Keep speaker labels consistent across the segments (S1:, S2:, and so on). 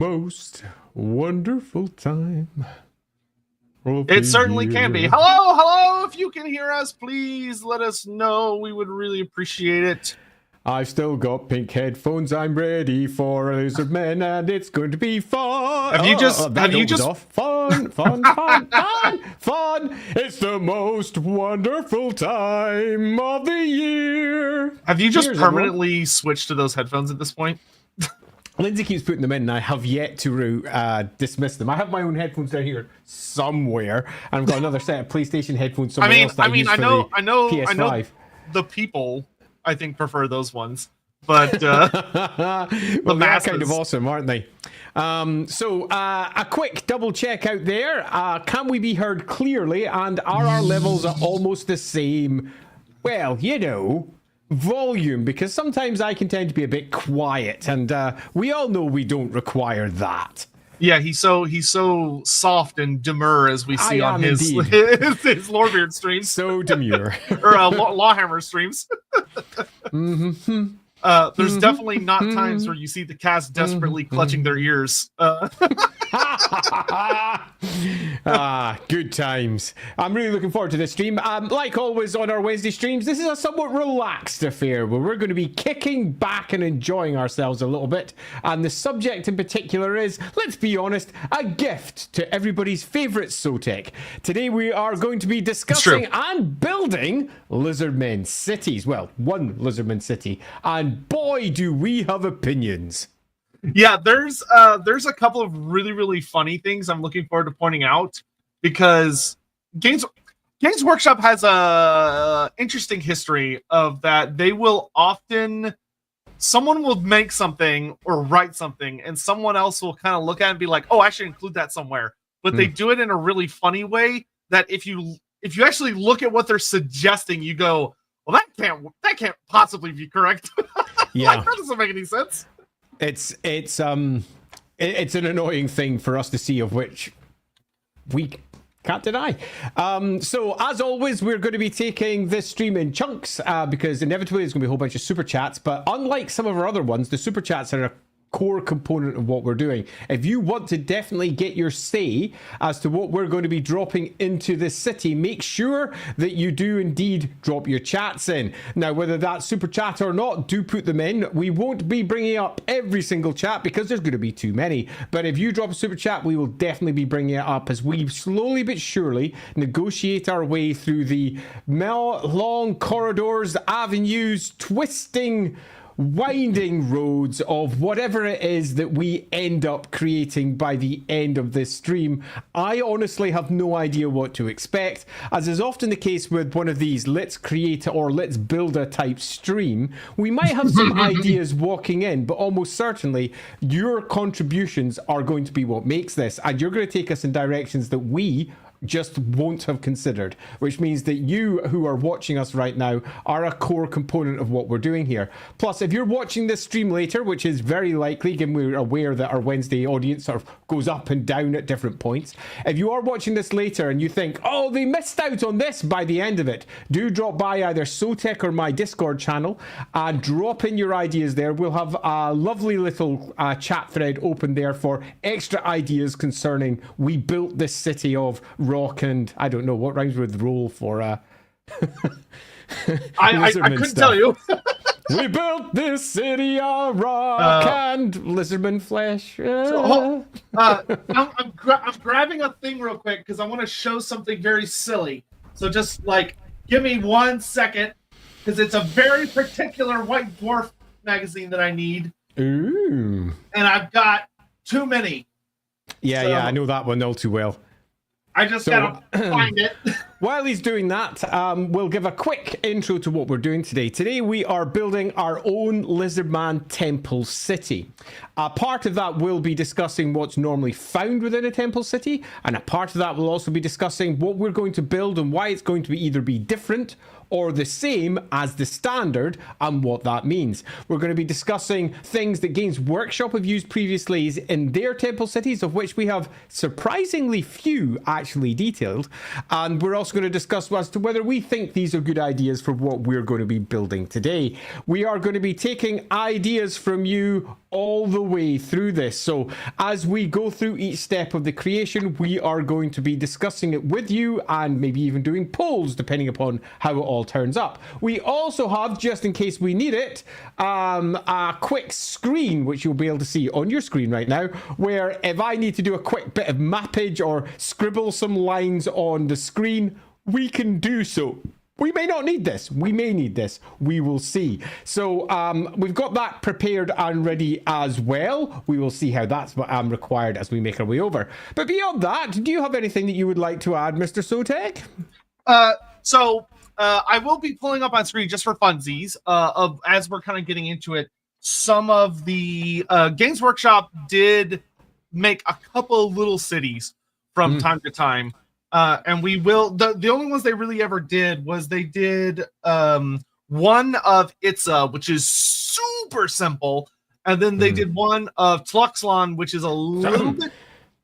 S1: most wonderful time.
S2: It certainly can be. Hello, if you can hear us, please let us know. We would really appreciate it.
S1: I've still got pink headphones. I'm ready for Lizardmen, and it's going to be fun.
S2: Have you just
S1: fun? It's the most wonderful time of the year.
S2: Have you just permanently switched to those headphones at this point?
S1: Lindsay keeps putting them in, and I have yet to dismiss them. I have my own headphones down here somewhere, and I've got another set of PlayStation headphones somewhere else. I know
S2: the people, I think, prefer those ones, but
S1: well, they're kind of awesome, aren't they? So a quick double check out there. Can we be heard clearly, and are our levels almost the same? Well, you know, volume, because sometimes I can tend to be a bit quiet, and we all know we don't require that.
S2: Yeah, he's so soft and demure, as we see on his Lorebeards streams.
S1: So demure.
S2: Or LAWhammer streams. There's definitely not times where you see the cast desperately clutching their ears.
S1: Good times. I'm really looking forward to this stream. Like always on our Wednesday streams, this is a somewhat relaxed affair where we're going to be kicking back and enjoying ourselves a little bit. And the subject in particular is, let's be honest, a gift to everybody's favorite Sotek. Today we are going to be discussing and building Lizardmen cities. Well, one Lizardmen city. And boy, do we have opinions.
S2: Yeah, there's a couple of really funny things I'm looking forward to pointing out, because Games Workshop has a interesting history of that. They will often, someone will make something or write something, and someone else will kind of look at it and be like, oh, I should include that somewhere. But they do it in a really funny way that if you actually look at what they're suggesting, you go, well, that can't possibly be correct.
S1: Yeah,
S2: like, that doesn't make any sense.
S1: It's an annoying thing for us to see, of which we can't deny. So as always, we're going to be taking this stream in chunks because inevitably there's going to be a whole bunch of super chats. But unlike some of our other ones, the super chats are a core component of what we're doing. If you want to definitely get your say as to what we're going to be dropping into this city, make sure that you do indeed drop your chats in. Now, whether that's super chat or not, do put them in. We won't be bringing up every single chat because there's going to be too many. But if you drop a super chat, we will definitely be bringing it up as we slowly but surely negotiate our way through the long corridors, avenues, twisting, winding roads of whatever it is that we end up creating by the end of this stream. I honestly have no idea what to expect. As is often the case with one of these let's create or let's build a type stream, we might have some ideas walking in, but almost certainly your contributions are going to be what makes this, and you're going to take us in directions that we just won't have considered, which means that you who are watching us right now are a core component of what we're doing here. Plus, if you're watching this stream later, which is very likely given we're aware that our Wednesday audience sort of goes up and down at different points, if you are watching this later and you think, oh, they missed out on this by the end of it, do drop by either Sotek or my Discord channel and drop in your ideas there. We'll have a lovely little chat thread open there for extra ideas concerning we built this city of rock and I don't know what rhymes with roll for
S2: I couldn't tell you.
S1: We built this city on rock and lizardman flesh.
S2: I'm grabbing a thing real quick because I want to show something very silly. So just like give me 1 second, because it's a very particular White Dwarf magazine that I need.
S1: Ooh.
S2: And I've got too many.
S1: Yeah, I know that one all too well.
S2: I just gotta find it.
S1: While he's doing that, we'll give a quick intro to what we're doing today. Today we are building our own Lizardman Temple City. A part of that will be discussing what's normally found within a temple city, and a part of that will also be discussing what we're going to build and why it's going to either be different or the same as the standard and what that means. We're going to be discussing things that Games Workshop have used previously in their temple cities, of which we have surprisingly few actually detailed. And we're also going to discuss as to whether we think these are good ideas for what we're going to be building today. We are going to be taking ideas from you all the way through this. So as we go through each step of the creation, we are going to be discussing it with you and maybe even doing polls depending upon how it all turns up. We also have, just in case we need it, a quick screen, which you'll be able to see on your screen right now, where if I need to do a quick bit of mappage or scribble some lines on the screen, we can do so. We may not need this. We may need this. We will see. So we've got that prepared and ready as well. We will see how that's required as we make our way over. But beyond that, do you have anything that you would like to add, Mr. Sotek?
S2: I will be pulling up on screen just for funsies as we're kind of getting into it. Some of the Games Workshop did make a couple of little cities from time to time. And we will, the only ones they really ever did was they did one of Itza, which is super simple. And then they did one of Tluxlon, which is a little bit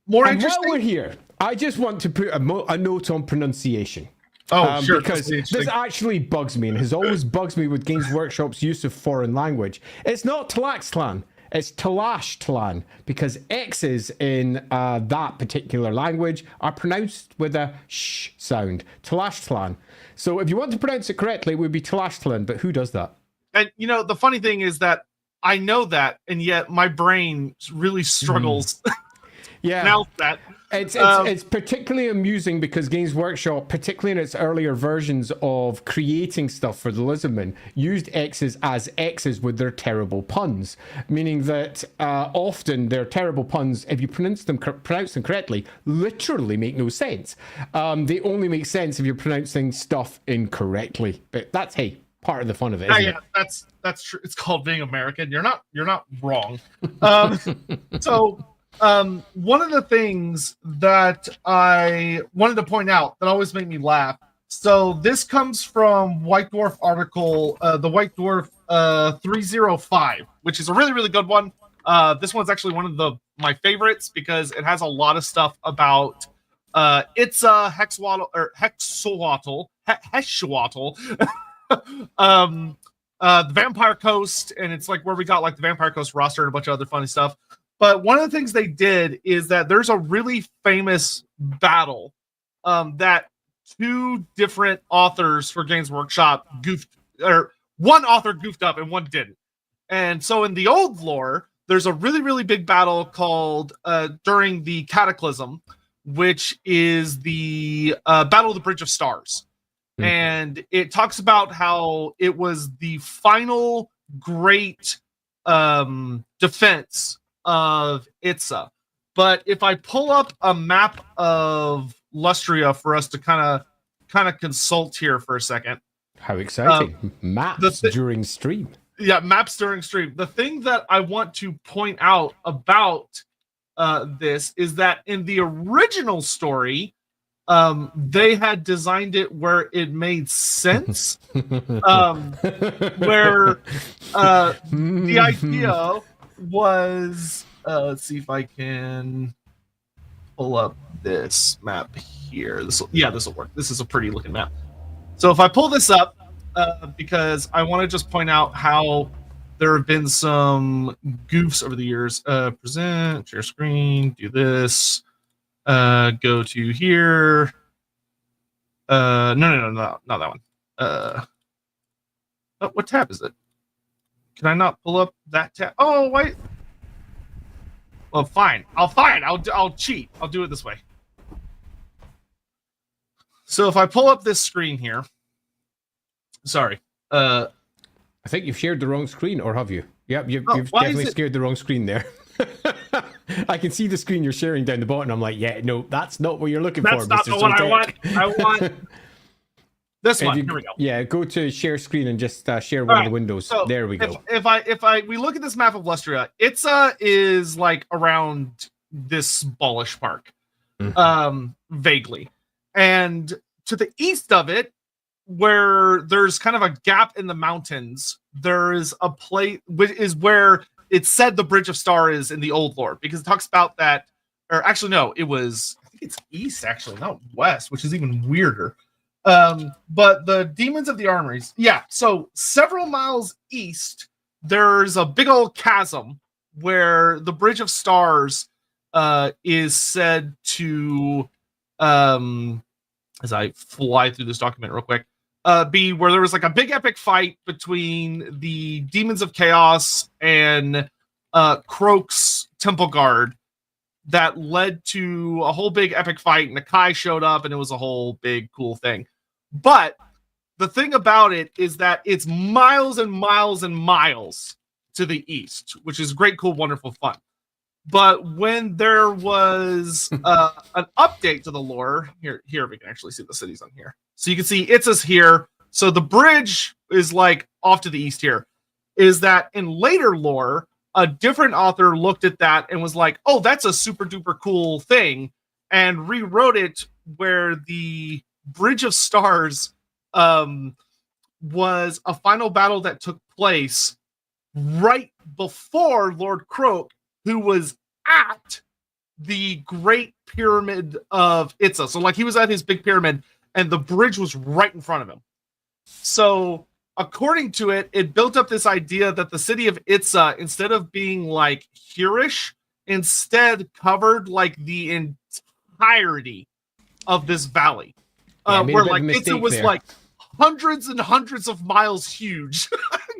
S2: more interesting.
S1: While we're here, I just want to put a note on pronunciation.
S2: Oh, sure.
S1: Because this actually bugs me and has always bugs me with Games Workshop's use of foreign language. It's not Tlaxtlan. It's Tlaxtlan, because X's in that particular language are pronounced with a sh sound. Tlaxtlan. So if you want to pronounce it correctly, it would be Tlaxtlan, but who does that?
S2: And, you know, the funny thing is that I know that, and yet my brain really struggles.
S1: Yeah.
S2: Now that.
S1: It's particularly amusing because Games Workshop, particularly in its earlier versions of creating stuff for the Lizardmen, used X's as X's with their terrible puns, meaning that often their terrible puns, if you pronounce them correctly, literally make no sense. They only make sense if you're pronouncing stuff incorrectly. But that's, hey, part of the fun of it, isn't it?
S2: That's true. It's called being American. You're not wrong. One of the things that I wanted to point out that always make me laugh. So this comes from White Dwarf article, the White Dwarf 305, which is a really, really good one. This one's actually one of my favorites because it has a lot of stuff about Itza, Hexwattle, or Hexawattle, the Vampire Coast, and it's like where we got like the Vampire Coast roster and a bunch of other funny stuff. But one of the things they did is that there's a really famous battle that two different authors for Games Workshop one author goofed up and one didn't. And so in the old lore, there's a really, really big battle called during the Cataclysm, which is the Battle of the Bridge of Stars. Mm-hmm. And it talks about how it was the final great defense of Itza. But if I pull up a map of Lustria for us to kind of consult here for a second.
S1: How exciting. Maps during stream.
S2: Yeah, maps during stream. The thing that I want to point out about this is that in the original story, they had designed it where it made sense. Where the idea was, let's see if I can pull up this map here. This will work. This is a pretty looking map. So if I pull this up, because I want to just point out how there have been some goofs over the years. Present, share screen, do this, go to here. No, not that one. What tab is it? Can I not pull up that tab? Oh, wait. Well, fine. I'll cheat. I'll do it this way. So if I pull up this screen here, sorry.
S1: I think you've shared the wrong screen, or have you? Yep, you've definitely scared the wrong screen there. I can see the screen you're sharing down the bottom. I'm like, yeah, no, that's not what you're looking for.
S2: That's not the one I want. I want this one. Here we go.
S1: Yeah, go to share screen and just share one of the windows. So there we go.
S2: If we look at this map of Lustria, Itza is like around this Ballish Park, vaguely, and to the east of it where there's kind of a gap in the mountains, there is a place which is where it said the Bridge of Star is in the old lore, because it talks about that, or actually no, I think it's east actually, not west, which is even weirder. But the Demons of the Armories, yeah. So several miles east, there's a big old chasm where the Bridge of Stars is said to, as I fly through this document real quick, be where there was like a big epic fight between the Demons of Chaos and Croak's Temple Guard that led to a whole big epic fight, and Nakai showed up, and it was a whole big cool thing. But the thing about it is that it's miles and miles and miles to the east, which is great, cool, wonderful, fun. But when there was an update to the lore, here we can actually see the cities on here. So you can see Itza's here. So the bridge is like off to the east here. Is that in later lore, a different author looked at that and was like, oh, that's a super duper cool thing, and rewrote it where the Bridge of Stars was a final battle that took place right before Lord Croak, who was at the Great Pyramid of Itza. So like he was at his big pyramid and the bridge was right in front of him. So according to it, it built up this idea that the city of Itza, instead of being like hereish, instead covered like the entirety of this valley. Where like Itza was there. Like hundreds and hundreds of miles huge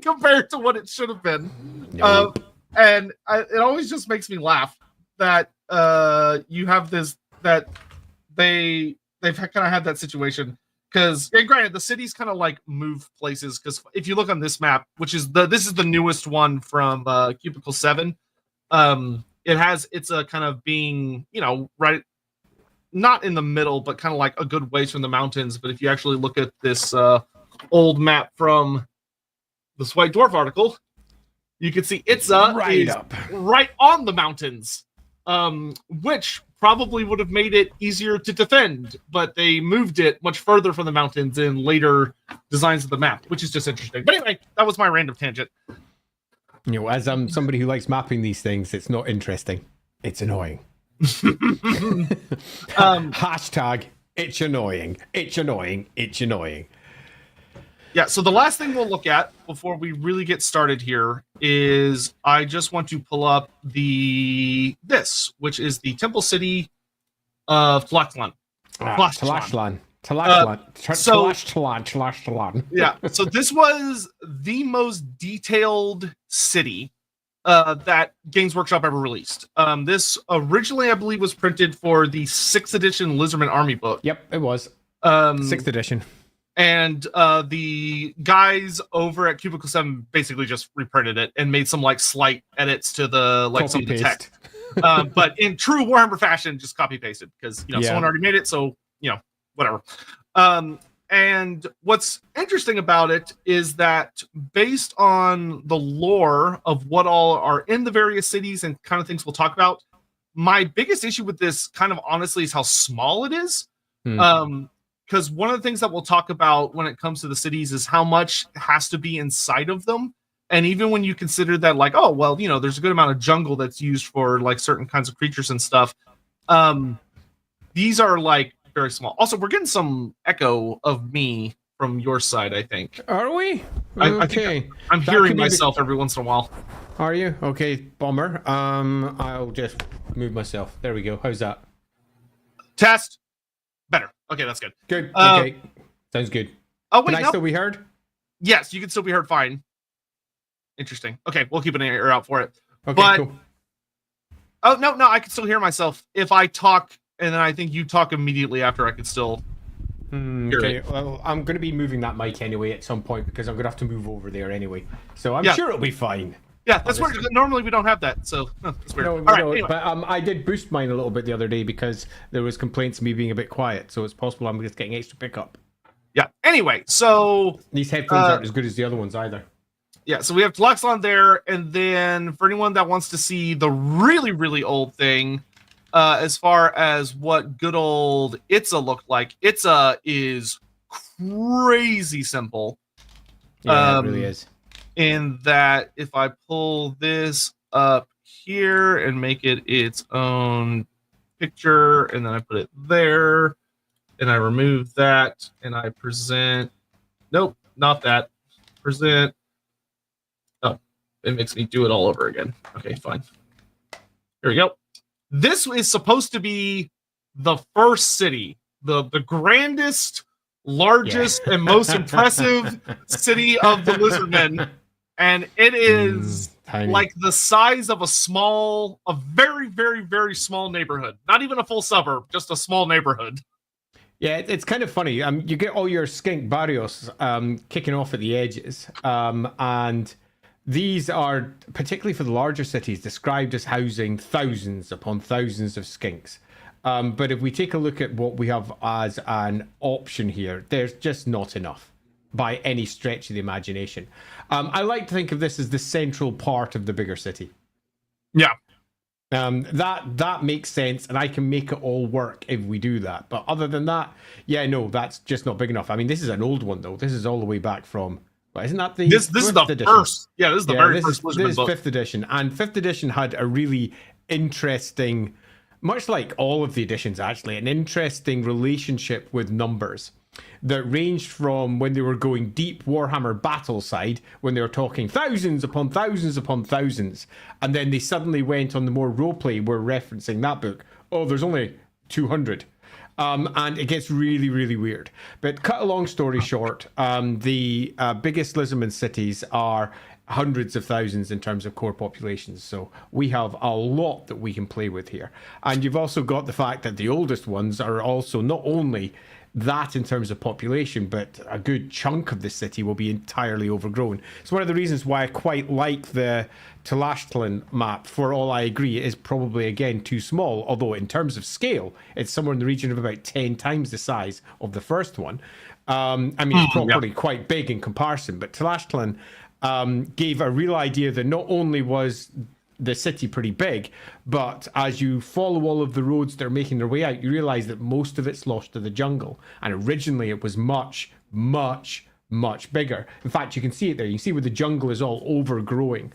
S2: compared to what it should have been. Nope. And it always just makes me laugh that you have this, that they've kind of had that situation, because granted the cities kind of like move places, because if you look on this map, which is this is the newest one from Cubicle 7, it's a kind of being, you know, right, not in the middle, but kind of like a good ways from the mountains. But if you actually look at this old map from this White Dwarf article, you can see Itza is right on the mountains, which probably would have made it easier to defend, but they moved it much further from the mountains in later designs of the map, which is just interesting. But anyway, that was my random tangent.
S1: You know, as somebody who likes mapping these things, it's not interesting. It's annoying. Hashtag, it's annoying. It's annoying. It's annoying.
S2: Yeah, so the last thing we'll look at before we really get started here is I just want to pull up this, which is the Temple City of Tlachtlan.
S1: Tlachtlan.
S2: Yeah, so this was the most detailed city that Games Workshop ever released. This originally, I believe, was printed for the 6th edition Lizardmen Army book.
S1: Yep, it was. 6th edition.
S2: And the guys over at Cubicle 7 basically just reprinted it and made some like slight edits to the like some of the text. But in true Warhammer fashion, just copy pasted, because someone already made it, so whatever. And what's interesting about it is that based on the lore of what all are in the various cities and kind of things we'll talk about, my biggest issue with this kind of honestly is how small it is. Because one of the things that we'll talk about when it comes to the cities is how much has to be inside of them. And even when you consider that, like, oh, well, there's a good amount of jungle that's used for like certain kinds of creatures and stuff. These are like very small. Also, we're getting some echo of me from your side, I think.
S1: Are we?
S2: I think I'm hearing myself every once in a while.
S1: Are you? Okay, bummer. I'll just move myself. There we go. How's that?
S2: Test. Better. Okay, that's good.
S1: Good. Okay. Sounds good.
S2: Oh, wait,
S1: can I still be heard?
S2: Yes, you can still be heard fine. Interesting. Okay, we'll keep an ear out for it.
S1: Okay, cool.
S2: Oh, no, I can still hear myself. If I talk, and then I think you talk immediately after, I can still hear
S1: okay.
S2: it.
S1: Well, I'm going to be moving that mic anyway at some point, because I'm going to have to move over there anyway. So I'm sure it'll be fine.
S2: Yeah, that's weird. Normally we don't have that, so that's weird.
S1: Anyway. But I did boost mine a little bit the other day because there was complaints of me being a bit quiet, so it's possible I'm just getting extra pickup.
S2: Yeah. Anyway, so
S1: these headphones aren't as good as the other ones either.
S2: Yeah, so we have Tlachtlan there, and then for anyone that wants to see the really, really old thing, as far as what good old Itza looked like, Itza is crazy simple.
S1: Yeah, it really is.
S2: In that if I pull this up here and make it its own picture, and then I put it there, and I remove that, and I present, nope, not that, present, oh, it makes me do it all over again. Okay, fine. Here we go. This is supposed to be the first city, the grandest, largest, and most impressive city of the Lizardmen. And it is like the size of a very, very, very small neighborhood. Not even a full suburb, just a small neighborhood.
S1: Yeah, it's kind of funny. You get all your skink barrios kicking off at the edges. And these are, particularly for the larger cities, described as housing thousands upon thousands of skinks. But if we take a look at what we have as an option here, there's just not enough by any stretch of the imagination. I like to think of this as the central part of the bigger city.
S2: Yeah.
S1: That makes sense, and I can make it all work if we do that. But other than that, yeah, no, that's just not big enough. I mean, this is an old one, though. This is all the way back from... Well, isn't that the
S2: this is the edition? First? Yeah, this is the very first Lizardmen book.
S1: This is 5th edition, and 5th edition had a really interesting... Much like all of the editions, actually, an interesting relationship with numbers that ranged from when they were going deep Warhammer battle side, when they were talking thousands upon thousands upon thousands, and then they suddenly went on the more roleplay, we're referencing that book, oh, there's only 200. And it gets really, really weird. But cut a long story short, the biggest Lizardmen cities are hundreds of thousands in terms of core populations. So we have a lot that we can play with here. And you've also got the fact that the oldest ones are also not only that in terms of population, but a good chunk of the city will be entirely overgrown. It's one of the reasons why I quite like the Tlachtlan map. For all I agree, it is probably, again, too small, although in terms of scale, it's somewhere in the region of about 10 times the size of the first one. I mean, it's probably quite big in comparison, but Tlachtlan gave a real idea that not only was the city pretty big, but as you follow all of the roads that are making their way out, you realize that most of it's lost to the jungle. And originally it was much, much, much bigger. In fact, you can see it there. You can see where the jungle is all overgrowing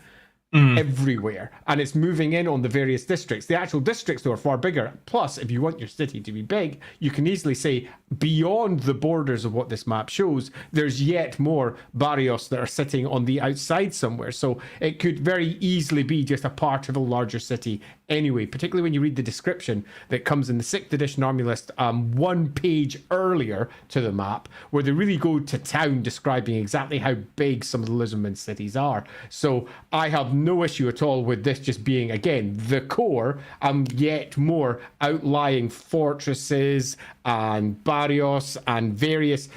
S1: everywhere, and it's moving in on the various districts. The actual districts, though, are far bigger. Plus, if you want your city to be big, you can easily say beyond the borders of what this map shows, there's yet more barrios that are sitting on the outside somewhere. So it could very easily be just a part of a larger city anyway, particularly when you read the description that comes in the 6th edition army list, one page earlier to the map, where they really go to town describing exactly how big some of the Lizardmen cities are. So I have no issue at all with this just being, again, the core, and yet more outlying fortresses and barrios and various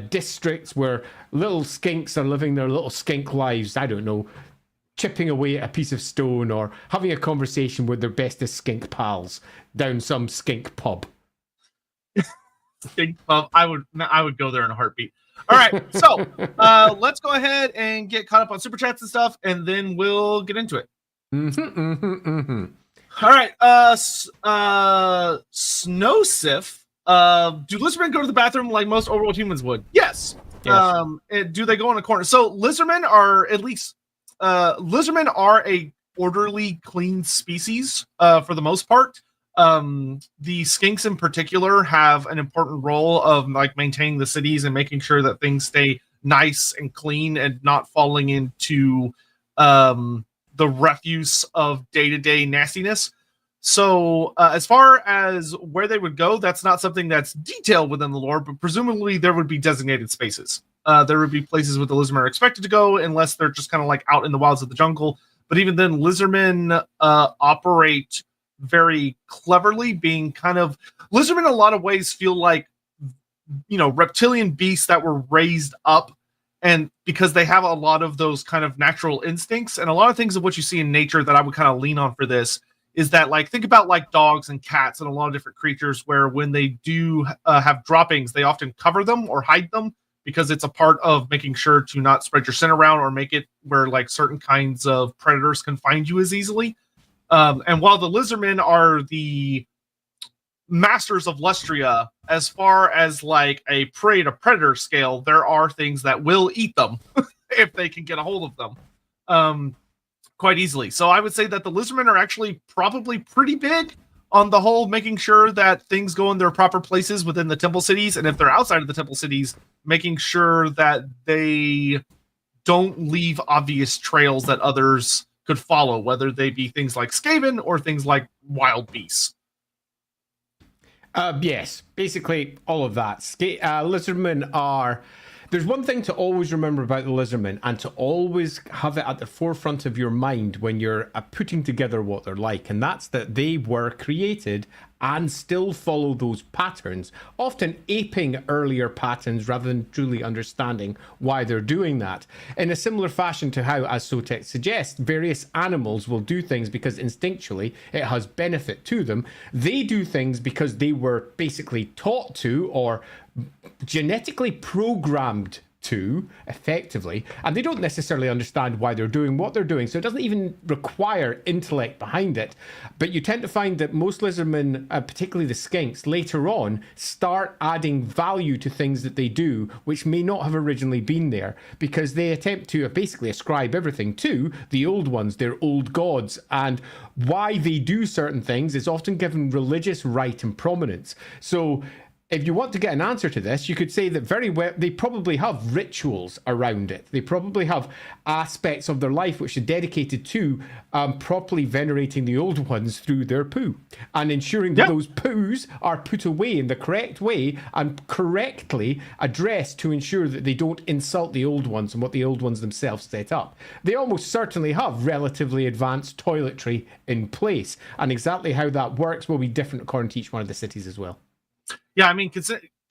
S1: districts where little skinks are living their little skink lives. I don't know, chipping away at a piece of stone or having a conversation with their bestest skink pals down some skink pub.
S2: Skink pub. I would go there in a heartbeat. All right, so let's go ahead and get caught up on super chats and stuff, and then we'll get into it. All right, Snowsif. Do Lizardmen go to the bathroom like most overworld humans would? Yes. Do they go in a corner? So Lizardmen are at least Lizardmen are a orderly, clean species for the most part. The skinks in particular have an important role of like maintaining the cities and making sure that things stay nice and clean and not falling into the refuse of day-to-day nastiness. So as far as where they would go, that's not something that's detailed within the lore, but presumably there would be designated spaces. There would be places where the Lizardmen are expected to go, unless they're just kind of like out in the wilds of the jungle. But even then, Lizardmen operate very cleverly, being kind of... Lizardmen in a lot of ways feel like, you know, reptilian beasts that were raised up, and because they have a lot of those kind of natural instincts, and a lot of things of what you see in nature that I would kind of lean on for this is that, like, think about like dogs and cats and a lot of different creatures where when they do have droppings, they often cover them or hide them because it's a part of making sure to not spread your scent around or make it where like certain kinds of predators can find you as easily. And while the Lizardmen are the masters of Lustria, as far as like a prey to predator scale, there are things that will eat them if they can get a hold of them quite easily. So I would say that the Lizardmen are actually probably pretty big on the whole, making sure that things go in their proper places within the temple cities, and if they're outside of the temple cities, making sure that they don't leave obvious trails that others could follow, whether they be things like Skaven or things like wild beasts.
S1: Yes, basically all of that. Lizardmen are... There's one thing to always remember about the Lizardmen, and to always have it at the forefront of your mind when you're putting together what they're like, and that's that they were created and still follow those patterns, often aping earlier patterns rather than truly understanding why they're doing that. In a similar fashion to how, as Sotek suggests, various animals will do things because instinctually it has benefit to them. They do things because they were basically taught to, or genetically programmed to, effectively, and they don't necessarily understand why they're doing what they're doing, so it doesn't even require intellect behind it. But you tend to find that most Lizardmen, particularly the skinks, later on start adding value to things that they do which may not have originally been there, because they attempt to basically ascribe everything to the old ones, their old gods, and why they do certain things is often given religious right and prominence. So if you want to get an answer to this, you could say that very well they probably have rituals around it. They probably have aspects of their life which are dedicated to properly venerating the old ones through their poo and ensuring that those poos are put away in the correct way and correctly addressed to ensure that they don't insult the old ones and what the old ones themselves set up. They almost certainly have relatively advanced toiletry in place, and exactly how that works will be different according to each one of the cities as well.
S2: Yeah, I mean,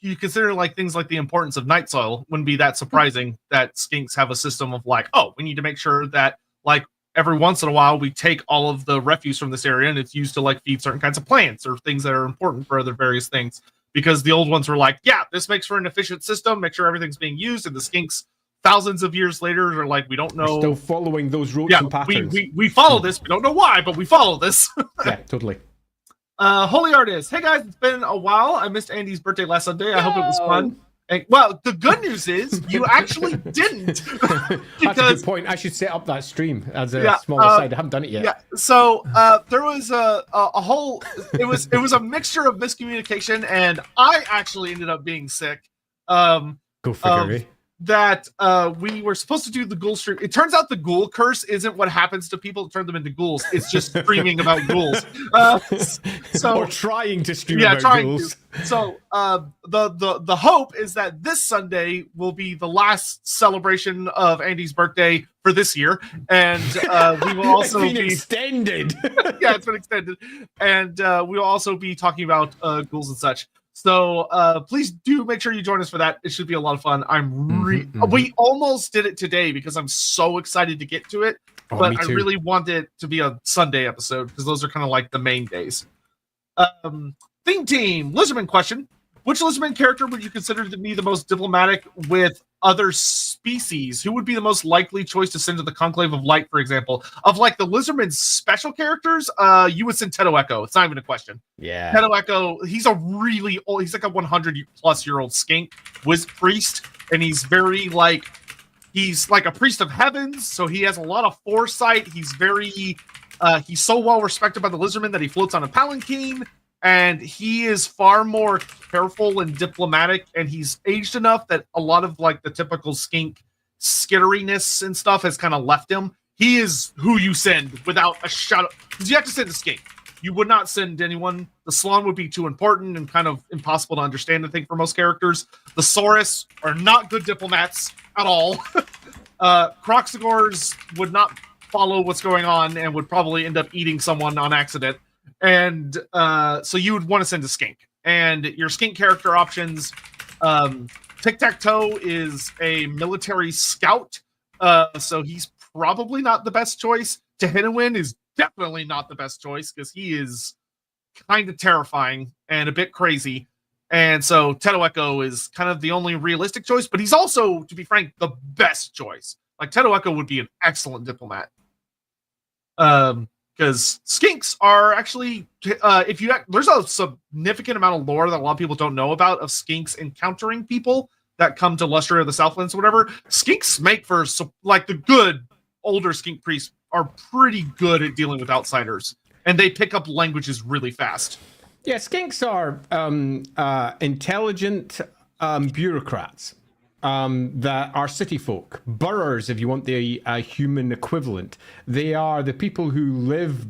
S2: you consider like things like the importance of night soil. Wouldn't be that surprising that skinks have a system of like, oh, we need to make sure that like every once in a while we take all of the refuse from this area and it's used to like feed certain kinds of plants or things that are important for other various things. Because the old ones were like, yeah, this makes for an efficient system, make sure everything's being used, and the skinks thousands of years later are like, we don't know.
S1: We're still following those routes and patterns.
S2: We follow this. We don't know why, but we follow this.
S1: Yeah, totally.
S2: Holy Artist. Hey guys, it's been a while. I missed Andy's birthday last Sunday. I hope it was fun. And, well, the good news is you actually didn't.
S1: That's a good point. I should set up that stream as a small aside. I haven't done it yet.
S2: Yeah. So there was a whole. It was a mixture of miscommunication, and I actually ended up being sick.
S1: Go figure, eh?
S2: That we were supposed to do the ghoul stream. It turns out the ghoul curse isn't what happens to people to turn them into ghouls. It's just streaming about ghouls.
S1: Or trying to stream about ghouls.
S2: So the hope is that this Sunday will be the last celebration of Andy's birthday for this year, and we will also
S1: be extended.
S2: Yeah, it's been extended, and we will also be talking about ghouls and such. So please do make sure you join us for that. It should be a lot of fun. We almost did it today because I'm so excited to get to it, but I really want it to be a Sunday episode because those are kind of like the main days. Theme team, Lizardman question. Which Lizardman character would you consider to be the most diplomatic with other species? Who would be the most likely choice to send to the Conclave of Light, for example? Of like the Lizardman's special characters, you would send Teto Echo. It's not even a question.
S1: Yeah.
S2: Teto Echo, he's a really old, he's like a 100-plus-year-old skink, Wiz priest, and he's very like, he's like a priest of heavens, so he has a lot of foresight. He's very, he's so well respected by the Lizardmen that he floats on a palanquin. And he is far more careful and diplomatic, and he's aged enough that a lot of like the typical skink skitteriness and stuff has kind of left him. He is who you send without a shot, because you have to send a skink. You would not send anyone. The Slan would be too important and kind of impossible to understand, I think, for most characters. The Saurus are not good diplomats at all. Croxagors would not follow what's going on and would probably end up eating someone on accident. And so you would want to send a skink. And your skink character options, Tic-Tac-Toe is a military scout, so he's probably not the best choice. Tehennawin is definitely not the best choice because he is kind of terrifying and a bit crazy. And so Teto Echo is kind of the only realistic choice, but he's also, to be frank, the best choice. Like Teto Echo would be an excellent diplomat. because skinks are actually there's a significant amount of lore that a lot of people don't know about of skinks encountering people that come to Lustria or the Southlands or whatever. Skinks make for like the good older skink priests are pretty good at dealing with outsiders, and they pick up languages really fast.
S1: Yeah, skinks are intelligent bureaucrats that are city folk, boroughs, if you want the human equivalent. They are the people who live,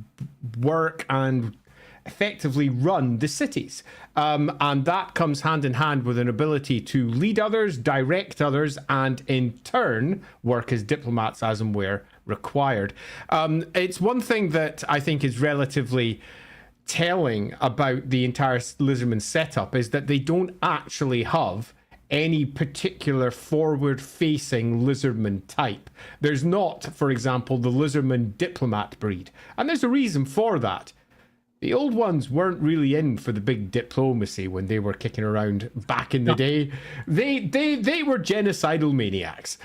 S1: work, and effectively run the cities. And that comes hand in hand with an ability to lead others, direct others, and in turn work as diplomats as and where required. It's one thing that I think is relatively telling about the entire Lizardmen setup is that they don't actually have any particular forward-facing Lizardman type. There's not, for example, the Lizardman diplomat breed. And there's a reason for that. The old ones weren't really in for the big diplomacy when they were kicking around back in the day. They were genocidal maniacs.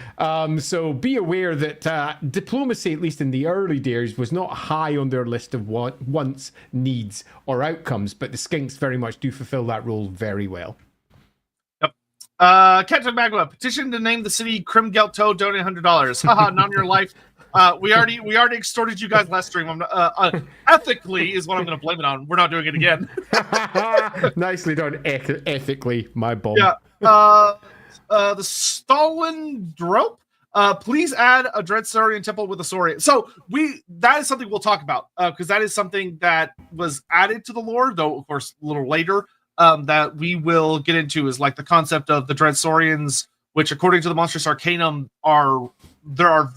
S1: So be aware that diplomacy, at least in the early days, was not high on their list of wants, needs, or outcomes. But the skinks very much do fulfill that role very well.
S2: Yep. Captain Magma, petition to name the city Krimgelto, donate $100. Haha, not in your life. We already extorted you guys last stream. Ethically is what I'm going to blame it on. We're not doing it again.
S1: Nicely done, ethically, my bomb.
S2: Yeah. The Stalin Drope. Please add a Dread Saurian temple with a Saurian. So that is something we'll talk about because that is something that was added to the lore, though of course a little later. That we will get into is like the concept of the Dread Saurians, which according to the Monstrous Arcanum there are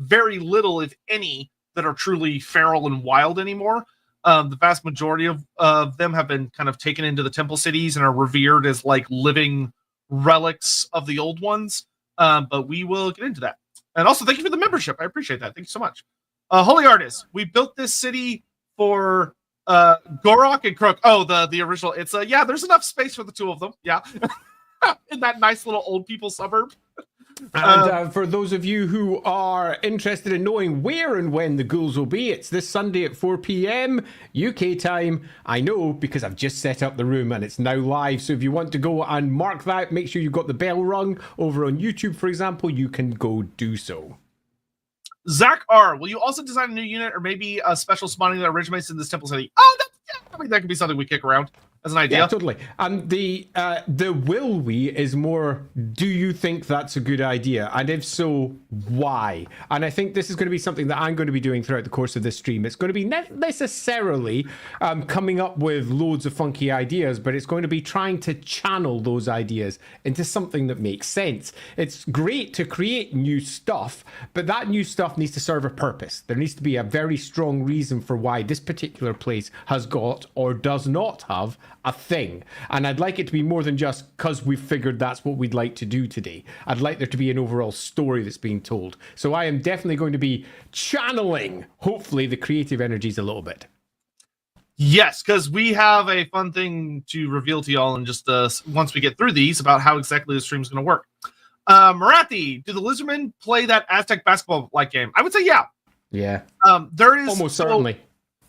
S2: very little, if any, that are truly feral and wild anymore. The vast majority of them have been kind of taken into the temple cities and are revered as like living relics of the old ones. But we will get into that. And also, thank you for the membership. I appreciate that. Thank you so much. Holy Artist, we built this city for Gorok and Crook. Oh, the original. It's there's enough space for the two of them. Yeah. In that nice little old people suburb.
S1: And for those of you who are interested in knowing where and when the ghouls will be, it's this Sunday at 4 p.m. UK time. I know because I've just set up the room and it's now live. So if you want to go and mark that, make sure you've got the bell rung over on YouTube, for example, you can go do so.
S2: Zach R, will you also design a new unit or maybe a special spawning that originates in this temple city? Oh, that could be something we kick around as an idea.
S1: Yeah, totally. And the will we is more, do you think that's a good idea? And if so, why? And I think this is going to be something that I'm going to be doing throughout the course of this stream. It's going to be not necessarily coming up with loads of funky ideas, but it's going to be trying to channel those ideas into something that makes sense. It's great to create new stuff, but that new stuff needs to serve a purpose. There needs to be a very strong reason for why this particular place has got or does not have a thing. And I'd like it to be more than just because we've figured that's what we'd like to do today. I'd like there to be an overall story that's being told. So I am definitely going to be channeling, hopefully, the creative energies a little bit.
S2: Yes, because we have a fun thing to reveal to y'all in just once we get through these about how exactly the stream is going to work. Marathi, do the Lizardmen play that Aztec basketball-like game? I would say yeah.
S1: Yeah.
S2: There is
S1: almost certainly.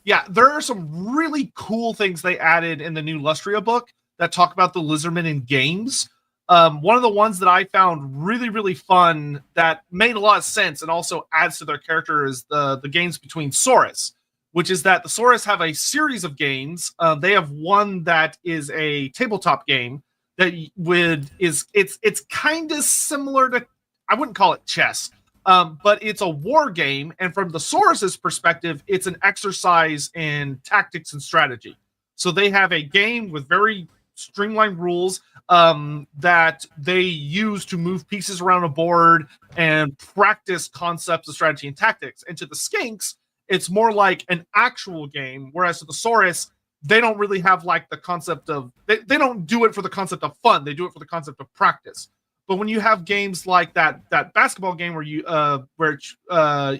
S2: Yeah, there are some really cool things they added in the new Lustria book that talk about the Lizardmen in games. One of the ones that I found really, really fun that made a lot of sense and also adds to their character is the games between Saurus, which is that the Saurus have a series of games. They have one that is a tabletop game that it's kind of similar to, I wouldn't call it chess, but it's a war game, and from the Saurus's perspective, it's an exercise in tactics and strategy. So they have a game with very streamlined rules that they use to move pieces around a board and practice concepts of strategy and tactics. And to the Skinks, it's more like an actual game, whereas to the Saurus, they don't really have like the concept of, they don't do it for the concept of fun, they do it for the concept of practice. But when you have games like that basketball game where you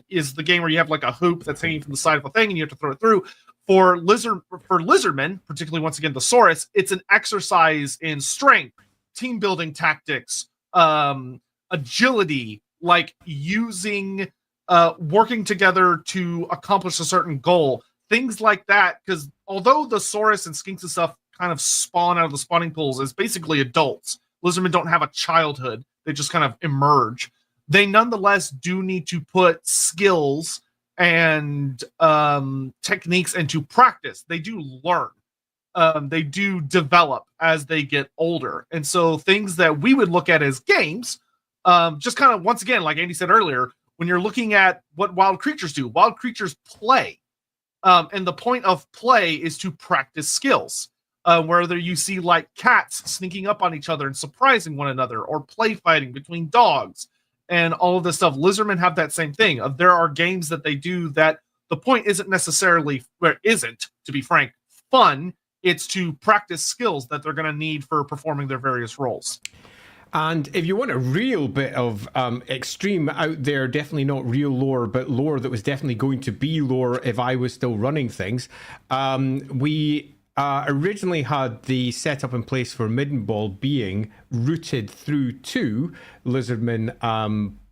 S2: is the game where you have like a hoop that's hanging from the side of a thing and you have to throw it through, for Lizardmen, particularly once again the Saurus, it's an exercise in strength, team building tactics, agility, like using working together to accomplish a certain goal. Things like that, because although the Saurus and Skinks and stuff kind of spawn out of the spawning pools as basically adults, Lizardmen don't have a childhood. They just kind of emerge. They nonetheless do need to put skills and techniques into practice. They do learn. They do develop as they get older. And so things that we would look at as games, just kind of, once again, like Andy said earlier, when you're looking at what wild creatures do, wild creatures play. And the point of play is to practice skills. Whether you see like cats sneaking up on each other and surprising one another, or play fighting between dogs, and all of this stuff. Lizardmen have that same thing. There are games that they do that the point isn't necessarily, to be frank, fun. It's to practice skills that they're going to need for performing their various roles.
S1: And if you want a real bit of extreme out there, definitely not real lore, but lore that was definitely going to be lore if I was still running things, we originally had the setup in place for Midden Ball being routed through two Lizardmen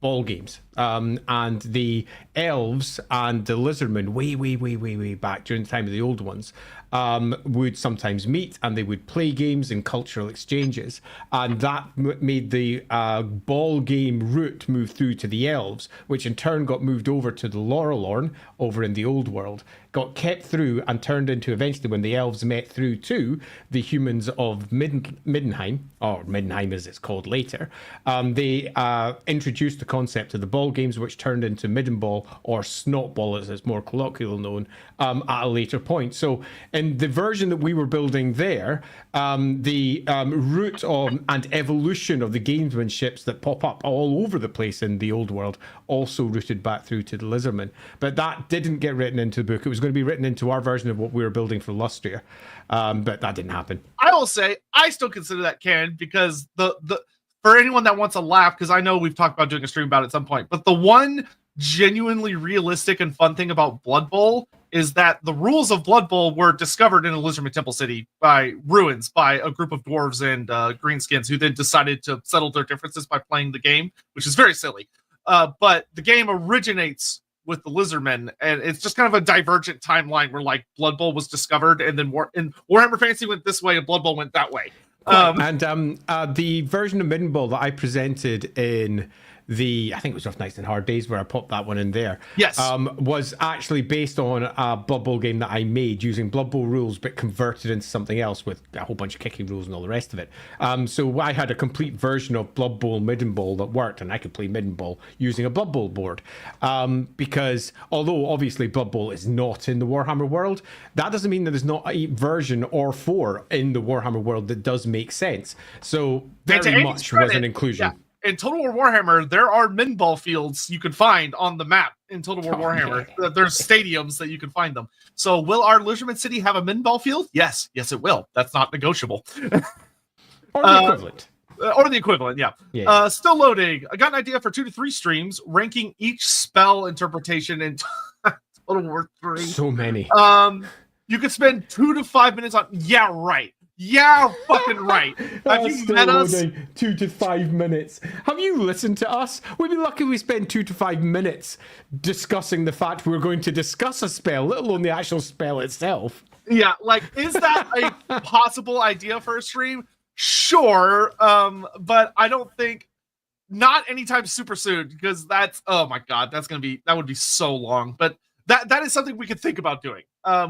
S1: ball games. And the elves and the Lizardmen, way back during the time of the old ones, would sometimes meet, and they would play games and cultural exchanges, and that made the ball game route move through to the elves, which in turn got moved over to the Lorelorn over in the old world, got kept through and turned into, eventually when the elves met through to the humans of Middenheim, or Middenheim as it's called later. They introduced the concept of the ball games, which turned into Midden Ball, or Snot Ball as it's more colloquially known, at a later point. So in the version that we were building there, the root of and evolution of the gamesmanships that pop up all over the place in the old world also routed back through to the Lizardmen. But that didn't get written into the book. It was going to be written into our version of what we were building for Lustria, but that didn't happen.
S2: I will say, I still consider that canon, because the for anyone that wants to laugh, because I know we've talked about doing a stream about it at some point, but the one genuinely realistic and fun thing about Blood Bowl is that the rules of Blood Bowl were discovered in a Lizardman Temple City by ruins, by a group of dwarves and greenskins, who then decided to settle their differences by playing the game, which is very silly. But the game originates with the Lizardmen, and it's just kind of a divergent timeline where like Blood Bowl was discovered, and then Warhammer Fantasy went this way and Blood Bowl went that way.
S1: And the version of Midden Ball that I presented in I think it was Rough Nights and Hard Days, where I popped that one in there.
S2: Yes.
S1: Was actually based on a Blood Bowl game that I made using Blood Bowl rules, but converted into something else with a whole bunch of kicking rules and all the rest of it. So I had a complete version of Blood Bowl Midden Ball that worked, and I could play Midden Ball using a Blood Bowl board. Because although obviously Blood Bowl is not in the Warhammer world, that doesn't mean that there's not a version or four in the Warhammer world that does make sense. So very much was an inclusion.
S2: Yeah. In Total War Warhammer, there are Midden Ball fields you can find on the map in Total War Warhammer. Yeah. There's stadiums that you can find them. So will our Lizardman City have a Midden Ball field? Yes, it will. That's not negotiable.
S1: Or the equivalent.
S2: Or the equivalent, yeah. Still loading. I got an idea for 2 to 3 streams, ranking each spell interpretation in Total War 3.
S1: So many.
S2: You could spend 2 to 5 minutes on... Yeah, right. Yeah, fucking right. Have you met us?
S1: 2 to 5 minutes. Have you listened to us? We'd be lucky we spend 2 to 5 minutes discussing the fact we're going to discuss a spell, let alone the actual spell itself.
S2: Yeah, like, is that a possible idea for a stream? Sure, but I don't think... Not anytime super soon, because that's... Oh my god, that would be so long. But that is something we could think about doing.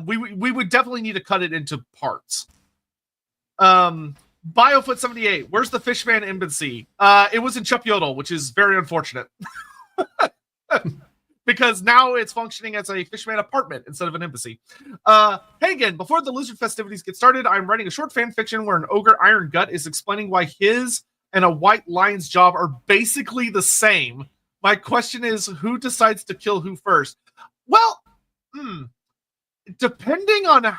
S2: We would definitely need to cut it into parts. Biofoot 78, where's the Fishman embassy? It was in Chupyodal, which is very unfortunate. Because now it's functioning as a Fishman apartment instead of an embassy. Hey again, before the Lizard festivities get started, I'm writing a short fan fiction where an ogre Iron Gut is explaining why his and a white lion's job are basically the same. My question is, who decides to kill who first? Well, depending on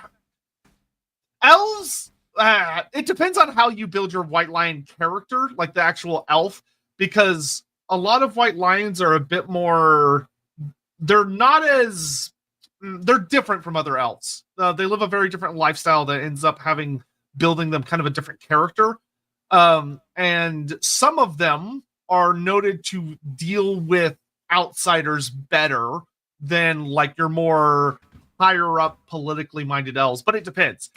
S2: elves... it depends on how you build your white lion character, like the actual elf, because a lot of white lions are a bit more... They're different from other elves. They live a very different lifestyle that ends up building them kind of a different character. And some of them are noted to deal with outsiders better than like your more higher up politically minded elves, but it depends.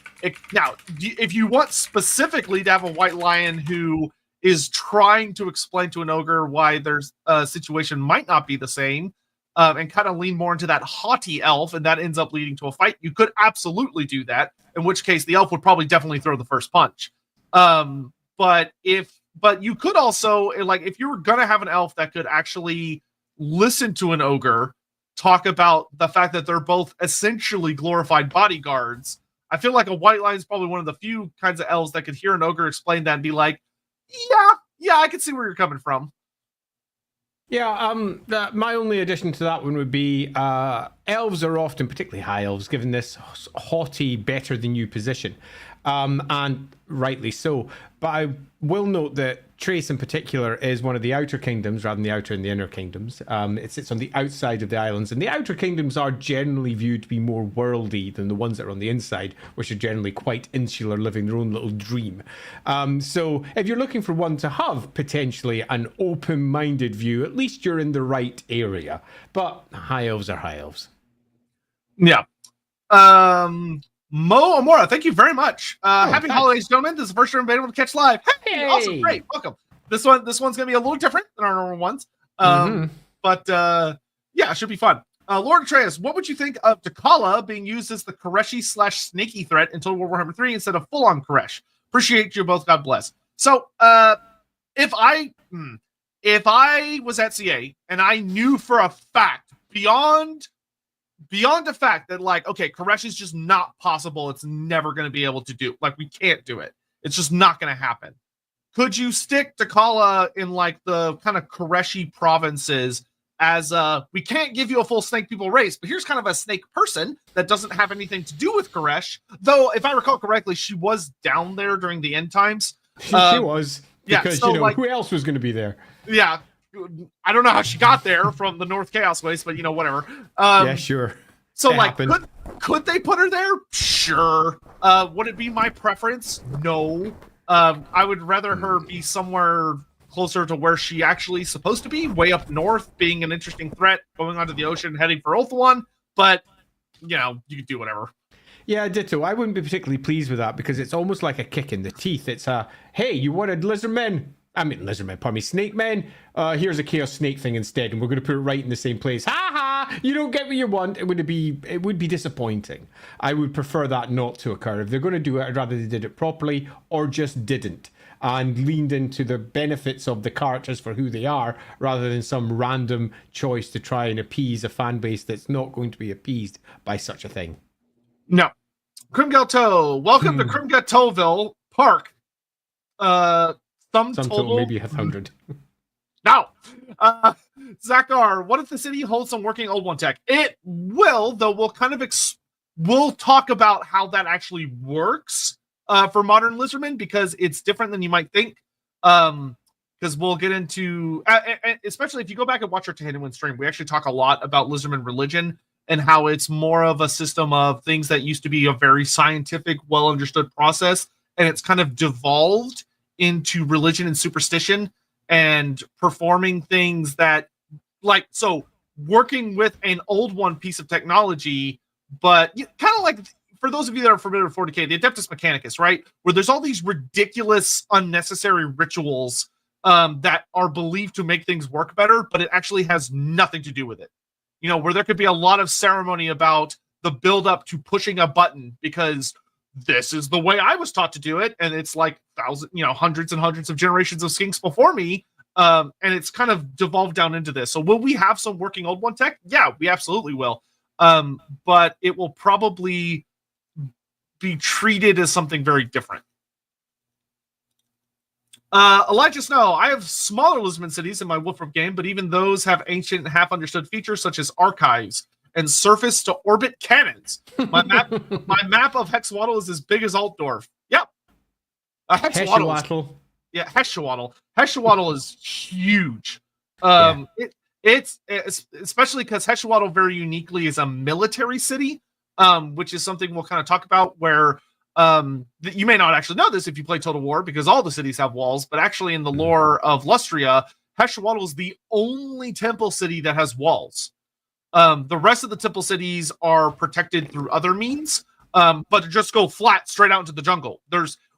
S2: Now, if you want specifically to have a white lion who is trying to explain to an ogre why there's a situation might not be the same, and kind of lean more into that haughty elf, and that ends up leading to a fight, you could absolutely do that, in which case the elf would probably definitely throw the first punch. But you could also, like, if you were gonna have an elf that could actually listen to an ogre talk about the fact that they're both essentially glorified bodyguards, I feel like a white lion is probably one of the few kinds of elves that could hear an ogre explain that and be like, yeah, I can see where you're coming from.
S1: Yeah, my only addition to that one would be elves are often, particularly high elves, given this haughty, better than you position, and rightly so. But I will note that Trace in particular is one of the outer kingdoms rather than the outer and the inner kingdoms. It sits on the outside of the islands, and the outer kingdoms are generally viewed to be more worldy than the ones that are on the inside, which are generally quite insular, living their own little dream. So if you're looking for one to have potentially an open-minded view, at least you're in the right area. But high elves are high elves.
S2: Yeah. Mo Amora, thank you very much. Happy holidays, gentlemen. This is the first room able to catch live. Hey, awesome, great, welcome. This one's gonna be a little different than our normal ones. But yeah, it should be fun. Lord Atreus, what would you think of Takala being used as the Koreshi/Snaky threat in Total War Warhammer 3 instead of full-on Koresh? Appreciate you both, God bless. So if I was at CA and I knew for a fact, beyond the fact that, like, okay, Koresh is just not possible, it's never going to be able to do, like, we can't do it, it's just not going to happen, could you stick Takala in like the kind of Koreshi provinces as we can't give you a full snake people race, but here's kind of a snake person that doesn't have anything to do with Koresh, though if I recall correctly she was down there during the end times.
S1: She was, because
S2: so,
S1: you know,
S2: like,
S1: who else was going to be there?
S2: Yeah, I don't know how she got there from the North Chaos Waste, but you know, whatever.
S1: Yeah, sure.
S2: So,
S1: it
S2: like,
S1: happened.
S2: could they put her there? Sure. Would it be my preference? No. I would rather her be somewhere closer to where she actually supposed to be, way up north, being an interesting threat, going onto the ocean, heading for Ulthuan. But, you know, you could do whatever.
S1: Yeah, ditto. I wouldn't be particularly pleased with that because it's almost like a kick in the teeth. It's a, hey, you wanted Lizardmen? I mean, Lizardmen, pardon me, Snake Men. Here's a Chaos Snake thing instead, and we're going to put it right in the same place. Ha ha! You don't get what you want. It would be disappointing. I would prefer that not to occur. If they're going to do it, I'd rather they did it properly or just didn't and leaned into the benefits of the characters for who they are, rather than some random choice to try and appease a fan base that's not going to be appeased by such a thing.
S2: No. Crimgalto, welcome to Crimgatoville Park. Some total
S1: maybe 100.
S2: No. Zakar, what if the city holds some working old one tech? It will, though we'll kind of we'll talk about how that actually works for modern Lizardmen, because it's different than you might think. Because we'll get into, especially if you go back and watch our Tehedin stream, we actually talk a lot about Lizardman religion and how it's more of a system of things that used to be a very scientific, well understood process, and it's kind of devolved into religion and superstition and performing things that, like, so working with an old one piece of technology, but kind of like, for those of you that are familiar with 40k, the Adeptus Mechanicus, right? Where there's all these ridiculous, unnecessary rituals that are believed to make things work better, but it actually has nothing to do with it. You know, where there could be a lot of ceremony about the build up to pushing a button because this is the way I was taught to do it, and it's like hundreds and hundreds of generations of skinks before me, and it's kind of devolved down into this. So will we have some working old one tech? Yeah, we absolutely will, but it will probably be treated as something very different. Elijah Snow, I have smaller Lizardman cities in my Wolfram game, but even those have ancient half understood features such as archives and surface to orbit cannons. My map of Hexwaddle is as big as Altdorf. Yep. Hexwaddle. Yeah, Hexwaddle is huge. It's especially because Hexwaddle very uniquely is a military city, which is something we'll kind of talk about, where you may not actually know this if you play Total War, because all the cities have walls, but actually in the lore of Lustria, Heshwaddle is the only temple city that has walls. The rest of the temple cities are protected through other means, but just go flat straight out into the jungle.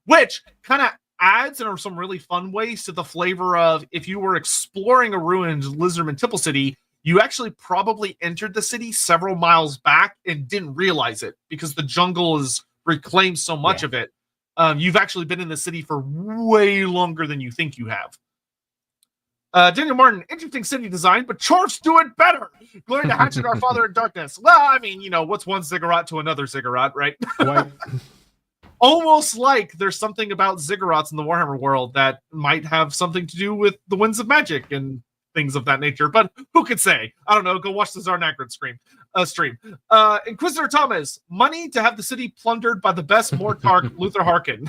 S2: Which kind of adds in some really fun ways to the flavor of if you were exploring a ruined Lizardman temple city, you actually probably entered the city several miles back and didn't realize it because the jungle has reclaimed so much of it. You've actually been in the city for way longer than you think you have. Daniel Martin, interesting city design, but Chorfs do it better. Glory to Hatchet, our father in darkness. Well, I mean, what's one ziggurat to another ziggurat, right?
S1: Right.
S2: Almost like there's something about ziggurats in the Warhammer world that might have something to do with the winds of magic and things of that nature. But who could say? I don't know. Go watch the Zarnakrid stream. Inquisitor Thomas, money to have the city plundered by the best Mortarch, Luther Harkin.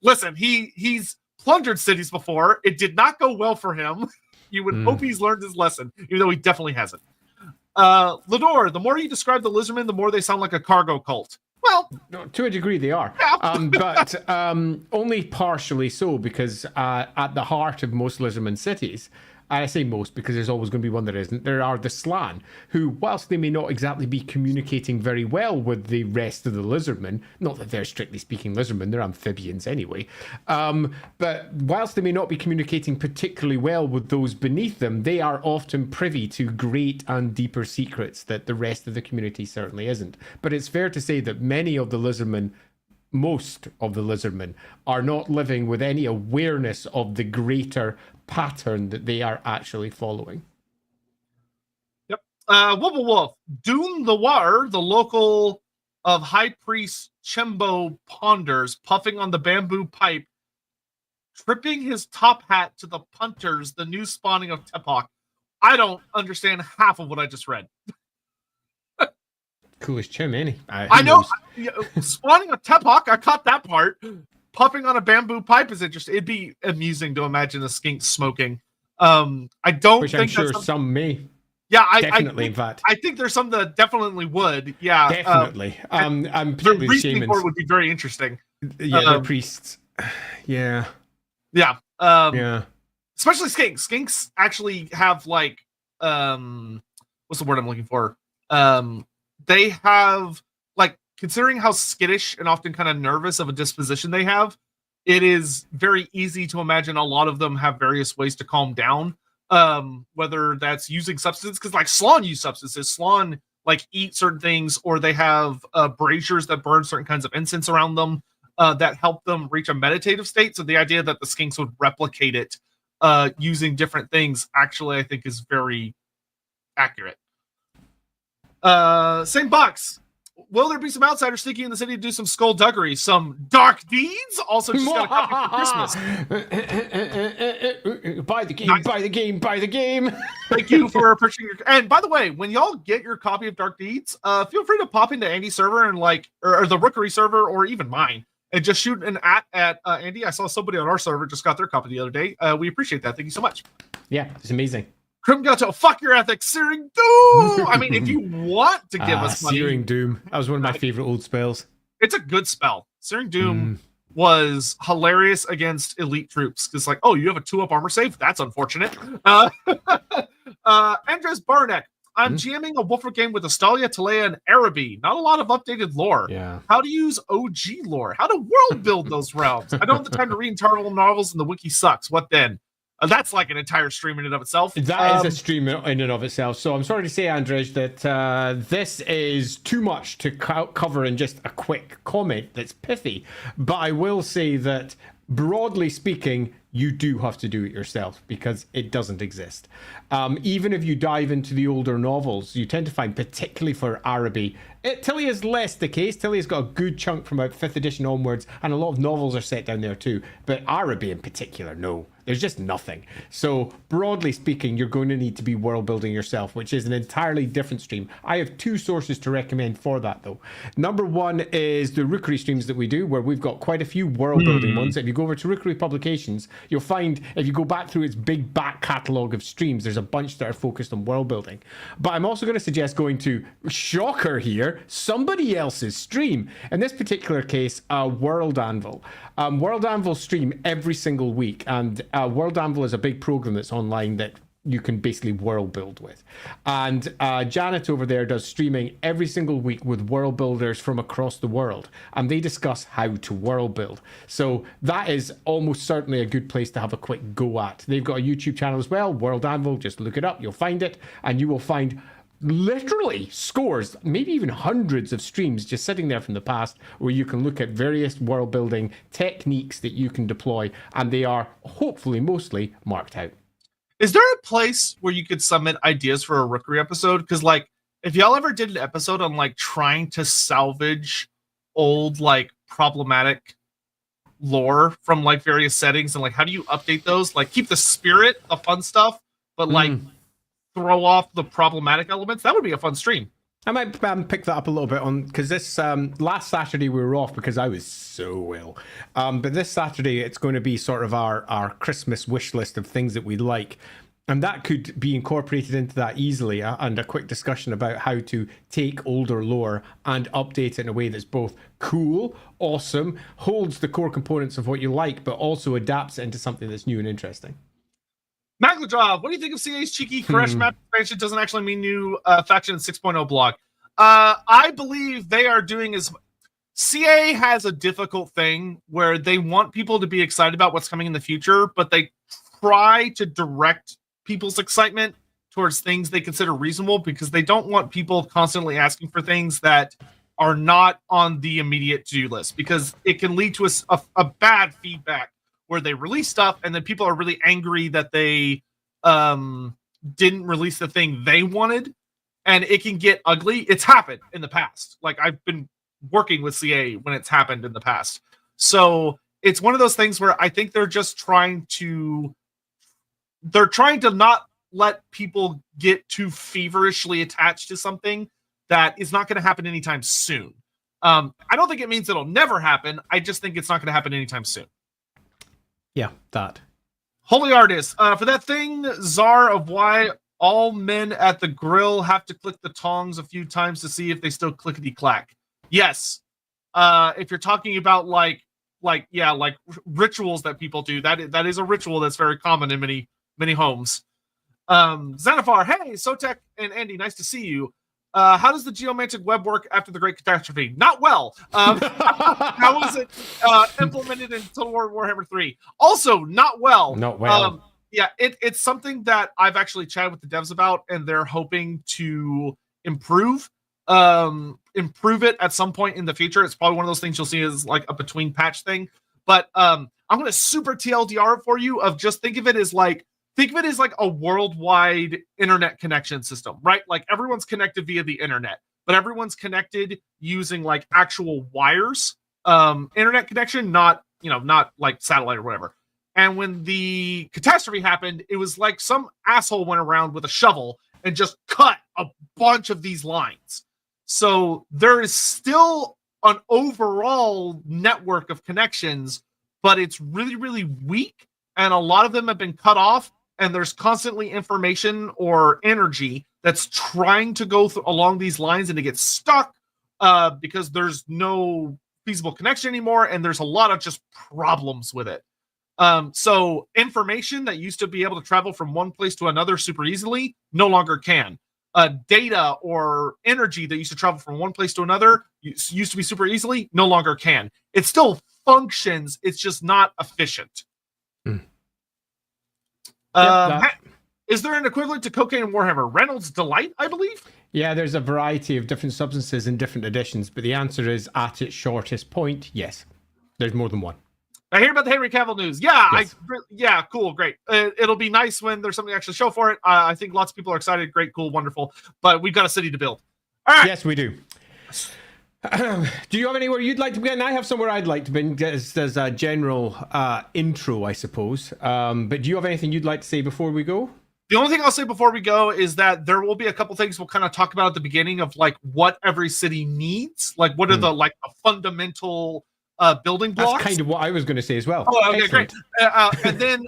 S2: Listen, he's plundered cities before. It did not go well for him. You would hope he's learned his lesson, even though he definitely hasn't. Lador, the more you describe the Lizardmen, the more they sound like a cargo cult. Well,
S1: to a degree they are, but only partially so, because at the heart of most Lizardman cities, I say most because there's always going to be one that isn't, there are the Slann, who, whilst they may not exactly be communicating very well with the rest of the Lizardmen, not that they're strictly speaking Lizardmen, they're amphibians anyway, but whilst they may not be communicating particularly well with those beneath them, they are often privy to great and deeper secrets that the rest of the community certainly isn't. But it's fair to say that many of the Lizardmen, most of the Lizardmen, are not living with any awareness of the greater pattern that they are actually following.
S2: Yep. Wolf, Doom the War, the local of High Priest Chembo ponders, puffing on the bamboo pipe, tripping his top hat to the punters, the new spawning of Tepok. I don't understand half of what I just read.
S1: Coolest chim, ain't he?
S2: I know. Spawning a Tepok, I caught that part. Puffing on a bamboo pipe is interesting. It'd be amusing to imagine a skink smoking. I don't
S1: Which
S2: think
S1: I'm sure some may.
S2: Yeah,
S1: definitely. In fact,
S2: I think there's some that definitely would. Yeah,
S1: definitely. I'm particularly
S2: the shamans. Would be very interesting.
S1: Yeah, the priests. Yeah.
S2: Yeah.
S1: Yeah.
S2: Especially skinks. Skinks actually have like what's the word I'm looking for? They have like, considering how skittish and often kind of nervous of a disposition they have, it is very easy to imagine a lot of them have various ways to calm down. Whether that's using substances, because like Slann use substances. Slann like eat certain things, or they have braziers that burn certain kinds of incense around them that help them reach a meditative state. So the idea that the skinks would replicate it using different things, actually, I think is very accurate. Same box. Will there be some outsiders sneaking in the city to do some skullduggery, some dark deeds? Also, just got a copy for
S1: Christmas. Buy the game, nice. Buy the game, buy the game.
S2: Thank you for purchasing your. And by the way, when y'all get your copy of Dark Deeds, feel free to pop into Andy's server and or the Rookery server, or even mine, and just shoot an at Andy. I saw somebody on our server just got their copy the other day. We appreciate that. Thank you so much.
S1: Yeah, it's amazing.
S2: Grimgato, fuck your ethics, Searing Doom! I mean, if you want to give us money...
S1: Searing Doom. That was one of my favorite old spells.
S2: It's a good spell. Searing Doom was hilarious against elite troops. It's like, oh, you have a 2-up armor save? That's unfortunate. Andres Barnek. I'm jamming a Wolfer game with Astalia, Talea, and Araby. Not a lot of updated lore.
S1: Yeah.
S2: How to use OG lore. How to world build those realms. I don't have the time to read internal novels, and the wiki sucks. What then? That's like an entire stream in and of itself.
S1: That is a stream in and of itself. So I'm sorry to say, Andrej, that this is too much to cover in just a quick comment that's pithy. But I will say that, broadly speaking, you do have to do it yourself because it doesn't exist. Even if you dive into the older novels, you tend to find, particularly for Araby, Tilly is less the case. Tilly has got a good chunk from about 5th edition onwards, and a lot of novels are set down there too. But Araby in particular, no. There's just nothing. So, broadly speaking, you're going to need to be world building yourself, which is an entirely different stream. I have 2 sources to recommend for that, though. Number 1 is the Rookery streams that we do, where we've got quite a few world building ones. If you go over to Rookery Publications, You'll find if you go back through its big back catalogue of streams, there's a bunch that are focused on world building. But I'm also going to suggest going to, shocker here, somebody else's stream. In this particular case, World Anvil. World Anvil stream every single week, and World Anvil is a big program that's online that you can basically world build with. And Janet over there does streaming every single week with world builders from across the world, and they discuss how to world build. So that is almost certainly a good place to have a quick go at. They've got a YouTube channel as well, World Anvil. Just look it up, you'll find it, and you will find literally scores, maybe even hundreds of streams just sitting there from the past where you can look at various world building techniques that you can deploy, and they are hopefully mostly marked out.
S2: Is there a place where you could submit ideas for a Rookery episode? Because, like, if y'all ever did an episode on, like, trying to salvage old, like, problematic lore from, like, various settings, and, like, how do you update those? Like, keep the spirit of fun stuff, but, like, throw off the problematic elements? That would be a fun stream.
S1: I might pick that up a little bit on, because this last Saturday we were off because I was so ill. But this Saturday it's going to be sort of our Christmas wish list of things that we like. And that could be incorporated into that easily, and a quick discussion about how to take older lore and update it in a way that's both cool, awesome, holds the core components of what you like, but also adapts it into something that's new and interesting.
S2: Magladrov, what do you think of CA's cheeky Koresh map expansion doesn't actually mean new faction 6.0 block? I believe they are doing as... CA has a difficult thing where they want people to be excited about what's coming in the future, but they try to direct people's excitement towards things they consider reasonable, because they don't want people constantly asking for things that are not on the immediate to-do list, because it can lead to a bad feedback where they release stuff and then people are really angry that they didn't release the thing they wanted, and it can get ugly. It's happened in the past. Like, I've been working with CA when it's happened in the past. So it's one of those things where I think they're just trying to not let people get too feverishly attached to something that is not going to happen anytime soon. I don't think it means it'll never happen. I just think it's not going to happen anytime soon.
S1: Yeah, that.
S2: Holy Artist, for that thing, Czar of why all men at the grill have to click the tongs a few times to see if they still clickety-clack. Yes. If you're talking about like rituals that people do, that is a ritual that's very common in many homes. Xanaphar, hey, Sotek and Andy, nice to see you. How does the Geomantic web work after the Great Catastrophe? Not well. How was it implemented in Total War Warhammer 3? Also, not well.
S1: Not well.
S2: Yeah, it's something that I've actually chatted with the devs about, and they're hoping to improve it at some point in the future. It's probably one of those things you'll see as like a between patch thing. But I'm going to super TLDR it for you of just think of it as like a worldwide internet connection system, right? Like everyone's connected via the internet, but everyone's connected using like actual wires, internet connection, not like satellite or whatever. And when the catastrophe happened, it was like some asshole went around with a shovel and just cut a bunch of these lines. So there is still an overall network of connections, but it's really, really weak. And a lot of them have been cut off. And there's constantly information or energy that's trying to go along these lines, and it gets stuck because there's no feasible connection anymore, and there's a lot of just problems with it. So information that used to be able to travel from one place to another super easily no longer can. Data or energy that used to travel from one place to another used to be super easily no longer can. It still functions, it's just not efficient. Is there an equivalent to cocaine in Warhammer? Reynolds Delight, I believe?
S1: Yeah, there's a variety of different substances in different editions, but the answer is, at its shortest point, yes. There's more than one.
S2: I hear about the Henry Cavill news. Yeah,
S1: yes.
S2: Cool, great. It'll be nice when there's something to actually show for it. I think lots of people are excited. Great, cool, wonderful. But we've got a city to build. All right.
S1: Yes, we do. Do you have anywhere you'd like to begin? I have somewhere I'd like to begin as a general intro, I suppose. But do you have anything you'd like to say before we go?
S2: The only thing I'll say before we go is that there will be a couple things we'll kind of talk about at the beginning of like what every city needs. Like what are the like fundamental building blocks.
S1: That's kind of what I was going to say as well.
S2: Oh, okay,
S1: Excellent.
S2: great. And then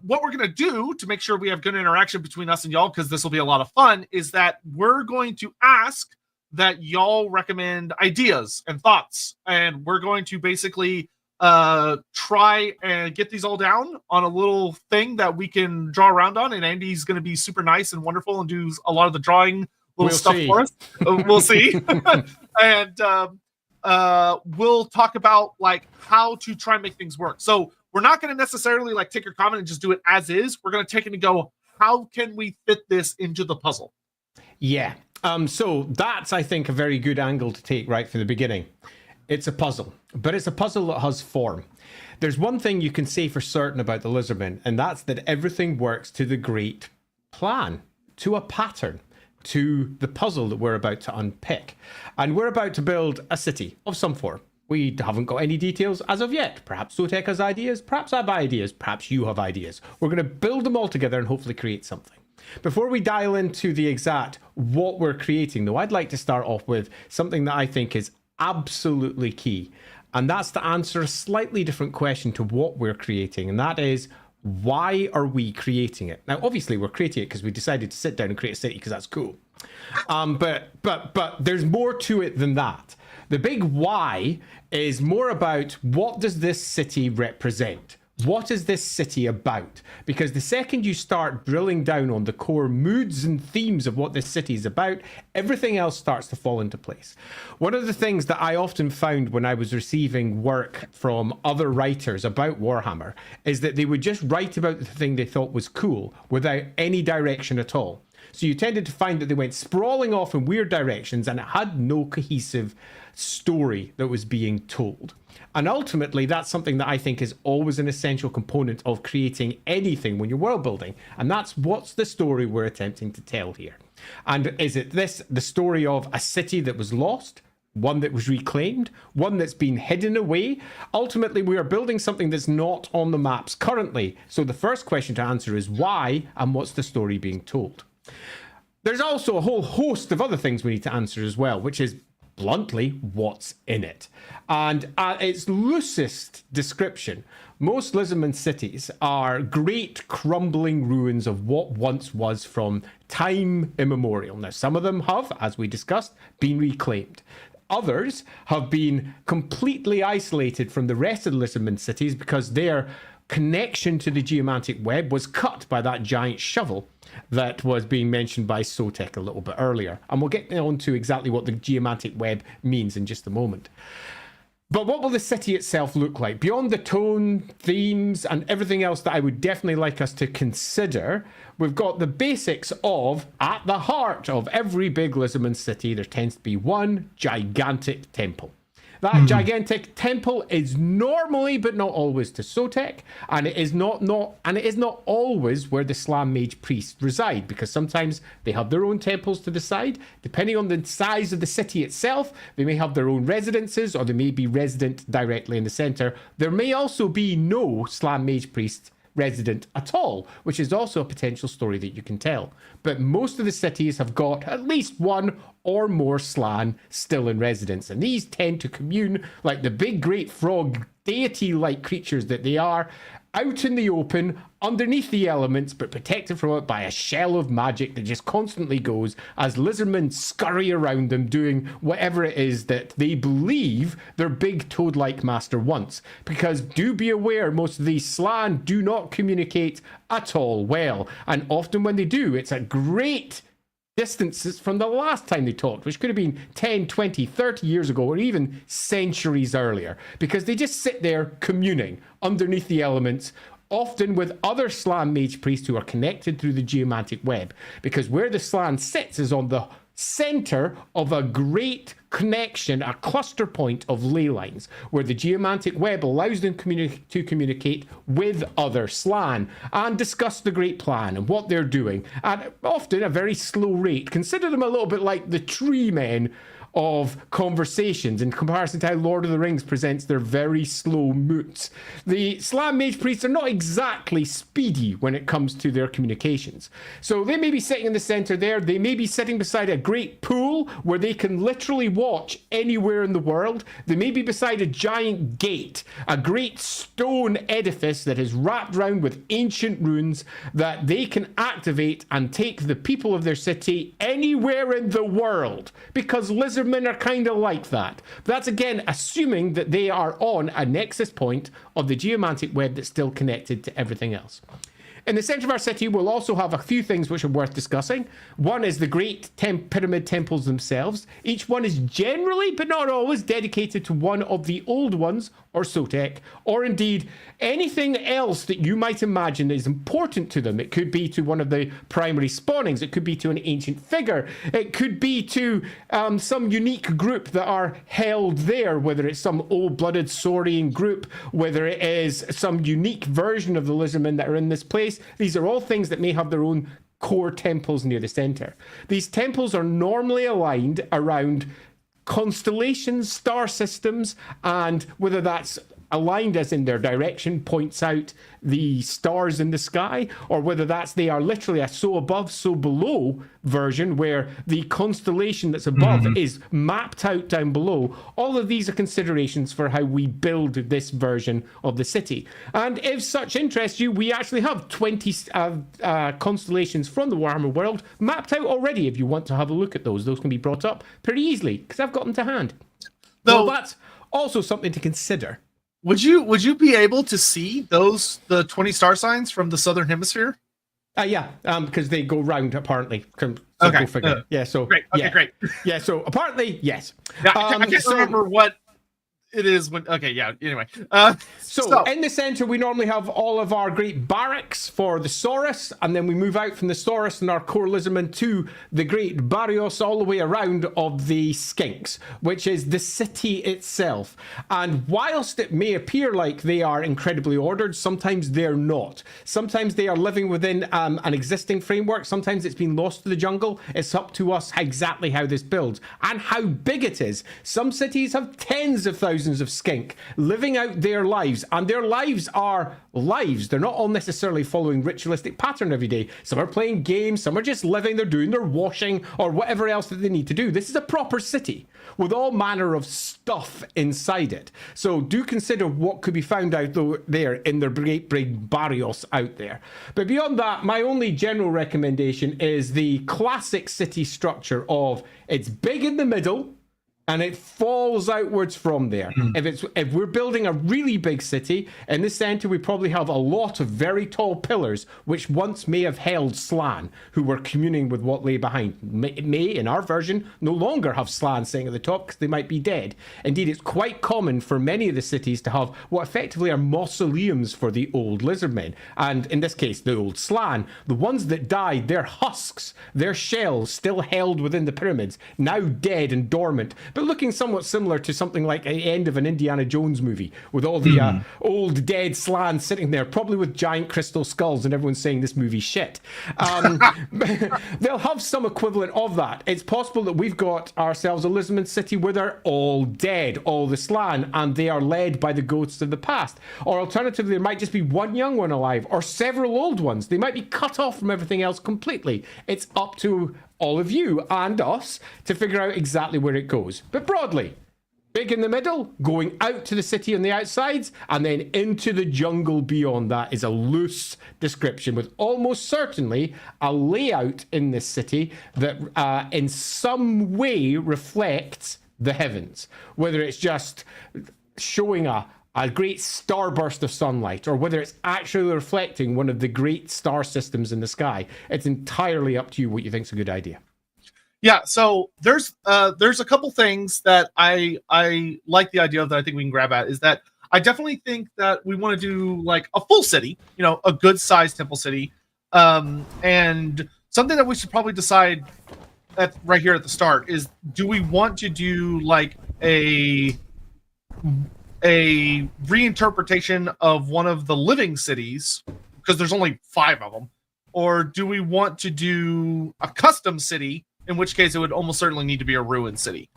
S2: what we're going to do to make sure we have good interaction between us and y'all, because this will be a lot of fun, is that we're going to ask that y'all recommend ideas and thoughts. And we're going to basically try and get these all down on a little thing that we can draw around on. And Andy's going to be super nice and wonderful and do a lot of the drawing little stuff for us. We'll see. And we'll talk about like how to try and make things work. So we're not going to necessarily like take your comment and just do it as is. We're going to take it and go, how can we fit this into the puzzle?
S1: Yeah. So that's, I think, a very good angle to take right from the beginning. It's a puzzle, but it's a puzzle that has form. There's one thing you can say for certain about the Lizardmen, and that's that everything works to the great plan, to a pattern, to the puzzle that we're about to unpick. And we're about to build a city of some form. We haven't got any details as of yet. Perhaps Sotek has ideas, perhaps I have ideas, perhaps you have ideas. We're going to build them all together and hopefully create something. Before we dial into the exact what we're creating, though, I'd like to start off with something that I think is absolutely key. And that's to answer a slightly different question to what we're creating. And that is, why are we creating it? Now, obviously, we're creating it because we decided to sit down and create a city because that's cool. But there's more to it than that. The big why is more about what does this city represent? What is this city about? Because the second you start drilling down on the core moods and themes of what this city is about, everything else starts to fall into place. One of the things that I often found when I was receiving work from other writers about Warhammer is that they would just write about the thing they thought was cool without any direction at all. So you tended to find that they went sprawling off in weird directions and it had no cohesive story that was being told. And ultimately, that's something that I think is always an essential component of creating anything when you're world building. And that's what's the story we're attempting to tell here. And is it this, the story of a city that was lost, one that was reclaimed, one that's been hidden away? Ultimately, we are building something that's not on the maps currently. So the first question to answer is why, and what's the story being told? There's also a whole host of other things we need to answer as well, which is bluntly, what's in it? And at its loosest description, most Lizardmen cities are great crumbling ruins of what once was from time immemorial. Now, some of them have, as we discussed, been reclaimed. Others have been completely isolated from the rest of the Lizardmen cities because their connection to the geomantic web was cut by that giant shovel that was being mentioned by Sotek a little bit earlier. And we'll get on to exactly what the geomantic web means in just a moment. But what will the city itself look like? Beyond the tone, themes, and everything else that I would definitely like us to consider, we've got the basics of, at the heart of every big Lizardman city, there tends to be one gigantic temple. That gigantic temple is normally, but not always, to Sotek, and it is not always where the Slam Mage priests reside, because sometimes they have their own temples to the side. Depending on the size of the city itself, they may have their own residences, or they may be resident directly in the center. There may also be no Slam Mage priest resident at all, which is also a potential story that you can tell. But most of the cities have got at least one or more Slan still in residence, and these tend to commune like the big great frog deity-like creatures that they are, out in the open, underneath the elements, but protected from it by a shell of magic that just constantly goes as Lizardmen scurry around them doing whatever it is that they believe their big toad-like master wants. Because do be aware, most of these Slan do not communicate at all well, and often when they do, it's at great distances from the last time they talked, which could have been 10, 20, 30 years ago, or even centuries earlier, because they just sit there communing underneath the elements, often with other Slan Mage priests who are connected through the geomantic web, because where the Slan sits is on the center of a great connection, a cluster point of ley lines, where the geomantic web allows them to communicate with other Slan and discuss the great plan and what they're doing at often a very slow rate. Consider them a little bit like the tree men of conversations in comparison to how Lord of the Rings presents their very slow moots. The Slan Mage Priests are not exactly speedy when it comes to their communications. So they may be sitting in the center there, they may be sitting beside a great pool where they can literally watch anywhere in the world. They may be beside a giant gate, a great stone edifice that is wrapped around with ancient runes that they can activate and take the people of their city anywhere in the world, because Lizardmen are kind of like that. That's again assuming that they are on a nexus point of the geomantic web that's still connected to everything else. In the center of our city, we'll also have a few things which are worth discussing. One is the great pyramid temples themselves. Each one is generally, but not always, dedicated to one of the old ones, or Sotek, or indeed anything else that you might imagine is important to them. It could be to one of the primary spawnings. It could be to an ancient figure. It could be to some unique group that are held there, whether it's some old-blooded Saurian group, whether it is some unique version of the Lizardmen that are in this place. These are all things that may have their own core temples near the center. These temples are normally aligned around constellations, star systems, and whether that's aligned as in their direction points out the stars in the sky, or whether that's they are literally a so above so below version where the constellation that's above is mapped out down below. All of these are considerations for how we build this version of the city. And if such interests you, we actually have 20 constellations from the Warhammer world mapped out already. If you want to have a look at those can be brought up pretty easily because I've got them to hand. Though that's also something to consider.
S2: Would you be able to see the 20 star signs from the southern hemisphere?
S1: Yeah, because they go round apparently.
S2: Okay.
S1: Figure. Yeah. So
S2: great. Okay,
S1: yeah.
S2: Great.
S1: Yeah. So apparently, yes.
S2: Yeah, I can't remember what it is when. Okay. Yeah. Anyway.
S1: So in the center, we normally have all of our great barracks for the Saurus, and then we move out from the Saurus and our core Lizardmen to the great barrios all the way around of the Skinks, which is the city itself. And whilst it may appear like they are incredibly ordered, sometimes they're not. Sometimes they are living within an existing framework. Sometimes it's been lost to the jungle. It's up to us exactly how this builds and how big it is. Some cities have tens of thousands of skink living out their lives, and their lives are lives. They're not all necessarily following ritualistic pattern every day. Some are playing games, some are just living, they're doing their washing or whatever else that they need to do. This is a proper city with all manner of stuff inside it. So do consider what could be found out there in their great big barrios out there. But beyond that, my only general recommendation is the classic city structure of it's big in the middle and it falls outwards from there. If we're building a really big city, in the center we probably have a lot of very tall pillars, which once may have held Slan, who were communing with what lay behind. It may, in our version, no longer have Slan sitting at the top because they might be dead. Indeed, it's quite common for many of the cities to have what effectively are mausoleums for the old Lizardmen. And in this case, the old Slan. The ones that died, their husks, their shells still held within the pyramids, now dead and dormant, but looking somewhat similar to something like the end of an Indiana Jones movie with all the old dead Slans sitting there, probably with giant crystal skulls, and everyone's saying this movie's shit. They'll have some equivalent of that. It's possible that we've got ourselves a Lizardman city where they're all dead, all the Slan, and they are led by the ghosts of the past. Or alternatively, there might just be one young one alive, or several old ones. They might be cut off from everything else completely. It's up to all of you and us to figure out exactly where it goes. But broadly, big in the middle, going out to the city on the outsides, and then into the jungle beyond that is a loose description with almost certainly a layout in this city that in some way reflects the heavens. Whether it's just showing a great starburst of sunlight, or whether it's actually reflecting one of the great star systems in the sky. It's entirely up to you what you think is a good idea.
S2: Yeah, so there's a couple things that I like the idea of that I think we can grab at. Is that I definitely think that we want to do like a full city, a good sized temple city, and something that we should probably decide right here at the start is, do we want to do like a reinterpretation of one of the living cities, because there's only 5 of them, or do we want to do a custom city, in which case it would almost certainly need to be a ruined city?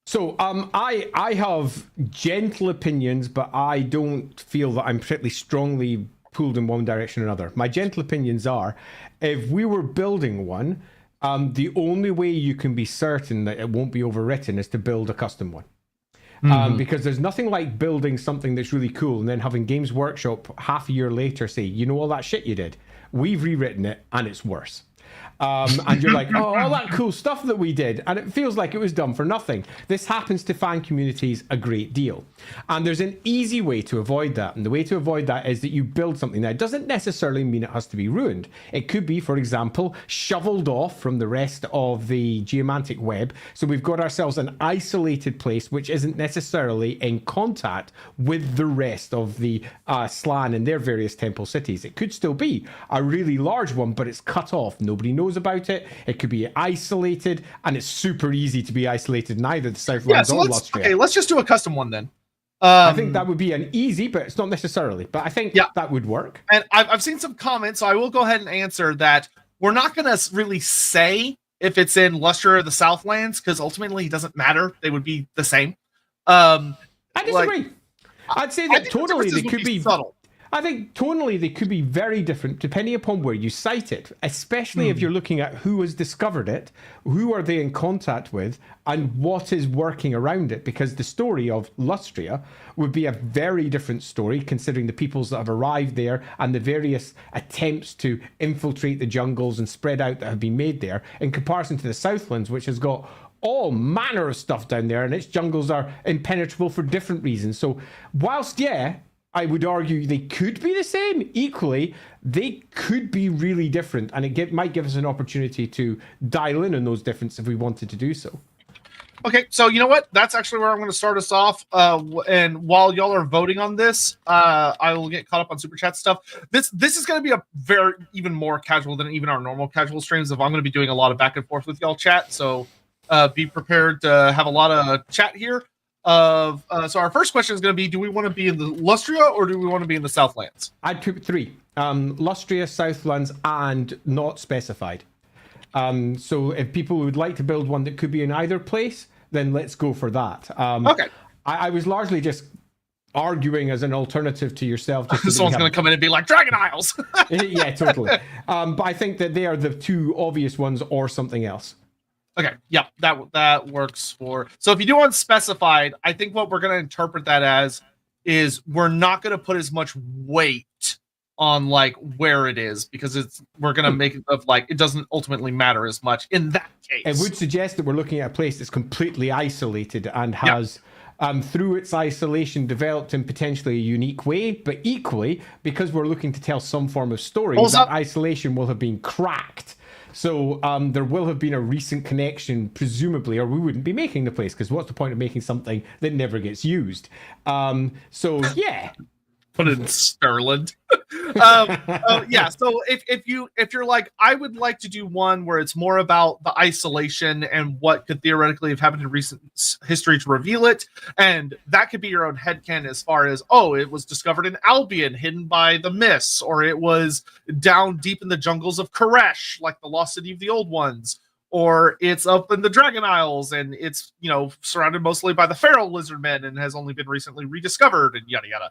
S1: So I have gentle opinions, but I don't feel that I'm particularly strongly pulled in one direction or another. My gentle opinions are, if we were building one, the only way you can be certain that it won't be overwritten is to build a custom one. Because there's nothing like building something that's really cool and then having Games Workshop half a year later say, you know all that shit you did? We've rewritten it and it's worse. And you're like, oh, all that cool stuff that we did, and it feels like it was done for nothing. This happens to fan communities a great deal. And there's an easy way to avoid that. And the way to avoid that is that you build something that doesn't necessarily mean it has to be ruined. It could be, for example, shoveled off from the rest of the Geomantic web. So we've got ourselves an isolated place which isn't necessarily in contact with the rest of the Slan and their various temple cities. It could still be a really large one, but it's cut off. Nobody knows about it. It could be isolated, and it's super easy to be isolated in either the Southlands or Lustria.
S2: Okay, let's just do a custom one then.
S1: I think that would be an easy, but it's not necessarily. But I think that would work.
S2: And I've seen some comments, so I will go ahead and answer that. We're not going to really say if it's in Lustria or the Southlands, because ultimately it doesn't matter. They would be the same.
S1: I disagree. I'd say that totally they could be
S2: subtle.
S1: I think tonally they could be very different depending upon where you cite it, especially if you're looking at who has discovered it, who are they in contact with, and what is working around it, because the story of Lustria would be a very different story considering the peoples that have arrived there and the various attempts to infiltrate the jungles and spread out that have been made there in comparison to the Southlands, which has got all manner of stuff down there and its jungles are impenetrable for different reasons. So whilst, I would argue they could be the same. Equally, they could be really different, and it might give us an opportunity to dial in on those differences if we wanted to do so.
S2: Okay, so you know what? That's actually where I'm going to start us off. And while y'all are voting on this, I will get caught up on super chat stuff. This is going to be a even more casual than even our normal casual streams. If I'm going to be doing a lot of back and forth with y'all chat, so be prepared to have a lot of chat here. So our first question is going to be, do we want to be in the Lustria or do we want to be in the Southlands?
S1: I'd put three. Lustria, Southlands, and not specified. So if people would like to build one that could be in either place, then let's go for that.
S2: Okay.
S1: I was largely just arguing as an alternative to yourself. Just
S2: Someone's going to come in and be like, Dragon Isles!
S1: Yeah, totally. But I think that they are the two obvious ones or something else.
S2: Okay, yep, that works for... So if you do unspecified, I think what we're going to interpret that as is we're not going to put as much weight on like where it is, because we're going to make it of like it doesn't ultimately matter as much in that case.
S1: It would suggest that we're looking at a place that's completely isolated and has through its isolation developed in potentially a unique way, but equally because we're looking to tell some form of story, that isolation will have been cracked. So there will have been a recent connection, presumably, or we wouldn't be making the place, because what's the point of making something that never gets used? So, yeah.
S2: Put it in Sterling. Yeah, so if you're like, I would like to do one where it's more about the isolation and what could theoretically have happened in recent history to reveal it, and that could be your own headcanon as far as, oh, it was discovered in Albion, hidden by the mists, or it was down deep in the jungles of Koresh, like the Lost City of the Old Ones, or it's up in the Dragon Isles and it's, surrounded mostly by the feral lizardmen and has only been recently rediscovered, and yada yada.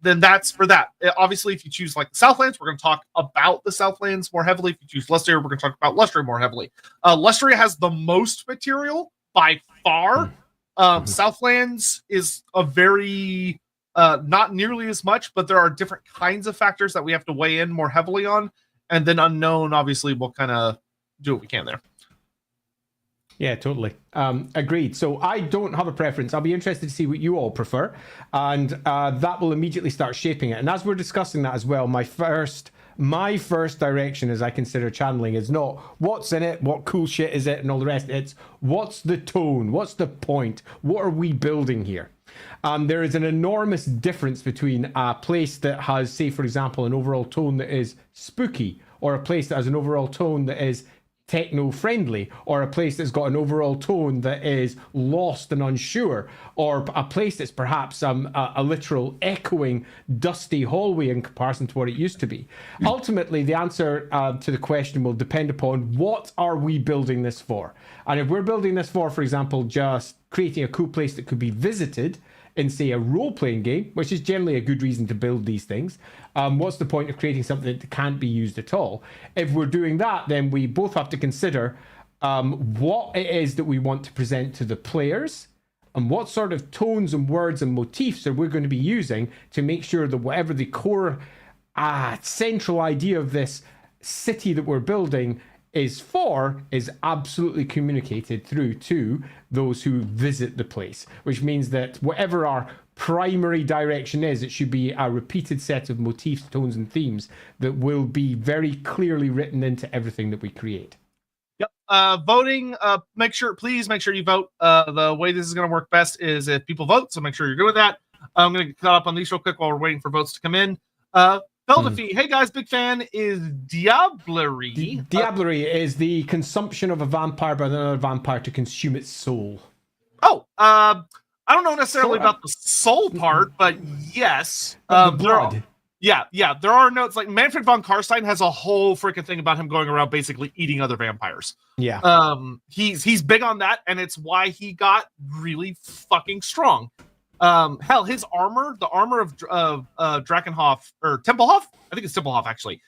S2: Then that's for that. Obviously, if you choose like the Southlands, we're going to talk about the Southlands more heavily. If you choose Lustria, we're going to talk about Lustria more heavily. Lustria has the most material by far. Southlands is a very, not nearly as much, but there are different kinds of factors that we have to weigh in more heavily on. And then Unknown, obviously, we'll kind of do what we can there.
S1: Yeah, totally. Agreed. So I don't have a preference. I'll be interested to see what you all prefer. And that will immediately start shaping it. And as we're discussing that as well, my first direction as I consider channeling is not what's in it, what cool shit is it, and all the rest. It's what's the tone? What's the point? What are we building here? There is an enormous difference between a place that has, say, for example, an overall tone that is spooky, or a place that has an overall tone that is techno-friendly, or a place that's got an overall tone that is lost and unsure, or a place that's perhaps a literal echoing, dusty hallway in comparison to what it used to be. Ultimately, the answer to the question will depend upon what are we building this for. And if we're building this for example, just creating a cool place that could be visited in, say, a role-playing game, which is generally a good reason to build these things, what's the point of creating something that can't be used at all? If we're doing that, then we both have to consider what it is that we want to present to the players, and what sort of tones and words and motifs are we going to be using to make sure that whatever the core central idea of this city that we're building is absolutely communicated through to those who visit the place, which means that whatever our primary direction is, it should be a repeated set of motifs, tones, and themes that will be very clearly written into everything that we create.
S2: Yep. Voting, please make sure you vote. The way this is going to work best is if people vote, so make sure you're doing that. I'm going to cut up on these real quick while we're waiting for votes to come in. Feldefee, hey guys, big fan. Is Diablerie?
S1: Diablerie is the consumption of a vampire by another vampire to consume its soul.
S2: Oh, I don't know necessarily about the soul part, but yes.
S1: The blood.
S2: Yeah, there are notes. Like, Manfred von Karstein has a whole freaking thing about him going around basically eating other vampires.
S1: Yeah.
S2: He's big on that, and it's why he got really fucking strong. Hell, his armor, the armor of Drakenhof, or Tempelhof, I think it's Tempelhof actually,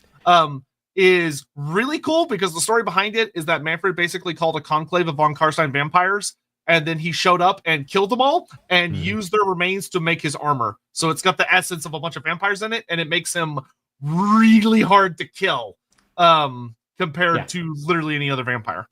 S2: is really cool because the story behind it is that Manfred basically called a conclave of von Karstein vampires, and then he showed up and killed them all and used their remains to make his armor. So it's got the essence of a bunch of vampires in it, and it makes him really hard to kill compared to literally any other vampire.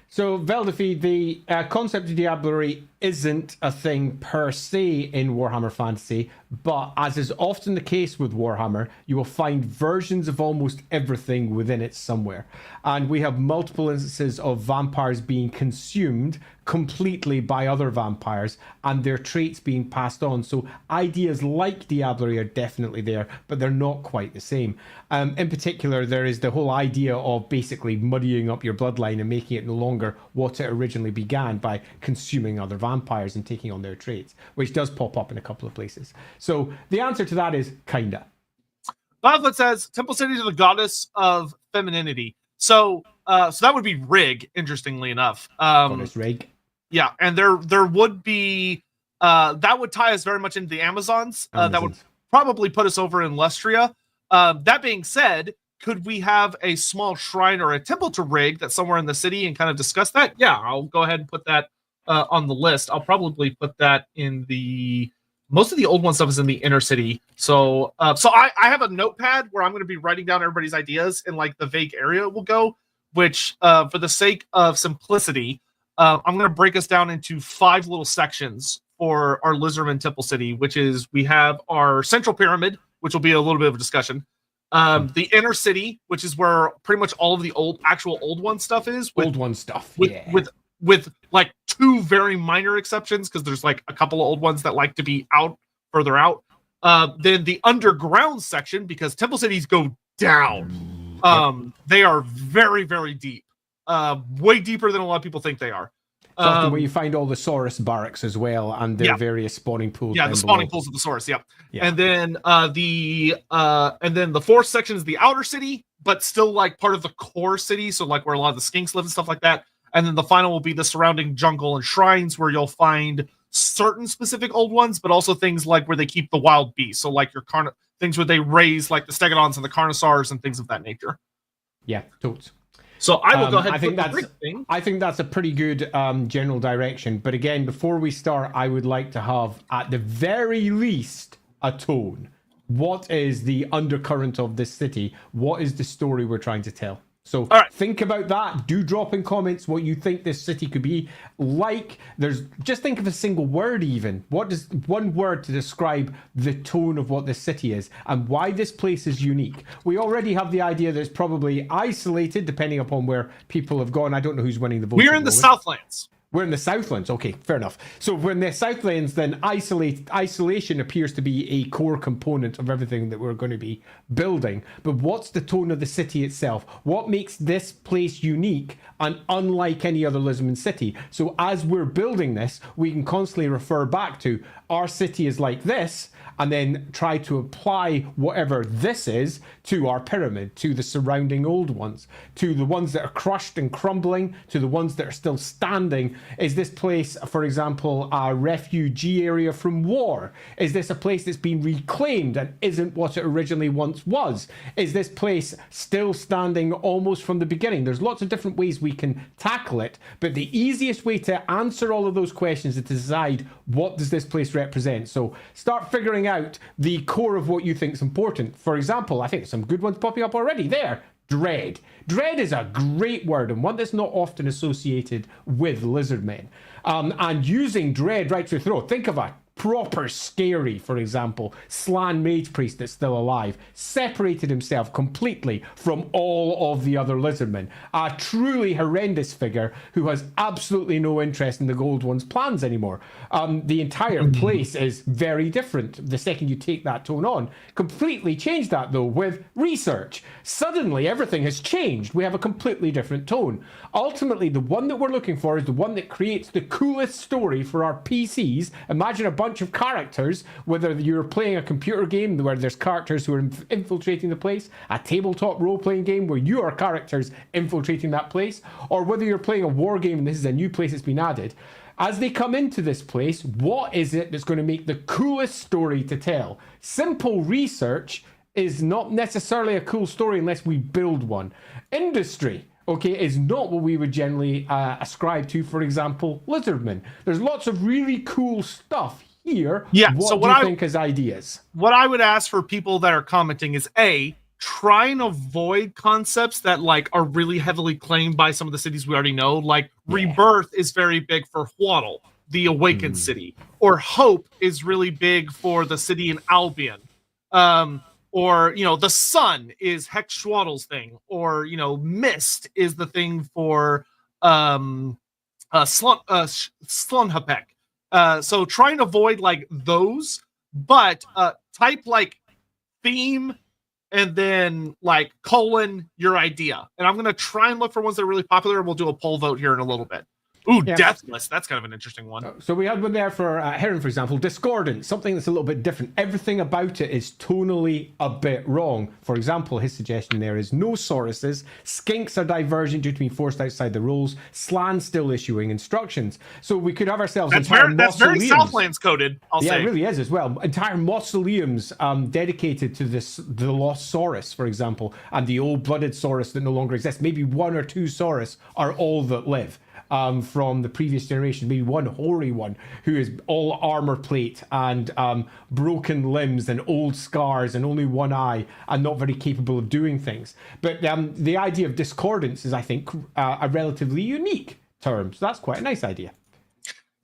S1: So, Veldefee, the concept of Diablerie isn't a thing per se in Warhammer Fantasy, but as is often the case with Warhammer, you will find versions of almost everything within it somewhere. And we have multiple instances of vampires being consumed completely by other vampires and their traits being passed on. So ideas like Diablerie are definitely there, but they're not quite the same. In particular, there is the whole idea of basically muddying up your bloodline and making it no longer what it originally began by consuming other vampires and taking on their traits, which does pop up in a couple of places. So the answer to that is kinda.
S2: Violet says Temple City is the goddess of femininity. So that would be Rig, interestingly enough.
S1: Goddess Rig.
S2: Yeah, and there would be that would tie us very much into the Amazons. That would probably put us over in Lustria. That being said, could we have a small shrine or a temple to Rig that's somewhere in the city and kind of discuss that? Yeah, I'll go ahead and put that on the list. I'll probably put that in the... Most of the old one stuff is in the inner city. So I have a notepad where I'm going to be writing down everybody's ideas in like the vague area we'll go, which for the sake of simplicity, I'm going to break us down into 5 little sections for our Lizardmen Temple City, which is we have our central pyramid, which will be a little bit of a discussion. The inner city, which is where pretty much all of the actual old one stuff is. With like 2 very minor exceptions, because there's like a couple of old ones that like to be further out. Then the underground section, because Temple Cities go down. They are very, very deep. Way deeper than a lot of people think they are.
S1: It's often where you find all the Saurus barracks as well, and their various spawning pools.
S2: Yeah, the spawning pools of the Saurus. Yep. Yeah. And then the 4th section is the outer city, but still like part of the core city. So like where a lot of the skinks live and stuff like that. And then the final will be the surrounding jungle and shrines, where you'll find certain specific old ones, but also things like where they keep the wild beasts. So like your things where they raise like the stegodons and the carnosaurs and things of that nature.
S1: Yeah, totes.
S2: So I will go ahead.
S1: I think that's a pretty good general direction. But again, before we start, I would like to have at the very least a tone. What is the undercurrent of this city? What is the story we're trying to tell? So think about that. Do drop in comments what you think this city could be like. Just think of a single word even. What does one word to describe the tone of what this city is and why this place is unique? We already have the idea that it's probably isolated depending upon where people have gone. I don't know who's winning the vote.
S2: We're in the Southlands.
S1: We're in the Southlands. Okay, fair enough. So we're in the Southlands, then isolation appears to be a core component of everything that we're going to be building. But what's the tone of the city itself? What makes this place unique and unlike any other Lizardman city? So as we're building this, we can constantly refer back to our city is like this, and then try to apply whatever this is to our pyramid, to the surrounding old ones, to the ones that are crushed and crumbling, to the ones that are still standing. Is this place, for example, a refugee area from war? Is this a place that's been reclaimed and isn't what it originally once was? Is this place still standing almost from the beginning? There's lots of different ways we can tackle it, but the easiest way to answer all of those questions is to decide, what does this place represent? So start figuring out the core of what you think is important. For example, I think there's some good ones popping up already there. Dread. Dread is a great word, and one that's not often associated with Lizardmen. And using dread right through the throat. Think of a proper scary, for example, Slan Mage Priest that's still alive, separated himself completely from all of the other Lizardmen. A truly horrendous figure who has absolutely no interest in the Gold One's plans anymore. The entire place is very different the second you take that tone on. Completely change that, though, with research. Suddenly, everything has changed. We have a completely different tone. Ultimately, the one that we're looking for is the one that creates the coolest story for our PCs. Imagine a bunch of characters, whether you're playing a computer game where there's characters who are infiltrating the place, a tabletop role-playing game where you are characters infiltrating that place, or whether you're playing a war game and this is a new place that's been added. As they come into this place, what is it that's going to make the coolest story to tell? Simple research is not necessarily a cool story unless we build one. Industry, okay, is not what we would generally ascribe to, for example, Lizardmen. There's lots of really cool stuff here.
S2: Yeah,
S1: what
S2: so
S1: do you think as ideas?
S2: What I would ask for people that are commenting is, A, try and avoid concepts that like are really heavily claimed by some of the cities we already know. Like Rebirth is very big for Hwaddle, the Awakened city, or Hope is really big for the city in Albion. Or, you know, the sun is Hex Schwaddle's thing, or, you know, Mist is the thing for Slunhapek. So try and avoid like those, but type like theme and then like colon your idea. And I'm going to try and look for ones that are really popular, and we'll do a poll vote here in a little bit. Ooh, yeah. Deathless. That's kind of an interesting one.
S1: So we had one there for Heron, for example. Discordant, something that's a little bit different. Everything about it is tonally a bit wrong. For example, his suggestion there is no Sauruses. Skinks are divergent due to being forced outside the rules. Slan still issuing instructions. So we could have ourselves
S2: that's very Southlands coded, I'll say.
S1: Yeah, it really is as well. Entire mausoleums dedicated to the lost Saurus, for example, and the old-blooded Saurus that no longer exists. Maybe one or two Saurus are all that live. From the previous generation, maybe one hoary one who is all armor plate and broken limbs and old scars and only one eye and not very capable of doing things. But the idea of discordance is, I think, a relatively unique term. So that's quite a nice idea.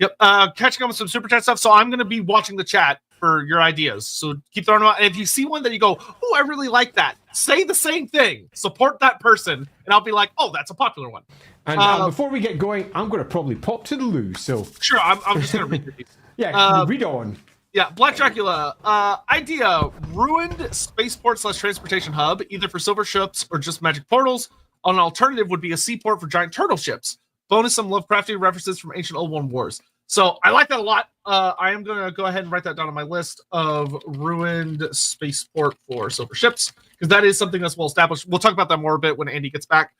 S2: Yep. Catching up with some super chat stuff. So I'm going to be watching the chat for your ideas. So keep throwing them out. And if you see one that you go, oh, I really like that, say the same thing. Support that person. And I'll be like, oh, that's a popular one.
S1: And before we get going, I'm going to probably pop to the loo. So
S2: sure, I'm just going to read these.
S1: Yeah, read on.
S2: Yeah, Black Dracula. Idea: ruined spaceport/transportation hub, either for silver ships or just magic portals. An alternative would be a seaport for giant turtle ships. Bonus some Lovecraftian references from ancient Old One Wars. So I like that a lot. I am going to go ahead and write that down on my list of ruined spaceport for silver ships, because that is something that's well established. We'll talk about that more a bit when Andy gets back.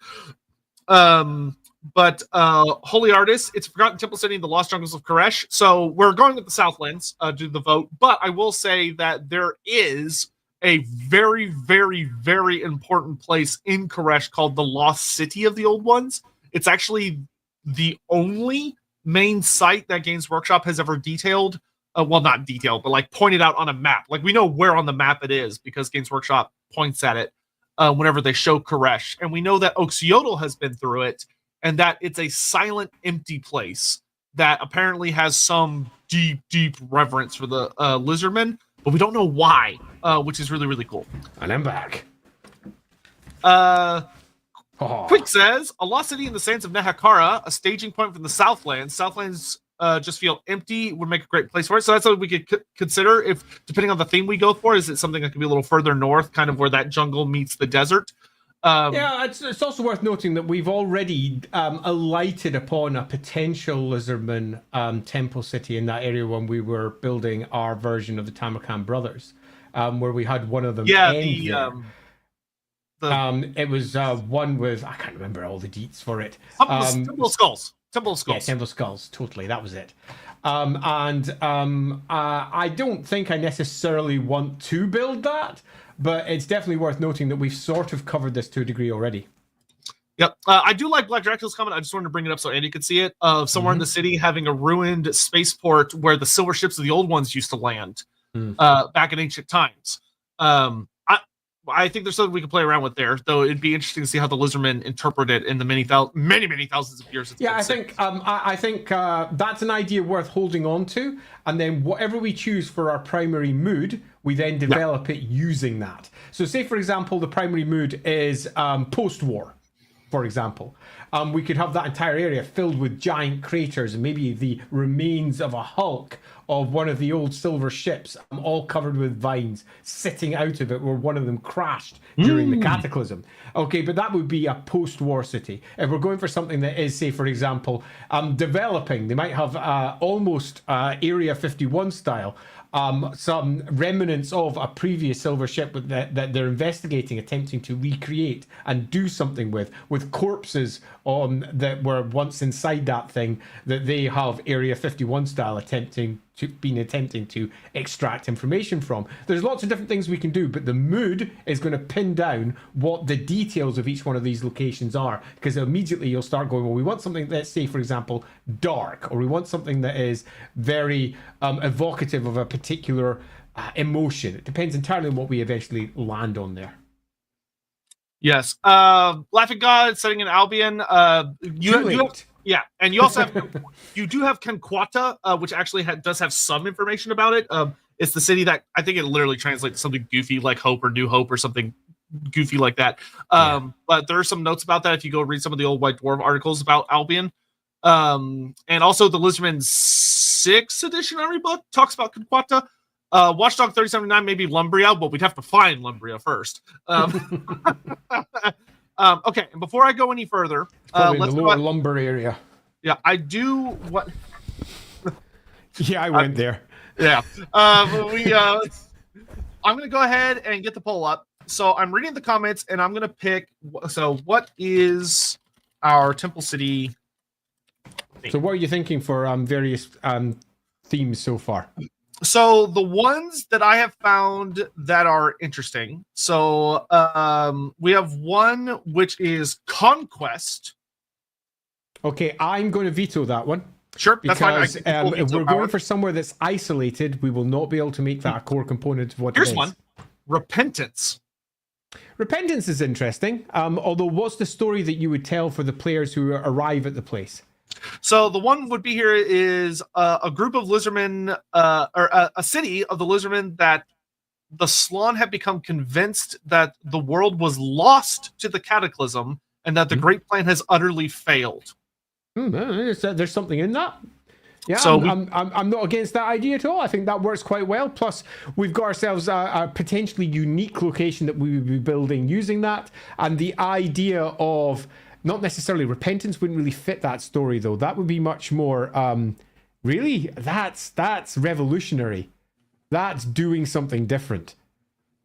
S2: But Holy Artist, it's Forgotten Temple City in the Lost Jungles of Koresh. So we're going with the Southlands to do the vote, but I will say that there is a very, very, very important place in Koresh called the Lost City of the Old Ones. It's actually the only main site that Games Workshop has ever detailed. Well, not detailed, but like pointed out on a map. Like we know where on the map it is because Games Workshop points at it whenever they show Koresh. And we know that Oxyodel has been through it, and that it's a silent, empty place that apparently has some deep, deep reverence for the Lizardmen, but we don't know why, which is really, really cool.
S1: And I'm back. Oh.
S2: Quick says, a lost city in the sands of Nehakara, a staging point from the Southlands. Southlands just feel empty, would make a great place for it. So that's what we could consider, if depending on the theme we go for. Is it something that could be a little further north, kind of where that jungle meets the desert?
S1: Yeah, it's also worth noting that we've already alighted upon a potential Lizardman temple city in that area when we were building our version of the Tamarkan Brothers, where we had one of them end there. It was one with, I can't remember all the deets for it.
S2: Temple of Skulls. Temple of Skulls.
S1: Yeah, Temple of Skulls. Totally, that was it. I don't think I necessarily want to build that, but it's definitely worth noting that we've sort of covered this to a degree already.
S2: Yep. I do like Black Dracula's comment. I just wanted to bring it up so Andy could see it. Of somewhere in the city having a ruined spaceport where the silver ships of the old ones used to land back in ancient times. I think there's something we can play around with there, though it'd be interesting to see how the Lizardmen interpret it in the many thousands of years.
S1: Yeah, I think that's an idea worth holding on to, and then whatever we choose for our primary mood, we then develop it using that. So say, for example, the primary mood is post-war, for example. We could have that entire area filled with giant craters and maybe the remains of a hulk of one of the old silver ships, all covered with vines, sitting out of it where one of them crashed during the cataclysm. Okay, but that would be a post-war city. If we're going for something that is, say, for example, developing, they might have almost Area 51 style, some remnants of a previous silver ship that they're investigating, attempting to recreate and do something with corpses that were once inside that thing, that they have Area 51 style attempting to extract information from. There's lots of different things we can do, but the mood is going to pin down what the details of each one of these locations are, because immediately you'll start going, well, we want something that's, say, for example, dark, or we want something that is very evocative of a particular emotion. It depends entirely on what we eventually land on there.
S2: Yes. Laughing God setting in Albion. Yeah, and you also have you do have Kenquata, which actually does have some information about it. It's the city that I think it literally translates to something goofy like Hope or New Hope or something goofy like that. But there are some notes about that if you go read some of the old White Dwarf articles about Albion. And also the Lizardmen 6th edition army book talks about Kenquata. Watchdog 3079 maybe Lumbria, but we'd have to find Lumbria first. Okay, and before I go any further,
S1: let's go lumber area.
S2: Yeah, I do what.
S1: Yeah, I went there.
S2: Yeah, I'm going to go ahead and get the poll up. So I'm reading the comments, and I'm going to pick. So what is our Temple City theme?
S1: So what are you thinking for various themes so far?
S2: So the ones that I have found that are interesting. So we have one which is Conquest.
S1: Okay, I'm going to veto that one.
S2: Sure,
S1: because
S2: that's fine.
S1: If we're going for somewhere that's isolated, we will not be able to make that a core component of what it is.
S2: Here's one. Repentance.
S1: Repentance is interesting. Although, what's the story that you would tell for the players who arrive at the place?
S2: So the one would be here is a group of Lizardmen, or a city of the Lizardmen that the Slann have become convinced that the world was lost to the cataclysm and that the Great Plan has utterly failed.
S1: There's something in that. Yeah,
S2: so
S1: I'm not against that idea at all. I think that works quite well. Plus, we've got ourselves a potentially unique location that we would be building using that, and the idea of not necessarily repentance wouldn't really fit that story, though. That would be much more, really, that's revolutionary. That's doing something different.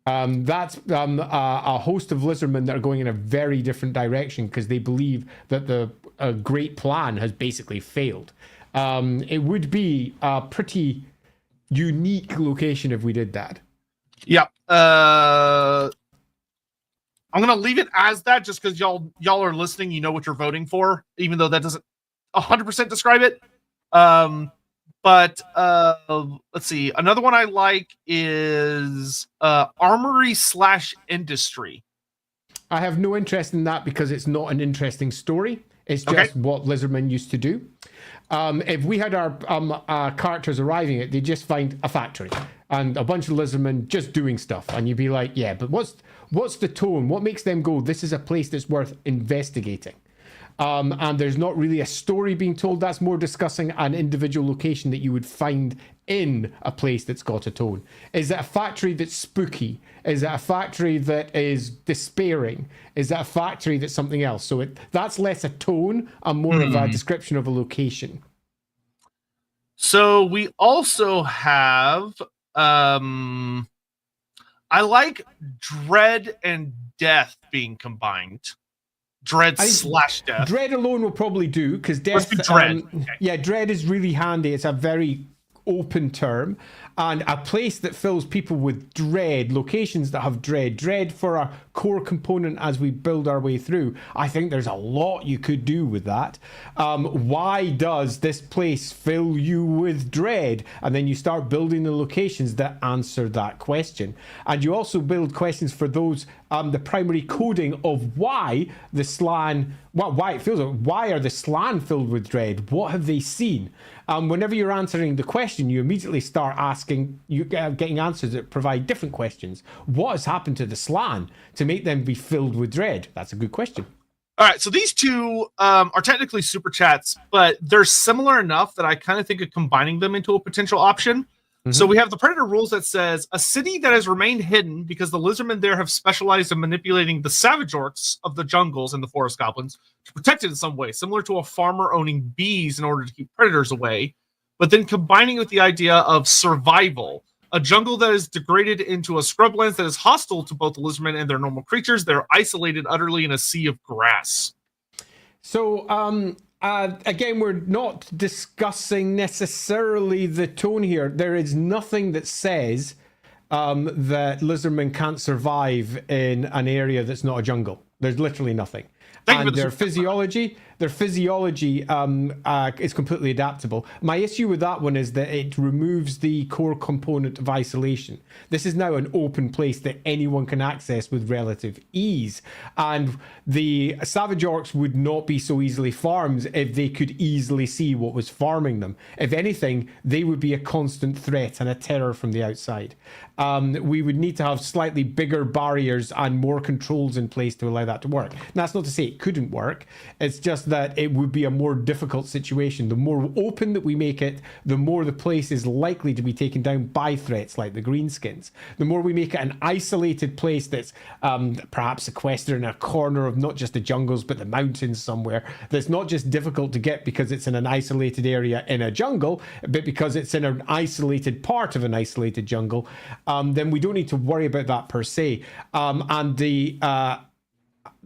S1: That's a host of Lizardmen that are going in a very different direction because they believe that the Great Plan has basically failed. It would be a pretty unique location if we did that.
S2: Yeah. I'm going to leave it as that just because y'all are listening. You know what you're voting for, even though that doesn't 100% describe it. But let's see. Another one I like is Armory/Industry.
S1: I have no interest in that because it's not an interesting story. It's just what Lizardmen used to do. If we had our characters arriving at, they'd just find a factory and a bunch of Lizardmen just doing stuff, and you'd be like, yeah, but what's the tone? What makes them go, this is a place that's worth investigating? And there's not really a story being told. That's more discussing an individual location that you would find in a place that's got a tone. Is it a factory that's spooky? Is it a factory that is despairing? Is it a factory that's something else? So that's less a tone and more of a description of a location.
S2: So we also have I like dread and death being combined. Dread/death.
S1: Dread alone will probably do, because death.
S2: Dread.
S1: Yeah, dread is really handy. It's a very open term, and a place that fills people with dread, locations that have dread for a core component as we build our way through. I think there's a lot you could do with that. Why does this place fill you with dread? And then you start building the locations that answer that question. And you also build questions for those, the primary coding of why the Slan, why it feels, why are the Slan filled with dread? What have they seen? Whenever you're answering the question, you immediately start asking, getting answers that provide different questions. What has happened to the Slan to make them be filled with dread? That's a good question.
S2: All right, so these two are technically super chats, but they're similar enough that I kind of think of combining them into a potential option. So we have the Predator rules that says a city that has remained hidden because the Lizardmen there have specialized in manipulating the savage orcs of the jungles and the forest goblins to protect it in some way, similar to a farmer owning bees in order to keep predators away, but then combining with the idea of survival. A jungle that is degraded into a scrublands that is hostile to both the Lizardmen and their normal creatures. They're isolated utterly in a sea of grass.
S1: So, again, we're not discussing necessarily the tone here. There is nothing that says that Lizardmen can't survive in an area that's not a jungle. There's literally nothing. And their physiology is completely adaptable. My issue with that one is that it removes the core component of isolation. This is now an open place that anyone can access with relative ease. And the savage orcs would not be so easily farmed if they could easily see what was farming them. If anything, they would be a constant threat and a terror from the outside. We would need to have slightly bigger barriers and more controls in place to allow that to work. Now, that's not to say it couldn't work. It's just that it would be a more difficult situation. The more open that we make it, the more the place is likely to be taken down by threats like the greenskins. The more we make it an isolated place that's perhaps sequestered in a corner of not just the jungles but the mountains somewhere, that's not just difficult to get because it's in an isolated area in a jungle, but because it's in an isolated part of an isolated jungle, then we don't need to worry about that per se. And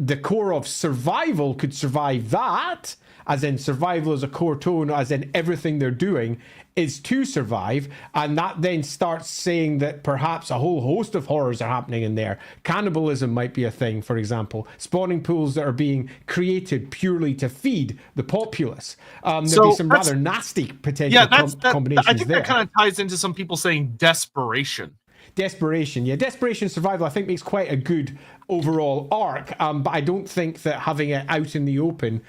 S1: the core of survival could survive that, as in survival as a core tone, as in everything they're doing is to survive, and that then starts saying that perhaps a whole host of horrors are happening in there. Cannibalism might be a thing, for example. Spawning pools that are being created purely to feed the populace. There'd be some rather nasty potential combinations there.
S2: I think that kind of ties into some people saying desperation.
S1: Desperation, yeah. Desperation survival, I think, makes quite a good overall arc, but I don't think that having it out in the open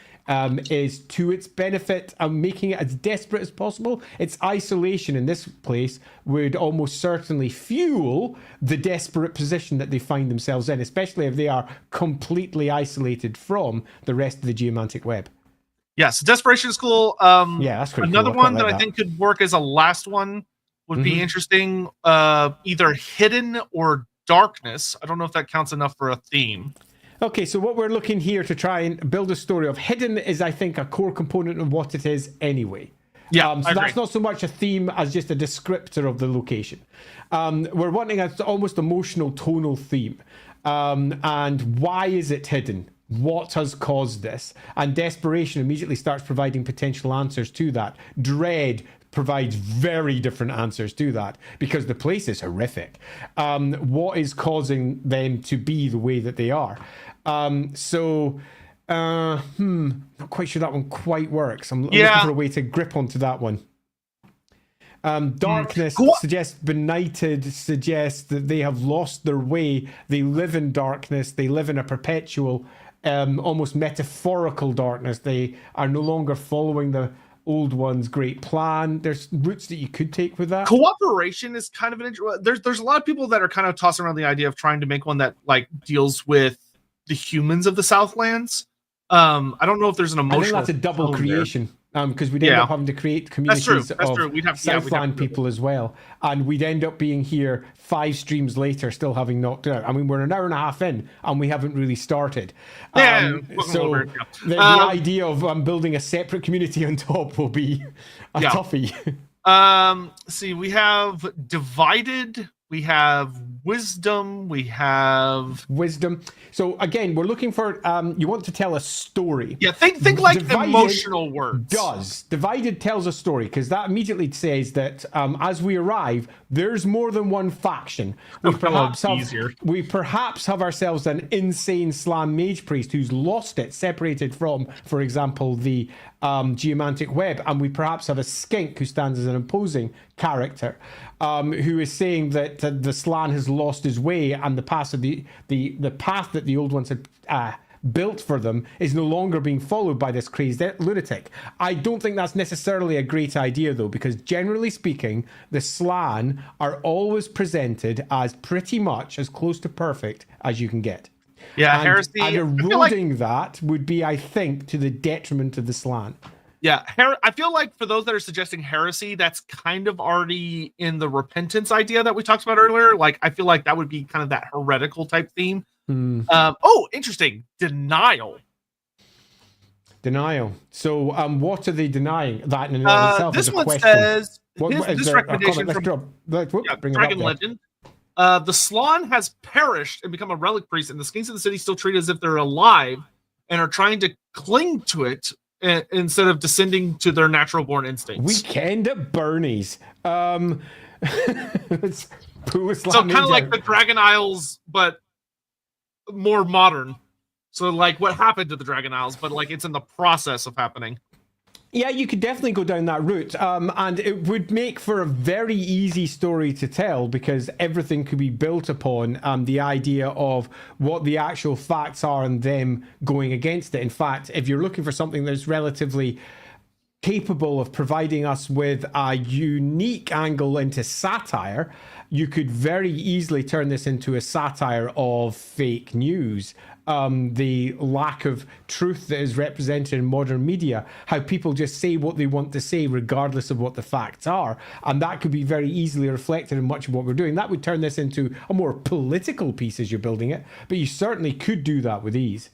S1: is to its benefit and making it as desperate as possible. Its isolation in this place would almost certainly fuel the desperate position that they find themselves in, especially if they are completely isolated from the rest of the geomantic web.
S2: Yeah, so desperation is cool.
S1: Yeah, that's pretty
S2: another
S1: cool.
S2: one that I think could work as a last one would be interesting. Either hidden or darkness. I don't know if that counts enough for a theme.
S1: Okay, so what we're looking here to try and build a story of hidden is, I think, a core component of what it is anyway.
S2: Yeah,
S1: so that's not so much a theme as just a descriptor of the location. We're wanting an almost emotional tonal theme. And why is it hidden? What has caused this? And desperation immediately starts providing potential answers to that. Dread provides very different answers to that because the place is horrific. What is causing them to be the way that they are? Not quite sure that one quite works. I'm looking for a way to grip onto that one. Darkness suggests benighted, suggests that they have lost their way. They live in darkness. They live in a perpetual almost metaphorical darkness. They are no longer following the old one's great plan. There's routes that you could take with that.
S2: Cooperation is kind of an there's a lot of people that are kind of tossing around the idea of trying to make one that like deals with the humans of the Southlands. I don't know if there's an emotional.
S1: I think that's a double creation. Because we'd end up having to create communities of
S2: We'd have,
S1: Southland people as well. And we'd end up being here 5 streams later, still having knocked it out. I mean, we're an hour and a half in, and we haven't really started. So the idea of building a separate community on top will be a toughie.
S2: See, we have Divided, we have Wisdom, we have
S1: Wisdom. So again, we're looking for you want to tell a story.
S2: Yeah, think like Divided emotional words.
S1: Divided tells a story because that immediately says that as we arrive, there's more than one faction. We perhaps have ourselves an insane slam mage priest who's lost it, separated from, for example, the geomantic web, and we perhaps have a skink who stands as an opposing character, who is saying that the slan has lost his way, and the path of the path that the old ones had built for them is no longer being followed by this crazed lunatic. I don't think that's necessarily a great idea, though, because generally speaking, the slan are always presented as pretty much as close to perfect as you can get.
S2: Yeah, heresy.
S1: And eroding that would be, I think, to the detriment of the slan.
S2: Yeah, I feel like for those that are suggesting heresy, that's kind of already in the repentance idea that we talked about earlier. Like, I feel like that would be kind of that heretical type theme. Oh, interesting. Denial.
S1: So, what are they denying? That in and of itself
S2: this
S1: is a
S2: one
S1: question.
S2: Says
S1: this
S2: recommendation from Dragon Legend. The Slan has perished and become a relic priest, and the skinks of the city still treat it as if they're alive and are trying to cling to it instead of descending to their natural born instincts.
S1: Weekend at Bernie's. It's
S2: so kind of like the Dragon Isles, but more modern. So like what happened to the Dragon Isles, but like it's in the process of happening.
S1: Yeah, you could definitely go down that route, and it would make for a very easy story to tell because everything could be built upon the idea of what the actual facts are and them going against it. In fact, if you're looking for something that's relatively capable of providing us with a unique angle into satire, you could very easily turn this into a satire of fake news. The lack of truth that is represented in modern media, how people just say what they want to say regardless of what the facts are, and that could be very easily reflected in much of what we're doing. That would turn this into a more political piece as you're building it, but you certainly could do that with ease.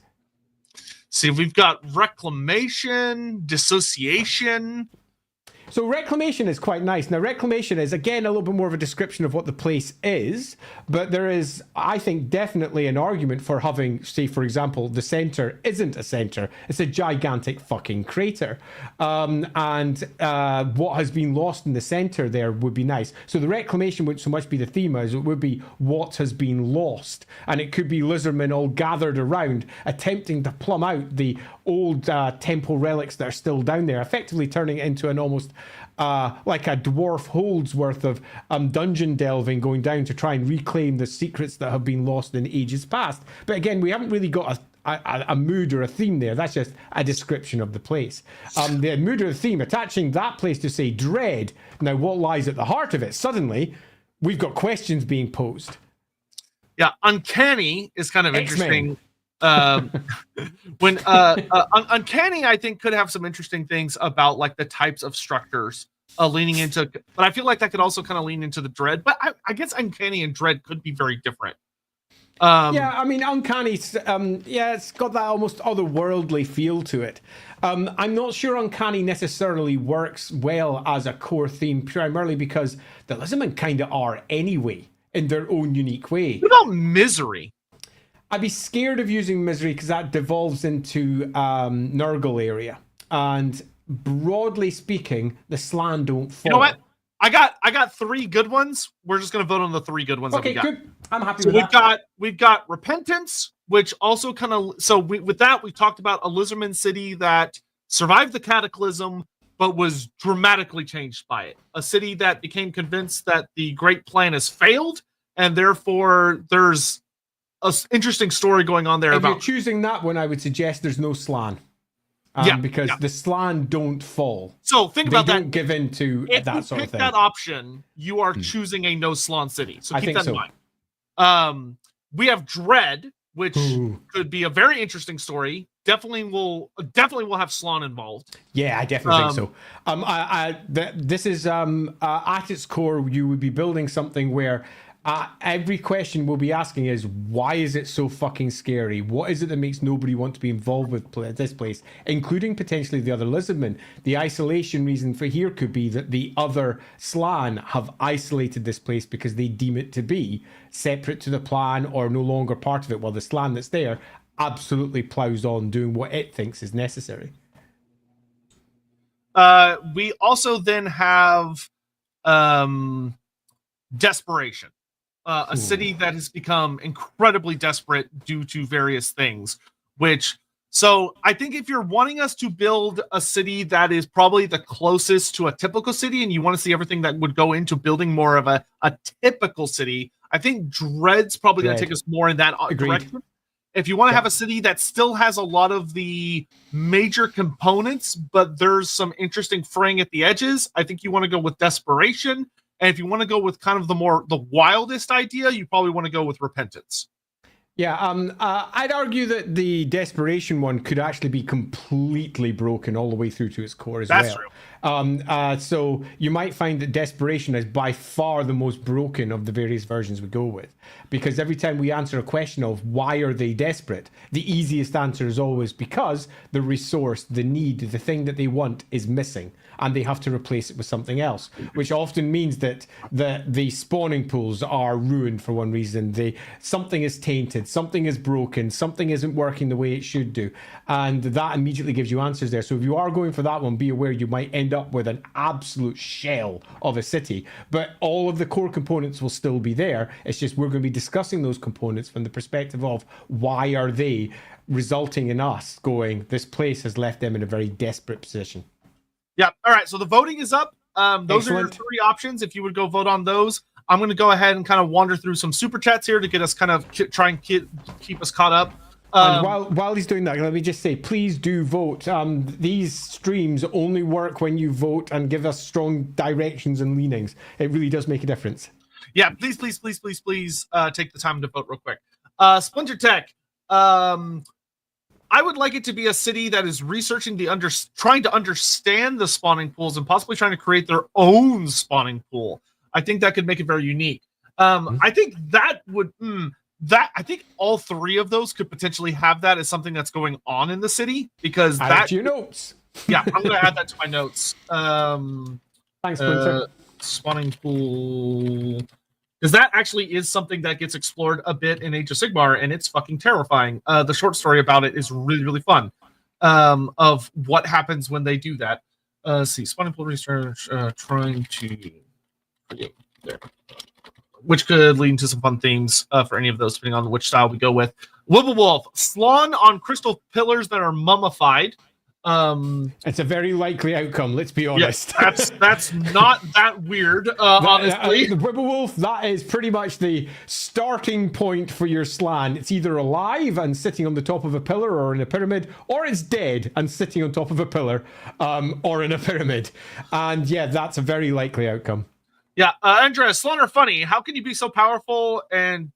S2: See, we've got reclamation, dissociation.
S1: So reclamation is quite nice. Now, reclamation is, again, a little bit more of a description of what the place is, but there is, I think, definitely an argument for having, say, for example, the center isn't a center. It's a gigantic fucking crater. And what has been lost in the center there would be nice. So the reclamation wouldn't so much be the theme as it would be what has been lost. And it could be lizardmen all gathered around, attempting to plumb out the old temple relics that are still down there, effectively turning it into an almost like a dwarf hold's worth of dungeon delving, going down to try and reclaim the secrets that have been lost in ages past. But again, we haven't really got a mood or a theme there. That's just a description of the place. The mood or the theme, attaching that place to, say, dread. Now, what lies at the heart of it? Suddenly, we've got questions being posed.
S2: Yeah, uncanny is kind of
S1: X-Men.
S2: Interesting. When uncanny, I think could have some interesting things about like the types of structures leaning into, but I feel like that could also kind of lean into the dread. But I guess uncanny and dread could be very different.
S1: Yeah, I mean, uncanny's it's got that almost otherworldly feel to it. I'm not sure uncanny necessarily works well as a core theme, primarily because the Lizardmen kind of are anyway in their own unique way.
S2: What about misery?
S1: I'd be scared of using misery because that devolves into Nurgle area, and broadly speaking, the slan don't fall.
S2: You know what? I got 3 good ones. We're just gonna vote on the 3 good ones.
S1: Okay,
S2: that we got.
S1: good. I'm happy
S2: So
S1: with that.
S2: we've got repentance, which also kind of with that we talked about a Lizardman city that survived the cataclysm but was dramatically changed by it. A city that became convinced that the great plan has failed, and therefore there's interesting story going on there.
S1: If
S2: about
S1: you're choosing that one, I would suggest there's no slan. Because the slan don't fall.
S2: So think about that.
S1: They don't give in to that sort of thing.
S2: If you pick that option, you are choosing a no slan city. So keep that in mind. We have Dread, which could be a very interesting story. Definitely will have slan involved.
S1: Yeah, I definitely think so. This is at its core, you would be building something where every question we'll be asking is, why is it so fucking scary? What is it that makes nobody want to be involved with this place, including potentially the other Lizardmen? The isolation reason for here could be that the other slan have isolated this place because they deem it to be separate to the plan or no longer part of it, while the slan that's there absolutely plows on doing what it thinks is necessary.
S2: We also then have Desperation. A city that has become incredibly desperate due to various things, so I think if you're wanting us to build a city that is probably the closest to a typical city and you want to see everything that would go into building more of a typical city, I think Dread's probably going to take us more in that direction. If you want to have a city that still has a lot of the major components, but there's some interesting fraying at the edges, I think you want to go with Desperation. And if you want to go with kind of the wildest idea, you probably want to go with Repentance.
S1: Yeah, I'd argue that the Desperation one could actually be completely broken all the way through to its core as well.
S2: That's true.
S1: So you might find that Desperation is by far the most broken of the various versions we go with. Because every time we answer a question of why are they desperate, the easiest answer is always because the resource, the need, the thing that they want is missing. And they have to replace it with something else, which often means that the spawning pools are ruined for one reason. Something is tainted, something is broken, something isn't working the way it should do. And that immediately gives you answers there. So if you are going for that one, be aware you might end up with an absolute shell of a city. But all of the core components will still be there. It's just we're going to be discussing those components from the perspective of why are they resulting in us going, this place has left them in a very desperate position.
S2: Yeah. All right. So the voting is up. Those are your three options. If you would go vote on those, I'm going to go ahead and kind of wander through some super chats here to get us kind of try and keep us caught up.
S1: And while he's doing that, let me just say, please do vote. These streams only work when you vote and give us strong directions and leanings. It really does make a difference.
S2: Yeah. Please take the time to vote real quick. Splinter Tech. I would like it to be a city that is researching trying to understand the spawning pools and possibly trying to create their own spawning pool. I think that could make it very unique. I think that would I think all three of those could potentially have that as something that's going on in the city because
S1: add your notes.
S2: Yeah, I'm going to add that to my notes.
S1: Thanks, Splinter.
S2: Spawning pool. Because that actually is something that gets explored a bit in Age of Sigmar, and it's fucking terrifying. The short story about it is really, really fun. Of what happens when they do that. Let's see, spawning pool research, trying to there, which could lead into some fun themes for any of those, depending on which style we go with. Wolf, Slan on crystal pillars that are mummified.
S1: It's a very likely outcome, let's be honest.
S2: Yes, that's not that weird, honestly.
S1: The Whipplewolf, that is pretty much the starting point for your slan. It's either alive and sitting on the top of a pillar or in a pyramid, or it's dead and sitting on top of a pillar or in a pyramid. And yeah, that's a very likely outcome.
S2: Yeah, Andrea, slan are funny. How can you be so powerful and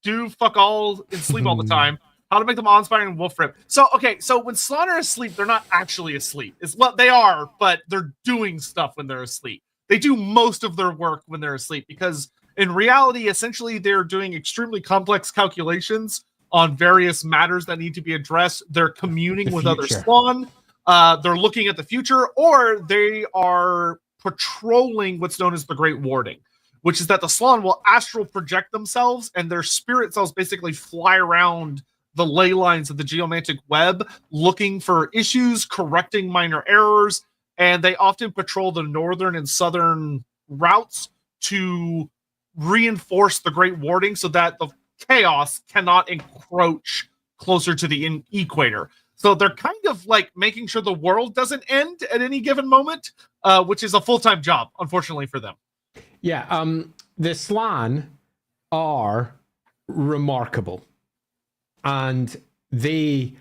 S2: do fuck all and sleep all the time? How to make them awe-inspiring and wolf rip. So when slan are asleep, they're not actually asleep. They are, but they're doing stuff when they're asleep. They do most of their work when they're asleep because in reality, essentially, they're doing extremely complex calculations on various matters that need to be addressed. They're communing with other slan. They're looking at the future, or they are patrolling what's known as the Great Warding, which is that the slan will astral project themselves and their spirit cells basically fly around the ley lines of the geomantic web, looking for issues, correcting minor errors, and they often patrol the northern and southern routes to reinforce the Great Warding so that the chaos cannot encroach closer to the equator. So they're kind of like making sure the world doesn't end at any given moment, which is a full-time job, unfortunately for them.
S1: Yeah, the slan are remarkable. And they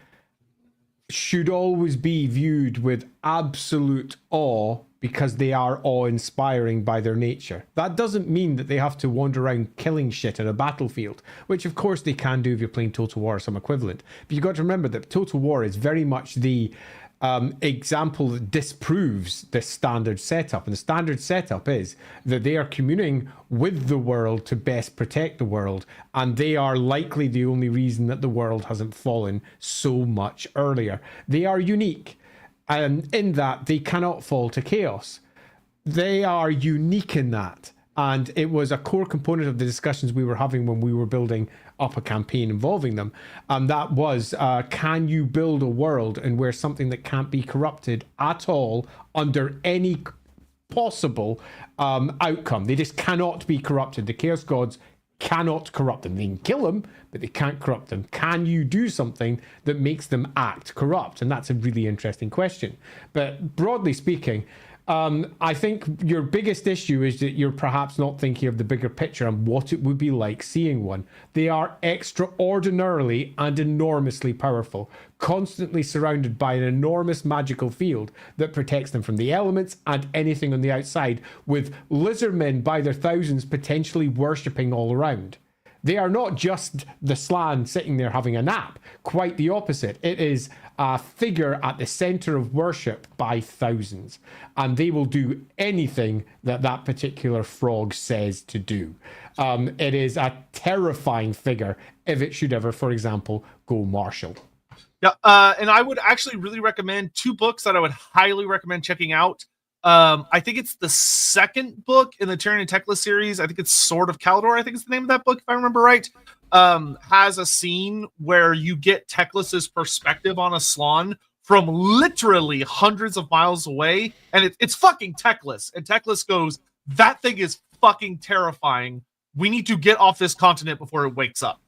S1: should always be viewed with absolute awe because they are awe-inspiring by their nature. That doesn't mean that they have to wander around killing shit in a battlefield, which of course they can do if you're playing Total War or some equivalent. But you've got to remember that Total War is very much the example that disproves this standard setup. And the standard setup is that they are communing with the world to best protect the world, and they are likely the only reason that the world hasn't fallen so much earlier. They are unique, and in that they cannot fall to chaos. They are unique in that. And it was a core component of the discussions we were having when we were building up a campaign involving them. And that was, can you build a world and where something that can't be corrupted at all under any possible outcome? They just cannot be corrupted. The Chaos Gods cannot corrupt them. They can kill them, but they can't corrupt them. Can you do something that makes them act corrupt? And that's a really interesting question. But broadly speaking, I think your biggest issue is that you're perhaps not thinking of the bigger picture and what it would be like seeing one. They are extraordinarily and enormously powerful, constantly surrounded by an enormous magical field that protects them from the elements and anything on the outside, with lizardmen by their thousands potentially worshipping all around. They are not just the Slan sitting there having a nap. Quite the opposite. It is a figure at the center of worship by thousands. And they will do anything that that particular frog says to do. It is a terrifying figure if it should ever, for example, go martial.
S2: Yeah, and I would actually really recommend 2 books that I would highly recommend checking out. I think it's the second book in the Tyrion and Teclis series. I think it's Sword of Kalador, I think is the name of that book, if I remember right. Has a scene where you get Teclis's perspective on a Slan from literally hundreds of miles away, and it's fucking Teclis. And Teclis goes, "That thing is fucking terrifying. We need to get off this continent before it wakes up."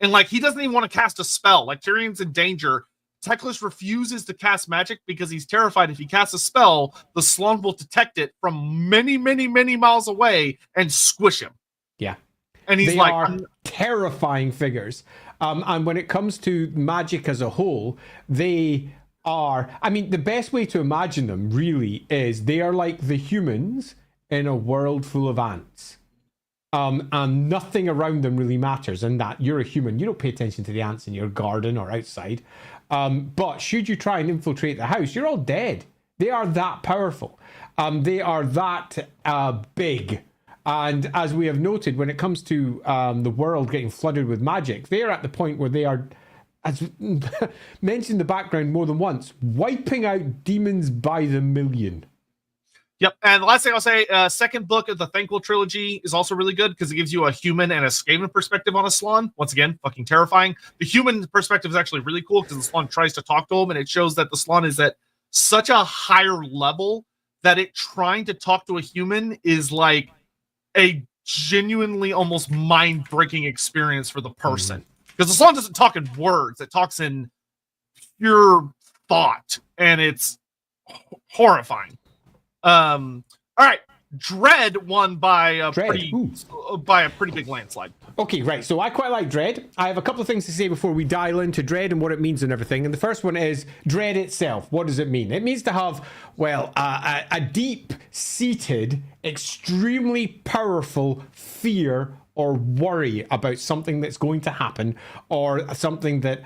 S2: And like, he doesn't even want to cast a spell. Like, Tyrion's in danger. Teclis refuses to cast magic because he's terrified if he casts a spell, the Slan will detect it from many, many, many miles away and squish him.
S1: Yeah.
S2: And he's
S1: they
S2: like,
S1: are terrifying figures. And when it comes to magic as a whole, they are, I mean, the best way to imagine them really is they are like the humans in a world full of ants. And nothing around them really matters. And that you're a human, you don't pay attention to the ants in your garden or outside. But should you try and infiltrate the house, you're all dead. They are that powerful. They are that big. And as we have noted, when it comes to the world getting flooded with magic, they are at the point where they are, as mentioned in the background more than once, wiping out demons by the million.
S2: Yep. And the last thing I'll say, second book of the Thankful trilogy is also really good because it gives you a human and a Skaven perspective on a Slan. Once again, fucking terrifying. The human perspective is actually really cool because the Slan tries to talk to him, and it shows that the Slan is at such a higher level that it trying to talk to a human is like a genuinely almost mind-breaking experience for the person. Because the Slan doesn't talk in words, it talks in pure thought, and it's horrifying. All right, Dread won by a pretty big landslide.
S1: Okay, right. So I quite like Dread. I have a couple of things to say before we dial into Dread and what it means and everything. And the first one is Dread itself. What does it mean? It means to have, well, a deep-seated, extremely powerful fear or worry about something that's going to happen or something that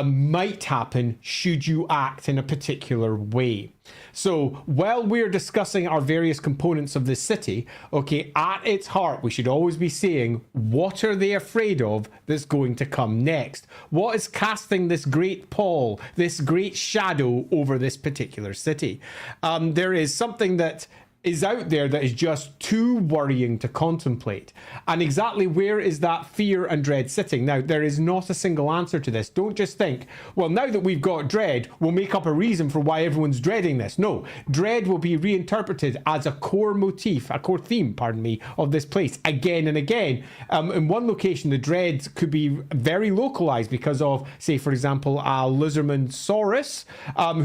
S1: might happen should you act in a particular way. So while we're discussing our various components of this city, okay, at its heart, we should always be saying, what are they afraid of that's going to come next? What is casting this great pall, this great shadow over this particular city? There is something that is out there that is just too worrying to contemplate. And exactly where is that fear and dread sitting? Now, there is not a single answer to this. Don't just think, well, now that we've got dread, we'll make up a reason for why everyone's dreading this. No, dread will be reinterpreted as a core motif, a core theme, pardon me, of this place again and again. In one location, the dread could be very localized because of, say, for example, a Lizardman Saurus,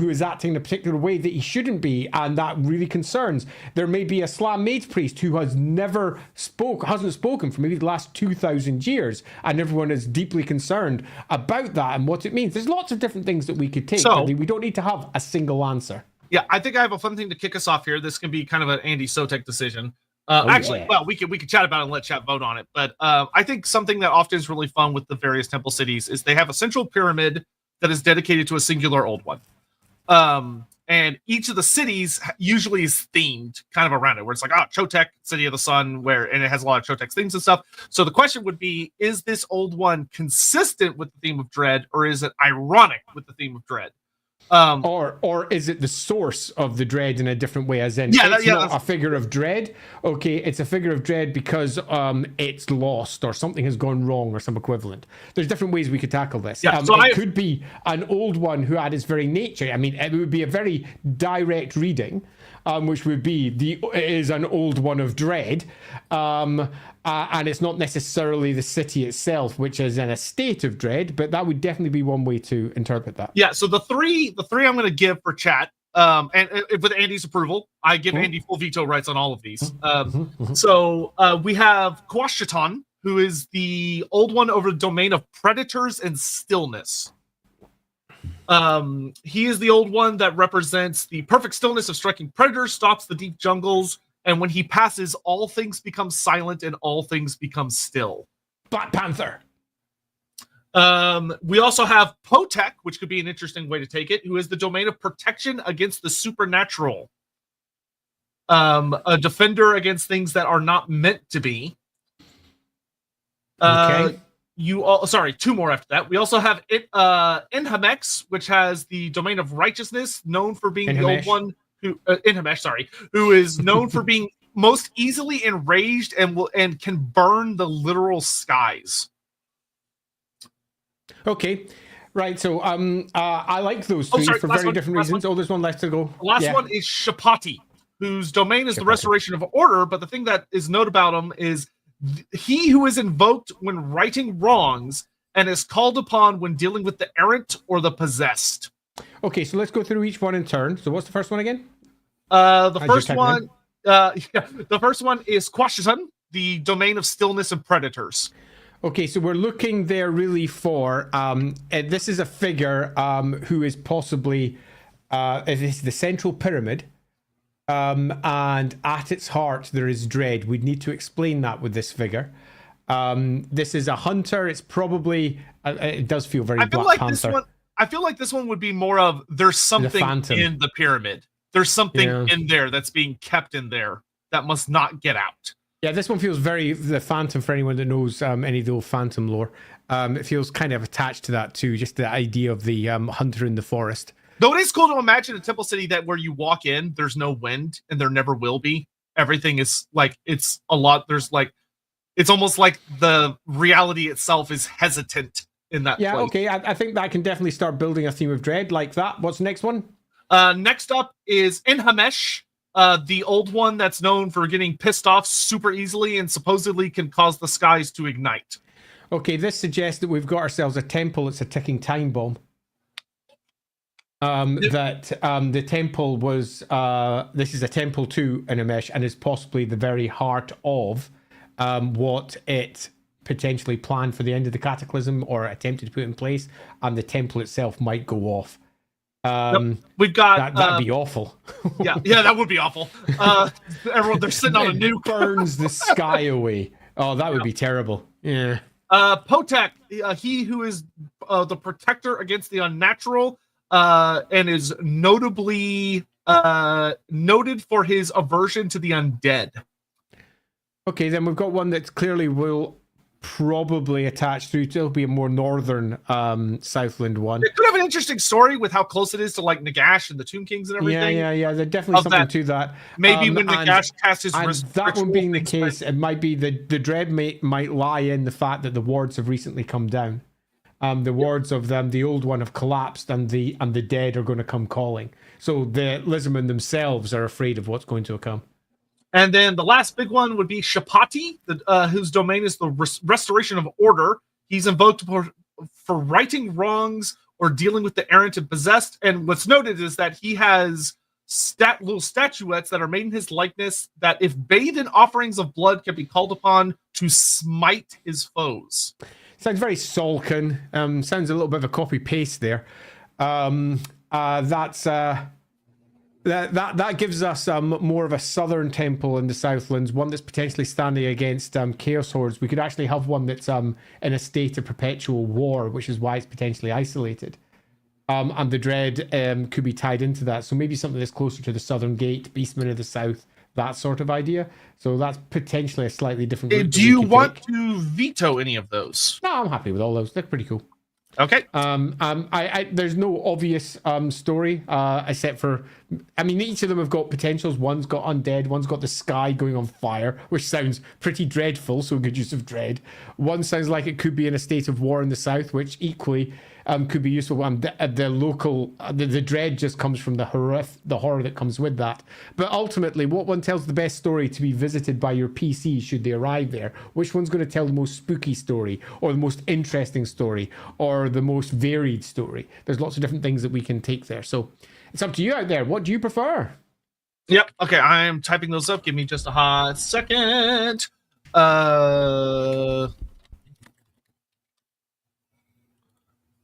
S1: who is acting in a particular way that he shouldn't be, and that really concerns. There may be a Slam Maids priest who hasn't spoken for maybe the last 2,000 years, and everyone is deeply concerned about that and what it means. There's lots of different things that we could take.
S2: So,
S1: we don't need to have a single answer.
S2: Yeah, I think I have a fun thing to kick us off here. This can be kind of an Andy Sotek decision. We could chat about it and let chat vote on it. But I think something that often is really fun with the various temple cities is they have a central pyramid that is dedicated to a singular old one. And each of the cities usually is themed kind of around it, where it's like, Chotek, City of the Sun, and it has a lot of Chotek's themes and stuff. So the question would be, is this old one consistent with the theme of dread, or is it ironic with the theme of dread?
S1: Or is it the source of the dread in a different way, as in it's not a figure of dread? Okay, it's a figure of dread because it's lost or something has gone wrong or some equivalent. There's different ways we could tackle this. It could be an old one who at its very nature, I mean, it would be a very direct reading, which would be it is an old one of dread, and it's not necessarily the city itself, which is in a state of dread, but that would definitely be one way to interpret that.
S2: Yeah, so the three I'm going to give for chat, and with Andy's approval, I give Andy full veto rights on all of these. So we have Kwashitan, who is the old one over the domain of predators and stillness. He is the old one that represents the perfect stillness of striking predators, stops the deep jungles, and when he passes, all things become silent and all things become still.
S1: Black Panther.
S2: We also have Potek, which could be an interesting way to take it, who is the domain of protection against the supernatural. A defender against things that are not meant to be.
S1: Okay.
S2: Two more after that. We also have Inhamex, which has the domain of righteousness, known for being the old one who is known for being most easily enraged and can burn the literal skies.
S1: Okay, right. So I like those three for very different reasons. There's one left to go.
S2: The last one is Shapati, whose domain is the restoration of order. But the thing that is noted about him is he who is invoked when righting wrongs and is called upon when dealing with the errant or the possessed.
S1: Okay, so let's go through each one in turn. So what's the first one again?
S2: The first one is Kwashitan, the domain of stillness and predators.
S1: Okay, so we're looking there really for this is a figure who is possibly it is the central pyramid, and at its heart there is dread. We'd need to explain that with this figure. This is a hunter. It's probably it does feel very Black Panther.
S2: I feel like this one would be more of there's something in the pyramid. There's something in there that's being kept in there that must not get out.
S1: Yeah, this one feels very the Phantom for anyone that knows any of the old Phantom lore. It feels kind of attached to that too, just the idea of the hunter in the forest.
S2: Though it is cool to imagine a temple city that where you walk in, there's no wind and there never will be. Everything is like it's a lot. There's like it's almost like the reality itself is hesitant in that place.
S1: Okay. I think that I can definitely start building a theme of dread like that. What's the next one?
S2: Next up is Inhamesh, the old one that's known for getting pissed off super easily and supposedly can cause the skies to ignite.
S1: Okay, this suggests that we've got ourselves a temple. It's a ticking time bomb. The temple was this is a temple to Inhamesh and is possibly the very heart of what it potentially planned for the end of the cataclysm or attempted to put in place, and the temple itself might go off.
S2: We've got
S1: that'd be awful.
S2: yeah, that would be awful. Everyone, they're sitting on a nuke.
S1: Burns the sky away. Oh, that would be terrible. Yeah.
S2: Potek, he who is the protector against the unnatural, and is notably noted for his aversion to the undead.
S1: Okay, then we've got one that clearly will probably attach through to it'll be a more northern Southland one.
S2: It could have an interesting story with how close it is to like Nagash and the Tomb Kings and everything.
S1: Yeah. There's definitely something to that.
S2: Maybe when Nagash casts his
S1: that one being the case, it might be the dread might lie in the fact that the wards have recently come down. The wards of them, the old one, have collapsed, and the dead are going to come calling. So the Lizardmen themselves are afraid of what's going to come.
S2: And then the last big one would be Shapati, whose domain is the restoration of order. He's invoked for righting wrongs or dealing with the errant and possessed. And what's noted is that he has little statuettes that are made in his likeness that, if bathed in offerings of blood, can be called upon to smite his foes.
S1: Sounds very Salkin. Sounds a little bit of a copy paste there. That gives us more of a southern temple in the Southlands, one that's potentially standing against Chaos Hordes. We could actually have one that's in a state of perpetual war, which is why it's potentially isolated. And the Dread could be tied into that. So maybe something that's closer to the Southern Gate, Beastmen of the South, that sort of idea. So that's potentially a slightly different route.
S2: Do you want to veto any of those?
S1: No, I'm happy with all those. They're pretty cool.
S2: Okay.
S1: There's no obvious story except for, I mean, each of them have got potentials. One's got undead, one's got the sky going on fire, which sounds pretty dreadful, so good use of dread. One sounds like it could be in a state of war in the south, which equally could be useful. The local, the dread just comes from the horror that comes with that. But ultimately, what one tells the best story to be visited by your PC should they arrive there? Which one's going to tell the most spooky story, or the most interesting story, or the most varied story? There's lots of different things that we can take there. So it's up to you out there. What do you prefer?
S2: Yep. Okay, I am typing those up. Give me just a hot second.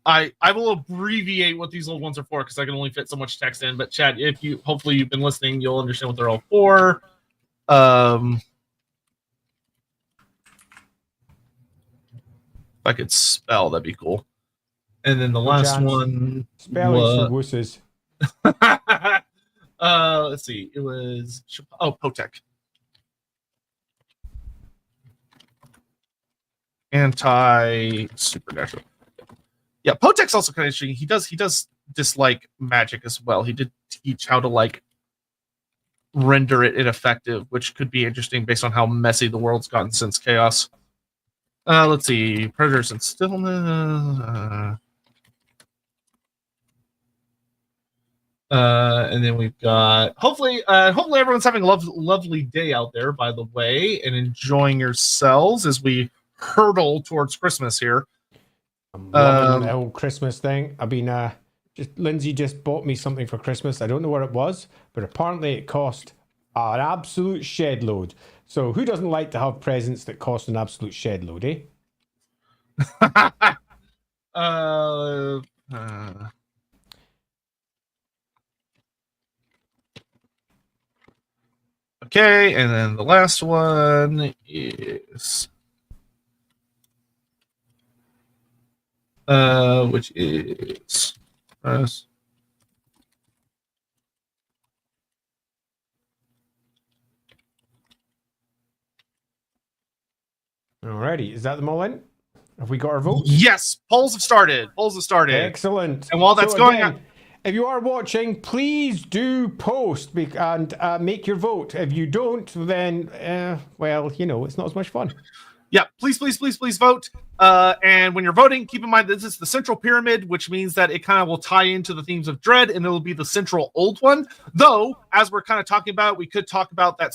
S2: I will abbreviate what these old ones are for because I can only fit so much text in. But Chad, hopefully you've been listening, you'll understand what they're all for. If I could spell, that'd be cool. And then the last one,
S1: spelling for wusses.
S2: Let's see. It was Potek. Anti-supernatural. Yeah, Potek's also kind of interesting. He does dislike magic as well. He did teach how to like render it ineffective, which could be interesting based on how messy the world's gotten since Chaos. Let's see. Predators and Stillness. And then we've got hopefully everyone's having a lovely day out there, by the way, and enjoying yourselves as we hurtle towards Christmas here.
S1: I'm loving the whole Christmas thing. I've been Lindsay just bought me something for Christmas. I don't know what it was, but apparently it cost an absolute shed load. So who doesn't like to have presents that cost an absolute shed load, eh?
S2: Okay, and then the last one is which is
S1: Alrighty, is that them all in? Have we got our votes?
S2: Yes, polls have started.
S1: Excellent.
S2: And while that's going on,
S1: if you are watching, please do post and make your vote. If you don't, then, well, you know, it's not as much fun.
S2: Yeah, please vote. And when you're voting, keep in mind this is the central pyramid, which means that it kind of will tie into the themes of Dread, and it'll be the central old one. Though, as we're kind of talking about, we could talk about that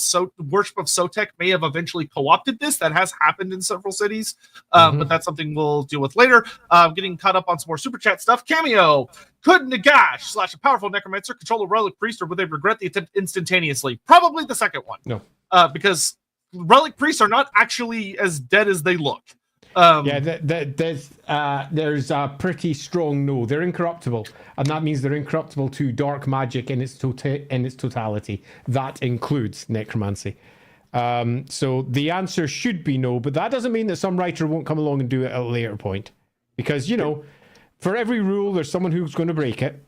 S2: worship of Sotek may have eventually co-opted this. That has happened in several cities, but that's something we'll deal with later. Getting caught up on some more super chat stuff. Cameo. Could Nagash / a powerful necromancer control a relic priest, or would they regret the attempt instantaneously? Probably the second one.
S1: No.
S2: Because relic priests are not actually as dead as they look.
S1: There's a pretty strong no. They're incorruptible, and that means they're incorruptible to dark magic in its totality. That includes necromancy. So the answer should be no, but that doesn't mean that some writer won't come along and do it at a later point, because you know, for every rule, there's someone who's going to break it.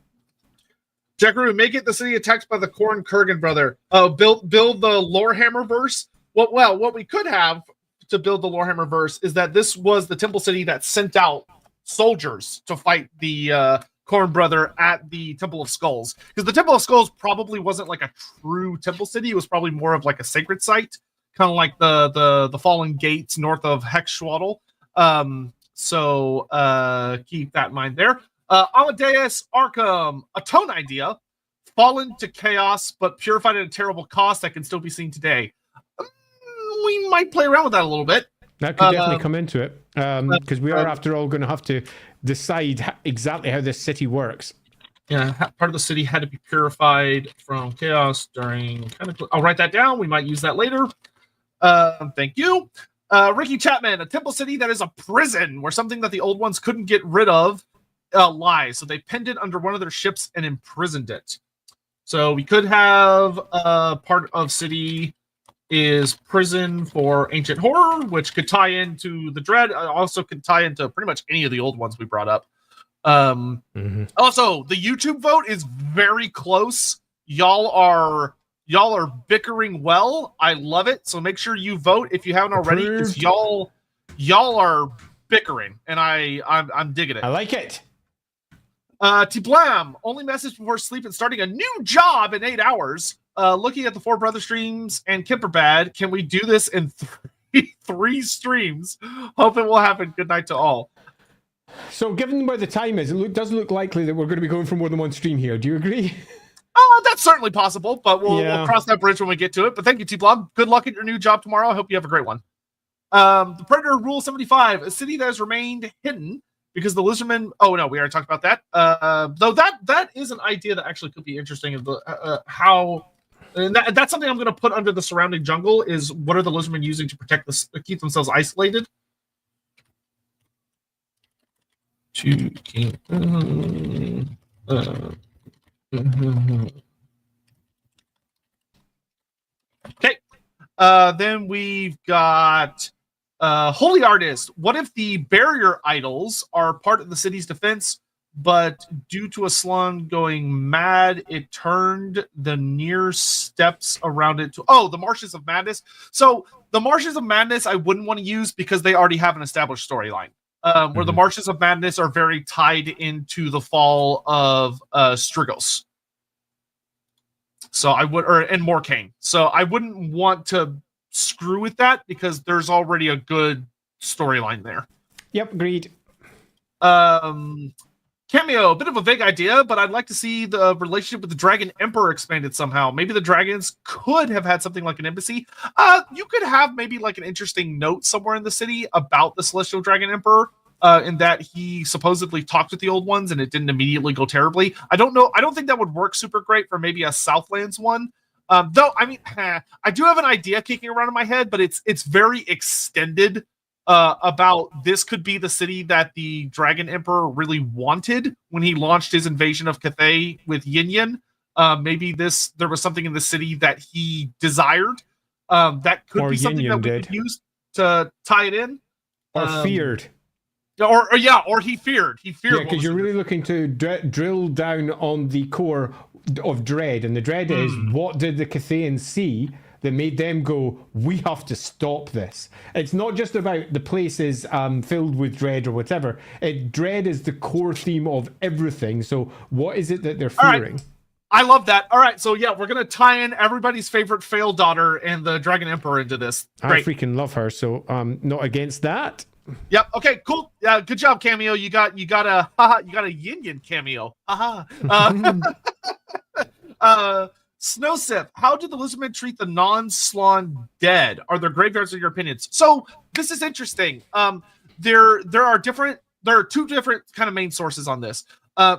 S2: Jackaroo, make it the city attacked by the Korn Kurgan brother. Build the Lorehammer verse. What we could have to build the Lorehammer verse is that this was the temple city that sent out soldiers to fight the Korn brother at the Temple of Skulls. Because the Temple of Skulls probably wasn't like a true temple city. It was probably more of like a sacred site, kind of like the Fallen Gates north of Hexschwaddle. So keep that in mind there. Amadeus Arkham, a tone idea, fallen to chaos, but purified at a terrible cost that can still be seen today. We might play around with that a little bit.
S1: That could definitely come into it, because we are, after all, going to have to decide exactly how this city works.
S2: Yeah, part of the city had to be purified from chaos during I'll write that down. We might use that later. Thank you. Ricky Chapman, a temple city that is a prison where something that the old ones couldn't get rid of lies. So they pinned it under one of their ships and imprisoned it. So we could have part of city is prison for ancient horror, which could tie into the dread. Also could tie into pretty much any of the old ones we brought up. Also, the YouTube vote is very close. Y'all are bickering well. I love it. So make sure you vote if you haven't already, because y'all are bickering, and I'm digging it.
S1: I like it.
S2: T-Blam, only message before sleep and starting a new job in 8 hours. Looking at the Four Brother streams and Kimperbad, can we do this in three streams? Hope it will happen. Good night to all.
S1: So given where the time is, it does look likely that we're going to be going for more than one stream here. Do you agree?
S2: That's certainly possible, but we'll cross that bridge when we get to it. But thank you, T-Blog. Good luck at your new job tomorrow. I hope you have a great one. The Predator Rule 75, a city that has remained hidden because the Lizardmen... Oh, no, we already talked about that. Though that is an idea that actually could be interesting. How... And that's something I'm going to put under the surrounding jungle is what are the Lizardmen using to keep themselves isolated? To keep... Okay. Then we've got Holy Artist. What if the barrier idols are part of the city's defense, but due to a slum going mad, it turned the near steps around it to... Oh, the Marshes of Madness. So the Marshes of Madness I wouldn't want to use because they already have an established storyline. Where the Marshes of Madness are very tied into the fall of Strigos. So I would, and Morcane. So I wouldn't want to screw with that because there's already a good storyline there.
S1: Yep, agreed.
S2: Cameo, a bit of a vague idea, but I'd like to see the relationship with the Dragon Emperor expanded somehow. Maybe the dragons could have had something like an embassy. You could have maybe like an interesting note somewhere in the city about the Celestial Dragon Emperor, in that he supposedly talked with the old ones and it didn't immediately go terribly. I don't know. I don't think that would work super great for maybe a Southlands one. Though, I mean, I do have an idea kicking around in my head, but it's very extended. About this could be the city that the Dragon Emperor really wanted when he launched his invasion of Cathay with Yin Yin. Maybe there was something in the city that he desired. That could be something that we could use to tie it in.
S1: Or feared.
S2: Or he feared. He feared.
S1: Yeah, because you're really looking to drill down on the core of dread, and the dread is what did the Cathayans see that made them go, we have to stop this. It's not just about the places filled with dread or whatever. Dread is the core theme of everything. So what is it that they're fearing?
S2: Right. I love that. All right, so yeah, we're going to tie in everybody's favorite failed daughter and the Dragon Emperor into this. Great.
S1: I freaking love her, so not against that.
S2: Yep. Okay. Cool. Yeah. Good job, Cameo. You got a Yin Yin cameo. Snowsip, how do the Lizardmen treat the non-Slawn dead? Are there graveyards in your opinions? So this is interesting. There are two different kind of main sources on this.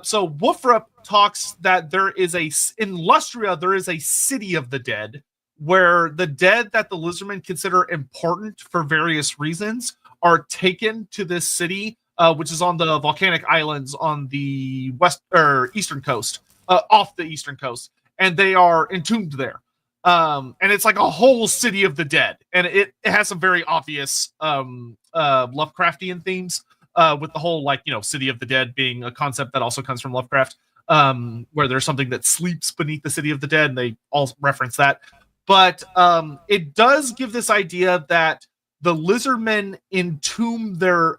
S2: So Wolfrup talks that in Lustria there is a city of the dead where the dead that the Lizardmen consider important for various reasons are taken to this city, which is on the volcanic islands on the eastern coast, off the eastern coast. And they are entombed there. And it's like a whole city of the dead. And it has some very obvious Lovecraftian themes, with the whole, city of the dead being a concept that also comes from Lovecraft, where there's something that sleeps beneath the city of the dead, and they all reference that. But it does give this idea that the Lizardmen entomb their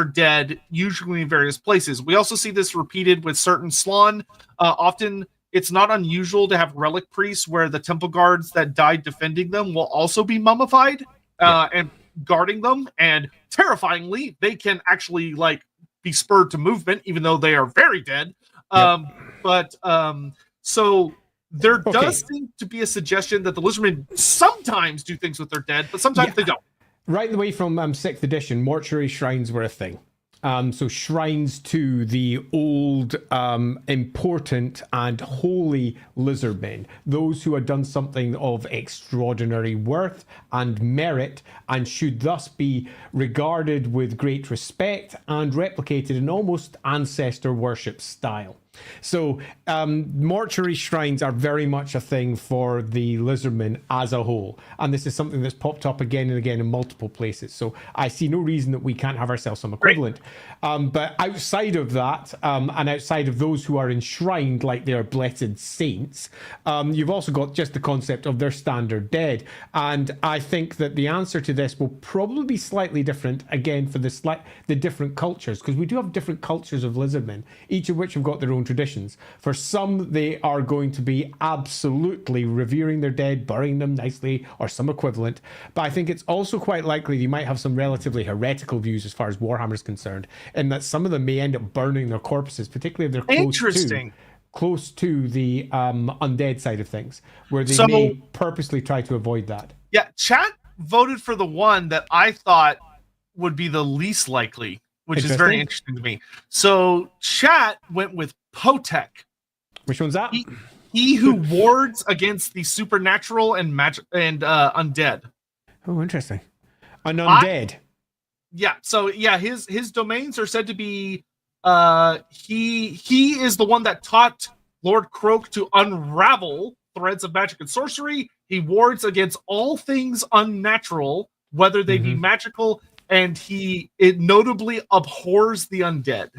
S2: dead, usually in various places. We also see this repeated with certain Slawn. Often, it's not unusual to have relic priests where the temple guards that died defending them will also be mummified and guarding them. And terrifyingly, they can actually be spurred to movement, even though they are very dead. So there does seem to be a suggestion that the Lizardmen sometimes do things with their dead, but sometimes they don't.
S1: Right away from 6th edition, mortuary shrines were a thing. So shrines to the old, important and holy lizardmen, those who had done something of extraordinary worth and merit and should thus be regarded with great respect and replicated in almost ancestor worship style. So mortuary shrines are very much a thing for the lizardmen as a whole, and this is something that's popped up again and again in multiple places. So I see no reason that we can't have ourselves some equivalent. But outside of that, and outside of those who are enshrined like they are blessed saints, you've also got just the concept of their standard dead. And I think that the answer to this will probably be slightly different again for the different cultures, because we do have different cultures of lizardmen, each of which have got their own traditions. For some, they are going to be absolutely revering their dead, burying them nicely, or some equivalent. But I think it's also quite likely you might have some relatively heretical views as far as Warhammer is concerned, in that some of them may end up burning their corpses, particularly if they're close to the undead side of things, where they may purposely try to avoid that.
S2: Yeah, chat voted for the one that I thought would be the least likely, which is very interesting to me. So chat went with Sotek.
S1: Which one's that?
S2: He who wards against the supernatural and magic and undead.
S1: Oh, interesting. An undead.
S2: His domains are said to be he is the one that taught Lord Croak to unravel threads of magic and sorcery. He wards against all things unnatural, whether they be magical, and it notably abhors the undead.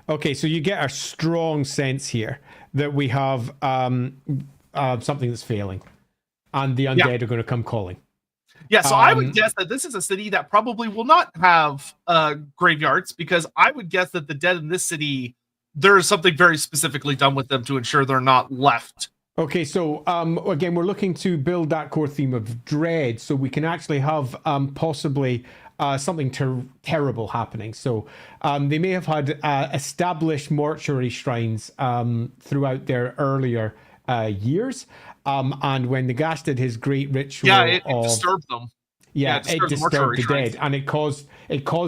S1: Okay, so you get a strong sense here that we have something that's failing, and the undead are going to come calling.
S2: Yeah, so I would guess that this is a city that probably will not have graveyards, because I would guess that the dead in this city, there is something very specifically done with them to ensure they're not left.
S1: Okay, so again, we're looking to build that core theme of dread, so we can actually have possibly something terrible happening. So they may have had established mortuary shrines throughout their earlier years. And when Nagash did his great ritual,
S2: it disturbed them.
S1: Yeah, it disturbed the dead, and it caused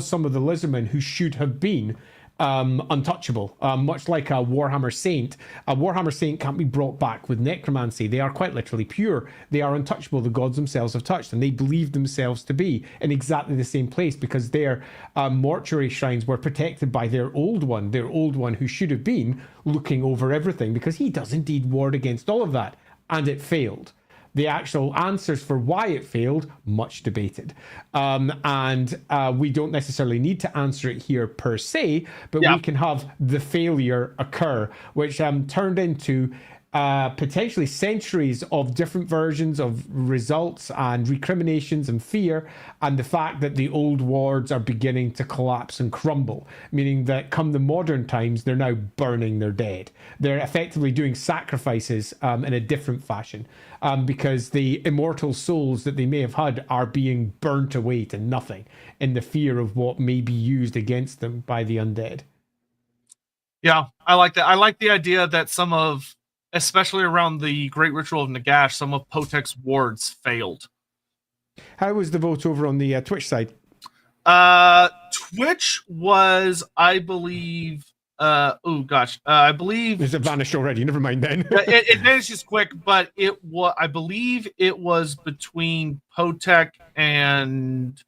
S1: some of the lizardmen who should have been untouchable, much like a Warhammer Saint. A Warhammer Saint can't be brought back with necromancy. They are quite literally pure. They are untouchable. The gods themselves have touched, and they believe themselves to be in exactly the same place because their mortuary shrines were protected by their old one who should have been looking over everything, because he does indeed ward against all of that, and it failed. The actual answers for why it failed, much debated. And we don't necessarily need to answer it here per se, but we can have the failure occur, which turned into potentially centuries of different versions of results and recriminations and fear, and the fact that the old wards are beginning to collapse and crumble, meaning that come the modern times, they're now burning their dead. They're effectively doing sacrifices in a different fashion, because the immortal souls that they may have had are being burnt away to nothing in the fear of what may be used against them by the undead.
S2: Yeah, I like that. I like the idea that some of, especially around the Great Ritual of Nagash, some of Sotek's wards failed.
S1: How was the vote over on the Twitch side?
S2: Twitch was, I believe, I believe...
S1: Is it vanished already? Never mind then.
S2: it vanishes quick, but I believe it was between Sotek and,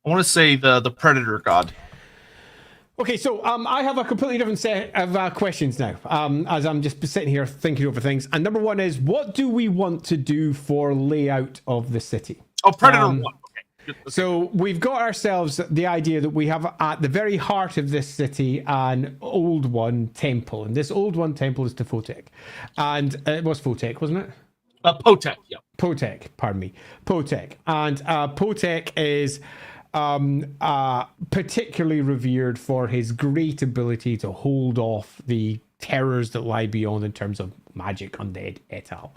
S2: I want to say, the Predator God.
S1: Okay, so I have a completely different set of questions now, as I'm just sitting here thinking over things. And number one is, what do we want to do for layout of the city?
S2: Oh, Predator 1. Okay.
S1: So we've got ourselves the idea that we have at the very heart of this city an old one temple. And this old one temple is to Sotek. And it was Sotek, wasn't it?
S2: Sotek, yeah.
S1: Sotek, pardon me. Sotek. And Sotek is... particularly revered for his great ability to hold off the terrors that lie beyond in terms of Magic Undead et al.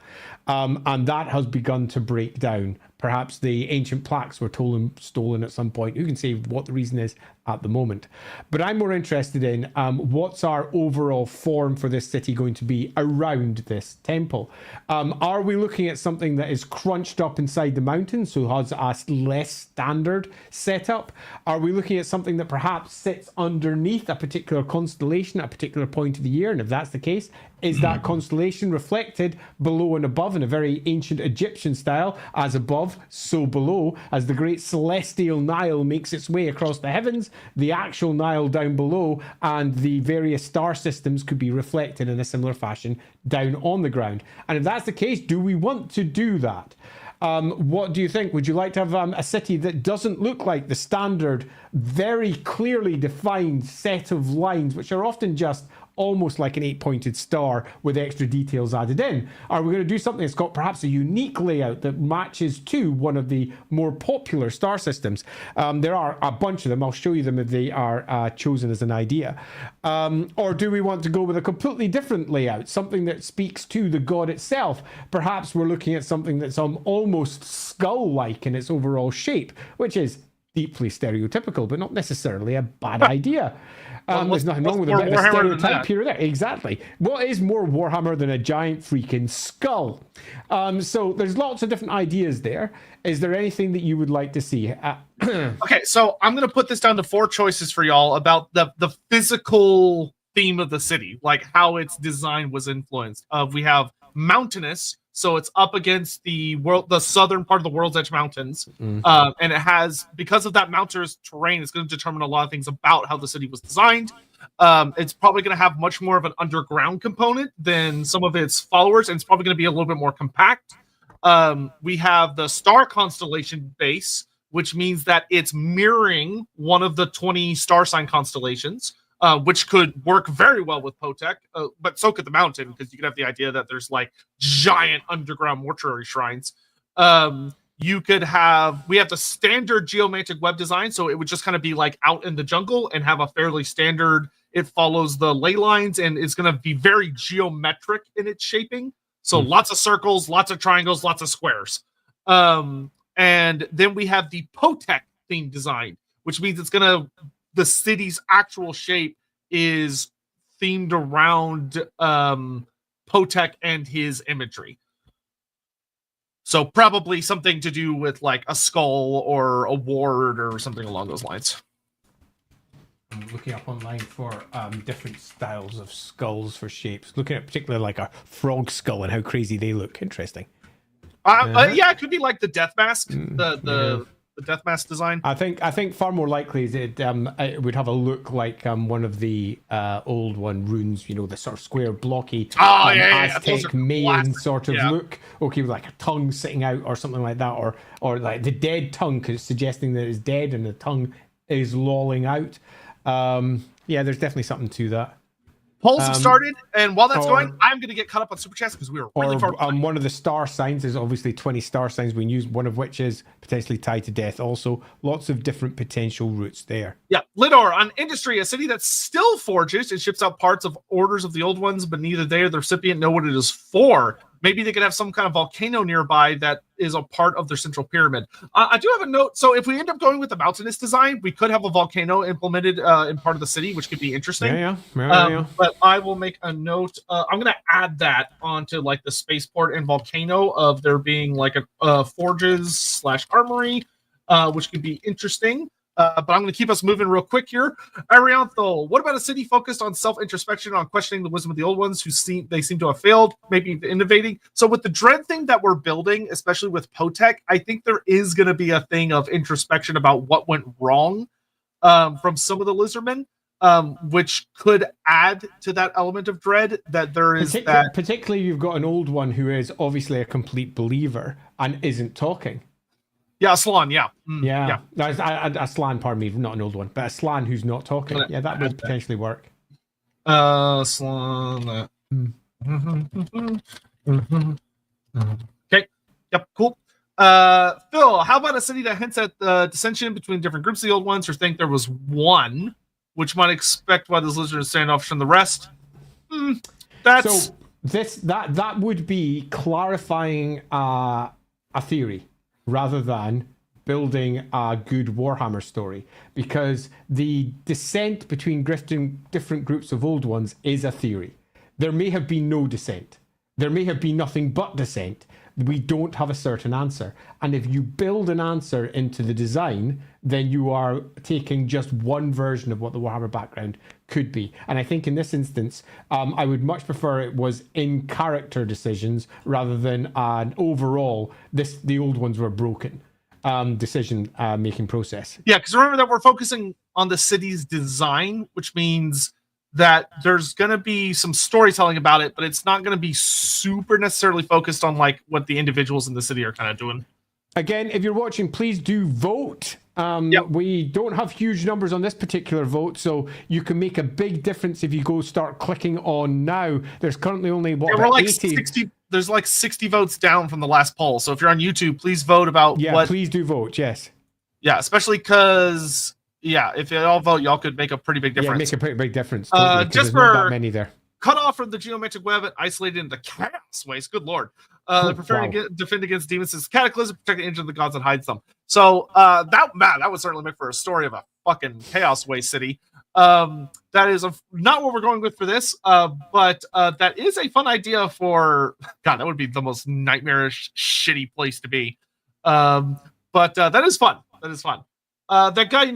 S1: And that has begun to break down. Perhaps the ancient plaques were stolen at some point. Who can say what the reason is at the moment? But I'm more interested in what's our overall form for this city going to be around this temple. Are we looking at something that is crunched up inside the mountain, so has a less standard setup? Are we looking at something that perhaps sits underneath a particular constellation at a particular point of the year? And if that's the case, is that constellation reflected below and above in a very ancient Egyptian style, as above, so below? As the great celestial Nile makes its way across the heavens, the actual Nile down below and the various star systems could be reflected in a similar fashion down on the ground. And if that's the case, do we want to do that? What do you think? Would you like to have a city that doesn't look like the standard, very clearly defined set of lines, which are often just almost like an 8-pointed star with extra details added in? Are we going to do something that's got perhaps a unique layout that matches to one of the more popular star systems? There are a bunch of them. I'll show you them if they are chosen as an idea. Or do we want to go with a completely different layout, something that speaks to the god itself? Perhaps we're looking at something that's almost skull-like in its overall shape, which is deeply stereotypical, but not necessarily a bad idea. There's nothing wrong with a bit of a stereotype here or there. Exactly. What is more Warhammer than a giant freaking skull? So there's lots of different ideas there. Is there anything that you would like to see?
S2: Okay, so I'm going to put this down to 4 choices for y'all about the physical theme of the city, like how its design was influenced. We have mountainous, so it's up against the southern part of the World's Edge Mountains, and it has, because of that mountainous terrain, it's going to determine a lot of things about how the city was designed. It's probably going to have much more of an underground component than some of its followers, and it's probably going to be a little bit more compact. We have the star constellation base, which means that it's mirroring one of the 20 star sign constellations. Which could work very well with Sotek, but so could the mountain, because you could have the idea that there's like giant underground mortuary shrines. We have the standard geomantic web design, so it would just kind of be like out in the jungle and have a fairly standard, it follows the ley lines and it's going to be very geometric in its shaping. So lots of circles, lots of triangles, lots of squares. And then we have the Sotek theme design, which means the city's actual shape is themed around Sotek and his imagery. So probably something to do with like a skull or a ward or something along those lines.
S1: I'm looking up online for different styles of skulls for shapes. Looking at particularly like a frog skull and how crazy they look. Interesting.
S2: Yeah, it could be like the death mask. The death mask design.
S1: I think far more likely is it would have a look like one of the old runes, the sort of square blocky Aztec Mayan sort of look. Okay, with like a tongue sitting out or something like that, or like the dead tongue, because it's suggesting that it's dead and the tongue is lolling out. Yeah, there's definitely something to that.
S2: Polls have started, and while that's going, I'm going to get caught up on Super Chats because we were really far behind.
S1: One of the star signs is obviously 20 star signs being used, one of which is potentially tied to death. Also, lots of different potential routes there.
S2: Yeah, Lidor on Industry, a city that still forges and ships out parts of orders of the old ones, but neither they or the recipient know what it is for. Maybe they could have some kind of volcano nearby that is a part of their central pyramid. I do have a note. So if we end up going with the mountainous design, we could have a volcano implemented in part of the city, which could be interesting.
S1: Yeah.
S2: But I will make a note. I'm going to add that onto like the spaceport and volcano of there being like a forges / armory, which could be interesting. But I'm going to keep us moving real quick here. Ariantho, what about a city focused on self-introspection, on questioning the wisdom of the old ones who seem to have failed, maybe innovating? So with the dread thing that we're building, especially with Sotek, I think there is going to be a thing of introspection about what went wrong from some of the Lizardmen, which could add to that element of dread that there is.
S1: Particularly, you've got an old one who is obviously a complete believer and isn't talking.
S2: Yeah, Aslan, yeah.
S1: Yeah. A Slan, pardon me, not an old one, but a Slan who's not talking. Yeah, that would potentially work.
S2: Slan. Okay. Yep, cool. Phil, how about a city that hints at the dissension between different groups of the old ones, or think there was one, which might expect why this lizard is standoff from the rest?
S1: that would be clarifying a theory rather than building a good Warhammer story, because the descent between different groups of old ones is a theory. There may have been no descent. There may have been nothing but descent. We don't have a certain answer. And if you build an answer into the design, then you are taking just one version of what the Warhammer background could be. And I think in this instance, I would much prefer it was in character decisions rather than an overall, the old ones were broken decision making process.
S2: Yeah, because remember that we're focusing on the city's design, which means that there's going to be some storytelling about it, but it's not going to be super necessarily focused on like what the individuals in the city are kind of doing.
S1: Again, if you're watching, please do vote. We don't have huge numbers on this particular vote, so you can make a big difference if you go start clicking on now. There's currently only
S2: we're like
S1: 80.
S2: 60. There's like 60 votes down from the last poll. So if you're on YouTube, please vote about what.
S1: Please do vote. Yes.
S2: Yeah, especially because. Yeah, if you all vote, y'all could make a pretty big difference.
S1: Yeah, make a pretty big difference.
S2: Just
S1: for not that many there.
S2: Cut off from the geometric web and isolated into chaos waste. Good lord. Preferring to defend against demons is cataclysm, protect the engine of the gods that hides them. So that would certainly make for a story of a fucking chaos waste city. That is not what we're going with for this, but that is a fun idea for. God, that would be the most nightmarish, shitty place to be. But that is fun. That is fun. That guy,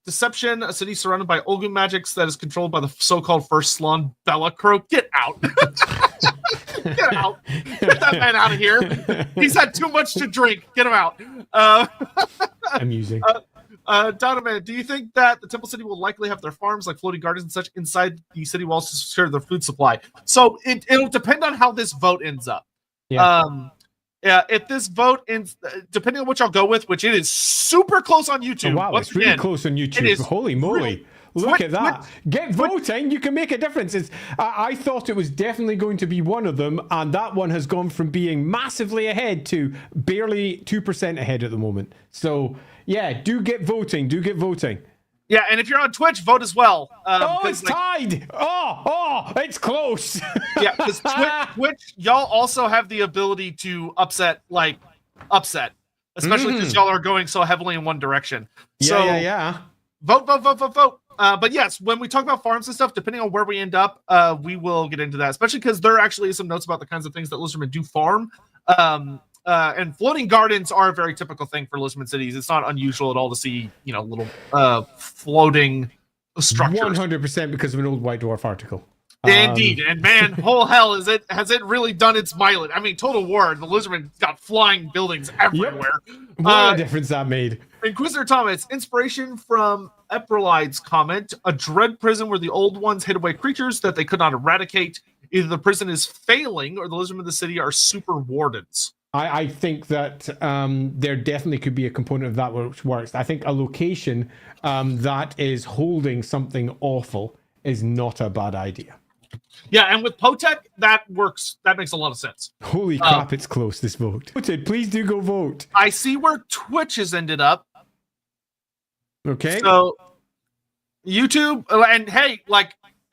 S2: Deception, a city surrounded by Olgu magics that is controlled by the so-called first Slon Bellacrow. Get out. Get out. Get that man out of here. He's had too much to drink. Get him out.
S1: Amusing.
S2: Donovan, do you think that the Temple City will likely have their farms, like floating gardens and such, inside the city walls to secure their food supply? So it'll depend on how this vote ends up.
S1: Yeah.
S2: Yeah, if this vote ends, depending on which I'll go with, which it is super close on YouTube.
S1: Oh, wow, it's really close on YouTube. Holy moly. Look at that. Get voting. You can make a difference. I thought it was definitely going to be one of them, and that one has gone from being massively ahead to barely 2% ahead at the moment. So, yeah, do get voting. Do get voting.
S2: Yeah, and if you're on Twitch, vote as well.
S1: It's tied. It's close.
S2: Yeah, because Twitch, y'all also have the ability to upset, especially because y'all are going so heavily in one direction.
S1: Yeah.
S2: Vote. But yes, when we talk about farms and stuff, depending on where we end up, we will get into that, especially because there actually is some notes about the kinds of things that Lizardmen do farm. And floating gardens are a very typical thing for Lizardmen cities. It's not unusual at all to see, little floating structures.
S1: 100% because of an old White Dwarf article.
S2: Indeed, and man, whole hell has it really done its mileage? I mean, Total War, the Lizardmen got flying buildings everywhere.
S1: Yep. What a difference that made.
S2: Inquisitor Thomas, inspiration from Eprolide's comment: a dread prison where the old ones hid away creatures that they could not eradicate. Either the prison is failing, or the Lizardmen of the city are super wardens.
S1: I think that there definitely could be a component of that which works. I think a location that is holding something awful is not a bad idea.
S2: Yeah, and with Potek, that works. That makes a lot of sense.
S1: Holy crap, it's close, this vote. Please do go vote.
S2: I see where Twitch has ended up.
S1: Okay.
S2: So, YouTube, and hey,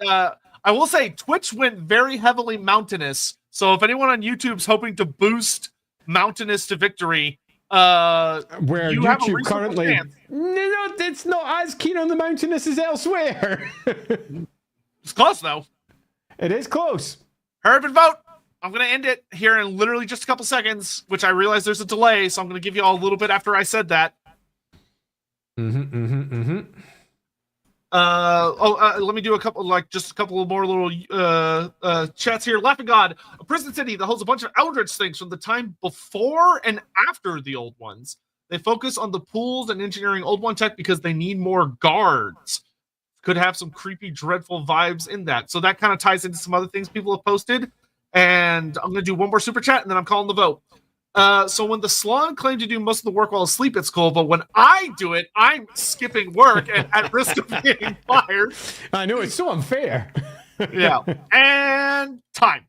S2: I will say Twitch went very heavily mountainous. So if anyone on YouTube's hoping to boost mountainous to victory,
S1: where
S2: you
S1: YouTube currently, no, it's not as keen on the mountainous as elsewhere.
S2: It's close though.
S1: It is close.
S2: Hurry up and vote. I'm going to end it here in literally just a couple seconds, which I realize there's a delay, so I'm going to give you all a little bit after I said that. Let me do a couple more little chats here. Laughing God, a prison city that holds a bunch of Eldritch things from the time before and after the old ones. They focus on the pools and engineering old one tech because they need more guards. Could have some creepy, dreadful vibes in that. So that kind of ties into some other things people have posted. And I'm going to do one more super chat, and then I'm calling the vote. So when the Slon claim to do most of the work while asleep, it's cool. But when I do it, I'm skipping work and at risk of getting fired.
S1: I know, it's so unfair.
S2: Yeah. And time.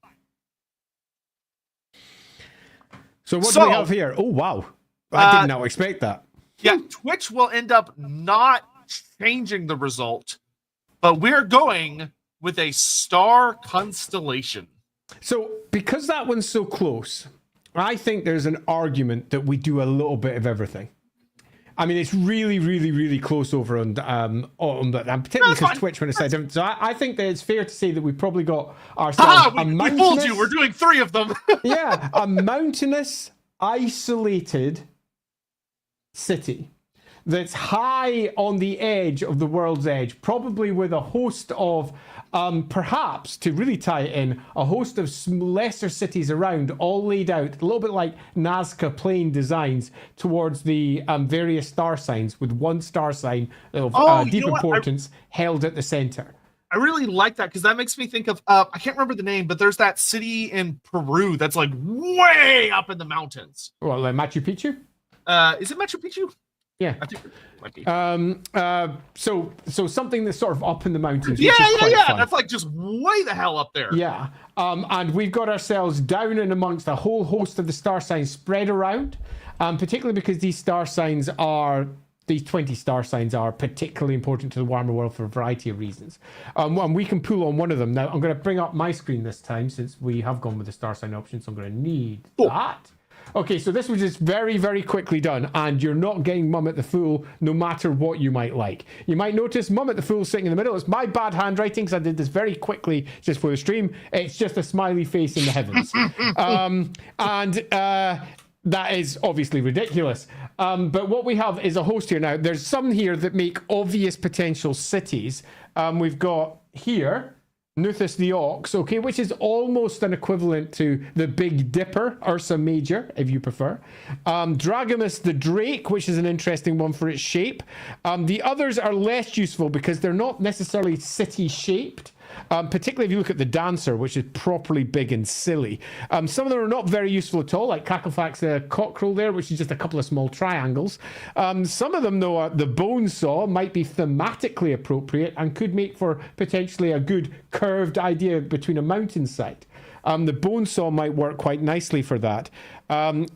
S1: So what do we have here? Oh, wow. I did not expect that.
S2: Yeah, Twitch will end up not changing the result, but we're going with a star constellation.
S1: So because that one's so close, I think there's an argument that we do a little bit of everything. I mean, it's really, really, really close over on but and particularly because Twitch when it's said different. So I think that it's fair to say that we've probably got ourselves
S2: we fooled you. We're doing 3 of them.
S1: Yeah, a mountainous, isolated city that's high on the edge of the world's edge, probably with a host of, perhaps, to really tie it in, a host of lesser cities around, all laid out, a little bit like Nazca plane designs towards the various star signs, with one star sign of deep importance held at the center.
S2: I really like that because that makes me think of, I can't remember the name, but there's that city in Peru that's like way up in the mountains.
S1: Well, like Machu Picchu?
S2: Is it Machu Picchu?
S1: Yeah.
S2: I think it might be.
S1: So something that's sort of up in the mountains.
S2: Yeah.
S1: Fun.
S2: That's like just way the hell up there.
S1: Yeah. And we've got ourselves down in amongst a whole host of the star signs spread around, particularly because these 20 star signs are particularly important to the LAWhammer world for a variety of reasons. And we can pull on one of them. Now, I'm going to bring up my screen this time since we have gone with the star sign option, so I'm going to need that. Okay, so this was just very, very quickly done, and you're not getting Mum at the Fool no matter what you might like. You might notice Mum at the Fool sitting in the middle. It's my bad handwriting because I did this very quickly just for the stream. It's just a smiley face in the heavens. That is obviously ridiculous. But what we have is a host here now. There's some here that make obvious potential cities. We've got here Nuthis the Ox, okay, which is almost an equivalent to the Big Dipper, Ursa Major, if you prefer. Dragamus the Drake, which is an interesting one for its shape. The others are less useful because they're not necessarily city-shaped. Particularly if you look at the Dancer, which is properly big and silly. Some of them are not very useful at all, like Cacklefax the Cockerel there, which is just a couple of small triangles. Some of them, though, the Bone Saw might be thematically appropriate and could make for potentially a good curved idea between a mountainside. The Bone Saw might work quite nicely for that.
S2: What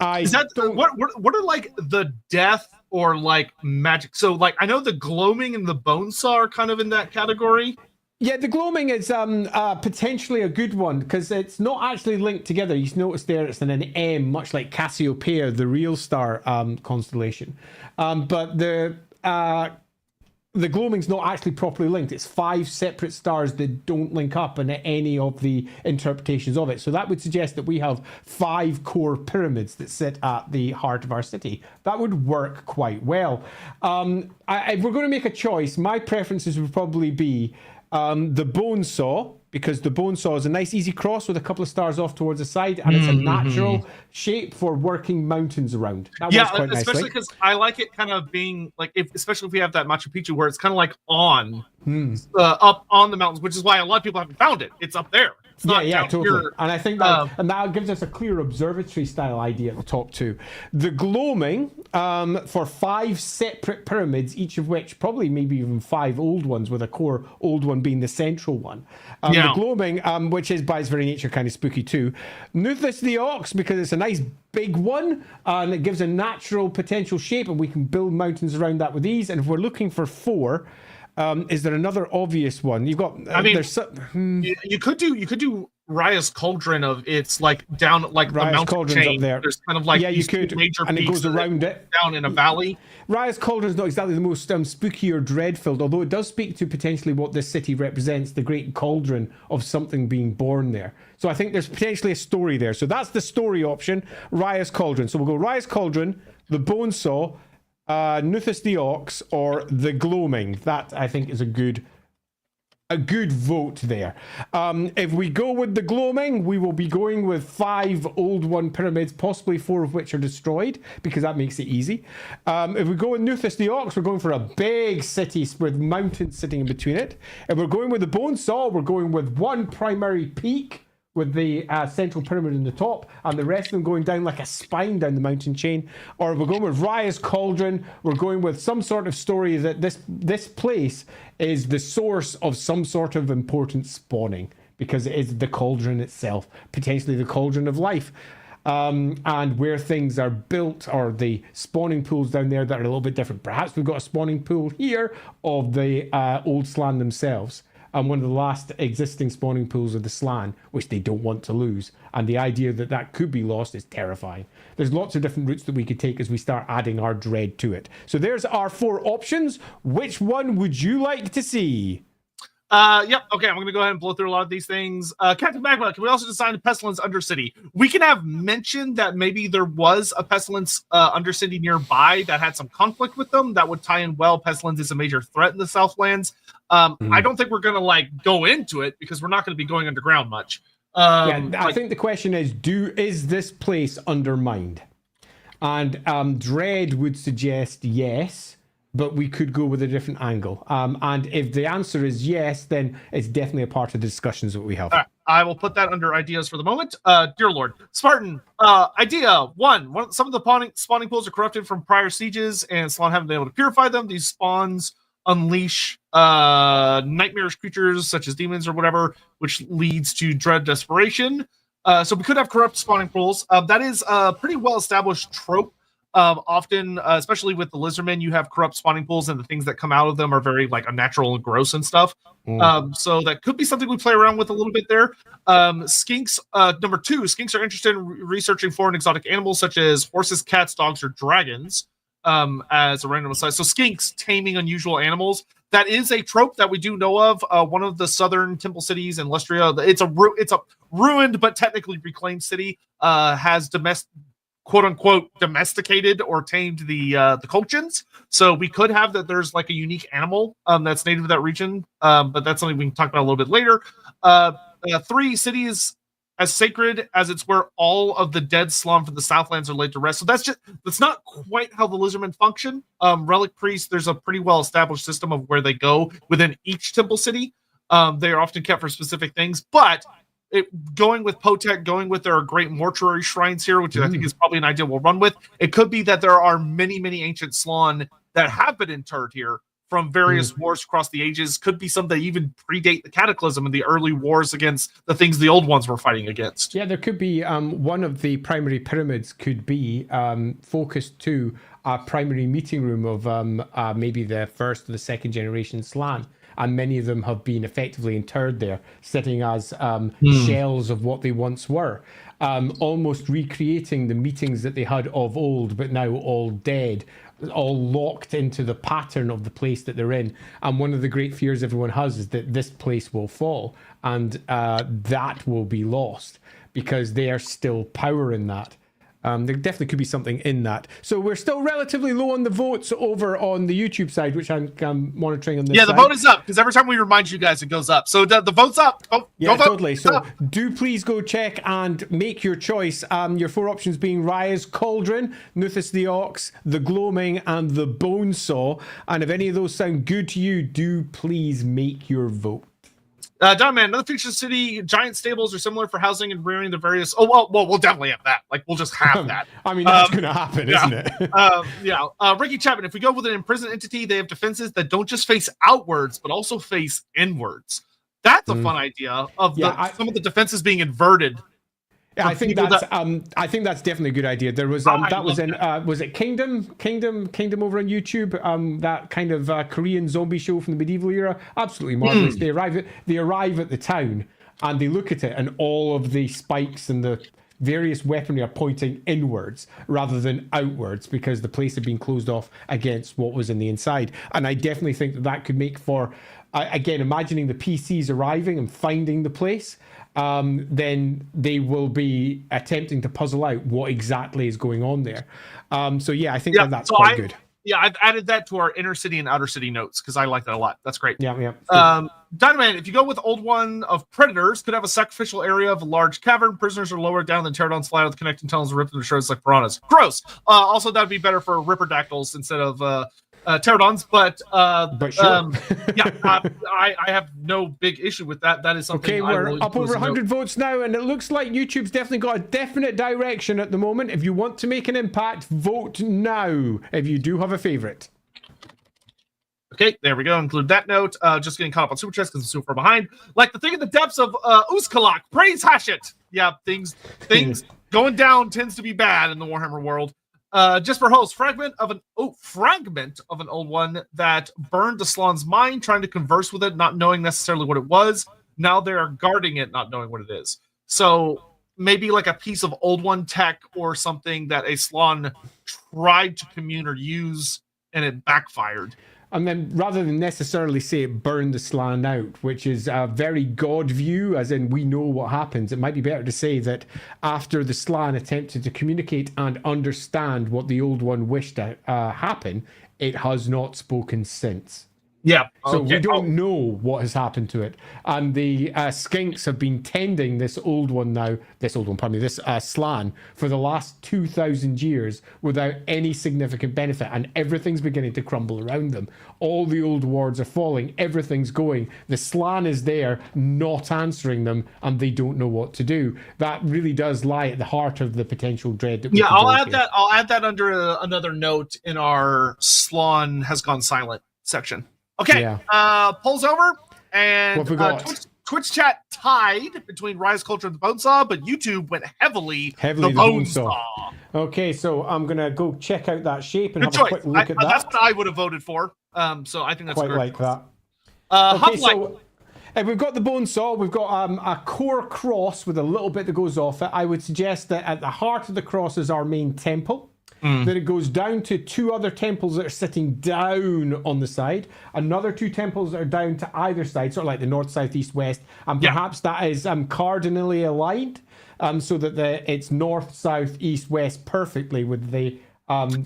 S2: are like the death or like magic? So like I know the Gloaming and the Bone Saw are kind of in that category.
S1: Yeah, the Gloaming is potentially a good one because it's not actually linked together. You notice there it's in an M, much like Cassiopeia, the real star constellation. But the Gloaming's not actually properly linked. It's 5 separate stars that don't link up in any of the interpretations of it. So that would suggest that we have 5 core pyramids that sit at the heart of our city. That would work quite well. If we're going to make a choice, my preferences would probably be the Bone Saw, because the Bone Saw is a nice easy cross with a couple of stars off towards the side, and it's a natural shape for working mountains around. That works quite
S2: especially because I like it kind of being like, especially if we have that Machu Picchu where it's kind of like up on the mountains, which is why a lot of people haven't found it. It's up there. It's not
S1: totally.
S2: Here.
S1: And I think that and that gives us a clear observatory style idea at the top too. The Gloaming, for 5 separate pyramids, each of which probably maybe even 5 old ones, with a core old one being the central one. The Gloaming, which is by its very nature kind of spooky too. Nuthis the Ox, because it's a nice big one and it gives a natural potential shape, and we can build mountains around that with ease. And if we're looking for 4, is there another obvious one? You've got.
S2: You could do Raya's Cauldron of it's like down like
S1: Raya's
S2: the mountain
S1: Cauldron's
S2: chain.
S1: Up there.
S2: There's kind of like
S1: you could,
S2: major
S1: and it goes around it
S2: down in a valley.
S1: Raya's Cauldron is not exactly the most spooky or dread-filled, although it does speak to potentially what this city represents, the great cauldron of something being born there. So I think there's potentially a story there. So that's the story option, Raya's Cauldron. So we'll go Raya's Cauldron, the Bone Saw, Nuthis the Ox, or the Gloaming. That I think is a good vote there. If we go with the Gloaming, we will be going with 5 old one pyramids, possibly 4 of which are destroyed, because that makes it easy. If we go with Nuthis the Ox, we're going for a big city with mountains sitting in between it. If we're going with the Bone Saw, we're going with 1 primary peak with the central pyramid in the top, and the rest of them going down like a spine down the mountain chain. Or we're going with Raya's Cauldron. We're going with some sort of story that this place is the source of some sort of important spawning, because it is the cauldron itself, potentially the cauldron of life. And where things are built, or the spawning pools down there that are a little bit different. Perhaps we've got a spawning pool here of the Old Slan themselves. and one of the last existing spawning pools of the Slan, which they don't want to lose. And the idea that that could be lost is terrifying. There's lots of different routes that we could take as we start adding our dread to it. So there's our 4 options. Which one would you like to see?
S2: Yep. Okay, I'm going to go ahead and blow through a lot of these things. Captain Magma, can we also design a Pestilence Undercity? We can have mentioned that maybe there was a Pestilence Undercity nearby that had some conflict with them that would tie in well. Pestilence is a major threat in the Southlands. I don't think we're going to go into it because we're not going to be going underground much.
S1: I think the question is this place undermined? And Dread would suggest yes. But we could go with a different angle. And if the answer is yes, then it's definitely a part of the discussions that we have.
S2: All right, I will put that under ideas for the moment. Dear Lord. Spartan, idea one. Some of the spawning pools are corrupted from prior sieges, and Slan haven't been able to purify them. These spawns unleash nightmarish creatures such as demons or whatever, which leads to dread desperation. So we could have corrupt spawning pools. That is a pretty well-established trope. Often, especially with the Lizardmen, you have corrupt spawning pools, and the things that come out of them are very unnatural and gross and stuff. So that could be something we play around with a little bit there. Skinks, number 2, skinks are interested in researching foreign exotic animals such as horses, cats, dogs, or dragons as a random aside. So skinks taming unusual animals. That is a trope that we do know of. One of the southern temple cities in Lustria, it's a ruined but technically reclaimed city, has quote-unquote domesticated or tamed the Colchins. So we could have that there's a unique animal that's native to that region, but that's something we can talk about a little bit later. 3, cities as sacred as it's where all of the dead slum from the Southlands are laid to rest. So that's not quite how the Lizardmen function. Relic priests, there's a pretty well-established system of where they go within each temple city. They are often kept for specific things, but going with Potek, going with their great mortuary shrines here, which I think is probably an idea we'll run with. It could be that there are many, many ancient Slan that have been interred here from various wars across the ages. Could be some that even predate the Cataclysm and the early wars against the things the old ones were fighting against.
S1: Yeah, there could be one of the primary pyramids could be focused to a primary meeting room of maybe the first or the second generation Slan. And many of them have been effectively interred there, sitting as shells of what they once were, almost recreating the meetings that they had of old, but now all dead, all locked into the pattern of the place that they're in. And one of the great fears everyone has is that this place will fall, and that will be lost, because they are still power in that. There definitely could be something in that. So we're still relatively low on the votes over on the YouTube side, which I'm monitoring on this side.
S2: The vote is up, because every time we remind you guys, it goes up. So the vote's up. Go vote.
S1: Totally. So do please go check and make your choice. Your 4 options being Raya's Cauldron, Nuthis the Ox, the Gloaming, and the Bone Saw. And if any of those sound good to you, do please make your vote.
S2: Diamond, another feature city, giant stables are similar for housing and rearing the various. Oh, well, we'll definitely have that. We'll just have that.
S1: I mean, that's going to happen, isn't it?
S2: Ricky Chapman, if we go with an imprisoned entity, they have defenses that don't just face outwards, but also face inwards. That's a fun idea of some of the defenses being inverted.
S1: Yeah, I think that's definitely a good idea. There was was it Kingdom over on YouTube? That kind of Korean zombie show from the medieval era. Absolutely marvelous. They arrive at the town and they look at it, and all of the spikes and the various weaponry are pointing inwards rather than outwards, because the place had been closed off against what was in the inside. And I definitely think that could make for, again, imagining the PCs arriving and finding the place. Then they will be attempting to puzzle out what exactly is going on there. So yeah, I think that's quite good.
S2: Yeah, I've added that to our inner city and outer city notes because I like that a lot. That's great.
S1: Yeah.
S2: Dynamite, if you go with old one of predators, could have a sacrificial area of a large cavern. Prisoners are lowered down, then pterodons fly out with connecting tunnels and rip them to shreds like piranhas. Gross. Also, that'd be better for ripperdactyls instead of pterodons, but sure. I have no big issue with that. That is something.
S1: Okay, we're up over 100 votes now, and it looks like YouTube's definitely got a definite direction at the moment. If you want to make an impact, vote now. If you do have a favorite.
S2: Okay, there we go. Include that note. Just getting caught up on super chats because I'm super far behind. Like the thing in the depths of Uskalak. Praise Hashit. Yeah, things going down tends to be bad in the Warhammer world. Just for host, fragment of an old one that burned the Slan's mind, trying to converse with it, not knowing necessarily what it was. Now they are guarding it, not knowing what it is. So maybe like a piece of old one tech or something that a Slan tried to commune or use, and it backfired.
S1: And then rather than necessarily say it burned the Slan out, which is a very God view, as in we know what happens, it might be better to say that after the Slan attempted to communicate and understand what the old one wished to happen, it has not spoken since.
S2: Yeah.
S1: So we don't know what has happened to it. And the skinks have been tending this Slan for the last 2,000 years without any significant benefit. And everything's beginning to crumble around them. All the old wards are falling. Everything's going. The Slan is there, not answering them, and they don't know what to do. That really does lie at the heart of the potential dread that we
S2: I'll add that under another note in our Slan has gone silent section. Okay, yeah. Polls over, and Twitch chat tied between Rise Culture and the Bonesaw, but YouTube went heavily the Bonesaw.
S1: Okay, so I'm going to go check out that shape and have a quick look at that.
S2: That's what I would have voted for, so I think that's
S1: quite like that.
S2: Okay,
S1: so we've got the Bonesaw, we've got a core cross with a little bit that goes off it. I would suggest that at the heart of the cross is our main temple. Then it goes down to two other temples that are sitting down on the side, another two temples that are down to either side, sort of like the north, south, east, west, and perhaps that is cardinally aligned, so that it's north, south, east, west perfectly with the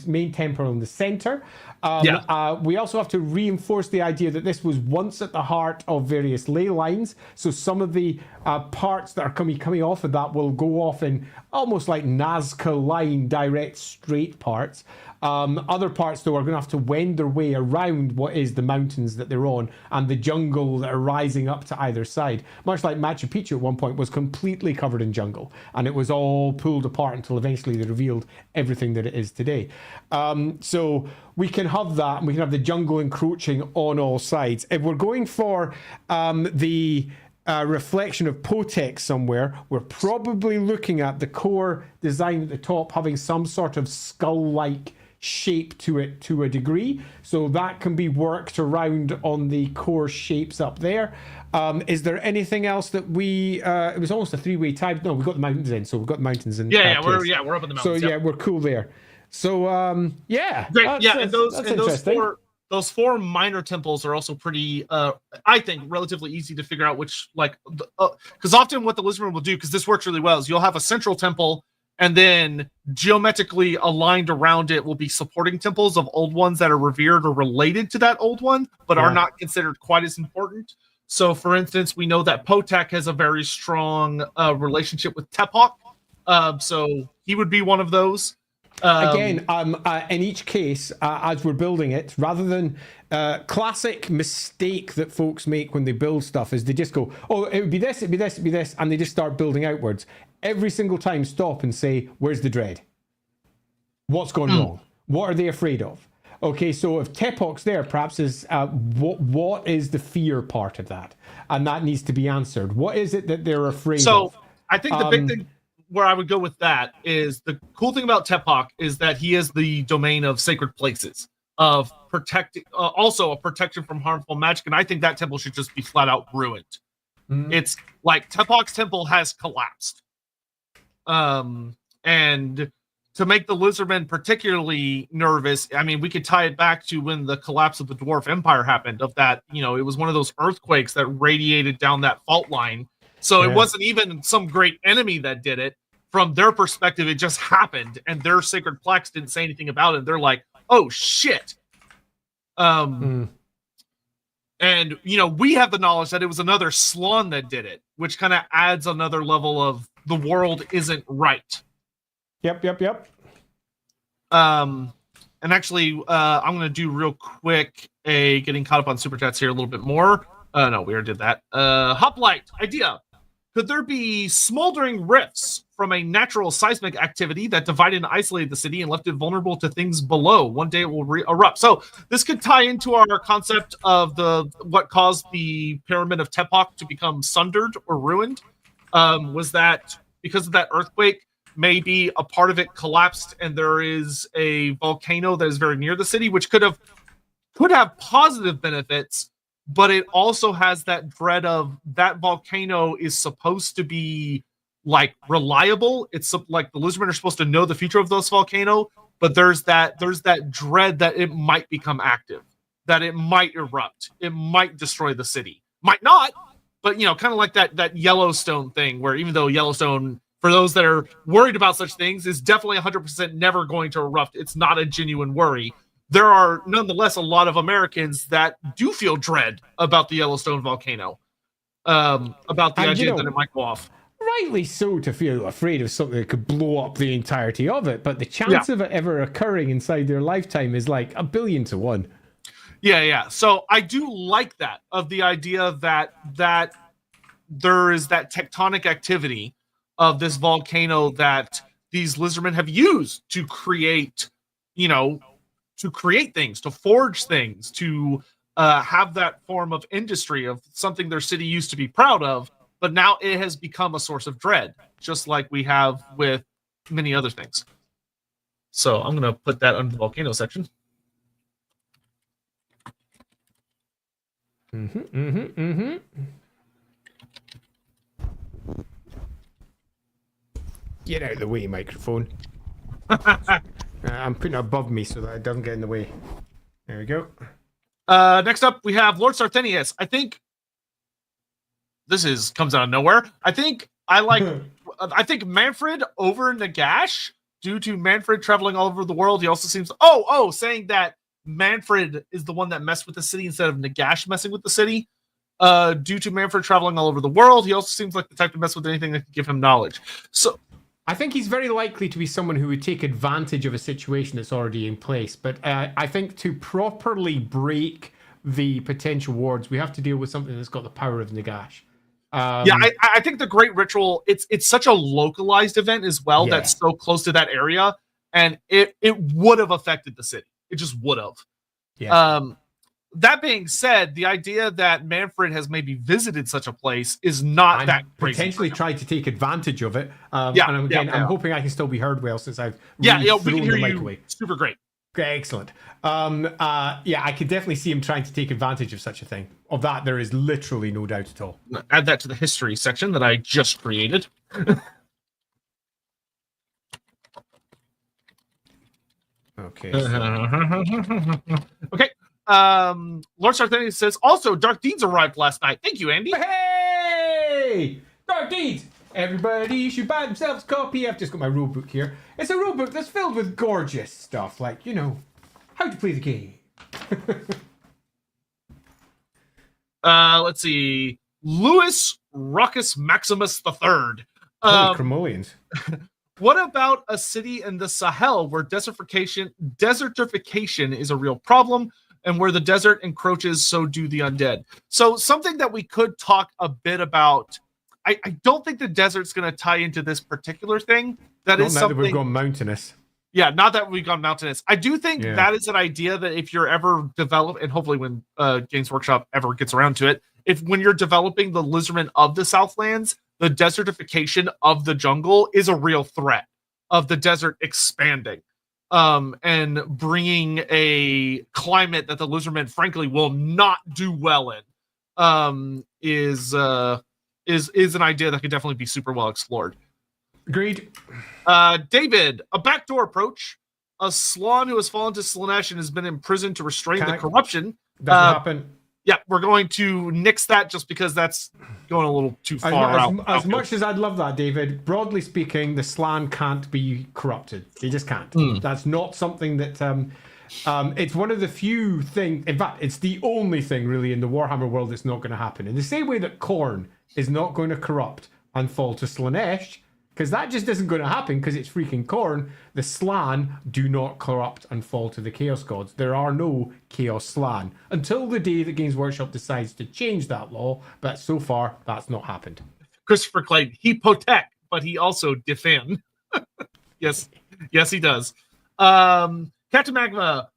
S1: main temple in the center. We also have to reinforce the idea that this was once at the heart of various ley lines. So some of the parts that are coming off of that will go off in almost like Nazca line, direct, straight parts. Other parts, though, are going to have to wend their way around what is the mountains that they're on and the jungle that are rising up to either side. Much like Machu Picchu at one point was completely covered in jungle, and it was all pulled apart until eventually they revealed everything that it is today. So we can have that, and we can have the jungle encroaching on all sides. If we're going for the reflection of Potek somewhere, we're probably looking at the core design at the top having some sort of skull-like shape to it to a degree, so that can be worked around on the core shapes up there. Is there anything else that we it was almost a three-way tie? No, we've got the mountains in, so we've got the mountains in.
S2: We're up in the mountains,
S1: so we're cool there. So
S2: great. And those four minor temples are also pretty I think relatively easy to figure out which, like, because often what the Lizardmen will do, because this works really well, is you'll have a central temple, and then geometrically aligned around it will be supporting temples of old ones that are revered or related to that old one, but are not considered quite as important. So, for instance, we know that Potek has a very strong relationship with Tephawk, so he would be one of those.
S1: Again, in each case, as we're building it, rather than classic mistake that folks make when they build stuff is they just go, oh, it would be this, it'd be this, it'd be this, and they just start building outwards. Every single time, stop and say, where's the dread? What's gone wrong? What are they afraid of? Okay, so if Tephawk's there, perhaps is what is the fear part of that? And that needs to be answered. What is it that they're afraid of?
S2: So I think the big thing where I would go with that is the cool thing about Tephawk is that he is the domain of sacred places, of protecting, also a protection from harmful magic. And I think that temple should just be flat out ruined. It's like Tephawk's temple has collapsed. And to make the Lizardmen particularly nervous, I mean, we could tie it back to when the collapse of the Dwarf Empire happened, of that, it was one of those earthquakes that radiated down that fault line. So it wasn't even some great enemy that did it. From their perspective, it just happened, and their sacred plaques didn't say anything about it. They're like, oh, shit. And, we have the knowledge that it was another Slan that did it, which kind of adds another level of the world isn't right.
S1: Yep.
S2: And actually, I'm going to do real quick getting caught up on Super Chats here a little bit more. No, we already did that. Hoplite, idea. Could there be smoldering rifts from a natural seismic activity that divided and isolated the city and left it vulnerable to things below? One day it will erupt. So this could tie into our concept of what caused the Pyramid of Tephawk to become sundered or ruined. Was that because of that earthquake? maybe a part of it collapsed and there is a volcano that is very near the city, which could have positive benefits, but it also has that dread of that volcano is supposed to be like reliable. It's like the Lizardmen are supposed to know the future of those volcano, but there's that dread that it might become active, that it might erupt, it might destroy the city, might not, but kind of like that Yellowstone thing, where even though Yellowstone, for those that are worried about such things, is definitely 100% never going to erupt. It's not a genuine worry. There are nonetheless a lot of Americans that do feel dread about the Yellowstone volcano, about the idea that it might go off.
S1: Rightly so, to feel afraid of something that could blow up the entirety of it, but the chance of it ever occurring inside their lifetime is like 1 billion to 1.
S2: Yeah. So I do like that, of the idea that there is that tectonic activity of this volcano that these Lizardmen have used to create, things, to forge things, to have that form of industry of something their city used to be proud of. But now it has become a source of dread, just like we have with many other things. So I'm going to put that under the volcano section.
S1: Get out of the way, microphone. I'm putting it above me so that it doesn't get in the way. There we go.
S2: Next up, we have Lord Sarthenius. I think this comes out of nowhere. I think Manfred over Nagash, due to Manfred traveling all over the world. He also seems saying that Manfred is the one that messed with the city instead of Nagash messing with the city. Due to Manfred traveling all over the world, he also seems like the type to mess with anything that can give him knowledge. So
S1: I think he's very likely to be someone who would take advantage of a situation that's already in place. But I think to properly break the potential wards, we have to deal with something that's got the power of Nagash.
S2: I think the Great Ritual, it's such a localized event as well, that's so close to that area, and it would have affected the city. It just would have.
S1: Yeah.
S2: That being said, the idea that Manfred has maybe visited such a place is not that crazy.
S1: Potentially tried to take advantage of it. I'm hoping I can still be heard well since I've
S2: we can hear you
S1: away.
S2: Super great.
S1: Okay, excellent. I could definitely see him trying to take advantage of such a thing. Of that, there is literally no doubt at all.
S2: Add that to the history section that I just created.
S1: Okay.
S2: Okay. Lord Sarthenius says, also, Dark Deeds arrived last night. Thank you, Andy.
S1: Hey! Dark Deeds! Everybody should buy themselves a copy. I've just got my rulebook here. It's a rulebook that's filled with gorgeous stuff, like, how to play the game.
S2: Let's see. Louis Ruckus Maximus III.
S1: Holy Cremolians.
S2: What about a city in the Sahel where desertification is a real problem, and where the desert encroaches, so do the undead? So something that we could talk a bit about. I don't think the desert's going to tie into this particular thing. That
S1: we've gone mountainous.
S2: Yeah, not that we've gone mountainous. I do think that is an idea that if you're ever developed, and hopefully when Games Workshop ever gets around to it, when you're developing the Lizardmen of the Southlands, the desertification of the jungle is a real threat of the desert expanding, and bringing a climate that the Lizardmen, frankly, will not do well in. Is an idea that could definitely be super well explored.
S1: Agreed.
S2: David, a backdoor approach. A Slan who has fallen to Slaanesh and has been imprisoned to restrain the corruption.
S1: Doesn't happen.
S2: Yeah, we're going to nix that just because that's going a little too far out.
S1: As much as I'd love that, David, broadly speaking, the Slan can't be corrupted. They just can't. That's not something that... it's one of the few things... In fact, it's the only thing, really, in the Warhammer world that's not going to happen. In the same way that Khorne is not going to corrupt and fall to Slaanesh, because that just isn't going to happen because it's freaking Khorne. The Slan do not corrupt and fall to the Chaos Gods. There are no Chaos Slan until the day that Games Workshop decides to change that law, but so far that's not happened.
S2: Christopher Clay, he protect, but he also defend. Yes, he does. Captain Magma,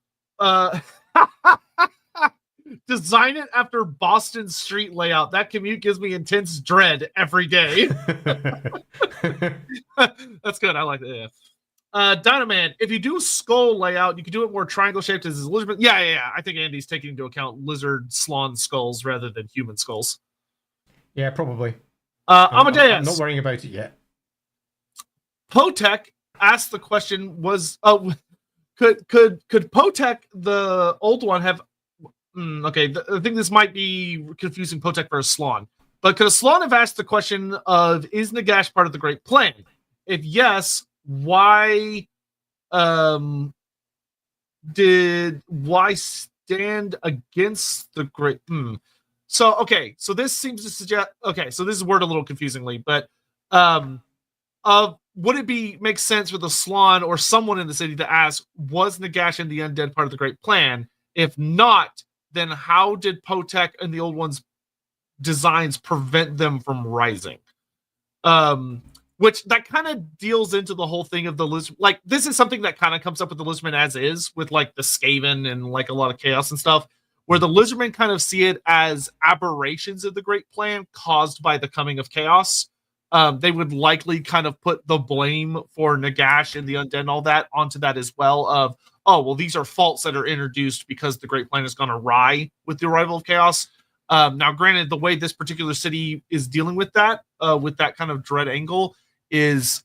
S2: Design it after Boston's street layout. That commute gives me intense dread every day. That's good. I like that. Yeah. Dynaman, if you do skull layout, you can do it more triangle shaped as Lizardman. Yeah. I think Andy's taking into account lizard slan skulls rather than human skulls.
S1: Yeah, probably.
S2: Amadeus.
S1: I'm not worrying about it yet.
S2: Potek asked the question: could Potek, the old one, have? Okay, I think this might be confusing Potek for a Slan. But could a Slan have asked the question of, is Nagash part of the Great Plan? If yes, why stand against the Great? So this seems to suggest. Okay, so this is worded a little confusingly, but would it make sense for the Slan or someone in the city to ask, was Nagash and the Undead part of the Great Plan? If not, then how did Potek and the old one's designs prevent them from rising? Which that kind of deals into the whole thing of the lizard. Like, this is something that kind of comes up with the Lizardmen as is, with like the Skaven and like a lot of chaos and stuff, where the Lizardmen kind of see it as aberrations of the Great Plan caused by the coming of chaos. They would likely kind of put the blame for Nagash and the Undead and all that onto that as well, of, oh, well, these are faults that are introduced because the Great Plan has gone awry with the arrival of chaos. Now, granted, the way this particular city is dealing with that kind of dread angle, is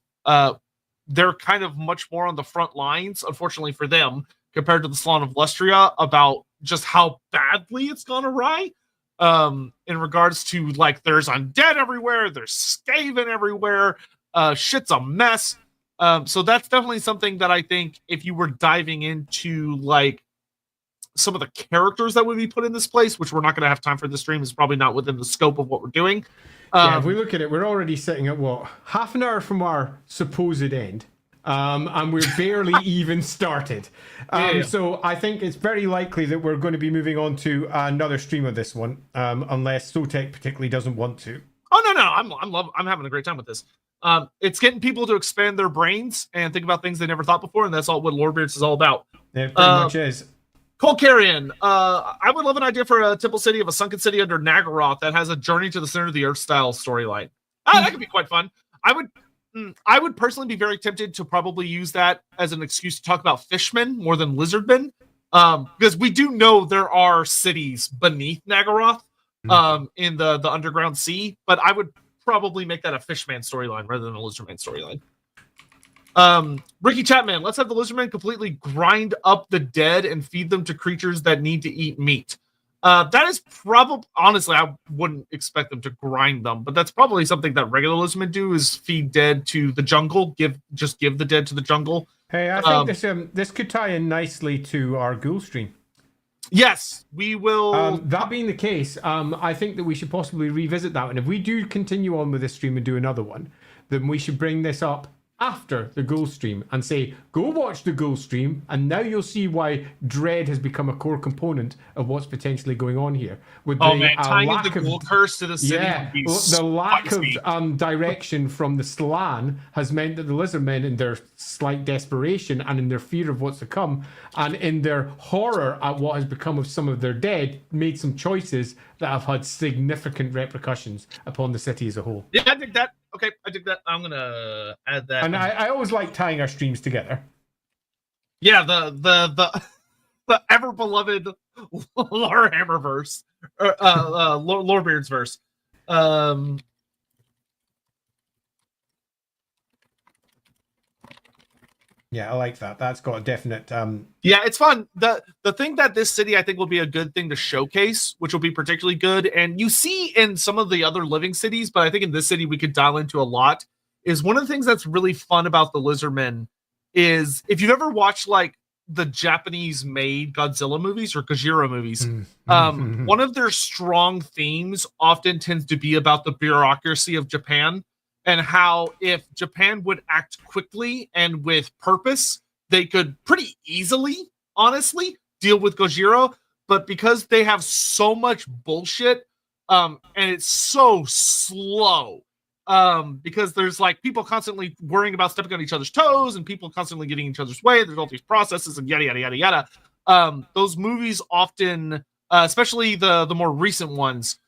S2: they're kind of much more on the front lines, unfortunately for them, compared to the Slan of Lustria, about just how badly it's gone awry. In regards to, like, there's undead everywhere, there's Skaven everywhere, shit's a mess. So that's definitely something that I think, if you were diving into like some of the characters that would be put in this place, which we're not going to have time for this stream, is probably not within the scope of what we're doing.
S1: If we look at it, we're already sitting at what, half an hour from our supposed end. And we're barely even started. So I think it's very likely that we're going to be moving on to another stream of this one, unless Sotek particularly doesn't want to.
S2: Oh no, I'm having a great time with this. It's getting people to expand their brains and think about things they never thought before, and that's all what Lorebeards is all about.
S1: It pretty much is.
S2: Cole Carrion, I would love an idea for a temple city of a sunken city under Nagaroth that has a journey to the center of the earth style storyline. That could be quite fun. I would personally be very tempted to probably use that as an excuse to talk about fishmen more than lizardmen, because we do know there are cities beneath Nagaroth in the underground sea, but I would probably make that a fishman storyline rather than a lizardman storyline. Ricky Chapman, let's have the Lizardmen completely grind up the dead and feed them to creatures that need to eat meat. That is probably, honestly, I wouldn't expect them to grind them, but that's probably something that regular Lizardmen do, is feed dead to the jungle, give the dead to the jungle.
S1: Hey, I think this could tie in nicely to our ghoul stream.
S2: Yes, we will.
S1: That being the case, I think that we should possibly revisit that. And if we do continue on with this stream and do another one, then we should bring this up after the ghoul stream and say, go watch the ghoul stream, and now you'll see why dread has become a core component of what's potentially going on here. With
S2: tying the ghoul curse to the city.
S1: Yeah, the lack of direction from the Slan has meant that the Lizardmen, in their slight desperation and in their fear of what's to come, and in their horror at what has become of some of their dead, made some choices that have had significant repercussions upon the city as a whole.
S2: Yeah, I think that. Okay, I dig that. I'm gonna add that.
S1: And I always like tying our streams together.
S2: Yeah, the ever beloved LAWhammer verse, Lorebeards verse.
S1: Yeah, I like that. That's got a definite.
S2: Yeah, it's fun. The thing that this city, I think, will be a good thing to showcase, which will be particularly good, and you see in some of the other living cities, but I think in this city we could dial into a lot, is one of the things that's really fun about the Lizardmen is, if you've ever watched like the Japanese made Godzilla movies or Gojira movies, one of their strong themes often tends to be about the bureaucracy of Japan, and how if Japan would act quickly and with purpose, they could pretty easily, honestly, deal with Gojira. But because they have so much bullshit, and it's so slow, because there's like people constantly worrying about stepping on each other's toes and people constantly getting in each other's way. There's all these processes and yada, yada, yada, yada. Those movies often especially the more recent ones,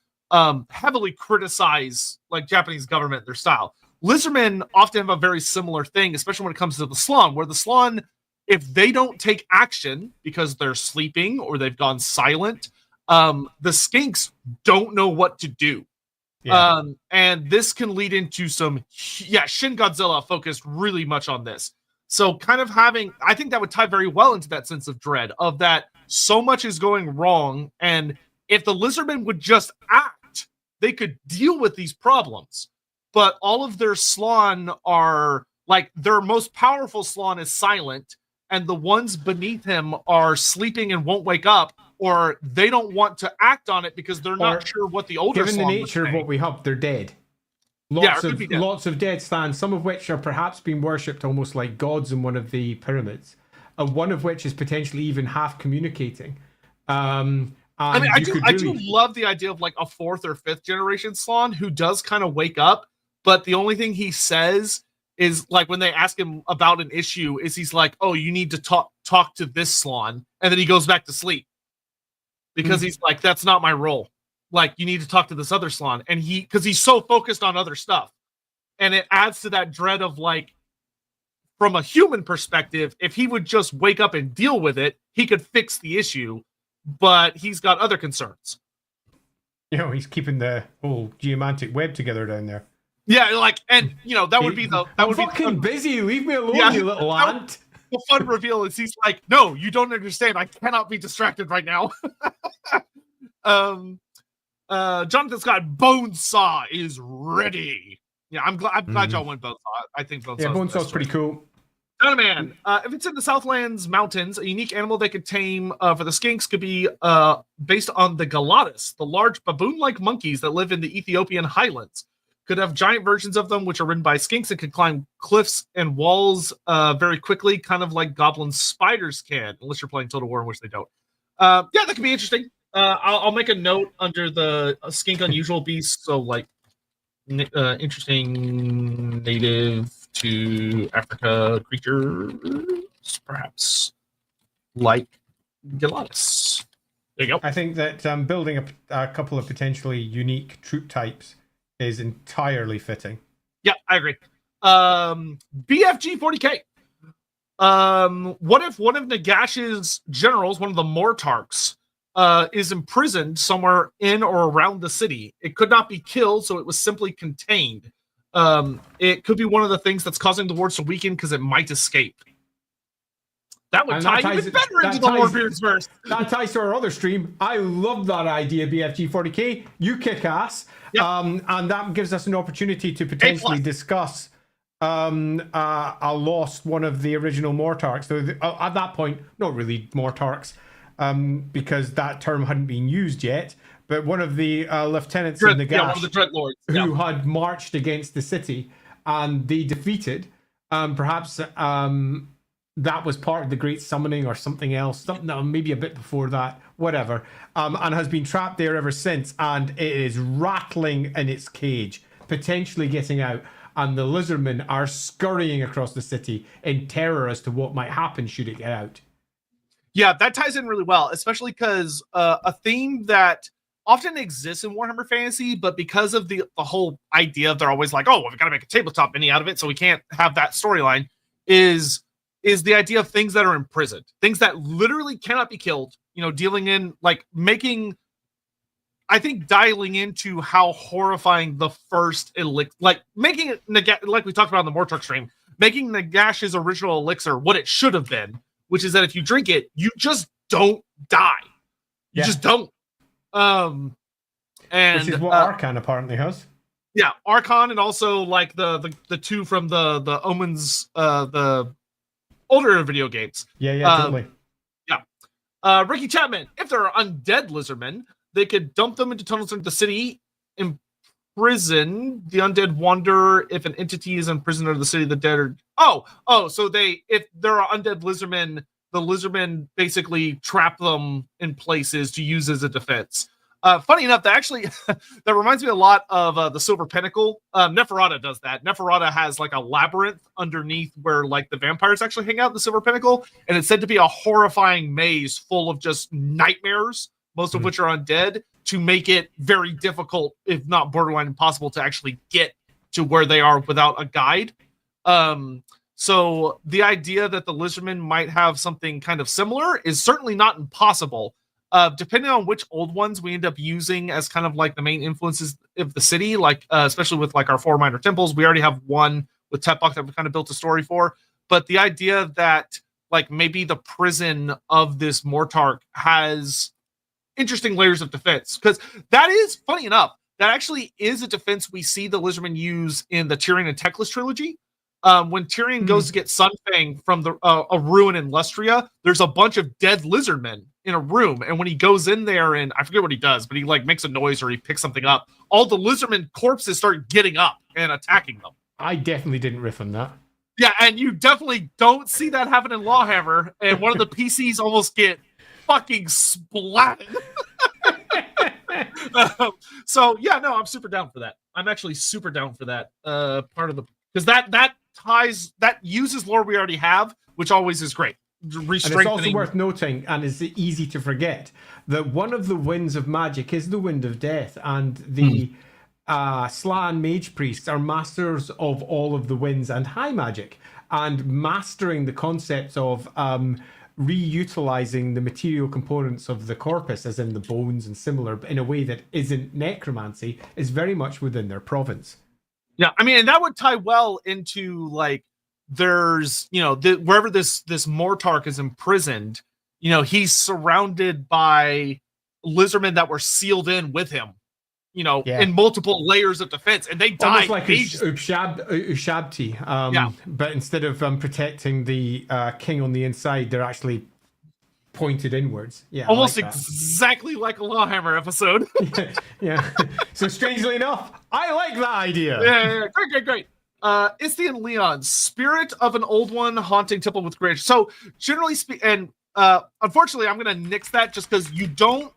S2: heavily criticize like Japanese government, their style. Lizardmen often have a very similar thing, especially when it comes to the Slan, where the Slan, if they don't take action because they're sleeping or they've gone silent, the skinks don't know what to do.
S1: Yeah.
S2: And this can lead into some, Shin Godzilla focused really much on this. So kind of having, I think that would tie very well into that sense of dread of that so much is going wrong. And if the Lizardmen would just act, they could deal with these problems. But all of their Slan are like their most powerful Slan is silent, and the ones beneath him are sleeping and won't wake up, or they don't want to act on it because they're not sure what the older
S1: given the
S2: Slan
S1: nature of what we have, they're dead.
S2: Dead.
S1: Lots of dead Slans, some of which are perhaps being worshipped almost like gods in one of the pyramids, and one of which is potentially even half communicating.
S2: I mean, I do love the idea of like a 4th or 5th generation Slan who does kind of wake up, but the only thing he says is like when they ask him about an issue is he's like, oh, you need to talk to this Slan, and then he goes back to sleep because he's like, that's not my role. Like, you need to talk to this other Slan, and because he's so focused on other stuff, and it adds to that dread of like, from a human perspective, if he would just wake up and deal with it, he could fix the issue, but he's got other concerns.
S1: You know, he's keeping the whole geomantic web together down there.
S2: Yeah, like, and you know, that would be the
S1: I'm fucking busy. Leave me alone, you little ant.
S2: The fun reveal is he's like, no, you don't understand. I cannot be distracted right now. Jonathan Scott, Bonesaw is ready. Yeah, I'm glad y'all went Bonesaw. I think
S1: Bonesaw's pretty cool.
S2: Man, if it's in the Southlands Mountains, a unique animal they could tame for the skinks could be based on the Galatas, the large baboon-like monkeys that live in the Ethiopian highlands. Could have giant versions of them, which are ridden by skinks and could climb cliffs and walls very quickly, kind of like goblin spiders can, unless you're playing Total War, in which they don't. Yeah, that could be interesting. I'll make a note under the skink unusual beast, so like interesting native to Africa creatures, perhaps like Gelatus. There you go.
S1: I think that building a couple of potentially unique troop types is entirely fitting.
S2: Yeah, I agree. BFG 40K. What if one of Nagash's generals, one of the Mortarks, is imprisoned somewhere in or around the city? It could not be killed, so it was simply contained. It could be one of the things that's causing the wards to weaken because it might escape. That would tie even better into the Lorebeards verse.
S1: That ties to our other stream. I love that idea, BFG 40K. You kick ass.
S2: Yep.
S1: And that gives us an opportunity to potentially discuss a lost one of the original Mortarks. So at that point, not really Mortarks, because that term hadn't been used yet, but one of the lieutenants in the Gash
S2: one of the Dreadlords,
S1: who had marched against the city and they defeated. Perhaps that was part of the Great Summoning or something else, maybe a bit before that, whatever, and has been trapped there ever since, and it is rattling in its cage, potentially getting out, and the Lizardmen are scurrying across the city in terror as to what might happen should it get out.
S2: Yeah, that ties in really well, especially because a theme that often exists in Warhammer Fantasy, but because of the whole idea of they're always like, oh, well, we've got to make a tabletop mini out of it, so we can't have that storyline, is the idea of things that are imprisoned, things that literally cannot be killed, you know, dealing in, like, making, I think, dialing into how horrifying the first elixir, like, making it, like we talked about in the Mortark stream, making Nagash's original elixir what it should have been, which is that if you drink it, you just don't die. You just don't. And
S1: which is what Archon apparently has.
S2: Yeah, Archon, and also, like, the two from the Omens, the older video games.
S1: Yeah, totally.
S2: Yeah. Ricky Chapman, if there are undead Lizardmen, they could dump them into tunnels into the city, imprison the undead wander. If an entity is imprisoned under the city, the dead are... so if there are undead Lizardmen, the Lizardmen basically trap them in places to use as a defense. Funny enough, that reminds me a lot of the Silver Pinnacle. Neferata does that. Neferata has like a labyrinth underneath where like the vampires actually hang out in the Silver Pinnacle, and it's said to be a horrifying maze full of just nightmares most of which are undead, to make it very difficult, if not borderline impossible, to actually get to where they are without a guide. So the idea that the Lizardmen might have something kind of similar is certainly not impossible. Depending on which old ones we end up using as kind of like the main influences of the city, like especially with like our 4 minor temples, we already have one with Tepok that we kind of built a story for. But the idea that like maybe the prison of this Mortarch has interesting layers of defense, because that is, funny enough, that actually is a defense we see the Lizardmen use in the Tyrion and Teclis trilogy. When Tyrion goes to get Sunfang from a ruin in Lustria, there's a bunch of dead Lizardmen in a room, and when he goes in there, and I forget what he does, but he like makes a noise or he picks something up, all the Lizardmen corpses start getting up and attacking them.
S1: I definitely didn't riff on that.
S2: Yeah, and you definitely don't see that happen in LAWhammer, and one of the PCs almost get fucking splatted. So yeah, no, I'm super down for that. I'm actually super down for that part of the, because that uses lore we already have, which always is great.
S1: And it's also worth noting, and is easy to forget, that one of the winds of magic is the wind of death, and the Slann mage priests are masters of all of the winds and high magic, and mastering the concept of reutilizing the material components of the corpus, as in the bones and similar, in a way that isn't necromancy, is very much within their province.
S2: Yeah, I mean, and that would tie well into like, there's, you know, wherever this Mortarch is imprisoned, you know, he's surrounded by Lizardmen that were sealed in with him, you know, in multiple layers of defense, and they die.
S1: Almost like Ushabti, but instead of protecting the king on the inside, they're actually pointed inwards. Yeah,
S2: almost like exactly like a LAWhammer episode.
S1: Yeah. So strangely enough, I like that idea.
S2: Yeah. Great. Istian Leon, spirit of an old one haunting temple with great. So generally speaking, and unfortunately, I'm going to nix that just because you don't.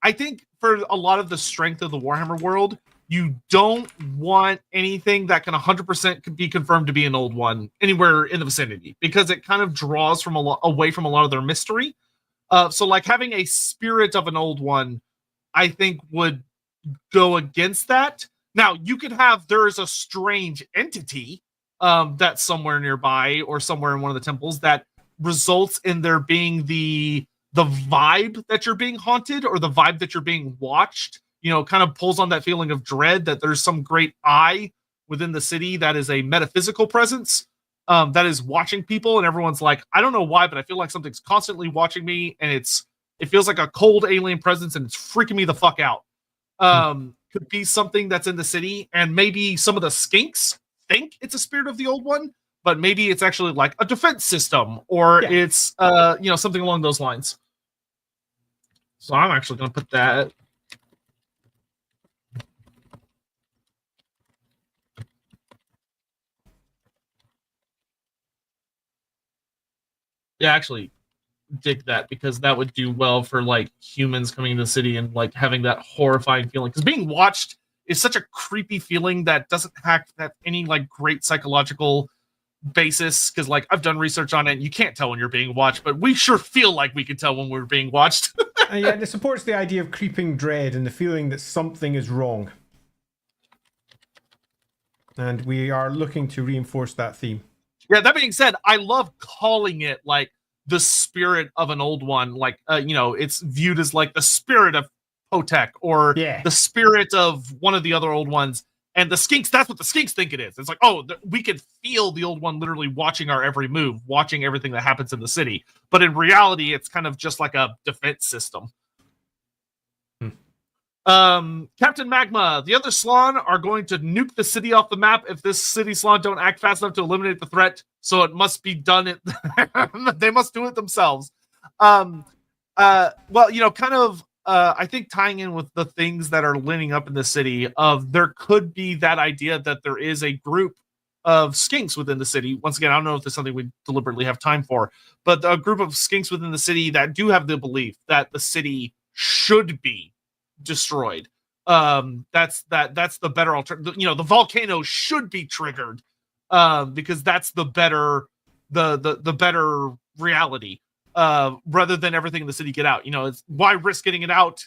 S2: I think for a lot of the strength of the Warhammer world, you don't want anything that can 100% be confirmed to be an old one anywhere in the vicinity, because it kind of draws from away from a lot of their mystery. So like having a spirit of an old one, I think would go against that. Now you could have, there is a strange entity that's somewhere nearby or somewhere in one of the temples that results in there being the vibe that you're being haunted, or the vibe that you're being watched, you know, kind of pulls on that feeling of dread, that there's some great eye within the city that is a metaphysical presence that is watching people, and everyone's like, I don't know why, but I feel like something's constantly watching me, and it feels like a cold alien presence, and it's freaking me the fuck out. Could be something that's in the city, and maybe some of the skinks think it's a spirit of the old one, but maybe it's actually like a defense system, or it's you know, something along those lines. So I'm actually going to put that. Yeah, actually dig that, because that would do well for like humans coming into the city and like having that horrifying feeling, because being watched is such a creepy feeling that doesn't have any like great psychological basis, because like I've done research on it, and you can't tell when you're being watched, but we sure feel like we can tell when we're being watched.
S1: Yeah, it supports the idea of creeping dread and the feeling that something is wrong, and we are looking to reinforce that theme.
S2: Yeah, that being said, I love calling it like the spirit of an old one, like you know, it's viewed as like the spirit of Sotek, or the spirit of one of the other old ones. And the skinks, that's what the skinks think it is. It's like, oh, we could feel the old one literally watching our every move, watching everything that happens in the city. But in reality, it's kind of just like a defense system. Captain Magma, the other Slann are going to nuke the city off the map if this city Slann don't act fast enough to eliminate the threat. So it must be done. They must do it themselves. Well, you know, kind of. I think tying in with the things that are lining up in the city, there could be that idea that there is a group of skinks within the city. Once again, I don't know if there's something we deliberately have time for, but a group of skinks within the city that do have the belief that the city should be destroyed. That's the better alternative. You know, the volcano should be triggered because that's the better reality. rather than everything in the city get out. It's why risk getting it out?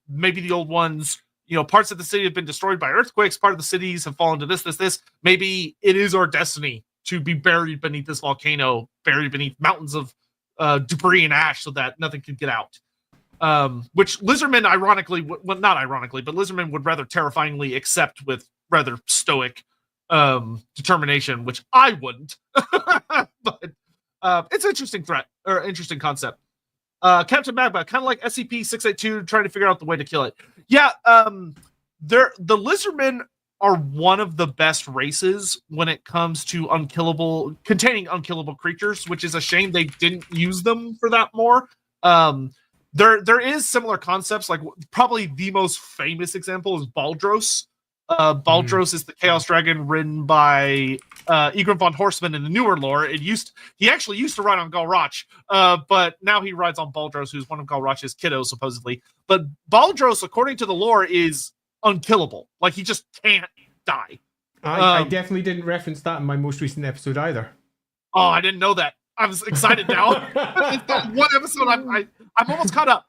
S2: Maybe the old ones, parts of the city have been destroyed by earthquakes. Part of the cities have fallen to this. Maybe it is our destiny to be buried beneath this volcano, buried beneath mountains of debris and ash so that nothing can get out. Which Lizardmen, ironically, not ironically, but Lizardmen would rather terrifyingly accept with rather stoic determination, which I wouldn't. But it's an interesting threat, or interesting concept. Captain Magma, kind of like SCP-682, trying to figure out the way to kill it. Yeah, the Lizardmen are one of the best races when it comes to containing unkillable creatures, which is a shame they didn't use them for that more. There is similar concepts, like probably the most famous example is Baldros. Baldros is the Chaos Dragon ridden by Egron von Horseman in the newer lore. He actually used to ride on Galrach, but now he rides on Baldros, who's one of Galrach's kiddos, supposedly. But Baldros, according to the lore, is unkillable. Like, he just can't die.
S1: I definitely didn't reference that in my most recent episode either.
S2: Oh, I didn't know that. I'm excited now. It's that one episode. I'm almost caught up.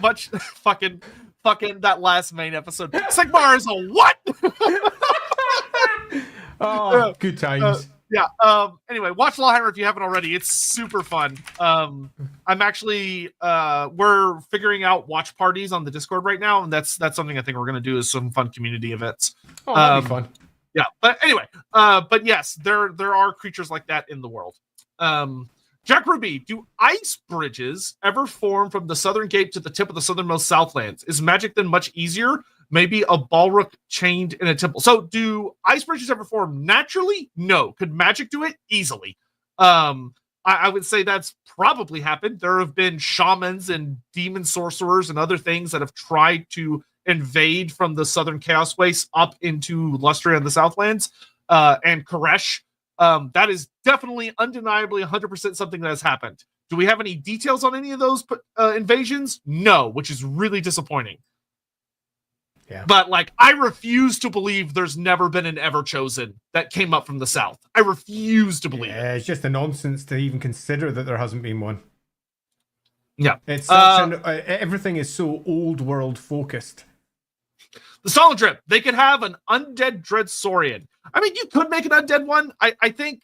S2: Much fucking that last main episode. Sigmar is a what?
S1: Oh, good times.
S2: Anyway, watch LAWhammer if you haven't already. It's super fun. I'm actually we're figuring out watch parties on the Discord right now, and that's something I think we're gonna do, is some fun community events.
S1: Oh, that'd be fun.
S2: Yeah, but anyway, but yes, there are creatures like that in the world. Jack Ruby, do ice bridges ever form from the southern gate to the tip of the southernmost Southlands? Is magic then much easier? Maybe a Balrog chained in a temple. So, do ice bridges ever form naturally? No. Could magic do it? Easily. I would say that's probably happened. There have been shamans and demon sorcerers and other things that have tried to invade from the southern Chaos Waste up into Lustria and the Southlands, and Koresh. That is definitely, undeniably, 100% something that has happened. Do we have any details on any of those invasions? No, which is really disappointing.
S1: Yeah.
S2: But, like, I refuse to believe there's never been an Everchosen that came up from the south. I refuse to believe it.
S1: It's just a nonsense to even consider that there hasn't been one.
S2: Yeah.
S1: It's such everything is so old world focused.
S2: The Solid Drip, they could have an undead Dread Saurian. I mean, you could make an undead one. I think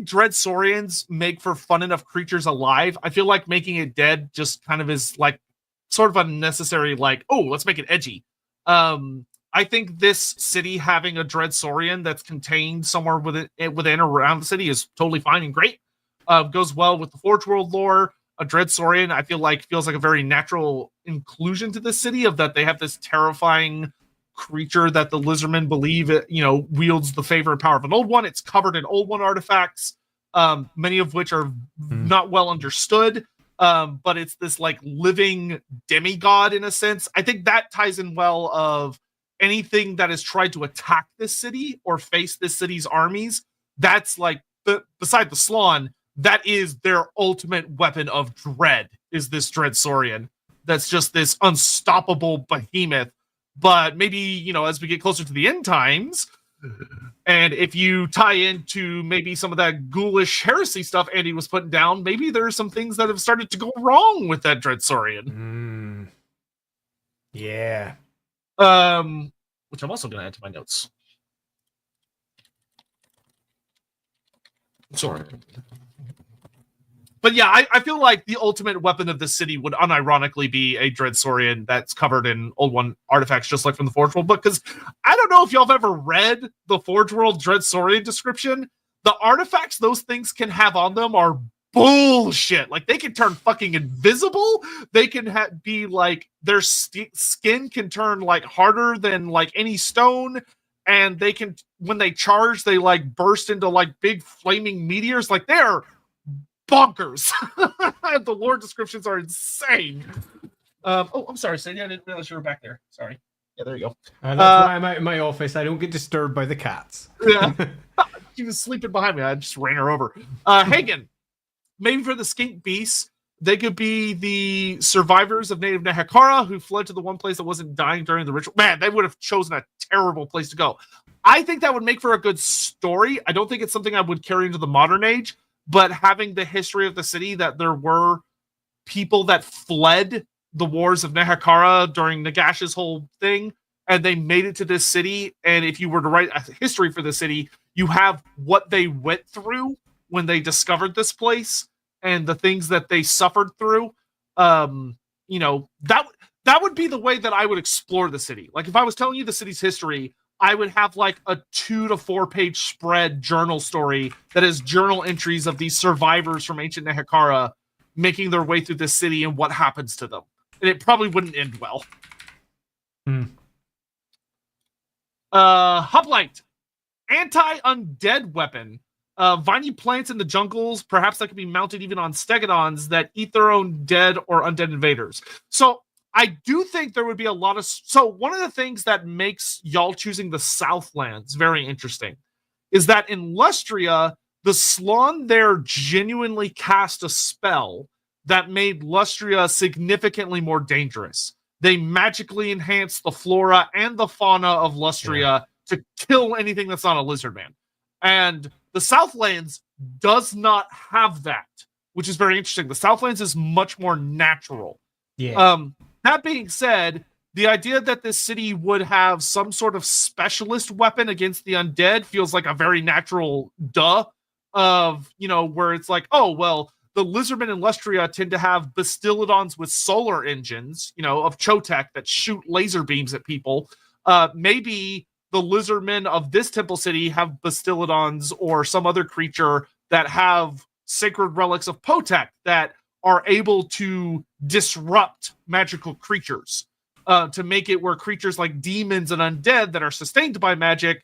S2: Dread Saurians make for fun enough creatures alive. I feel like making it dead just kind of is like sort of unnecessary, like, oh, let's make it edgy. I think this city having a Dread Saurian that's contained somewhere within or around the city is totally fine and great. Goes well with the Forge World lore. A Dread Saurian, I feel like, feels like a very natural inclusion to the city, of that they have this terrifying creature that the Lizardmen believe wields the favor and power of an Old One. It's covered in Old One artifacts, many of which are not well understood. But it's this like living demigod in a sense. I think that ties in well of anything that has tried to attack this city or face this city's armies. That's like, beside the Slawn, that is their ultimate weapon of dread, is this Dread Saurian. That's just this unstoppable behemoth. But maybe, as we get closer to the end times, and if you tie into maybe some of that ghoulish heresy stuff Andy was putting down, maybe there's some things that have started to go wrong with that Dread Saurian.
S1: Yeah.
S2: Which I'm also going to add to my notes. Sorry. But yeah, I feel like the ultimate weapon of the city would unironically be a Dread Saurian that's covered in Old One artifacts, just like from the Forge World book. Because I don't know if y'all have ever read the Forge World Dread Saurian description. The artifacts those things can have on them are bullshit. Like, they can turn fucking invisible. They can be like, their skin can turn like harder than like any stone. And they can, when they charge, they like burst into like big flaming meteors. Like, they're bonkers. The lore descriptions are insane. I'm sorry, Sadie. I didn't realize you were back there. Sorry. Yeah, there you go.
S1: That's why I'm out in my office. I don't get disturbed by the cats.
S2: Yeah. She was sleeping behind me. I just ran her over. Hagen, maybe for the skink beasts, they could be the survivors of native Nehekara who fled to the one place that wasn't dying during the ritual. Man, they would have chosen a terrible place to go. I think that would make for a good story. I don't think it's something I would carry into the modern age. but having the history of the city that there were people that fled the wars of Nehekara during Nagash's whole thing, and they made it to this city. And if you were to write a history for the city, you have what they went through when they discovered this place and the things that they suffered through. You know, that would be the way that I would explore the city. Like if I was telling you the city's history, I would have like a 2 to 4 page spread journal story that is journal entries of these survivors from ancient Nehekara making their way through this city and what happens to them. And it probably wouldn't end well. Hoplite, anti-undead weapon. Viney plants in the jungles, perhaps that could be mounted even on stegodons that eat their own dead or undead invaders. So I do think there would be a lot of... So one of the things that makes y'all choosing the Southlands very interesting is that in Lustria, the Slaawn there genuinely cast a spell that made Lustria significantly more dangerous. They magically enhanced the flora and the fauna of Lustria to kill anything that's not a Lizardman. And the Southlands does not have that, which is very interesting. The Southlands is much more natural.
S1: Yeah.
S2: That being said, the idea that this city would have some sort of specialist weapon against the undead feels like a very natural duh of, you know, where it's like, oh, well, the Lizardmen in Lustria tend to have Bastillodons with solar engines, you know, of Chotec that shoot laser beams at people. Maybe the Lizardmen of this temple city have Bastillodons or some other creature that have sacred relics of Potek that are able to disrupt magical creatures, to make it where creatures like demons and undead that are sustained by magic,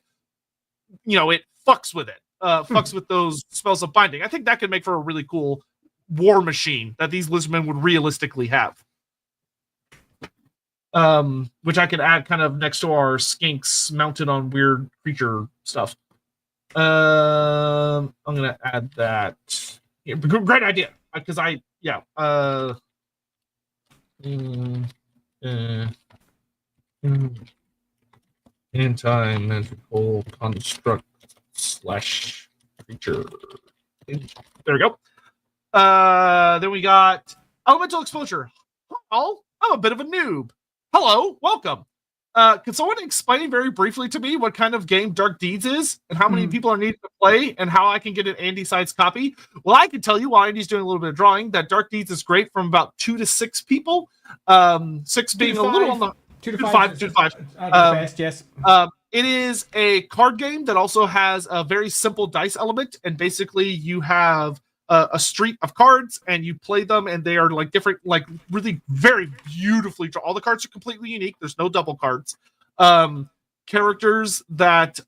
S2: you know, it fucks with it, fucks with those spells of binding. I think that could make for a really cool war machine that these Lizardmen would realistically have. Which I could add kind of next to our skinks mounted on weird creature stuff. I'm gonna add that. Yeah, great idea, because anti-magical construct / creature. There we go. Then we got elemental exposure. Oh, I'm a bit of a noob. Hello, welcome. Could someone explain very briefly to me what kind of game Dark Deeds is and how many people are needed to play and how I can get an Andy-sized copy? Well, I can tell you while Andy's doing a little bit of drawing that Dark Deeds is great from about 2 to 6 people. 6 being a little on the 2 to 5. 2 to 5.
S1: Best, yes.
S2: It is a card game that also has a very simple dice element, and basically you have a street of cards and you play them, and they are like different, like really very beautifully drawn. All the cards are completely unique. There's no double cards. Characters that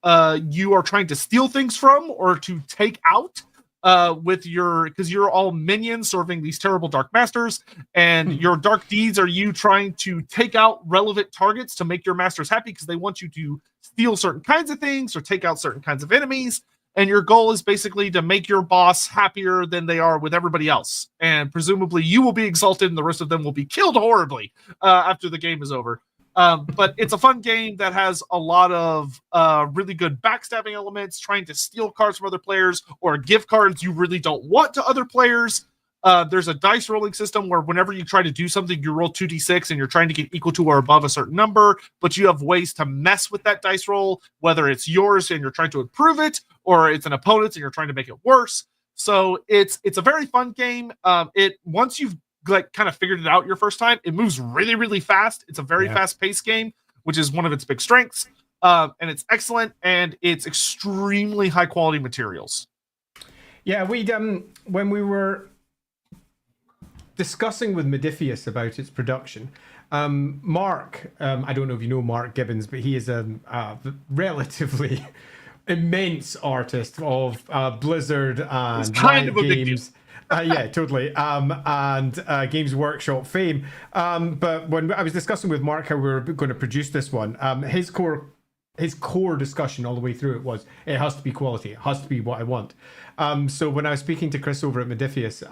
S2: you are trying to steal things from or to take out with your, because you're all minions serving these terrible dark masters, and your dark deeds are you trying to take out relevant targets to make your masters happy because they want you to steal certain kinds of things or take out certain kinds of enemies. And your goal is basically to make your boss happier than they are with everybody else. And presumably you will be exalted and the rest of them will be killed horribly after the game is over. But it's a fun game that has a lot of really good backstabbing elements, trying to steal cards from other players or give cards you really don't want to other players. There's a dice rolling system where whenever you try to do something, you roll 2d6 and you're trying to get equal to or above a certain number, but you have ways to mess with that dice roll, whether it's yours and you're trying to improve it, or it's an opponent's and you're trying to make it worse. So it's a very fun game. Once you've like kind of figured it out your first time, it moves really, really fast. It's a very fast-paced game, which is one of its big strengths. And it's excellent, and it's extremely high-quality materials.
S1: Yeah, when we were discussing with Modifius about its production, Mark, I don't know if you know Mark Gibbons, but he is a relatively immense artist of Blizzard and
S2: kind of a
S1: games.
S2: big deal.
S1: Yeah, totally. And Games Workshop fame. But when I was discussing with Mark how we were going to produce this one, his core discussion all the way through it was, it has to be quality. It has to be what I want. So when I was speaking to Chris over at Modifius,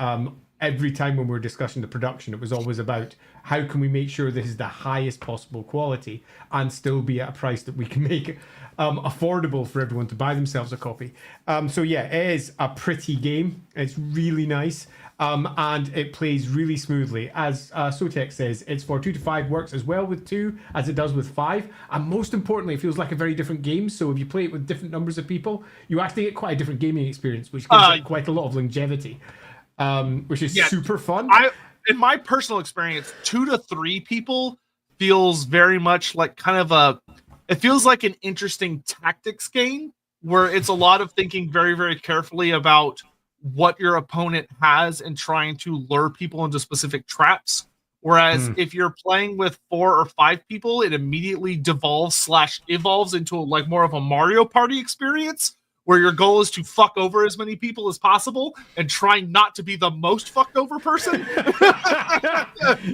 S1: every time when we were discussing the production, it was always about how can we make sure this is the highest possible quality and still be at a price that we can make affordable for everyone to buy themselves a copy. So yeah, it is a pretty game. It's really nice. And it plays really smoothly. As Sotek says, it's for 2 to 5, works as well with 2 as it does with 5. And most importantly, it feels like a very different game. So if you play it with different numbers of people, you actually get quite a different gaming experience, which gives it quite a lot of longevity, which is super fun.
S2: In my personal experience, 2 to 3 people feels very much like it feels like an interesting tactics game where it's a lot of thinking very, very carefully about what your opponent has and trying to lure people into specific traps. Whereas if you're playing with 4 or 5 people, it immediately devolves/evolves into like more of a Mario Party experience where your goal is to fuck over as many people as possible and try not to be the most fucked over person.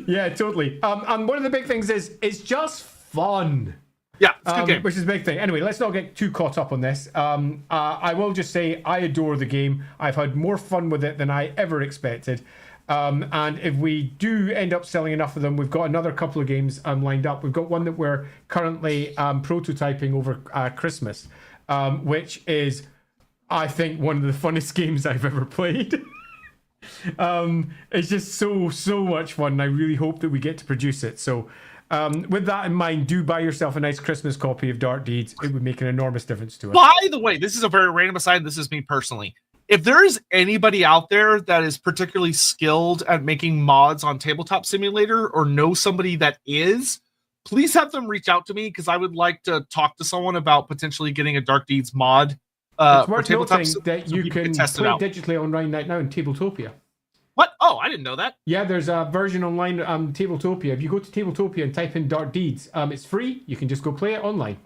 S1: Yeah, totally. And one of the big things is it's just fun.
S2: Yeah, it's a good game.
S1: Which is a big thing. Anyway, let's not get too caught up on this. I will just say I adore the game. I've had more fun with it than I ever expected. And if we do end up selling enough of them, we've got another couple of games lined up. We've got one that we're currently prototyping over Christmas, which is, I think, one of the funnest games I've ever played. It's just so much fun. And I really hope that we get to produce it. So with that in mind, do buy yourself a nice Christmas copy of Dark Deeds. It would make an enormous difference to us.
S2: By the way, this is a very random aside. This is me personally. If there is anybody out there that is particularly skilled at making mods on Tabletop Simulator or know somebody that is, please have them reach out to me because I would like to talk to someone about potentially getting a Dark Deeds mod.
S1: It's worth noting that you can play digitally online right now in Tabletopia.
S2: What? Oh, I didn't know that.
S1: Yeah, there's a version online, Tabletopia. If you go to Tabletopia and type in Dark Deeds, it's free. You can just go play it online.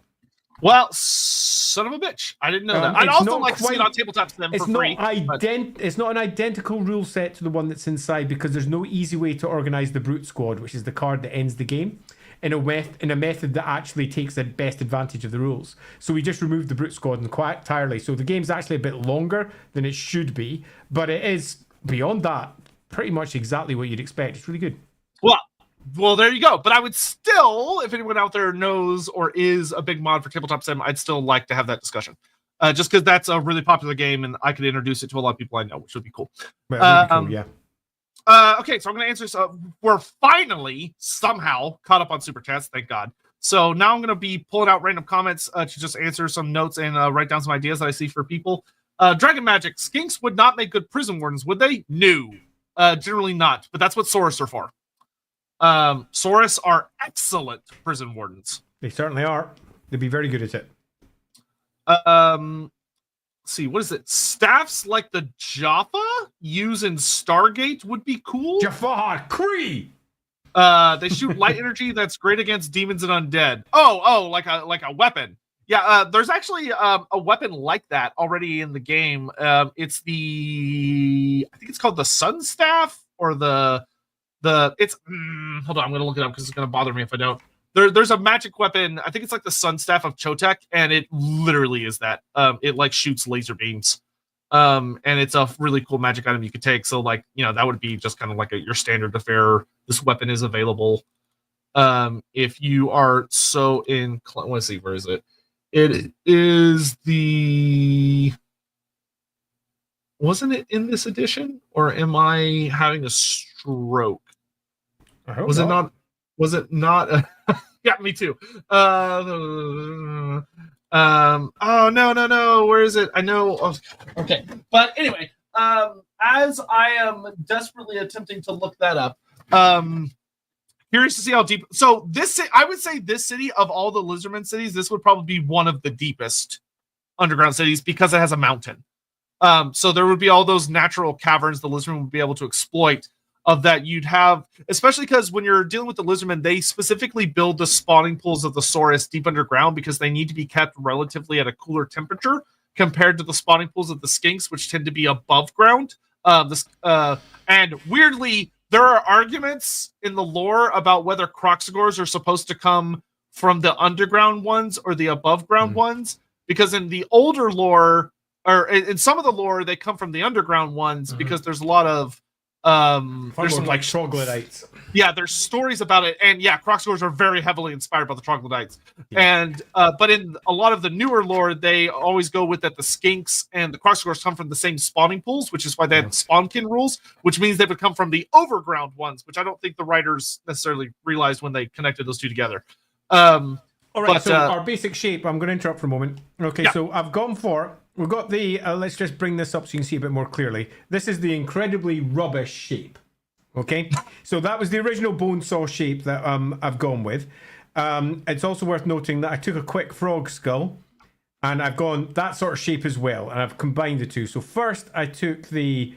S2: Well, son of a bitch. I didn't know that. I'd also like to see it on Tabletop Sim for free.
S1: It's not an identical rule set to the one that's inside because there's no easy way to organize the Brute Squad, which is the card that ends the game, in a method that actually takes the best advantage of the rules. So we just removed the Brute Squad entirely. So the game's actually a bit longer than it should be, but it is, beyond that, pretty much exactly what you'd expect. It's really good.
S2: Well, there you go. But I would still, if anyone out there knows or is a big mod for Tabletop Sim, I'd still like to have that discussion. Just because that's a really popular game and I could introduce it to a lot of people I know, which would be cool.
S1: Really cool, yeah.
S2: Okay, so I'm going to answer. We're finally, somehow, caught up on Super Chats, thank God. So now I'm going to be pulling out random comments to just answer some notes and write down some ideas that I see for people. Dragon Magic, skinks would not make good prison wardens, would they? No. Generally not, but that's what Saurus are for. Saurus are excellent prison wardens.
S1: They certainly are. They'd be very good at it.
S2: Let's see, what is it? Staffs like the Jaffa use in Stargate would be cool.
S1: Jaffa Cree.
S2: They shoot light energy that's great against demons and undead. Oh, like a weapon. Yeah, there's actually a weapon like that already in the game. It's I think it's called the Sun Staff or it's hold on, I'm gonna look it up because it's gonna bother me if I don't. There's a magic weapon, I think it's like the Sun Staff of Sotek, and it literally is that. It like shoots laser beams. And it's a really cool magic item you could take. So like, that would be just kind of like your standard affair. This weapon is available. If you are so inclined, let's see, where is it? It is wasn't it in this edition, or am I having a stroke?
S1: I hope
S2: was
S1: not.
S2: Was it not? Yeah, me too. Oh no. Where is it? I know. Oh, okay. But anyway, as I am desperately attempting to look that up, curious to see how deep. So I would say this city of all the Lizardmen cities, this would probably be one of the deepest underground cities because it has a mountain. So there would be all those natural caverns the Lizardmen would be able to exploit. Of that, you'd have, especially because when you're dealing with the Lizardmen, they specifically build the spawning pools of the Saurus deep underground because they need to be kept relatively at a cooler temperature compared to the spawning pools of the skinks, which tend to be above ground. And weirdly, there are arguments in the lore about whether Croxagors are supposed to come from the underground ones or the above ground ones, because in the older lore, or in some of the lore, they come from the underground ones because there's a lot of There's some like
S1: troglodytes.
S2: Yeah, there's stories about it, and yeah, Crocscores are very heavily inspired by the troglodytes.
S1: Yeah.
S2: And but in a lot of the newer lore, they always go with that the skinks and the Crocscores come from the same spawning pools, which is why they have spawnkin rules, which means they would come from the overground ones, which I don't think the writers necessarily realized when they connected those two together.
S1: All right, so our basic shape, I'm going to interrupt for a moment. Okay, so I've gone for, we've got the, let's just bring this up so you can see a bit more clearly. This is the incredibly rubbish shape. Okay, so that was the original bone saw shape that I've gone with. It's also worth noting that I took a quick frog skull and I've gone that sort of shape as well, and I've combined the two. So first I took the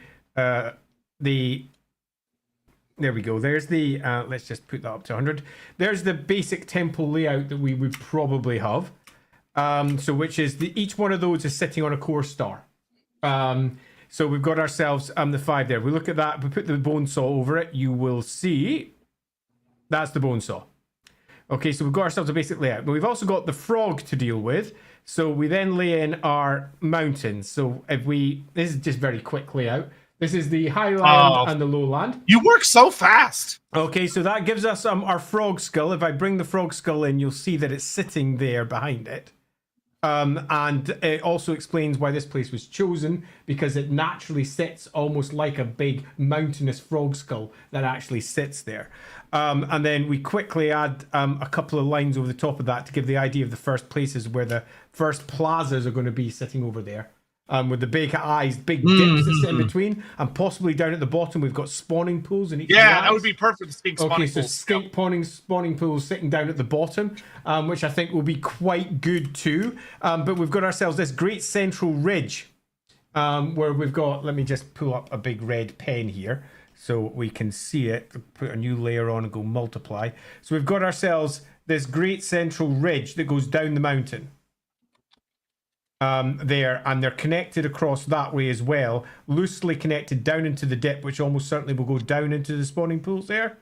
S1: there we go. There's the let's just put that up to 100. There's the basic temple layout that we would probably have. So which is each one of those is sitting on a core star. So we've got ourselves the 5 there. We look at that, we put the bone saw over it, you will see that's the bone saw. Okay, so we've got ourselves a basic layout. But we've also got the frog to deal with. So we then lay in our mountains. So if this is just very quick layout. This is the highland and the lowland.
S2: You work so fast.
S1: Okay, so that gives us our frog skull. If I bring the frog skull in, you'll see that it's sitting there behind it. And it also explains why this place was chosen, because it naturally sits almost like a big mountainous frog skull that actually sits there. And then we quickly add a couple of lines over the top of that to give the idea of the first places where the first plazas are going to be sitting over there. With the big eyes, big dips that sit in between, and possibly down at the bottom we've got spawning pools in each.
S2: Yeah, that would be perfect. Skink spawning
S1: pools. Okay, so skink spawning pools sitting down at the bottom, which I think will be quite good too. But we've got ourselves this great central ridge, where we've got. Let me just pull up a big red pen here so we can see it. Put a new layer on and go multiply. So we've got ourselves this great central ridge that goes down the mountain. There, and they're connected across that way as well, loosely connected down into the dip, which almost certainly will go down into the spawning pools there,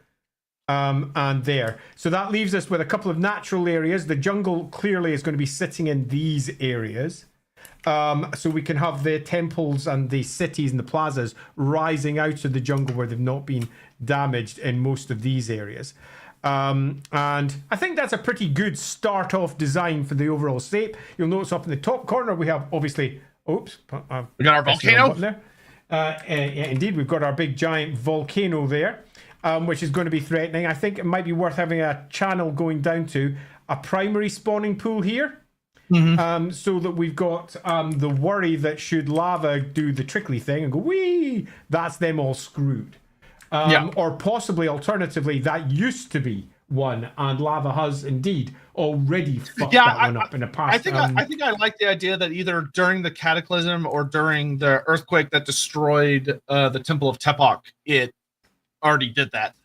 S1: and there. So that leaves us with a couple of natural areas. The jungle clearly is going to be sitting in these areas, so we can have the temples and the cities and the plazas rising out of the jungle where they've not been damaged in most of these areas. And I think that's a pretty good start off design for the overall shape. You'll notice up in the top corner we have obviously
S2: we got our volcano
S1: there. Yeah, indeed, we've got our big giant volcano there, which is going to be threatening. I think it might be worth having a channel going down to a primary spawning pool here, so that we've got the worry that should lava do the trickly thing and go wee, that's them all screwed. Or possibly, alternatively, that used to be one, and lava has indeed already fucked that one up in the past.
S2: I think I like the idea that either during the cataclysm or during the earthquake that destroyed the Temple of Tepoch, it already did that.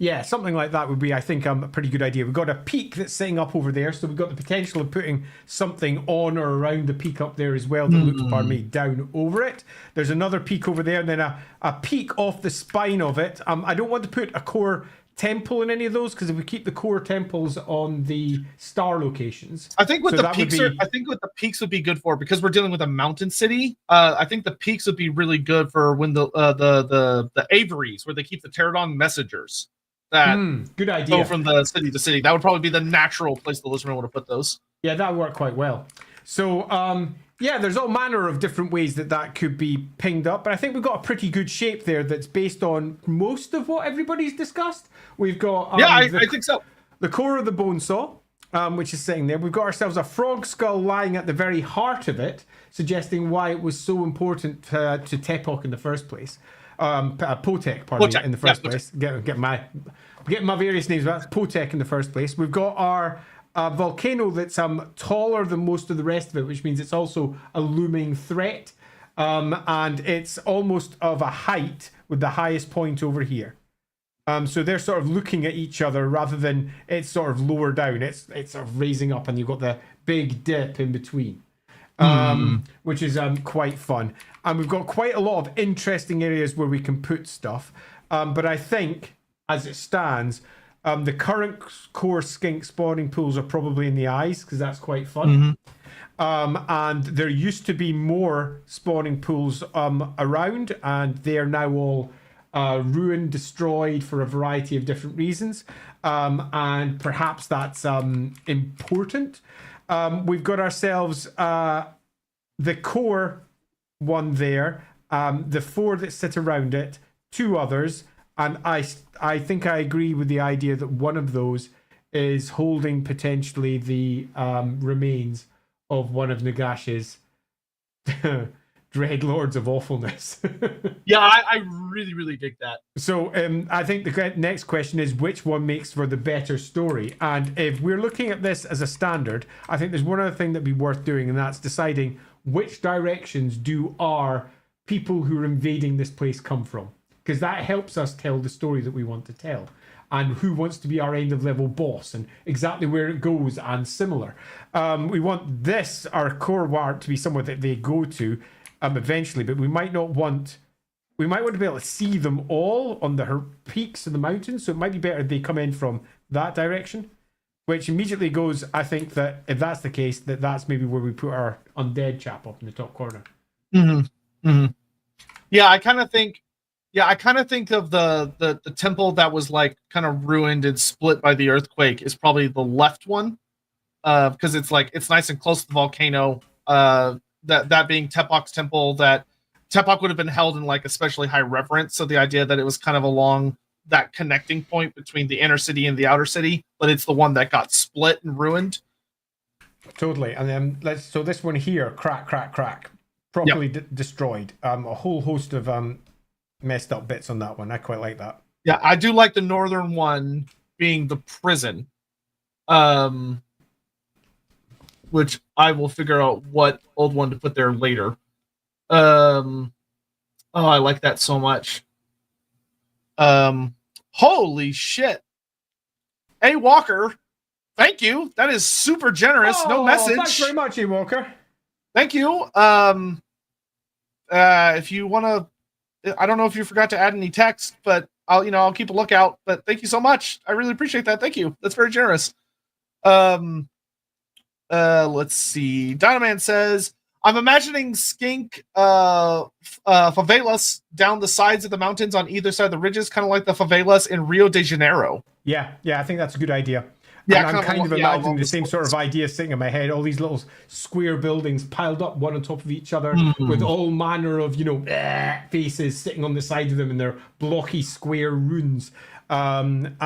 S1: Yeah, something like that would be, I think, a pretty good idea. We've got a peak that's sitting up over there, so we've got the potential of putting something on or around the peak up there as well that looks, pardon me, down over it. There's another peak over there, and then a peak off the spine of it. I don't want to put a core temple in any of those, because if we keep the core temples on the star locations,
S2: I think what the peaks would be good for, because we're dealing with a mountain city. I think the peaks would be really good for when the aviaries, where they keep the pterodon messengers. That
S1: good idea.
S2: Go from the city to city. That would probably be the natural place the Lizardmen would have put those.
S1: Yeah, that would work quite well. So, yeah, there's all manner of different ways that could be pinged up, but I think we've got a pretty good shape there that's based on most of what everybody's discussed. We've got
S2: I think so.
S1: The core of the bone saw, which is sitting there. We've got ourselves a frog skull lying at the very heart of it, suggesting why it was so important to Tepoch in the first place. Potek, pardon me, in the first place. Get my various names, but that's Potek in the first place. We've got our volcano that's taller than most of the rest of it, which means it's also a looming threat, and it's almost of a height with the highest point over here. So they're sort of looking at each other rather than it's sort of lower down. It's sort of raising up, and you've got the big dip in between. Which is quite fun, and we've got quite a lot of interesting areas where we can put stuff, but I think as it stands, the current core skink spawning pools are probably in the eyes, because that's quite fun. And there used to be more spawning pools around, and they are now all ruined, destroyed for a variety of different reasons, and perhaps that's important. We've got ourselves the core one there, the 4 that sit around it, 2 others, and I think I agree with the idea that one of those is holding potentially the remains of one of Nagash's Dread Lords of Awfulness.
S2: Yeah, I really, really dig that.
S1: So I think the next question is which one makes for the better story? And if we're looking at this as a standard, I think there's one other thing that'd be worth doing, and that's deciding which directions do our people who are invading this place come from. Because that helps us tell the story that we want to tell. And who wants to be our end of level boss and exactly where it goes and similar. We want this, our core ward, to be somewhere that they go to eventually, but we might want to be able to see them all on the peaks of the mountains, so it might be better if they come in from that direction, which immediately goes, I think that if that's the case, that's maybe where we put our undead chap up in the top corner.
S2: Yeah, I kind of think of the temple that was like kind of ruined and split by the earthquake is probably the left one, because it's nice and close to the volcano. That being Tepok's temple, that Tepok would have been held in like especially high reverence. So the idea that it was kind of along that connecting point between the inner city and the outer city, but it's the one that got split and ruined.
S1: Totally. And then so this one here, crack, properly destroyed. A whole host of messed up bits on that one. I quite like that.
S2: Yeah, I do like the northern one being the prison. Which I will figure out what old one to put there later. Oh, I like that so much. Holy shit. Hey, Walker. Thank you. That is super generous. No message.
S1: Thanks very much, Walker.
S2: Thank you. If you want to, I don't know if you forgot to add any text, but I'll keep a lookout. But thank you so much. I really appreciate that. Thank you. That's very generous. Let's see. Dynaman says, I'm imagining skink favelas down the sides of the mountains on either side of the ridges, kind of like the favelas in Rio de Janeiro.
S1: Yeah, I think that's a good idea.
S2: Yeah,
S1: and I'm kind of imagining the same sort of idea sitting in my head. All these little square buildings piled up one on top of each other with all manner of, faces sitting on the side of them in their blocky square ruins. And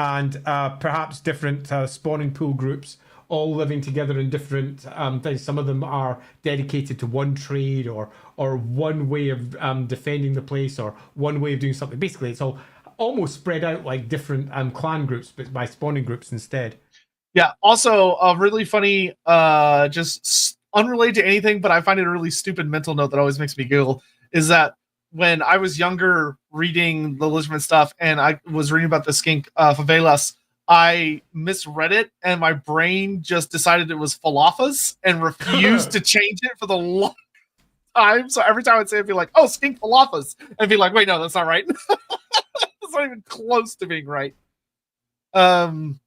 S1: perhaps different spawning pool groups all living together in different things. Some of them are dedicated to one trade or one way of defending the place or one way of doing something. Basically, it's all almost spread out like different clan groups, but by spawning groups instead.
S2: Yeah, also a really funny, just unrelated to anything, but I find it a really stupid mental note that always makes me giggle, is that when I was younger reading the Lizardmen stuff and I was reading about the skink favelas, I misread it and my brain just decided it was falafas and refused to change it for the long time. So every time I'd say it, I'd be like, oh, skink falafas. And be like, wait, no, that's not right. That's not even close to being right. Donovan,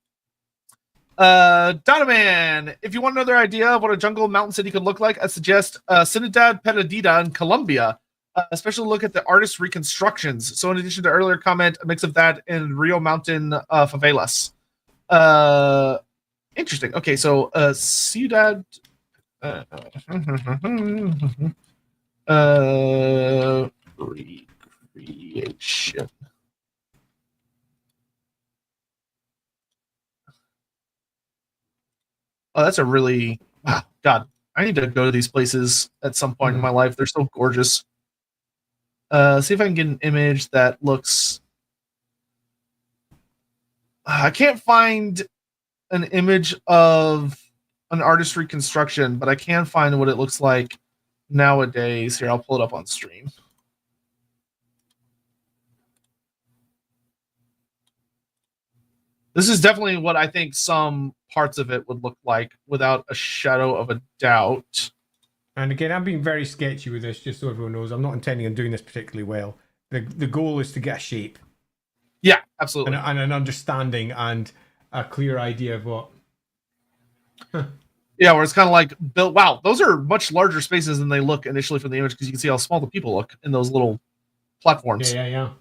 S2: if you want another idea of what a jungle mountain city could look like, I suggest Ciudad Perdida in Colombia. Especially look at the artist reconstructions. So in addition to earlier comment, a mix of that in Rio Mountain favelas. Interesting. Okay, so Ciudad recreation. Oh, that's a really God. I need to go to these places at some point in my life. They're so gorgeous. See if I can get an image that looks. I can't find an image of an artist reconstruction, but I can find what it looks like nowadays. Here, I'll pull it up on stream. This is definitely what I think some parts of it would look like, without a shadow of a doubt.
S1: And again, I'm being very sketchy with this, just so everyone knows. I'm not intending on doing this particularly well. The goal is to get a shape.
S2: Yeah, absolutely.
S1: And an understanding and a clear idea of what.
S2: Yeah, where it's kind of like, built. Wow, those are much larger spaces than they look initially from the image, because you can see how small the people look in those little platforms.
S1: Yeah.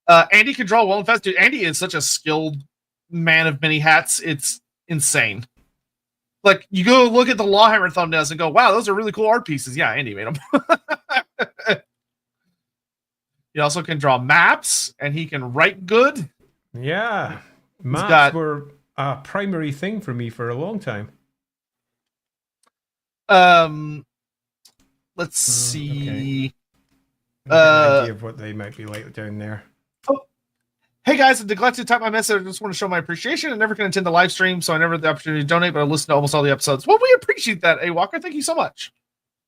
S2: Andy can draw well and fast. Dude, Andy is such a skilled man of many hats. It's insane. Like, you go look at the LAWhammer thumbnails and go, wow, those are really cool art pieces. Yeah, Andy made them. He also can draw maps, and he can write good.
S1: Yeah. Maps were a primary thing for me for a long time.
S2: Let's see.
S1: Okay. An idea of what they might be like down there.
S2: Oh, hey guys, I neglected to type my message. I just want to show my appreciation. I never can attend the live stream, so I never had the opportunity to donate, but I listen to almost all the episodes. Well, we appreciate that, A Walker. Thank you so much.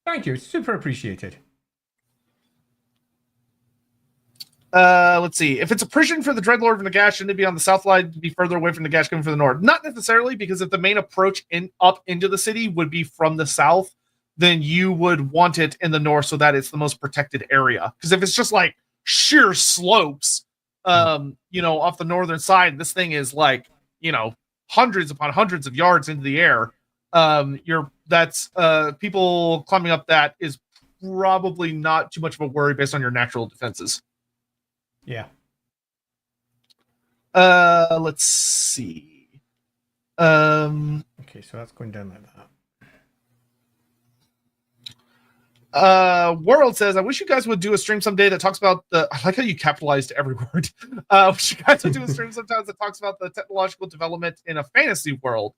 S1: Thank you. Super appreciated.
S2: Let's see. If it's a prison for the Dreadlord of Nagash, shouldn't it be on the south side to be further away from Nagash coming from the north? Not necessarily, because if the main approach up into the city would be from the south, then you would want it in the north so that it's the most protected area. Because if it's just like sheer slopes, off the northern side, this thing is like, hundreds upon hundreds of yards into the air. People climbing up that is probably not too much of a worry based on your natural defenses.
S1: Yeah.
S2: Let's see.
S1: Okay, so that's going down like
S2: that. World says, I wish you guys would do a stream someday that talks about I like how you capitalized every word. Wish you guys would do a stream sometimes that talks about the technological development in a fantasy world.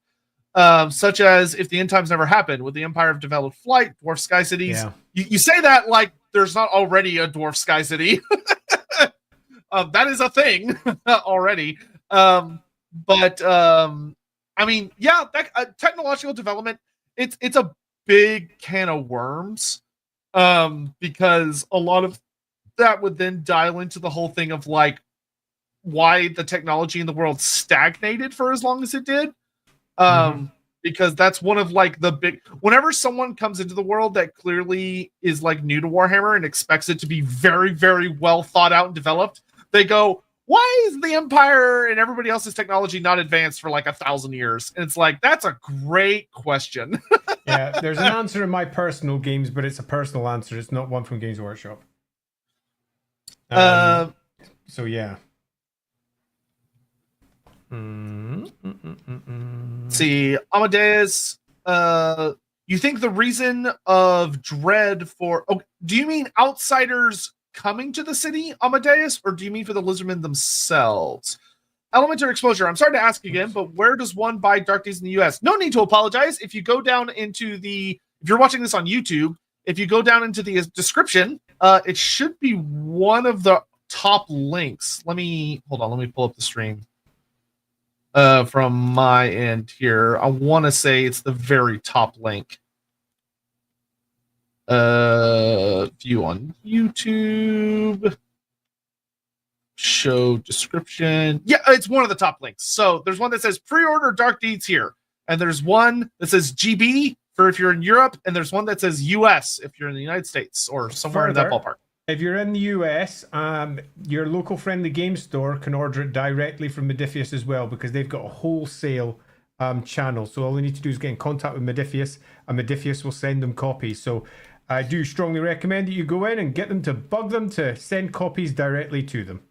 S2: Such as if the end times never happened, with the Empire of Developed Flight, Dwarf Sky Cities.
S1: Yeah.
S2: You say that like there's not already a Dwarf Sky City. That is a thing already. Technological development, it's a big can of worms. Because a lot of that would then dial into the whole thing of like why the technology in the world stagnated for as long as it did. Because that's one of like the big, whenever someone comes into the world that clearly is like new to Warhammer and expects it to be very, very well thought out and developed, they go, why is the Empire and everybody else's technology not advanced for like 1,000 years? And it's like, that's a great question.
S1: Yeah, there's an answer in my personal games, but it's a personal answer. It's not one from Games Workshop. So yeah.
S2: See, Amadeus, you think the reason of dread for... Oh, do you mean outsiders coming to the city, Amadeus, or do you mean for the Lizardmen themselves? Elementary exposure. I'm sorry to ask again, but where does one buy Dark Days in the US? No need to apologize. If you go down into if you're watching this on YouTube, if you go down into the description, it should be one of the top links. Let me pull up the stream from my end here. I want to say it's the very top link. View on YouTube. Show description. Yeah, it's one of the top links. So there's one that says pre-order Dark Deeds here. And there's one that says GB for if you're in Europe. And there's one that says US if you're in the United States or somewhere in that ballpark.
S1: If you're in the US, your local friendly game store can order it directly from Modiphius as well, because they've got a wholesale channel. So all they need to do is get in contact with Modiphius, and Modiphius will send them copies. So I do strongly recommend that you go in and get them to bug them to send copies directly to them.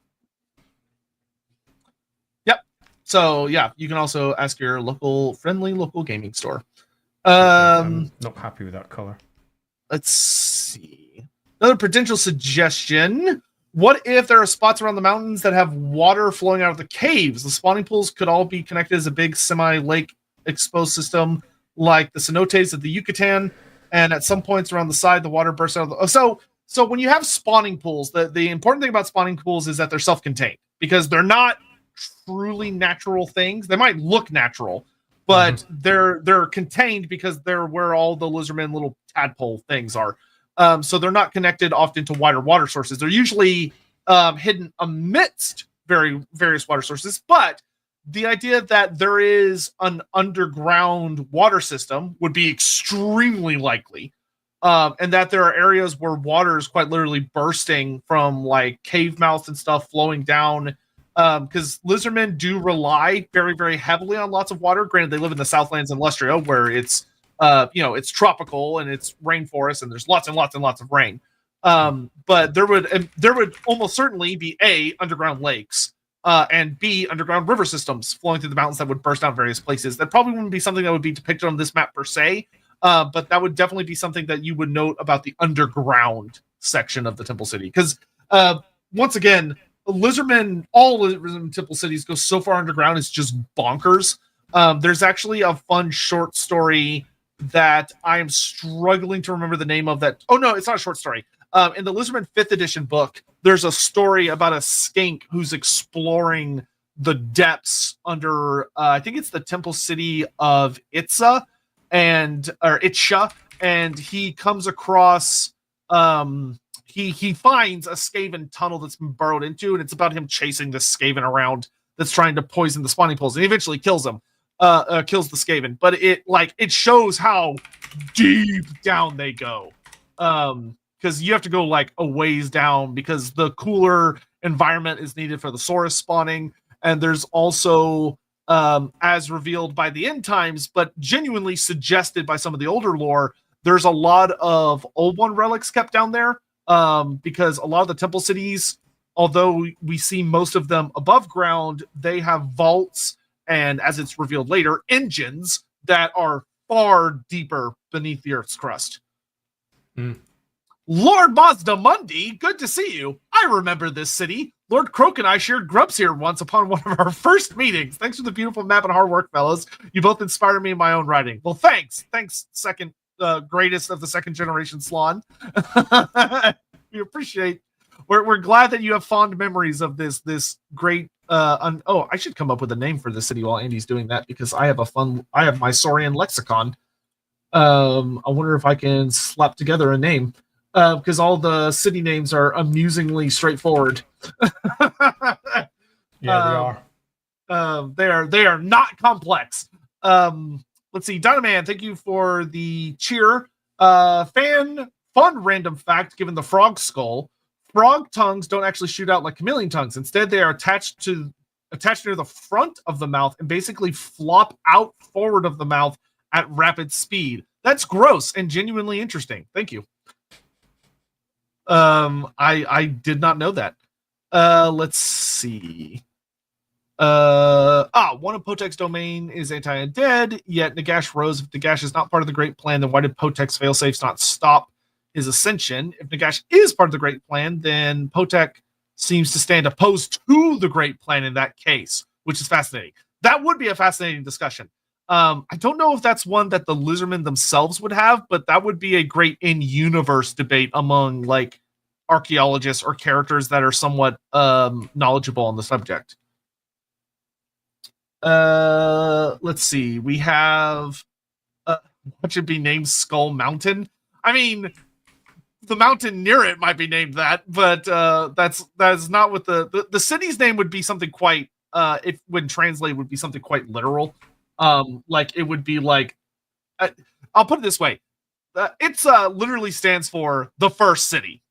S2: So yeah, you can also ask your friendly local gaming store.
S1: I'm not happy with that color.
S2: Let's see. Another potential suggestion. What if there are spots around the mountains that have water flowing out of the caves? The spawning pools could all be connected as a big semi-lake exposed system like the cenotes of the Yucatan. And at some points around the side, the water bursts out of the... So when you have spawning pools, the important thing about spawning pools is that they're self-contained, because they're not truly natural things. They might look natural, but they're contained because they're where all the Lizardmen little tadpole things are. So they're not connected often to wider water sources. They're usually hidden amidst various water sources. But the idea that there is an underground water system would be extremely likely. And that there are areas where water is quite literally bursting from like cave mouths and stuff flowing down. Because Lizardmen do rely very, very heavily on lots of water. Granted, they live in the Southlands and Lustria, where it's it's tropical and it's rainforest and there's lots and lots and lots of rain. But there would almost certainly be A, underground lakes, and B, underground river systems flowing through the mountains that would burst out various places. That probably wouldn't be something that would be depicted on this map per se, but that would definitely be something that you would note about the underground section of the Temple City. Because once again, Lizardmen, all Lizardmen Temple Cities go so far underground, it's just bonkers. There's actually a fun short story that I am struggling to remember the name of that. Oh, no, it's not a short story. In the Lizardmen 5th edition book, there's a story about a skink who's exploring the depths under, I think it's the Temple City of Itza, or Itcha, and he comes across, he finds a Skaven tunnel that's been burrowed into, and it's about him chasing this Skaven around that's trying to poison the spawning pools, and he eventually kills him. Kills the Skaven, but it shows how deep down they go, because you have to go like a ways down because the cooler environment is needed for the Saurus spawning, and there's also as revealed by the end times, but genuinely suggested by some of the older lore, there's a lot of Old One relics kept down there, because a lot of the temple cities, although we see most of them above ground, they have vaults and, as it's revealed later, engines that are far deeper beneath the Earth's crust. Lord Mazda Mundi, good to see you. I remember this city. Lord Croak and I shared grubs here once upon one of our first meetings. Thanks for the beautiful map and hard work, fellas. You both inspired me in my own writing. Well, thanks. Thanks, second greatest of the second generation Slon. We appreciate. We're glad that you have fond memories of this great. I should come up with a name for the city while Andy's doing that, because I have my Saurian lexicon. I wonder if I can slap together a name, because all the city names are amusingly straightforward.
S3: Yeah, they are.
S2: They are not complex. Let's see, Dynaman, thank you for the cheer. Fun random fact: given the frog skull, frog tongues don't actually shoot out like chameleon tongues. Instead, they are attached near the front of the mouth and basically flop out forward of the mouth at rapid speed. That's gross and genuinely interesting. Thank you. I did not know that. Let's see. One of Potek's domain is anti-undead, yet Nagash rose. If Nagash is not part of the Great Plan, then why did Potek's failsafes not stop his ascension? If Nagash is part of the Great Plan, then Potek seems to stand opposed to the Great Plan in that case, which is fascinating. That would be a fascinating discussion. I don't know if that's one that the Lizardmen themselves would have, but that would be a great in-universe debate among like archaeologists or characters that are somewhat knowledgeable on the subject. Let's see. We have what should be named Skull Mountain. I mean, the mountain near it might be named that, but that's not what the city's name would be. Something quite if when translated would be something quite literal. Like it would be like I'll put it this way. It's literally stands for the first city.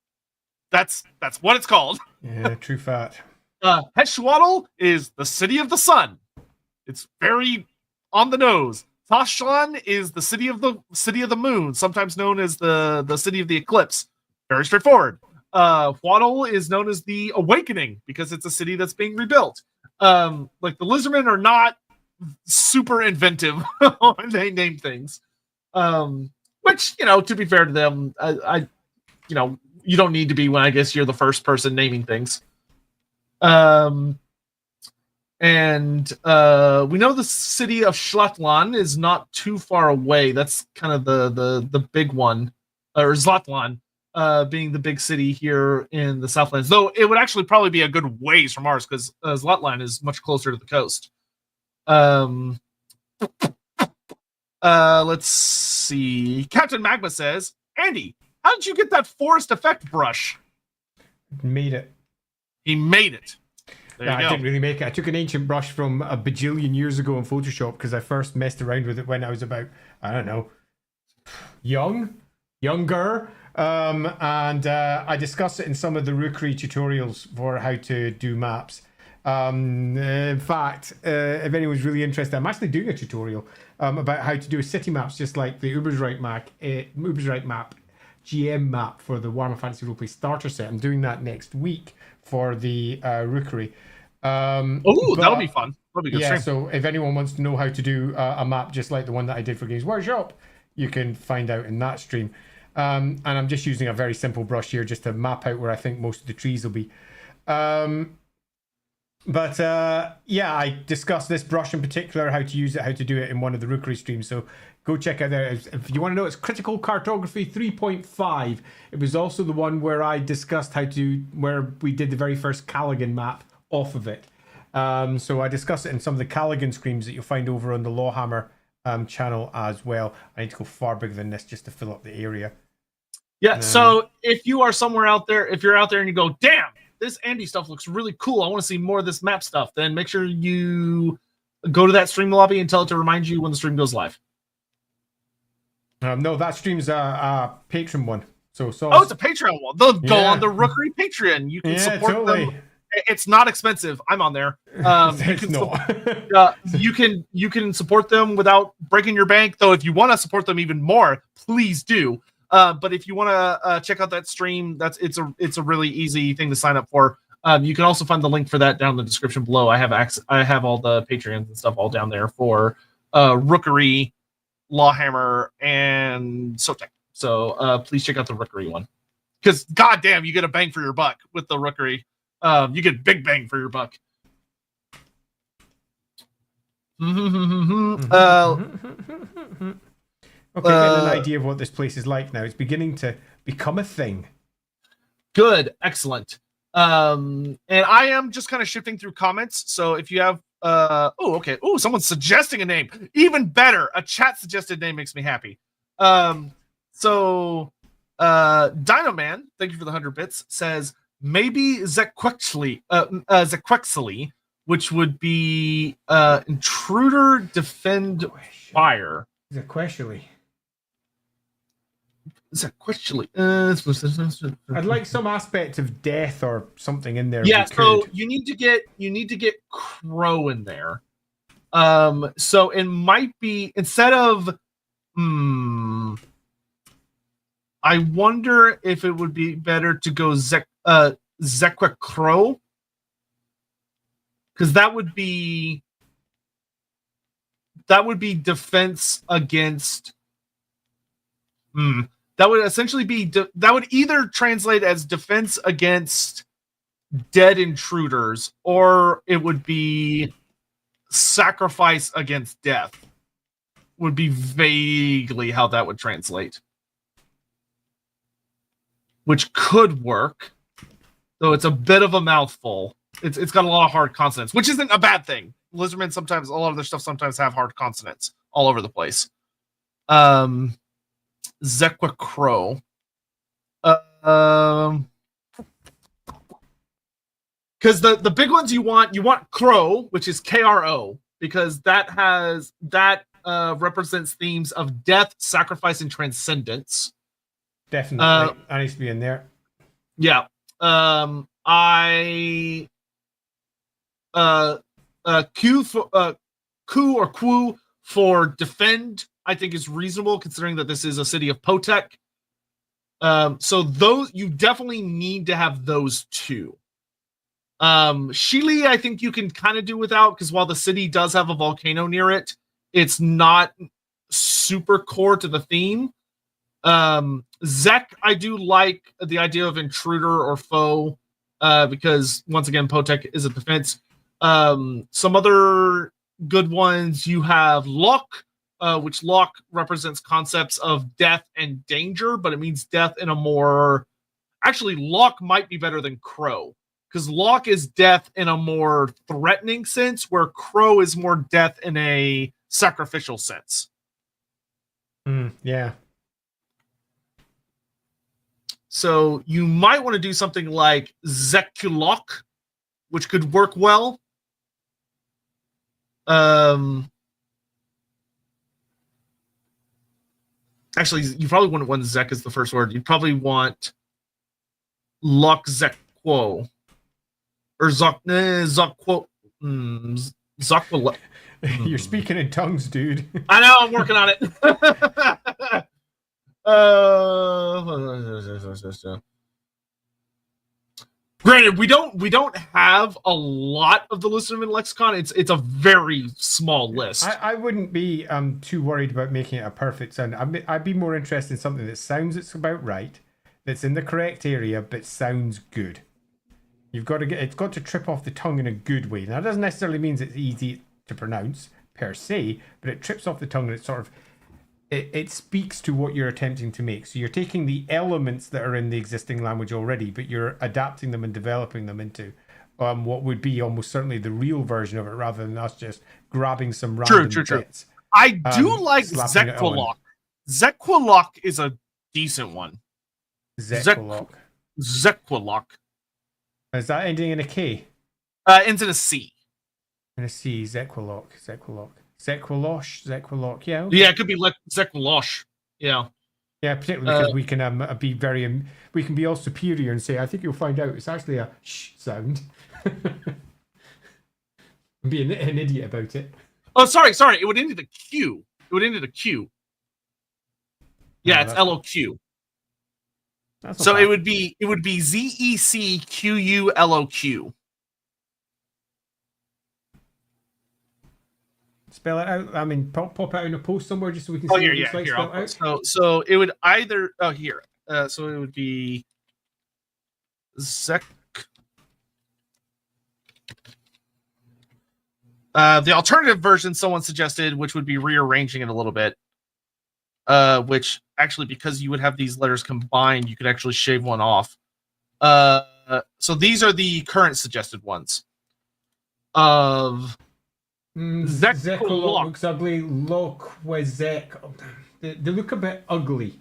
S2: That's what it's called.
S3: Yeah, true fact.
S2: Heshwaddle is the city of the sun. It's very on the nose. Tashlan is the city of the moon, sometimes known as the city of the eclipse. Very straightforward. Hwaddle is known as the awakening because it's a city that's being rebuilt. Like the Lizardmen are not super inventive when they name things. Which, to be fair to them, I you don't need to be when I guess you're the first person naming things. And we know the city of Zlatlan is not too far away. That's kind of the big one, or Zlatlan being the big city here in the Southlands. Though it would actually probably be a good ways from ours because Zlatlan is much closer to the coast. Let's see. Captain Magma says, Andy, how did you get that forest effect brush?
S3: Made it.
S2: He made it.
S3: No, I didn't really make it. I took an ancient brush from a bajillion years ago in Photoshop because I first messed around with it when I was about, I don't know, younger. And I discussed it in some of the Rookery tutorials for how to do maps. In fact, if anyone's really interested, I'm actually doing a tutorial about how to do city maps, just like the Ubersreich map GM map for the Warhammer Fantasy Roleplay starter set. I'm doing that next week for the Rookery.
S2: That'll be fun. That'll be a good
S3: Yeah,
S2: stream.
S3: so if anyone wants to know how to do a map just like the one that I did for Games Workshop, you can find out in that stream. And I'm just using a very simple brush here just to map out where I think most of the trees will be. But yeah, I discussed this brush in particular, how to use it, how to do it in one of the Rookery streams. So go check out there. If you want to know, it's Critical Cartography 3.5. It was also the one where I discussed where we did the very first Callaghan map off of it. So I discussed it in some of the Callaghan streams that you'll find over on the LAWhammer channel as well. I need to go far bigger than this just to fill up the area.
S2: Yeah, so if you are somewhere out there, if you're out there and you go, damn, this Andy stuff looks really cool, I want to see more of this map stuff, then make sure you go to that stream lobby and tell it to remind you when the stream goes live.
S3: No, that stream's a Patreon one. So
S2: it's a Patreon one. They'll go on the Rookery Patreon. You can support them. It's not expensive. I'm on there. You can support them without breaking your bank, though. If you want to support them even more, please do. But if you want to check out that stream, it's a really easy thing to sign up for. You can also find the link for that down in the description below. I have all the Patreons and stuff all down there for Rookery, LAWhammer, and Sotek. So please check out the Rookery one, because goddamn, you get a bang for your buck with the Rookery. You get big bang for your buck.
S3: Okay, getting an idea of what this place is like now. It's beginning to become a thing.
S2: Good, excellent. And I am just kind of shifting through comments. So if you have, someone's suggesting a name. Even better, a chat suggested name makes me happy. So Dino Man, thank you for the 100 bits, says maybe Zequexley, which would be intruder, defend, fire.
S3: Zequexley.
S2: Zequexley.
S3: I'd like some aspect of death or something in there.
S2: Yeah, so you need to get crow in there. So it might be instead of I wonder if it would be better to go Zequexley Crow, because that would be defense against. That would essentially be that would either translate as defense against dead intruders, or it would be sacrifice against death. Would be vaguely how that would translate, which could work, though it's a bit of a mouthful. It's got a lot of hard consonants, which isn't a bad thing. Lizardmen sometimes, a lot of their stuff sometimes have hard consonants all over the place. Zequexley Crow. Because the big ones you want Crow, which is KRO, because that represents themes of death, sacrifice, and transcendence.
S3: Definitely, that needs to be in there.
S2: Yeah. Q or Q for defend, I think is reasonable, considering that this is a city of Potek. So those, you definitely need to have those two. Shili, I think you can kind of do without, because while the city does have a volcano near it, it's not super core to the theme. Zek, I do like the idea of intruder or foe, because once again, Potek is a defense. Some other good ones, you have Lock, which Lock represents concepts of death and danger, but it means death in a more... Actually, Lock might be better than Crow, because Lock is death in a more threatening sense, where Crow is more death in a sacrificial sense.
S3: Yeah.
S2: So you might want to do something like Zekulok, which could work well. Actually, you probably wouldn't want Zek as the first word. You'd probably want Lok Zekwo. Or Zokwo. Zokwo.
S3: You're speaking in tongues, dude.
S2: I know, I'm working on it. Granted, we don't have a lot of the Lizardmen lexicon. It's a very small list.
S3: I wouldn't be too worried about making it a perfect sound. I'd be more interested in something that sounds it's about right, that's in the correct area, but sounds good. It's got to trip off the tongue in a good way. Now, that doesn't necessarily mean it's easy to pronounce per se, but it trips off the tongue and it sort of it speaks to what you're attempting to make. So you're taking the elements that are in the existing language already, but you're adapting them and developing them into what would be almost certainly the real version of it, rather than us just grabbing some random bits.
S2: I do like Zequalok. Zequalok is a decent one.
S3: Zequalok.
S2: Zequalok.
S3: Is that ending in a K?
S2: Ends in a C.
S3: In a C. Zequalok. Zequalosh. Yeah.
S2: Okay. Yeah, it could be Zequalosh. Yeah.
S3: Yeah, particularly because we can be we can be all superior and say, I think you'll find out it's actually a sh sound. Be an idiot about it.
S2: Oh, sorry. It would end in a Q. Yeah, it's LOQ. So it would be ZECQULOQ.
S3: Spell it out. I mean, pop it out in a post somewhere just so we can see.
S2: Here. So it would either. Oh, here. So it would be Zek. The alternative version someone suggested, which would be rearranging it a little bit. Which actually, because you would have these letters combined, you could actually shave one off. So these are the current suggested ones. Of
S3: Zequalok looks ugly. Loquezek. They look a bit ugly.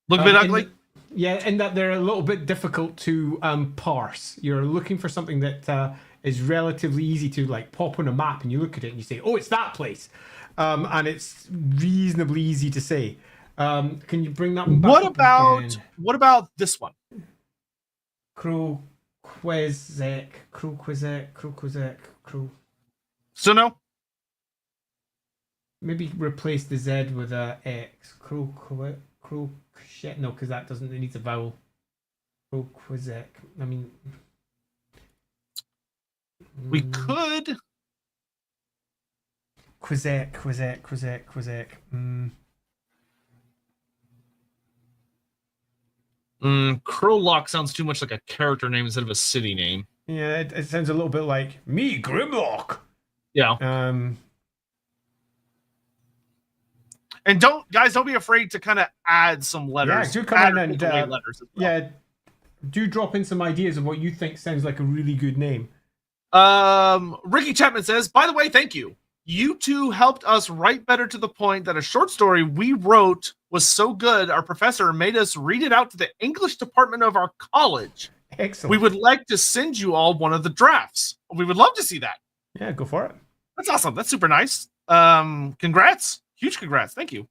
S2: Look a bit ugly?
S3: In that they're a little bit difficult to parse. You're looking for something that is relatively easy to like pop on a map, and you look at it and you say, "Oh, it's that place," and it's reasonably easy to say. Can you bring that one back?
S2: What about this one?
S3: Croquezek.
S2: So no.
S3: Maybe replace the Z with a X. No, because that doesn't. It needs a vowel. Croquezek. I mean,
S2: we could.
S3: Quizek.
S2: Crowlock sounds too much like a character name instead of a city name.
S3: Yeah, it sounds a little bit like me, Grimlock.
S2: Yeah. And don't be afraid to kind of add some letters.
S3: Yeah, do come in and letters as well. Yeah, do drop in some ideas of what you think sounds like a really good name.
S2: Ricky Chapman says, by the way, thank you. You two helped us write better to the point that a short story we wrote was so good our professor made us read it out to the English department of our college.
S3: Excellent.
S2: We would like to send you all one of the drafts. We would love to see that.
S3: Yeah, go for it.
S2: That's awesome. That's super nice. Congrats. Huge congrats. Thank you.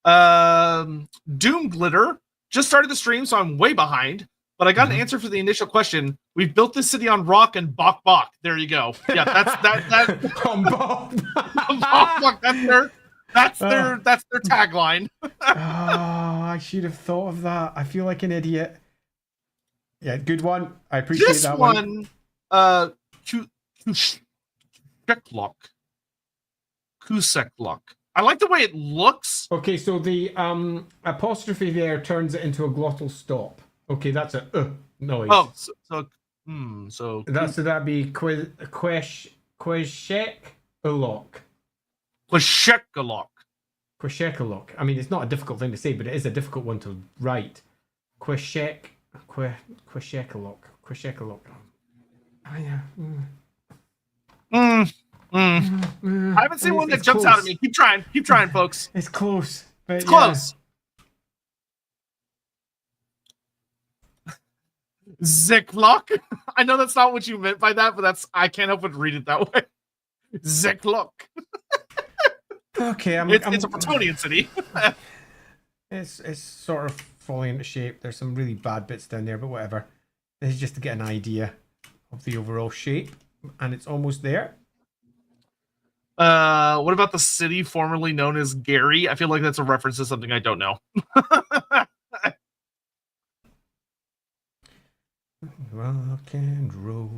S2: Doom Glitter just started the stream, so I'm way behind. But I got an answer for the initial question. We've built this city on rock and bok bok. There you go. Yeah, that's
S3: on bok.
S2: Bok. That's their tagline.
S3: I should have thought of that. I feel like an idiot. Yeah, good one. I appreciate that one.
S2: Kuseklock. I like the way it looks.
S3: Okay, so the apostrophe there turns it into a glottal stop. Okay, that's a noise.
S2: Oh, so
S3: that'd be Queshek Ulok. Queshekalok. I mean, it's not a difficult thing to say, but it is a difficult one to write. Queshekalok. Oh, yeah.
S2: I haven't seen one that jumps out at me. Keep trying, folks.
S3: It's close.
S2: It's close. Zeklock. I know that's not what you meant by that, but I can't help but read it that way. Zeklock.
S3: Okay,
S2: it's a Bretonian city.
S3: It's sort of falling into shape. There's some really bad bits down there, but whatever. This is just to get an idea of the overall shape, and it's almost there.
S2: What about the city formerly known as Gary? I feel like that's a reference to something I don't know.
S3: Rock and roll.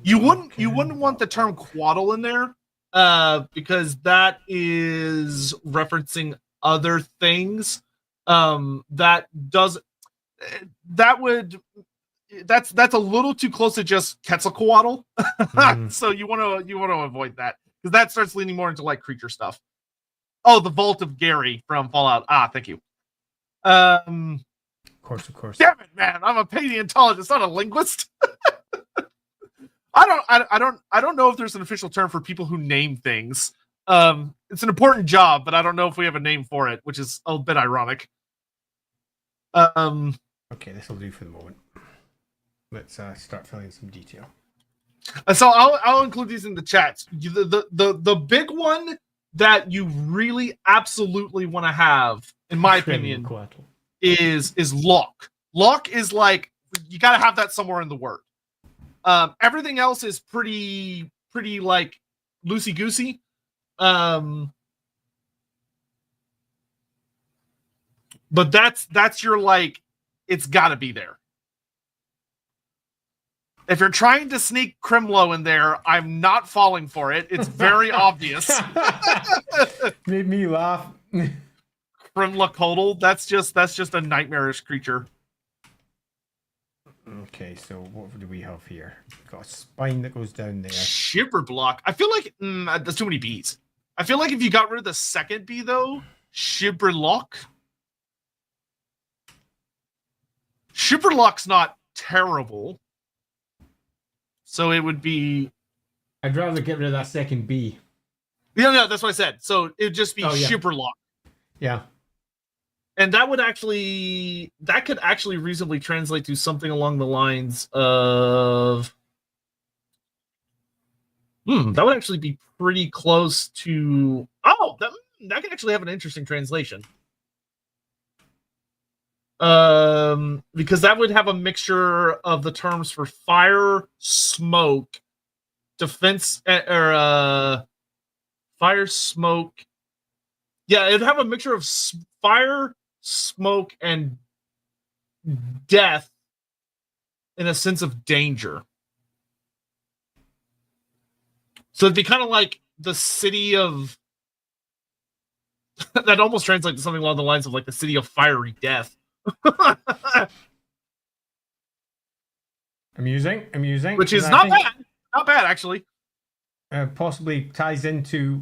S2: You wouldn't want the term quaddle in there, because that is referencing other things. That's a little too close to just Quetzalcoatl. So you want to avoid that, because that starts leaning more into like creature stuff. Oh, the Vault of Gary from Fallout. Thank you.
S3: Of course.
S2: Damn it, man! I'm a paleontologist, not a linguist. I don't know if there's an official term for people who name things. It's an important job, but I don't know if we have a name for it, which is a bit ironic.
S3: Okay, this will do for the moment. Let's start filling some detail.
S2: So I'll include these in the chats. The big one that you really absolutely want to have, in my opinion, is lock. Lock is like, you got to have that somewhere in the word. Everything else is pretty like loosey goosey. But that's your, like, it's got to be there. If you're trying to sneak Crimlo in there, I'm not falling for it. It's very obvious.
S3: Made me laugh.
S2: Crimlocodal, that's just a nightmarish creature.
S3: Okay, so what do we have here? We've got a spine that goes down there.
S2: Shiver block. I feel like there's too many B's. I feel like if you got rid of the second B though, Shiberlock. Shiberlock's not terrible. So it would be.
S1: I'd rather get rid of that second B.
S2: Yeah, no, that's what I said. So it would just be Shiberlock.
S3: Yeah.
S2: And that could actually reasonably translate to something along the lines of. That would actually be pretty close to. Oh, that could actually have an interesting translation. Because that would have a mixture of the terms for fire, smoke, defense, or fire, smoke. Yeah, it'd have a mixture of fire, smoke, and death in a sense of danger. So it'd be kind of like the city of. That almost translates to something along the lines of like the city of fiery death.
S3: Amusing.
S2: Which is not bad actually.
S3: Possibly ties into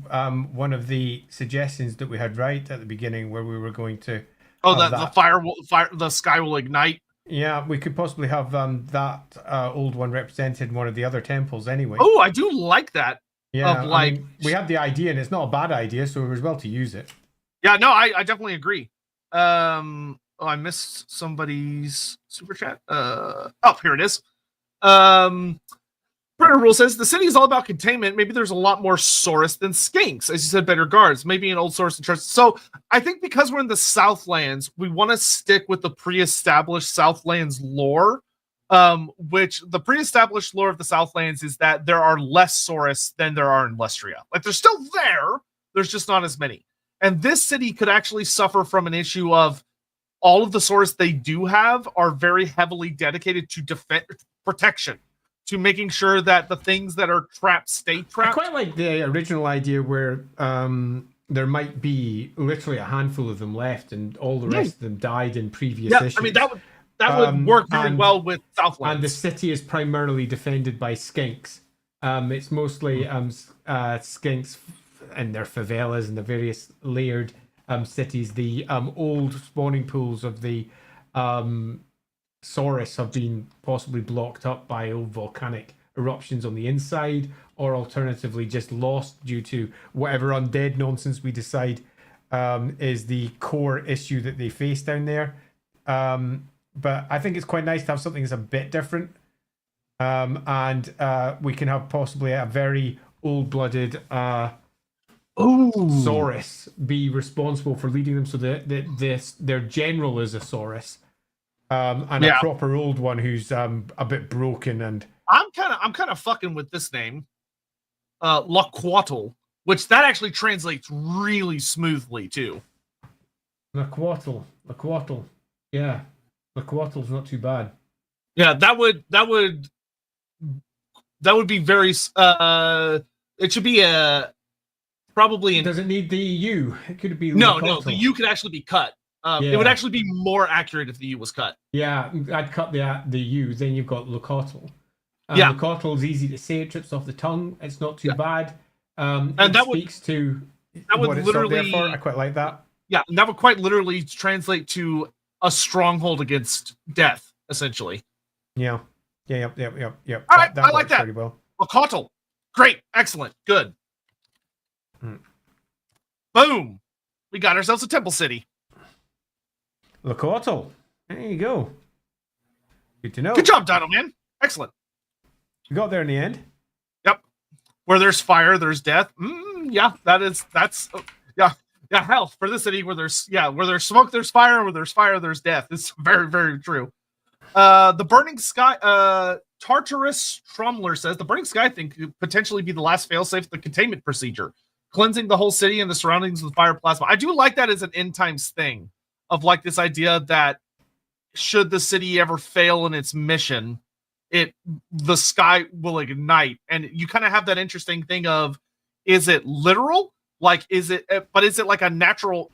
S3: one of the suggestions that we had right at the beginning, where we were going to.
S2: The sky will ignite.
S3: Yeah, we could possibly have that old one represented in one of the other temples anyway.
S2: Oh, I do like that.
S3: Yeah, I mean, we had the idea, and it's not a bad idea, so it was well to use it.
S2: Yeah, no, I definitely agree. I missed somebody's super chat. Here it is. Predator Rule says the city is all about containment. Maybe there's a lot more Saurus than skinks. As you said, better guards. Maybe an old Saurus and trust. So I think because we're in the Southlands, we want to stick with the pre-established Southlands lore. Which the pre-established lore of the Southlands is that there are less Saurus than there are in Lestria. Like, they're still there. There's just not as many. And this city could actually suffer from an issue of all of the Saurus they do have are very heavily dedicated to protection, to making sure that the things that are trapped stay trapped.
S3: I quite like the original idea where there might be literally a handful of them left, and all the rest of them died in previous issues.
S2: I mean, that would work very well with Southlands.
S3: And the city is primarily defended by skinks. It's mostly skinks and their favelas and the various layered cities. The old spawning pools of the Saurus have been possibly blocked up by old volcanic eruptions on the inside, or alternatively just lost due to whatever undead nonsense we decide is the core issue that they face down there. But I think it's quite nice to have something that's a bit different. And we can have possibly a very old-blooded Saurus be responsible for leading them, so that their general is a Saurus. And a proper old one who's a bit broken. And
S2: I'm kind of fucking with this name. LAWquatl, which that actually translates really smoothly too.
S3: LAWquatl. Yeah. LAWquatl's not too bad.
S2: Yeah, that would be very it should be a probably
S3: Does it need the U? It could be
S2: no,
S3: LAWquatl.
S2: the U could actually be cut.
S3: Yeah.
S2: It would actually be more accurate if the U was cut.
S3: Yeah, I'd cut the U, then you've got LAWquatl.
S2: Yeah.
S3: LAWquatl's easy to say, it trips off the tongue, it's not too bad.
S2: And
S3: it
S2: that
S3: speaks to
S2: that would
S3: what it's
S2: literally
S3: up there for. I quite like that.
S2: Yeah, and that would quite literally translate to a stronghold against death, essentially.
S3: Yeah. Yep.
S2: All right, I like that.
S3: Pretty well.
S2: LAWquatl. Great, excellent, good. Boom. We got ourselves a temple city.
S3: LAWquatl. There you go. Good to know.
S2: Good job, Dino Man. Excellent.
S3: We got there in the end.
S2: Yep. Where there's fire, there's death. Yeah, yeah, hell, for this city where there's smoke, there's fire, where there's fire, there's death. It's very, very true. The burning sky, Tartarus Trumler says the burning sky thing could potentially be the last failsafe of the containment procedure, cleansing the whole city and the surroundings with fire plasma. I do like that as an end times thing of like this idea that should the city ever fail in its mission, the sky will ignite. And you kind of have that interesting thing of, is it literal? Like, is it like a natural?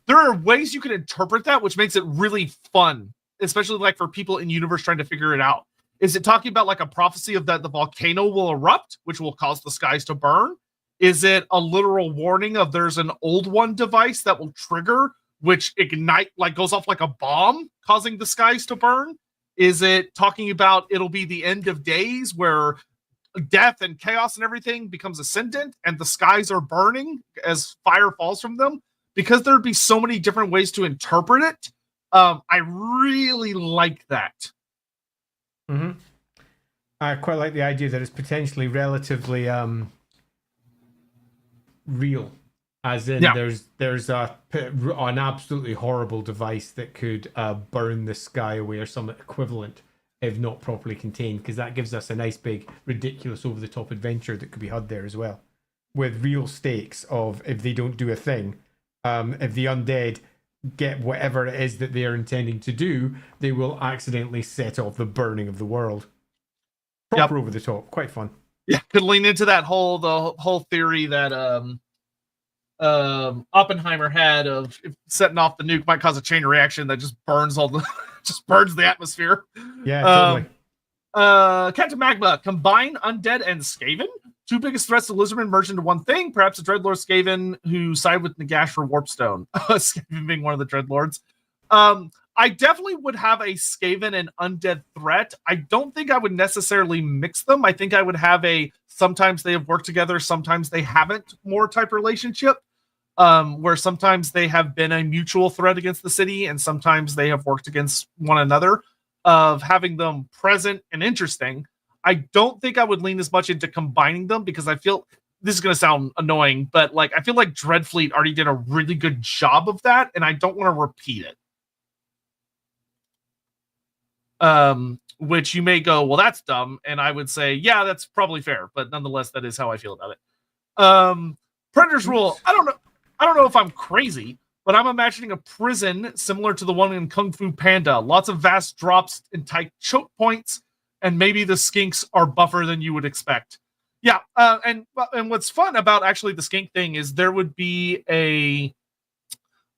S2: There are ways you can interpret that, which makes it really fun, especially like for people in universe trying to figure it out. Is it talking about like a prophecy of that the volcano will erupt, which will cause the skies to burn? Is it a literal warning of there's an old one device that will trigger, which goes off like a bomb, causing the skies to burn? Is it talking about it'll be the end of days where death and chaos and everything becomes ascendant and the skies are burning as fire falls from them? Because there'd be so many different ways to interpret it. I really like that.
S3: I quite like the idea that it's potentially relatively real, as in there's an absolutely horrible device that could burn the sky away or some equivalent if not properly contained, because that gives us a nice big ridiculous over the top adventure that could be had there as well, with real stakes of if they don't do a thing, if the undead get whatever it is that they are intending to do, they will accidentally set off the burning of the world. Proper over the top, quite fun.
S2: Yeah, could lean into that the whole theory that Oppenheimer had of if setting off the nuke might cause a chain reaction that just burns burns the atmosphere.
S3: Yeah, totally.
S2: Captain Magma, combine undead and Skaven. Two biggest threats to Lizardmen merged into one thing. Perhaps a Dreadlord Skaven who side with Nagash for Warpstone. Skaven being one of the Dreadlords. I definitely would have a Skaven and undead threat. I don't think I would necessarily mix them. I think I would have sometimes they have worked together, sometimes they haven't more type relationship. Where sometimes they have been a mutual threat against the city and sometimes they have worked against one another, of having them present and interesting. I don't think I would lean as much into combining them because I feel this is going to sound annoying, but like I feel like Dreadfleet already did a really good job of that and I don't want to repeat it. Which you may go, well, that's dumb. And I would say, yeah, that's probably fair, but nonetheless, that is how I feel about it. Predator's Rule. I don't know if I'm crazy, but I'm imagining a prison similar to the one in Kung Fu Panda. Lots of vast drops and tight choke points, and maybe the skinks are buffer than you would expect. Yeah, and what's fun about actually the skink thing is there would be a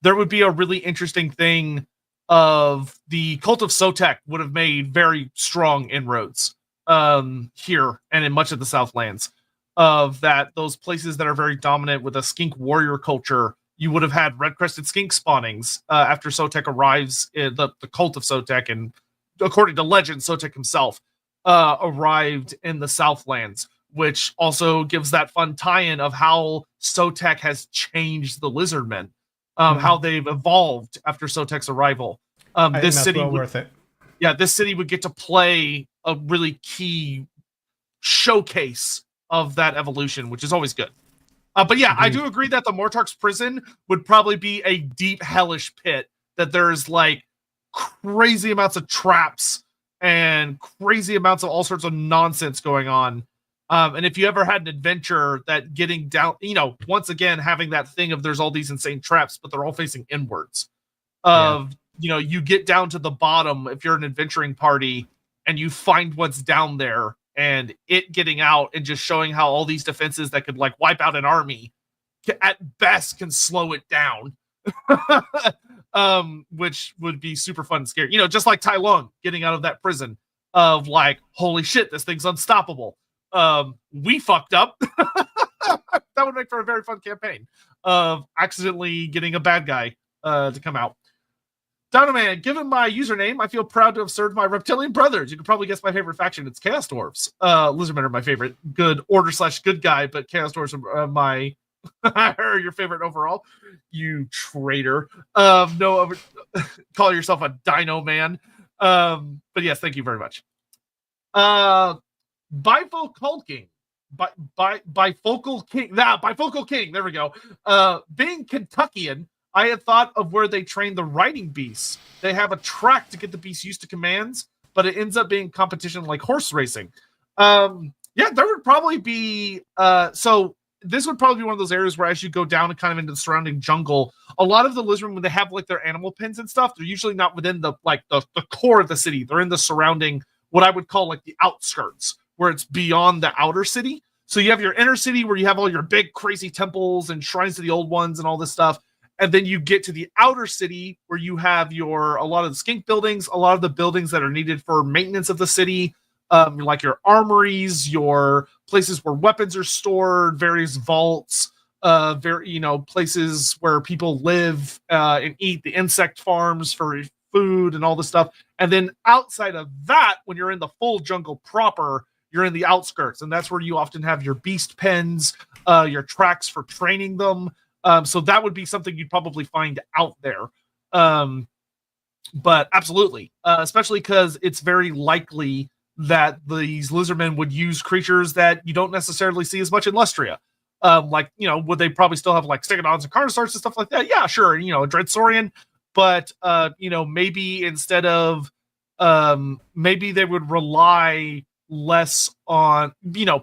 S2: really interesting thing of the Cult of Sotek would have made very strong inroads here and in much of the Southlands. Of that, those places that are very dominant with a skink warrior culture, you would have had red-crested skink spawnings after Sotek arrives in the Cult of Sotek, and according to legend, Sotek himself arrived in the Southlands, which also gives that fun tie-in of how Sotek has changed the Lizardmen, how they've evolved after Sotek's arrival. This city
S3: worth it.
S2: Yeah, this city would get to play a really key showcase of that evolution, which is always good. But yeah, I do agree that the Mortark's prison would probably be a deep hellish pit, that there's like crazy amounts of traps and crazy amounts of all sorts of nonsense going on. And if you ever had an adventure that getting down, once again, having that thing of there's all these insane traps, but they're all facing inwards. You get down to the bottom if you're an adventuring party and you find what's down there, and it getting out and just showing how all these defenses that could like wipe out an army at best can slow it down. Which would be super fun and scary. Just like Tai Lung getting out of that prison of like, holy shit, this thing's unstoppable. We fucked up. That would make for a very fun campaign of accidentally getting a bad guy to come out. Dino-Man, given my username, I feel proud to have served my reptilian brothers. You can probably guess my favorite faction. It's Chaos Dwarves. Lizardmen are my favorite good order/good guy, but Chaos Dwarves are my are your favorite overall. You traitor. No, call yourself a Dino Man. But yes, thank you very much. Bifocal King. Bifocal King. Bifocal King. There we go. Being Kentuckian, I had thought of where they train the riding beasts. They have a track to get the beasts used to commands, but it ends up being competition like horse racing. There would probably be so this would probably be one of those areas where as you go down and kind of into the surrounding jungle, a lot of the lizardmen, when they have like their animal pens and stuff, they're usually not within the core of the city. They're in the surrounding, what I would call like the outskirts, where it's beyond the outer city. So you have your inner city where you have all your big crazy temples and shrines to the old ones and all this stuff. And then you get to the outer city where you have a lot of the skink buildings, a lot of the buildings that are needed for maintenance of the city, like your armories, your places where weapons are stored, various vaults, places where people live and eat, the insect farms for food and all this stuff. And then outside of that, when you're in the full jungle proper, you're in the outskirts, and that's where you often have your beast pens, your tracks for training them. So that would be something you'd probably find out there. But absolutely, especially because it's very likely that these lizardmen would use creatures that you don't necessarily see as much in Lustria. Would they probably still have like Stegodons and Carnosaurs and stuff like that? Yeah, sure. A Dreadsaurian, but maybe instead of maybe they would rely less on,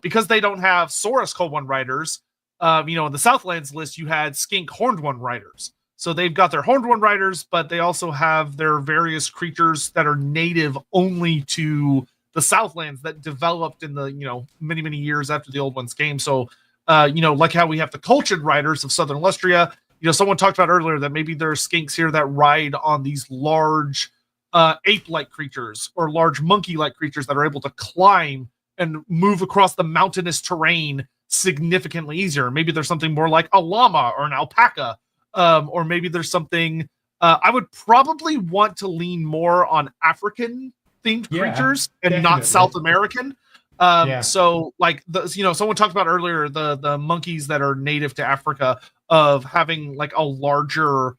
S2: because they don't have Saurus Cold One Riders. In the Southlands list, you had Skink Horned One Riders. So they've got their Horned One Riders, but they also have their various creatures that are native only to the Southlands that developed in the, many, many years after the old ones came. So, like how we have the Cultured Riders of Southern Lustria, someone talked about earlier that maybe there are skinks here that ride on these large ape-like creatures or large monkey-like creatures that are able to climb and move across the mountainous terrain significantly easier. Maybe there's something more like a llama or an alpaca, or maybe there's something I would probably want to lean more on African themed creatures and
S3: definitely.
S2: not South American. So like someone talked about earlier the monkeys that are native to Africa, of having like a larger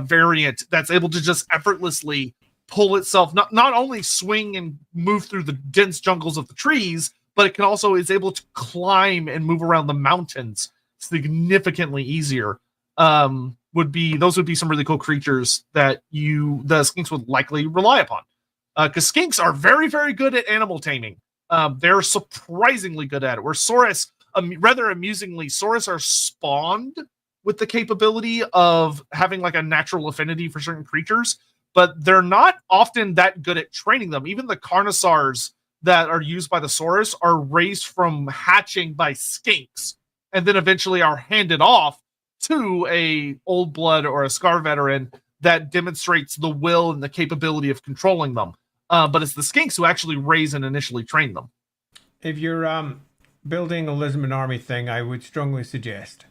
S2: variant that's able to just effortlessly pull itself, not only swing and move through the dense jungles of the trees, but it can also is able to climb and move around the mountains significantly easier. Would be some really cool creatures that the skinks would likely rely upon. Because skinks are very, very good at animal taming. They're surprisingly good at it. Where Saurus, rather amusingly, Saurus are spawned with the capability of having like a natural affinity for certain creatures, but they're not often that good at training them. Even the Carnosaurs that are used by the Saurus are raised from hatching by skinks, and then eventually are handed off to a old blood or a Scar veteran that demonstrates the will and the capability of controlling them. But it's the skinks who actually raise and initially train them.
S3: If you're building a lizardman army thing, I would strongly suggest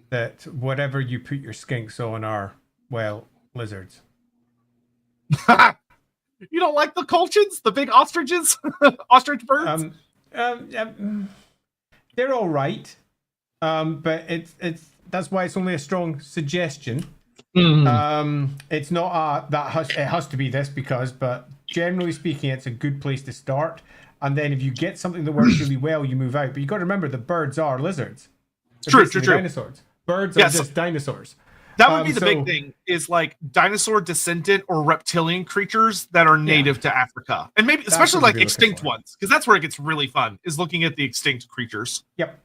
S3: that whatever you put your skinks on are, well, lizards.
S2: You don't like the colchins, the big ostriches, ostrich birds?
S3: They're all right, but it's that's why it's only a strong suggestion. It's not it has to be this because, but generally speaking, it's a good place to start. And then if you get something that works really well, you move out. But you got to remember, the birds are lizards. They're
S2: True.
S3: dinosaurs. Birds are just dinosaurs.
S2: That would be the big thing, is like dinosaur descendant or reptilian creatures that are native to Africa. And maybe especially like extinct ones, because that's where it gets really fun, is looking at the extinct creatures.
S3: Yep.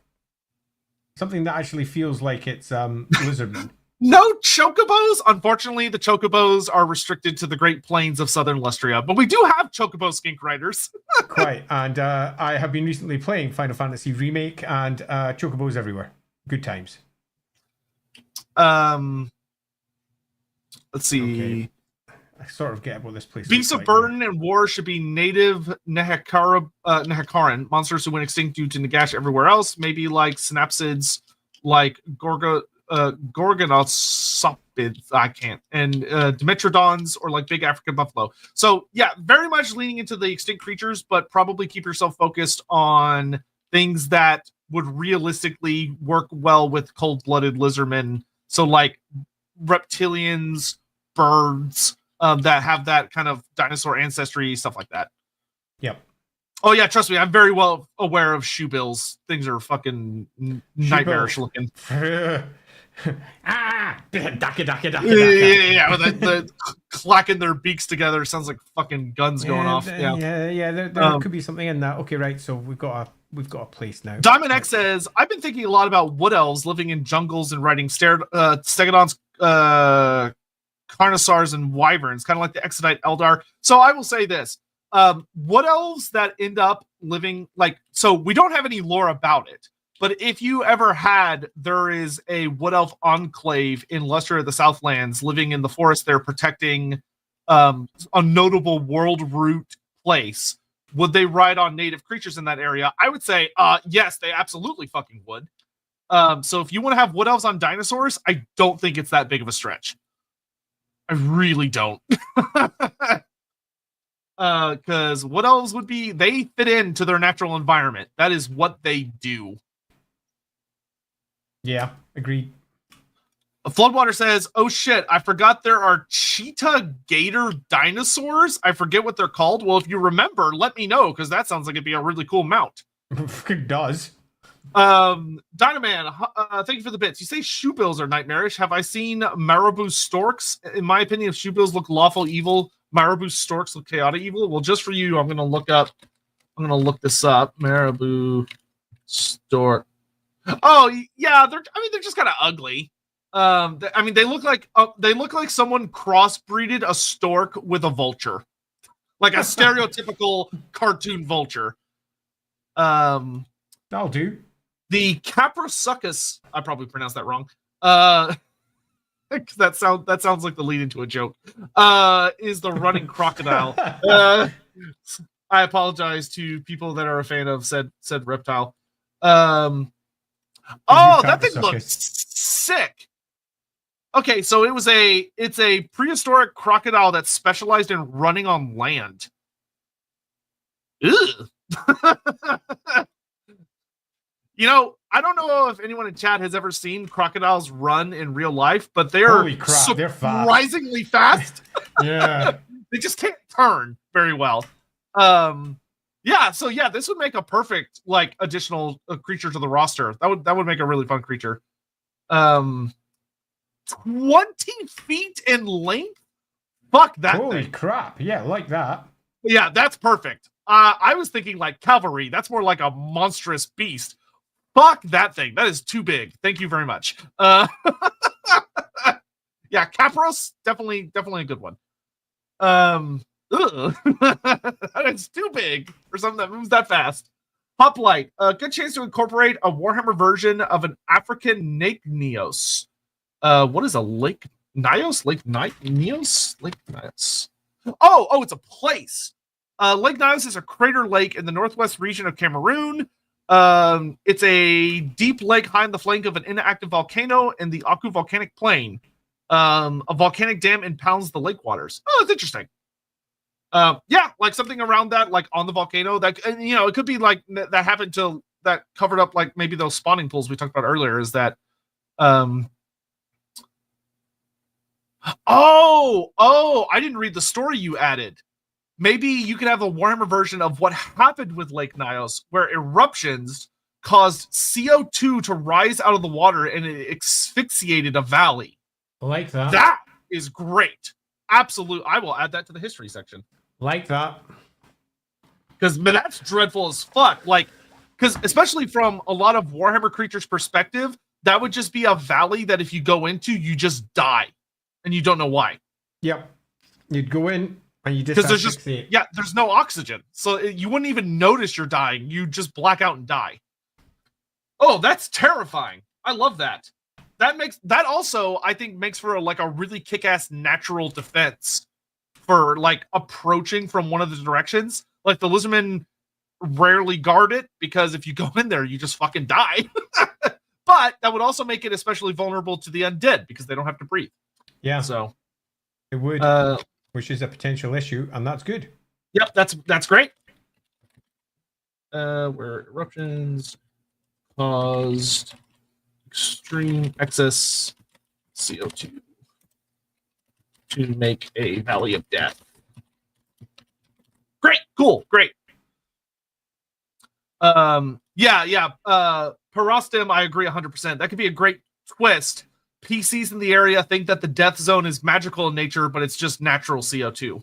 S3: Something that actually feels like it's Lizardmen.
S2: No chocobos. Unfortunately, the chocobos are restricted to the Great Plains of Southern Lustria, but we do have chocobo skink riders.
S3: Quite. And I have been recently playing Final Fantasy Remake, and chocobos everywhere. Good times.
S2: Let's see.
S3: Okay. I sort of get what this place
S2: Beasts of Burden and War should be native Nehekaran monsters who went extinct due to Nagash everywhere else. Maybe like synapsids, like Gorgonopsids, I can't, and Dimetrodons, or like big African buffalo. So yeah, very much leaning into the extinct creatures, but probably keep yourself focused on things that would realistically work well with cold-blooded lizardmen. So like reptilians, birds that have that kind of dinosaur ancestry, stuff like that.
S3: Yep.
S2: Oh yeah, trust me, I'm very well aware of shoebills. Things are fucking nightmarish looking.
S3: Yeah,
S2: with the clacking their beaks together. Sounds like fucking guns going off.
S3: There could be something in that. Okay, right. So we've got a place now.
S2: Diamond X says, I've been thinking a lot about wood elves living in jungles and riding stegodons, carnosaurs, and wyverns, kind of like the Exodite Eldar. So I will say this. Wood elves that end up living so we don't have any lore about it, but if you ever had, there is a wood elf enclave in Lustria of the Southlands living in the forest there, protecting a notable world root place. Would they ride on native creatures in that area? I would say yes, they absolutely fucking would. So if you want to have wood elves on dinosaurs, I don't think it's that big of a stretch. I really don't. Because wood elves they fit into their natural environment. That is what they do.
S3: Yeah, agreed.
S2: Floodwater says, oh shit, I forgot there are cheetah gator dinosaurs. I forget what they're called. Well, if you remember, let me know, because that sounds like it'd be a really cool mount.
S3: It does.
S2: Dynaman, thank you for the bits. You say shoebills are nightmarish. Have I seen Marabou storks? In my opinion, if shoebills look lawful evil, Marabou storks look chaotic evil. Well, just for you, I'm gonna look this up. Marabou stork. Oh yeah, they're just kind of ugly. They look like someone crossbreeded a stork with a vulture, like a stereotypical cartoon vulture.
S3: That'll do.
S2: The Caprosuchus, I probably pronounced that wrong. That sounds like the lead into a joke. Is the running crocodile. I apologize to people that are a fan of said reptile. That thing looks sick. Okay, so it's a prehistoric crocodile that specialized in running on land. Ugh. I don't know if anyone in chat has ever seen crocodiles run in real life, but they are surprisingly fast.
S3: Yeah.
S2: They just can't turn very well. This would make a perfect additional creature to the roster. That would make a really fun creature. 20 feet in length? Fuck that
S3: Holy
S2: thing.
S3: crap. Yeah, like that.
S2: Yeah, that's perfect. I was thinking like cavalry. That's more like a monstrous beast. Fuck that thing. That is too big. Thank you very much. Yeah, Capros, definitely a good one. It's too big for something that moves that fast. Hoplite, a good chance to incorporate a Warhammer version of an African Lake Neos. What is a Lake Nios? Lake Neos? Lake Nios. Oh, it's a place. Lake Nios is a crater lake in the northwest region of Cameroon. It's a deep lake high on the flank of an inactive volcano in the Aku volcanic plain. A volcanic dam impounds the lake waters. Oh, that's interesting. Like something around that, like on the volcano. That, and it could be like that happened to that covered up like maybe those spawning pools we talked about earlier. Is that I didn't read the story you added. Maybe you could have a Warhammer version of what happened with Lake Nios, where eruptions caused CO2 to rise out of the water and it asphyxiated a valley.
S3: Like that.
S2: That is great. Absolute. I will add that to the history section.
S3: Like that.
S2: Because that's dreadful as fuck. Like, because especially from a lot of Warhammer creatures' perspective, that would just be a valley that if you go into, you just die, and you don't know why.
S3: Yep. You'd go in and you just
S2: Because there's just there's no oxygen, so you wouldn't even notice you're dying. You just black out and die. Oh, that's terrifying. I love that. That also, I think, makes for a really kick-ass natural defense for like approaching from one of the directions. Like the Lizardmen rarely guard it because if you go in there, you just fucking die. But that would also make it especially vulnerable to the undead because they don't have to breathe.
S3: Yeah.
S2: So
S3: it would, which is a potential issue, and that's good.
S2: Yep, that's great. Where eruptions caused extreme excess CO2 to make a valley of death. Great, cool, great. Parostim, I agree 100%. That could be a great twist. PCs in the area think that the death zone is magical in nature, but it's just natural CO2.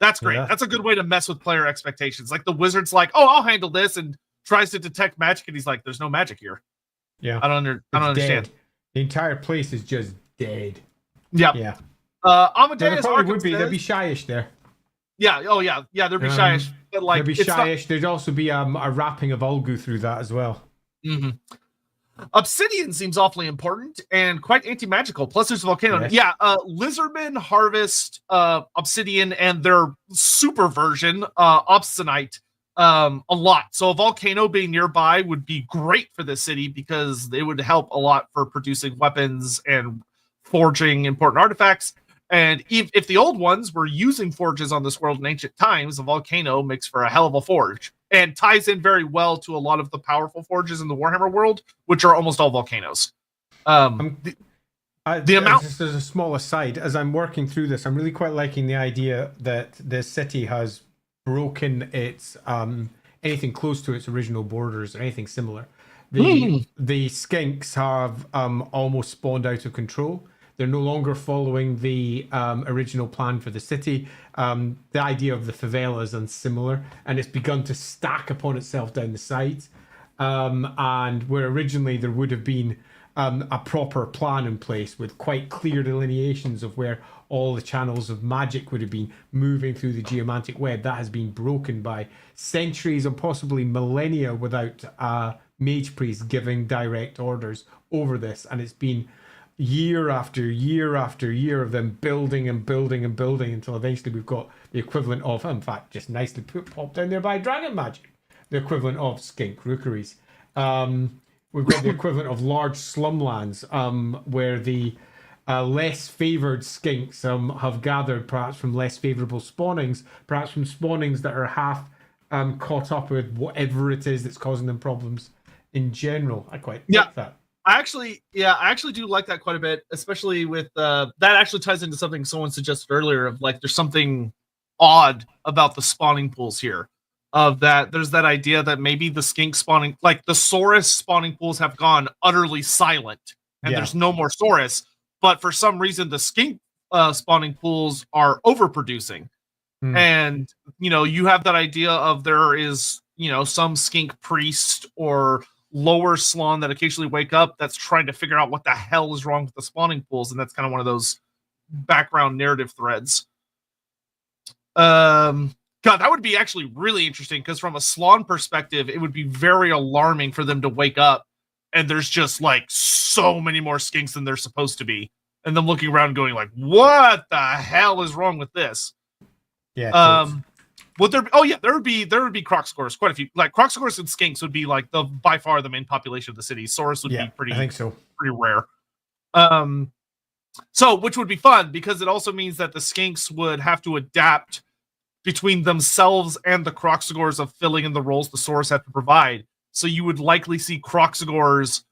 S2: That's great. Yeah. That's a good way to mess with player expectations. Like the wizard's like, oh, I'll handle this, and tries to detect magic, and he's like, there's no magic here.
S3: Yeah.
S2: I don't understand.
S3: The entire place is just dead.
S2: Yep.
S3: Yeah.
S2: Amadeus
S3: there'd be shyish there.
S2: Yeah, there'd be shyish. But like,
S3: there'd be shyish. There'd also be a wrapping of Ulgu through that as well.
S2: Mm-hmm. Obsidian seems awfully important and quite anti-magical. Plus, there's a volcano.
S3: Yes.
S2: Yeah, Lizardmen harvest obsidian and their super version, obsidianite, a lot. So a volcano being nearby would be great for this city because it would help a lot for producing weapons and forging important artifacts. And if the old ones were using forges on this world in ancient times, a volcano makes for a hell of a forge and ties in very well to a lot of the powerful forges in the Warhammer world, which are almost all volcanoes. The amount.
S3: Just as a small aside, as I'm working through this, I'm really quite liking the idea that this city has broken its anything close to its original borders or anything similar. The skinks have almost spawned out of control. They're no longer following the original plan for the city. The idea of the favelas and similar, and it's begun to stack upon itself down the sides. And where originally there would have been a proper plan in place with quite clear delineations of where all the channels of magic would have been moving through the geomantic web, that has been broken by centuries and possibly millennia without mage priests giving direct orders over this, and it's been year after year after year of them building and building and building until eventually we've got the equivalent of, in fact, just nicely popped down there by dragon magic, the equivalent of skink rookeries. We've got the equivalent of large slumlands where the less favoured skinks have gathered, perhaps from less favourable spawnings, perhaps from spawnings that are half caught up with whatever it is that's causing them problems in general. I quite like that.
S2: I actually do like that quite a bit, especially with that actually ties into something someone suggested earlier of like there's something odd about the spawning pools here. Of that, there's that idea that maybe the skink spawning, like the Saurus spawning pools have gone utterly silent and there's no more Saurus, but for some reason the skink spawning pools are overproducing. And, you have that idea of there is, some skink priest or lower slon that occasionally wake up that's trying to figure out what the hell is wrong with the spawning pools, and that's kind of one of those background narrative threads. God, that would be actually really interesting because from a slon perspective, it would be very alarming for them to wake up and there's just like so many more skinks than there supposed to be, and them looking around and going like, what the hell is wrong with this?
S3: Yeah.
S2: Would there? Oh yeah, there would be Crocscores, quite a few. Like Crocscores and skinks would be like by far the main population of the city. Saurus would be pretty.
S3: I think so.
S2: Pretty rare. So which would be fun because it also means that the skinks would have to adapt between themselves and the Crocscores of filling in the roles the Saurus have to provide. So you would likely see Crocscores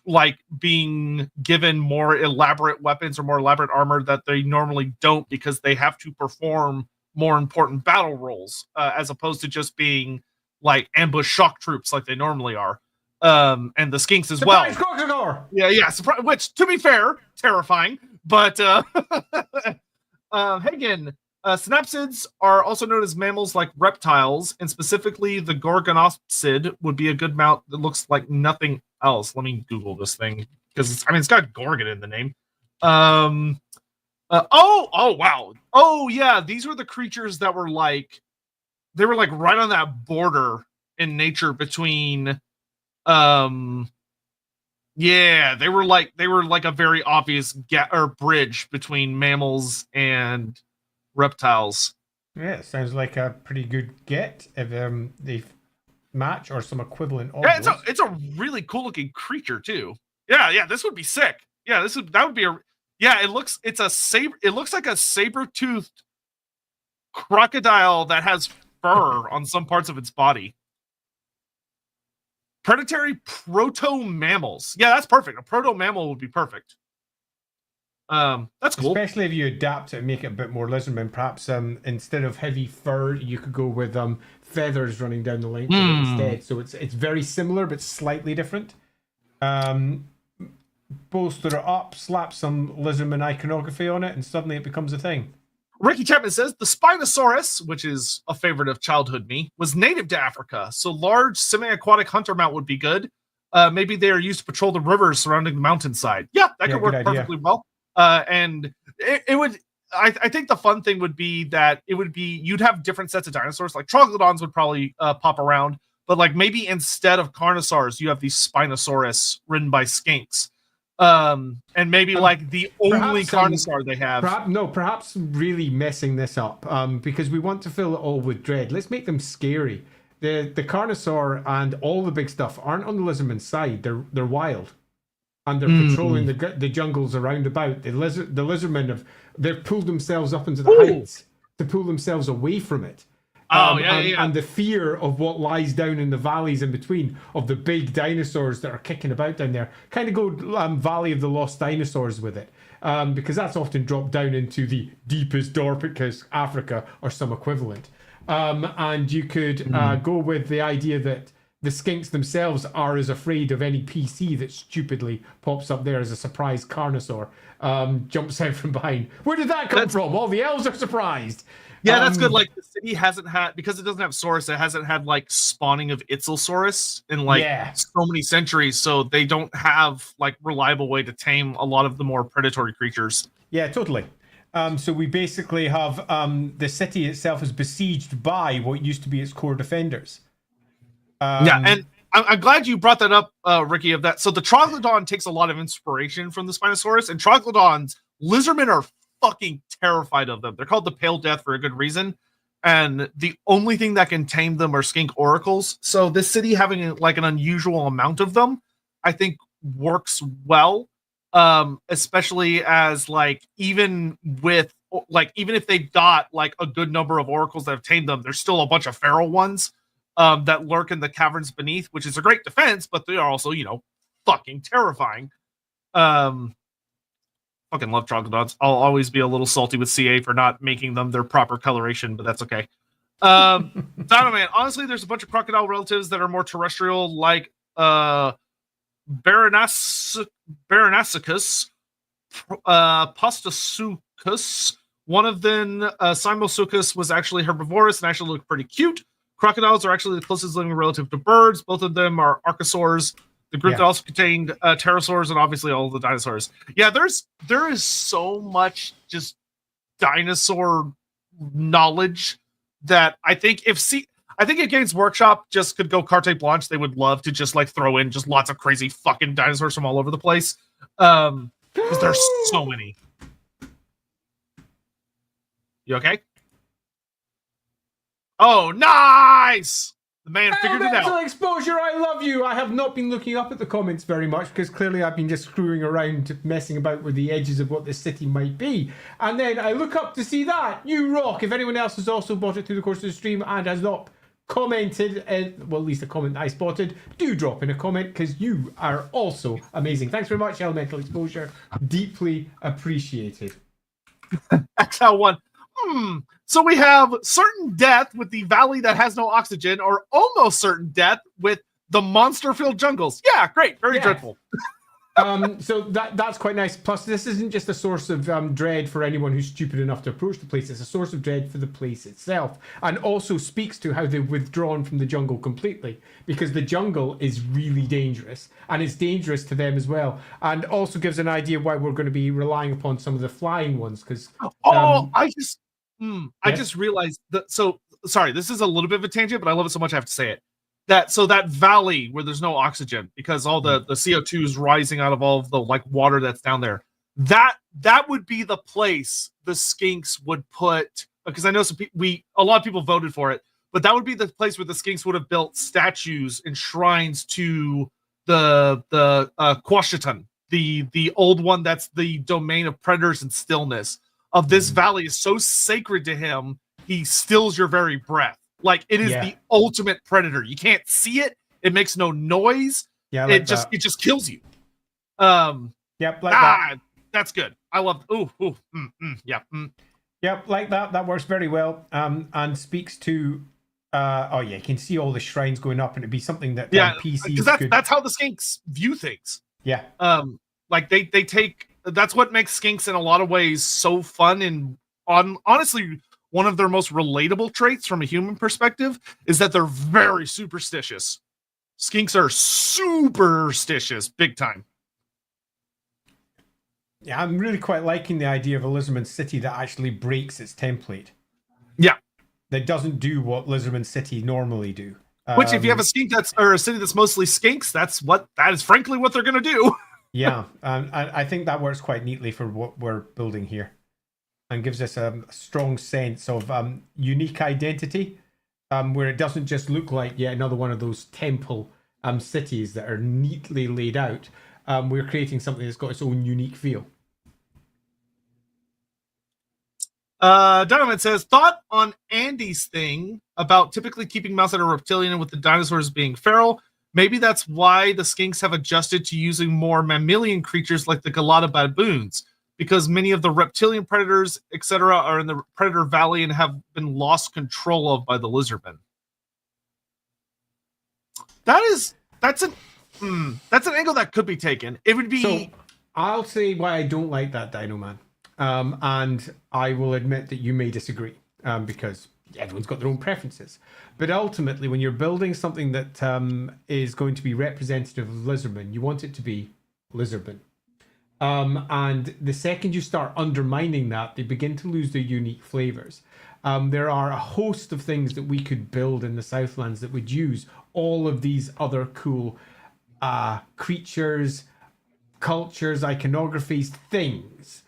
S2: like being given more elaborate weapons or more elaborate armor that they normally don't because they have to perform more important battle roles as opposed to just being like ambush shock troops like they normally are. And the skinks as well.
S3: Crocscor!
S2: Yeah, surprise, which to be fair, terrifying, But Hagen, synapsids are also known as mammals like reptiles, and specifically the gorgonopsid would be a good mount that looks like nothing else. Let me Google this thing because it's got gorgon in the name. Oh wow. Oh yeah, these were the creatures that were like right on that border in nature between yeah, they were like a very obvious bridge between mammals and reptiles.
S3: Yeah, it sounds like a pretty good get if they match or some equivalent of
S2: Yeah,
S3: those.
S2: it's a really cool looking creature too. Yeah, this would be sick. Yeah, that would be a yeah, it looks like a saber-toothed crocodile that has fur on some parts of its body. Predatory proto-mammals. Yeah, that's perfect. A proto-mammal would be perfect. That's cool.
S3: Especially if you adapt it and make it a bit more lizardman. Perhaps instead of heavy fur, you could go with feathers running down the length of it instead. So it's very similar but slightly different. Bolster it up, slap some lizardman iconography on it, and suddenly it becomes a thing.
S2: Ricky Chapman says the Spinosaurus, which is a favorite of childhood me, was native to Africa, so large semi-aquatic hunter mount would be good. Maybe they are used to patrol the rivers surrounding the mountainside. Yeah, that could work perfectly well. And it would. I think the fun thing would be that you'd have different sets of dinosaurs. Like troglodons would probably pop around, but like maybe instead of carnosaurs, you have these Spinosaurus ridden by skinks. And maybe like the only carnosaur they have.
S3: Perhaps really messing this up because we want to fill it all with dread. Let's make them scary. The carnosaur and all the big stuff aren't on the lizardman's side. They're wild, and they're patrolling the jungles around about. The lizardmen they've pulled themselves up into the heights to pull themselves away from it. And the fear of what lies down in the valleys in between of the big dinosaurs that are kicking about down there. Kind of go Valley of the Lost Dinosaurs with it. Because that's often dropped down into the deepest, darkest Africa or some equivalent. And you could go with the idea that the skinks themselves are as afraid of any PC that stupidly pops up there as a surprise carnosaur. Jumps out from behind. Where did that come from? All the elves are surprised.
S2: Yeah, that's good. Like the city hasn't had, because it doesn't have Saurus, it hasn't had like spawning of Itzelsaurus in like so many centuries, so they don't have like reliable way to tame a lot of the more predatory creatures.
S3: Yeah, totally. So we basically have the city itself is besieged by what used to be its core defenders.
S2: Yeah, and I'm glad you brought that up, Ricky, of that. So the Troglodon takes a lot of inspiration from the Spinosaurus, and Troglodons, lizardmen are fucking terrified of them. They're called the Pale Death for a good reason, and the only thing that can tame them are skink oracles. So this city having like an unusual amount of them, I think works well, especially as like even if they've got like a good number of oracles that have tamed them, there's still a bunch of feral ones that lurk in the caverns beneath, which is a great defense, but they are also, fucking terrifying. Fucking love Troglodons. I'll always be a little salty with CA for not making them their proper coloration, but that's okay. Dinoman, honestly, there's a bunch of crocodile relatives that are more terrestrial, like Baronassicus, Postasuchus. One of them, Simosuchus, was actually herbivorous and actually looked pretty cute. Crocodiles are actually the closest living relative to birds. Both of them are archosaurs. The group that also contained pterosaurs and obviously all of the dinosaurs. Yeah, there is so much just dinosaur knowledge that I think if Games Workshop just could go carte blanche, they would love to just like throw in just lots of crazy fucking dinosaurs from all over the place. Because there's so many. You okay? Oh, nice! The man figured it out.
S3: Exposure, I love you. I have not been looking up at the comments very much because clearly I've been just screwing around, messing about with the edges of what this city might be. And then I look up to see that. You rock. If anyone else has also bought it through the course of the stream and has not commented, well, at least a comment I spotted, do drop in a comment because you are also amazing. Thanks very much, Elemental Exposure. Deeply appreciated.
S2: XL1. So we have certain death with the valley that has no oxygen, or almost certain death with the monster-filled jungles. Yeah, great. Very dreadful.
S3: So that's quite nice. Plus, this isn't just a source of dread for anyone who's stupid enough to approach the place. It's a source of dread for the place itself, and also speaks to how they've withdrawn from the jungle completely, because the jungle is really dangerous, and it's dangerous to them as well. And also gives an idea why we're going to be relying upon some of the flying ones. Because
S2: I just realized that. So sorry, this is a little bit of a tangent, but I love it so much I have to say it. That valley where there's no oxygen because all the CO2 is rising out of all of the like water that's down there. That would be the place the skinks would put, because I know a lot of people voted for it, but that would be the place where the skinks would have built statues and shrines to the Quashatan, the old one that's the domain of predators and stillness. Of this valley is so sacred to him, he stills your very breath. Like, it is the ultimate predator. You can't see it. It makes no noise. Yeah, like it just kills you.
S3: Yep, like that.
S2: That's good. I love.
S3: Yep, like that. That works very well. And speaks to. You can see all the shrines going up, and it'd be something that PCs
S2: because that's how the skinks view things.
S3: Yeah.
S2: Like they take. That's what makes skinks in a lot of ways so fun, and honestly, one of their most relatable traits from a human perspective is that they're very superstitious. Skinks are superstitious, big time.
S3: Yeah, I'm really quite liking the idea of a Lizardman city that actually breaks its template.
S2: Yeah.
S3: That doesn't do what Lizardman City normally do.
S2: Which, if you have a skink or a city that's mostly skinks, that is frankly what they're going to do.
S3: Yeah, I think that works quite neatly for what we're building here, and gives us a strong sense of unique identity, where it doesn't just look like yet another one of those temple cities that are neatly laid out. We're creating something that's got its own unique feel.
S2: Donovan says, thought on Andy's thing about typically keeping mouse at a reptilian with the dinosaurs being feral. Maybe that's why the skinks have adjusted to using more mammalian creatures like the Galata baboons, because many of the reptilian predators, etc., are in the Predator Valley and have been lost control of by the Lizardmen. That's an angle that could be taken. It would be.
S3: So I'll say why I don't like that, Dino Man, and I will admit that you may disagree, because everyone's got their own preferences. But ultimately, when you're building something that is going to be representative of Lizardmen, you want it to be Lizardmen. And the second you start undermining that, they begin to lose their unique flavors. There are a host of things that we could build in the Southlands that would use all of these other cool creatures, cultures, iconographies, things,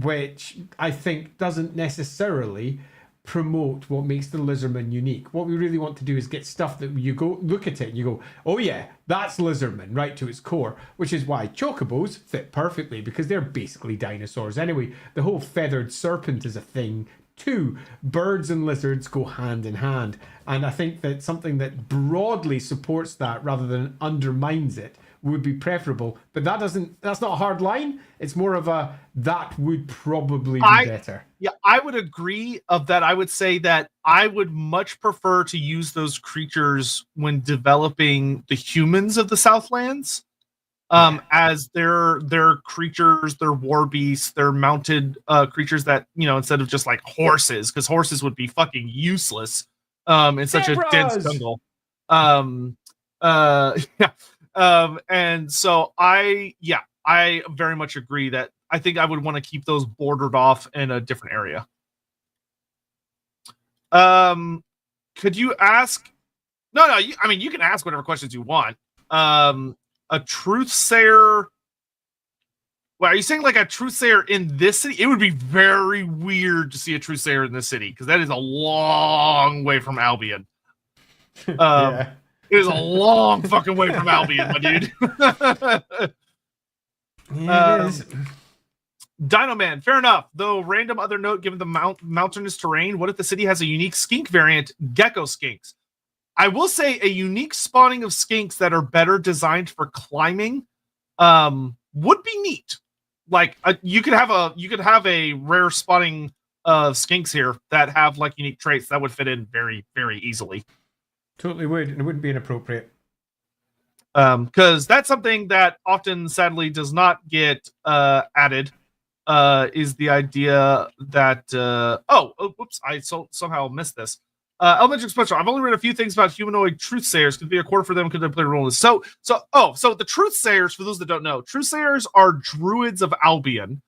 S3: which I think doesn't necessarily promote what makes the Lizardman unique. What we really want to do is get stuff that you go look at it and you go, oh yeah, that's Lizardman right to its core, which is why chocobos fit perfectly, because they're basically dinosaurs anyway. The whole feathered serpent is a thing too. Birds and lizards go hand in hand, and I think that something that broadly supports that rather than undermines it would be preferable. But that's not a hard line. It's more of a that would probably be better.
S2: Yeah, I would agree of that. I would say that I would much prefer to use those creatures when developing the humans of the Southlands, as their creatures, their war beasts, their mounted creatures that, instead of just like horses, because horses would be fucking useless in such a dense jungle. And so I very much agree that I think I would want to keep those bordered off in a different area. Could you ask? No. You can ask whatever questions you want. A truthsayer. Well, are you saying like a truthsayer in this city? It would be very weird to see a truthsayer in this city, because that is a long way from Albion.
S3: Yeah.
S2: It is a long fucking way from Albion, my dude.
S3: It is.
S2: Dino Man, fair enough. Though, random other note, given the mountainous terrain, what if the city has a unique skink variant, gecko skinks? I will say a unique spawning of skinks that are better designed for climbing would be neat. Like you could have a rare spawning of skinks here that have like unique traits that would fit in very, very easily.
S3: Totally would, and it wouldn't be inappropriate.
S2: Because that's something that often, sadly, does not get added. Is the idea that whoops, I somehow missed this. Elementary Special. I've only read a few things about humanoid truthsayers. Could be a core for them. Could they play a role in this? So the truthsayers, for those that don't know, truthsayers are druids of Albion,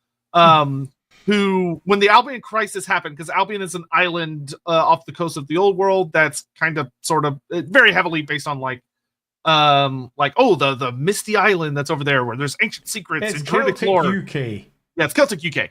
S2: who, when the Albion crisis happened, because Albion is an island off the coast of the old world that's kind of, sort of, very heavily based on the Misty Island that's over there, where there's ancient secrets
S3: It's
S2: and druidic
S3: Celtic
S2: lore.
S3: UK.
S2: Yeah, it's Celtic UK.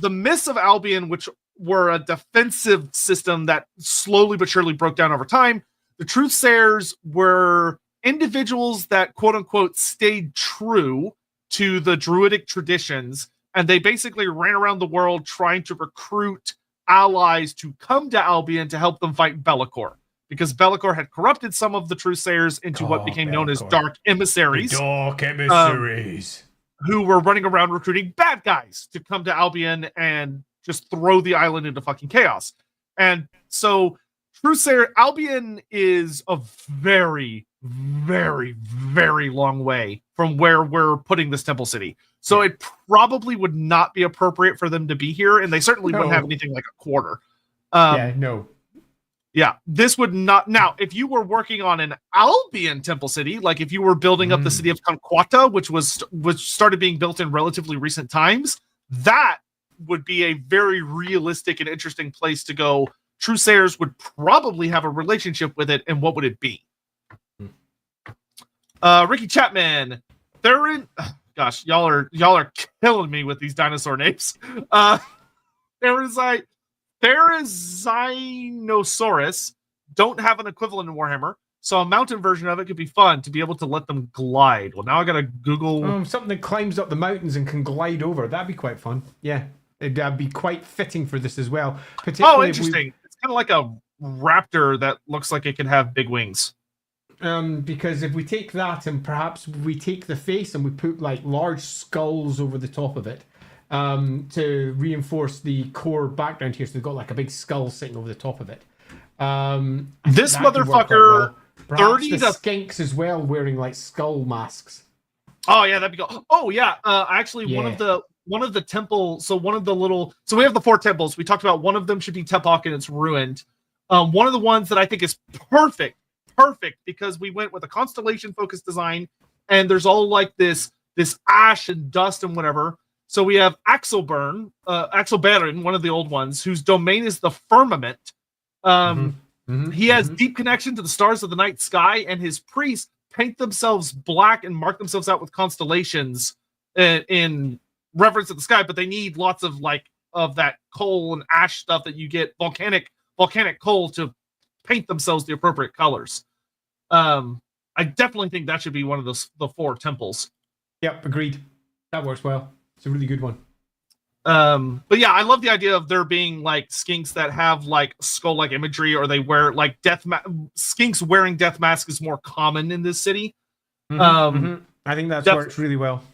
S2: The myths of Albion, which were a defensive system that slowly but surely broke down over time. The Truthsayers were individuals that, quote unquote, stayed true to the druidic traditions, and they basically ran around the world trying to recruit allies to come to Albion to help them fight Be'lakor, because Be'lakor had corrupted some of the Truthsayers into what became known as Dark Emissaries.
S3: The Dark Emissaries.
S2: Who were running around recruiting bad guys to come to Albion and just throw the island into fucking chaos. And so Truthsayer Albion is a very, very, very long way from where we're putting this temple city. So it probably would not be appropriate for them to be here, and they certainly wouldn't have anything like a quarter. Yeah, this would not. Now, if you were working on an Albion temple city, like if you were building up the city of Conquata, which started being built in relatively recent times, that would be a very realistic and interesting place to go. Truthsayers would probably have a relationship with it, and what would it be? Ricky Chapman, they're in. Gosh, y'all are killing me with these dinosaur names. Therizinosaurus don't have an equivalent in Warhammer, so a mountain version of it could be fun to be able to let them glide. Well, now I gotta Google
S3: something that climbs up the mountains and can glide over. That'd be quite fun. Yeah, it'd be quite fitting for this as well.
S2: Oh, interesting. It's kind of like a raptor that looks like it could have big wings.
S3: Because if we take that and perhaps we take the face and we put like large skulls over the top of it, to reinforce the core background here, so they've got like a big skull sitting over the top of it.
S2: This motherfucker,
S3: well. 30 the skinks as well, wearing like skull masks.
S2: Oh yeah, that'd be cool. Oh yeah, actually, one of the temple. So one of the little. So we have the 4 temples. We talked about one of them should be Tepok and it's ruined. One of the ones that I think is perfect because we went with a constellation focused design, and there's all like this ash and dust and whatever. So we have Axelbern, one of the old ones, whose domain is the firmament. He has deep connection to the stars of the night sky, and his priests paint themselves black and mark themselves out with constellations in reference to the sky, but they need lots of that coal and ash stuff that you get, volcanic coal, to paint themselves the appropriate colors. I definitely think that should be one of the 4 temples.
S3: Yep, agreed. That works well. It's a really good one.
S2: But yeah, I love the idea of there being like skinks that have like skull-like imagery, or they wear like skinks wearing death masks is more common in this city.
S3: I think that works really well.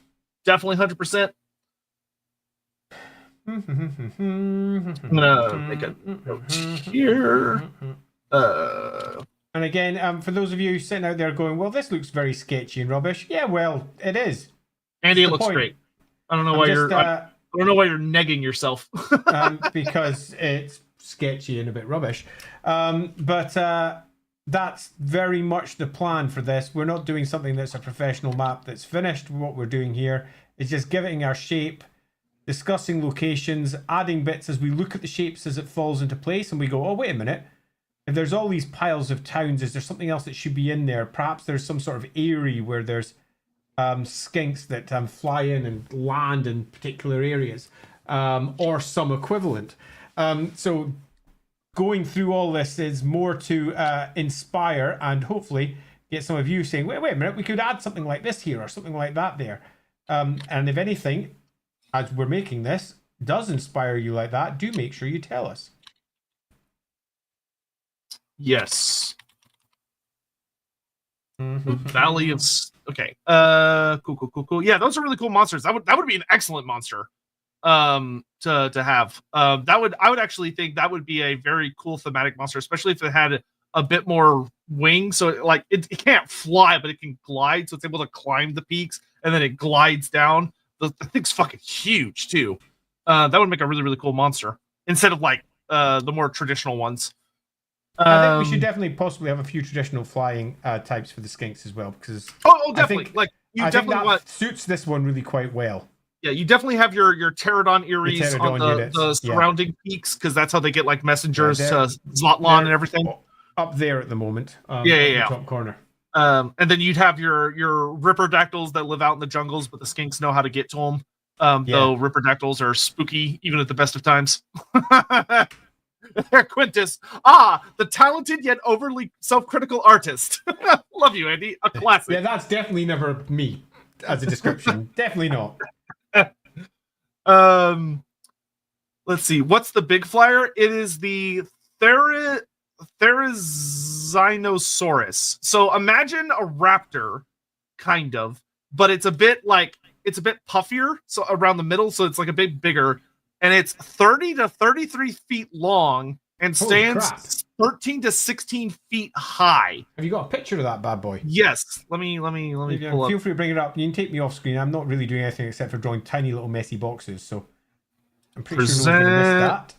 S2: Definitely 100%. I'm gonna make a note here.
S3: And again, for those of you sitting out there going, well, this looks very sketchy and rubbish. Yeah, well, it is.
S2: Andy, it looks great. I don't know why I don't know why you're negging yourself.
S3: Because it's sketchy and a bit rubbish. But that's very much the plan for this. We're not doing something that's a professional map that's finished. What we're doing here is just giving our shape, discussing locations, adding bits as we look at the shapes as it falls into place, and we go, oh, wait a minute. If there's all these piles of towns, is there something else that should be in there? Perhaps there's some sort of eyrie where there's skinks that fly in and land in particular areas, or some equivalent. So going through all this is more to inspire and hopefully get some of you saying, wait a minute, we could add something like this here or something like that there. And if anything, as we're making this, does inspire you like that, do make sure you tell us.
S2: Yes. Valley of... Okay. Cool. Yeah, those are really cool monsters. That would be an excellent monster to have. I would actually think that would be a very cool thematic monster, especially if it had a bit more wing, so it can't fly, but it can glide, so it's able to climb the peaks, and then it glides down. The thing's fucking huge too. That would make a really, really cool monster instead of the more traditional ones.
S3: I think we should definitely possibly have a few traditional flying types for the skinks as well, because
S2: definitely.
S3: I think that suits this one really quite well.
S2: Yeah, you definitely have your pterodon Eries on the surrounding peaks, because that's how they get messengers to Zlotlan and everything.
S3: Up there at the moment.
S2: Yeah.
S3: Top corner.
S2: And then you'd have your Ripperdactyls that live out in the jungles, but the skinks know how to get to them. Though Ripperdactyls are spooky even at the best of times. Quintus, the talented yet overly self-critical artist. Love you, Andy. A classic.
S3: Yeah, that's definitely never me as a description. Definitely not.
S2: Let's see. What's the big flyer? It is the Therizinosaurus. So imagine a raptor, kind of, but it's a bit puffier, so around the middle, so it's a bit bigger, and it's 30 to 33 feet long and stands 13 to 16 feet high.
S3: Have you got a picture of that bad boy?
S2: Yes. Let me pull up.
S3: Feel free to bring it up. You can take me off screen. I'm not really doing anything except for drawing tiny little messy boxes, so I'm pretty sure no one's gonna miss that.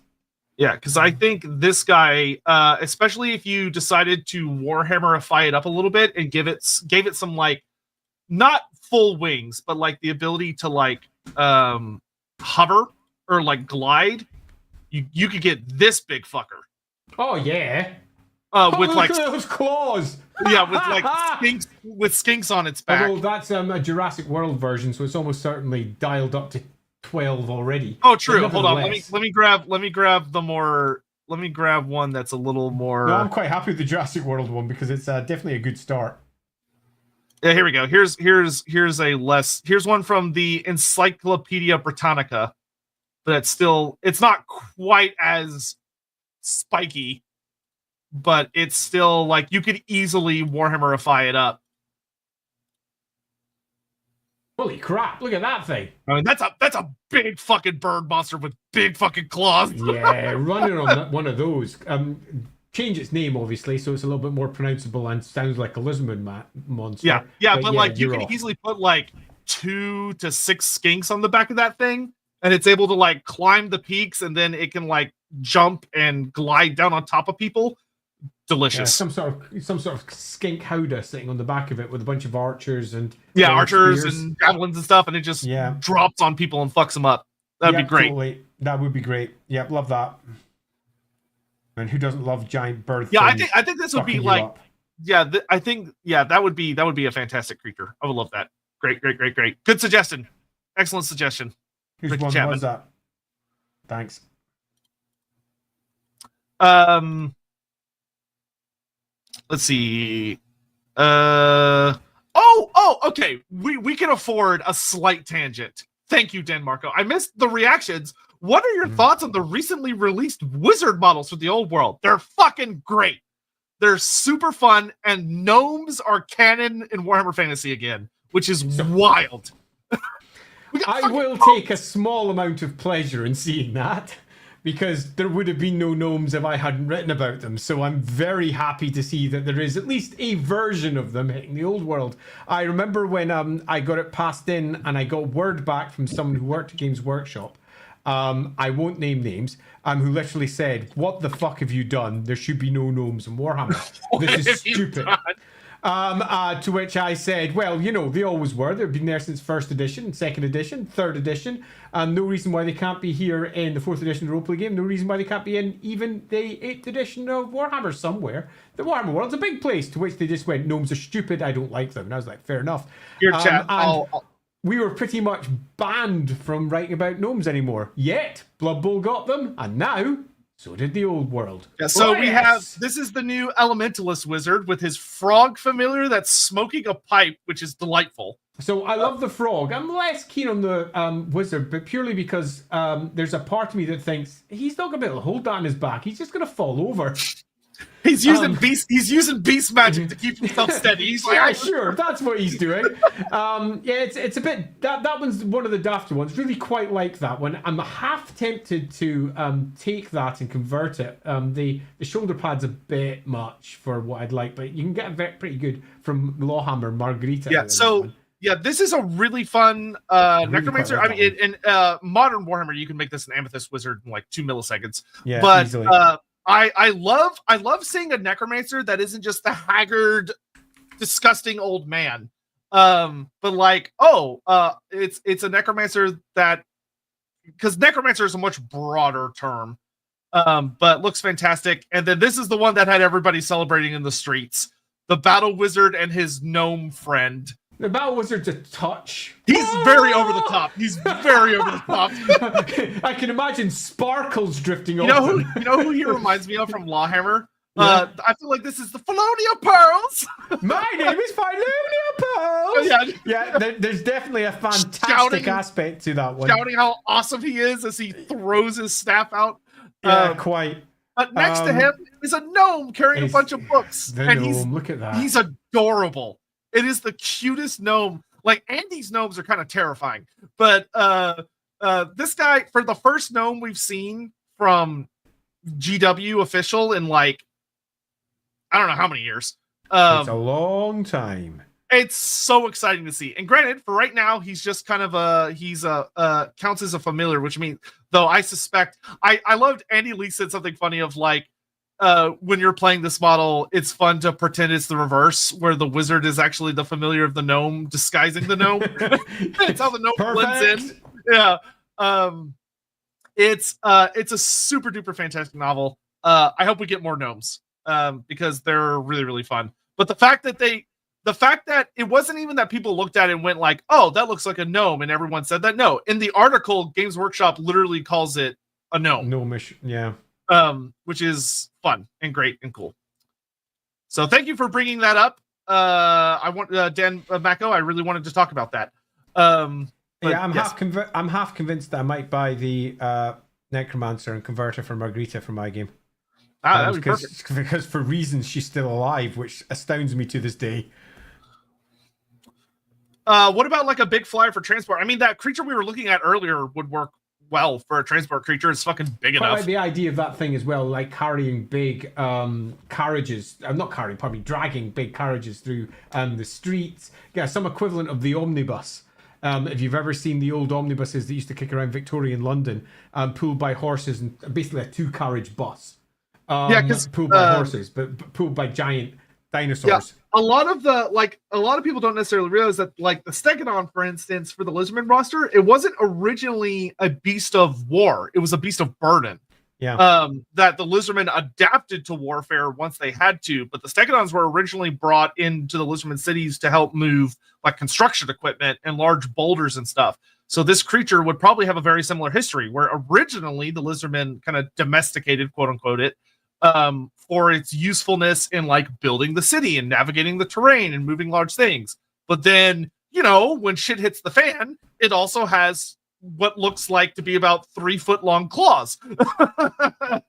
S2: Yeah, because I think this guy, especially if you decided to Warhammerify it up a little bit and gave it some not full wings, but the ability to hover or glide, you could get this big fucker.
S3: Oh yeah.
S2: With
S3: look at those claws.
S2: Yeah, with skinks on its back.
S3: Although that's a Jurassic World version, so it's almost certainly dialed up to 12 already.
S2: Oh, true. Hold on. Let me grab one that's a little more.
S3: No, I'm quite happy with the Jurassic World one because it's definitely a good start.
S2: Yeah, here we go. Here's one from the Encyclopedia Britannica, but it's not quite as spiky, but it's still you could easily Warhammerify it up.
S3: Holy crap, look at that thing.
S2: I mean, that's a big fucking bird monster with big fucking claws.
S3: Yeah, running on one of those. Change its name, obviously, so it's a little bit more pronounceable and sounds like a Lizardmen monster.
S2: Yeah, but you can easily put 2 to 6 skinks on the back of that thing, and it's able to climb the peaks, and then it can jump and glide down on top of people. Delicious.
S3: Yeah, some sort of skink howdah sitting on the back of it with a bunch of archers and
S2: archers
S3: spears
S2: and javelins and stuff, and it just drops on people and fucks them up. That'd be great.
S3: Totally. That would be great. Yep, love that. And who doesn't love giant bird?
S2: Yeah, I think this would be that would be a fantastic creature. I would love that. Great. Good suggestion. Excellent suggestion.
S3: Whose
S2: Ricky
S3: one
S2: Chapman.
S3: was that? Thanks.
S2: Let's see. Okay. We can afford a slight tangent. Thank you, Dan Marco. I missed the reactions. What are your thoughts on the recently released wizard models for the old world? They're fucking great. They're super fun, and gnomes are canon in Warhammer Fantasy again, which is wild.
S3: I will take a small amount of pleasure in seeing that, because there would have been no gnomes if I hadn't written about them. So I'm very happy to see that there is at least a version of them hitting the old world. I remember when I got it passed in and I got word back from someone who worked at Games Workshop. I won't name names, who literally said, "What the fuck have you done? There should be no gnomes in Warhammer. This is stupid." To which I said, well, they always were. They've been there since 1st edition, 2nd edition, 3rd edition. No reason why they can't be here in the 4th edition roleplay game. No reason why they can't be in even the 8th edition of Warhammer somewhere. The Warhammer world's a big place. To which they just went, gnomes are stupid. I don't like them. And I was like, fair enough.
S2: Your chat.
S3: We were pretty much banned from writing about gnomes anymore. Yet, Blood Bowl got them. And now, so did the old world.
S2: Yeah, so we have, this is the new Elementalist wizard with his frog familiar that's smoking a pipe, which is delightful.
S3: So I love the frog. I'm less keen on the wizard, but purely because there's a part of me that thinks he's not going to be able to hold that on his back. He's just going to fall over.
S2: He's using beast magic to keep himself steady. He's like,
S1: yeah, sure, that's what he's doing. Yeah, it's a bit that one's one of the dafter ones. Really quite like that one. I'm half tempted to take that and convert it. The shoulder pad's a bit much for what I'd like, but you can get it pretty good from LAWhammer Margarita.
S2: Yeah, so yeah, this is a really fun necromancer. I mean, in modern Warhammer, you can make this an amethyst wizard in like 2 milliseconds.
S3: Yeah,
S2: but
S3: easily.
S2: I love seeing a necromancer that isn't just the haggard, disgusting old man. But like, it's a necromancer that, because necromancer is a much broader term, but looks fantastic. And then this is the one that had everybody celebrating in the streets: the battle wizard and his gnome friend.
S1: The battle wizard's a touch.
S2: He's very over the top. He's very over the top.
S1: I can imagine sparkles drifting
S2: over. You know who he reminds me of from LAWhammer?
S1: Yeah.
S2: I feel like this is the Felonial Pearls.
S1: My name is Felonial Pearls. Yeah, there's definitely a fantastic aspect to that one.
S2: Shouting how awesome he is as he throws his staff out.
S1: Yeah, quite.
S2: But next to him is a gnome carrying a bunch of books.
S1: Look at that.
S2: He's adorable. It is the cutest gnome. Like, Andy's gnomes are kind of terrifying, but this guy, for the first gnome we've seen from GW official in like, I don't know how many years.
S3: It's a long time.
S2: It's so exciting to see. And granted, for right now, he's just kind of counts as a familiar, which means, though I suspect, I loved Andy Lee said something funny of like, when you're playing this model, it's fun to pretend it's the reverse, where the wizard is actually the familiar of the gnome disguising the gnome. It's how the gnome blends in. Yeah. It's a super duper fantastic novel. I hope we get more gnomes, because they're really, really fun. But the fact that it wasn't even that people looked at it and went like, oh, that looks like a gnome, and everyone said that. No, in the article, Games Workshop literally calls it a gnome.
S3: Gnomish, yeah.
S2: Which is fun and great and cool. So thank you for bringing that up. I want Dan Mako. I really wanted to talk about that.
S3: Yeah, I'm half convinced that I might buy the Necromancer and convert her for Margarita for my game.
S2: That'd be perfect.
S3: Because for reasons she's still alive, which astounds me to this day.
S2: What about like a big flyer for transport? I mean, that creature we were looking at earlier would work well for a transport creature. It's fucking big enough.
S1: Like the idea of that thing as well, like carrying big carriages, dragging big carriages through the streets. Yeah, some equivalent of the omnibus. If you've ever seen the old omnibuses that used to kick around Victorian London, pulled by horses, and basically a 2-carriage bus.
S2: Because
S1: pulled by horses, but pulled by giant dinosaurs.
S2: Yeah. A lot of people don't necessarily realize that, like the Stegodon, for instance, for the Lizardmen roster, it wasn't originally a beast of war. It was a beast of burden.
S3: Yeah.
S2: That the Lizardmen adapted to warfare once they had to, but the Stegodons were originally brought into the Lizardmen cities to help move like construction equipment and large boulders and stuff. So this creature would probably have a very similar history, where originally the Lizardmen kind of domesticated, quote unquote, it for its usefulness in like building the city and navigating the terrain and moving large things. But then, when shit hits the fan, it also has what looks like to be about 3-foot long claws.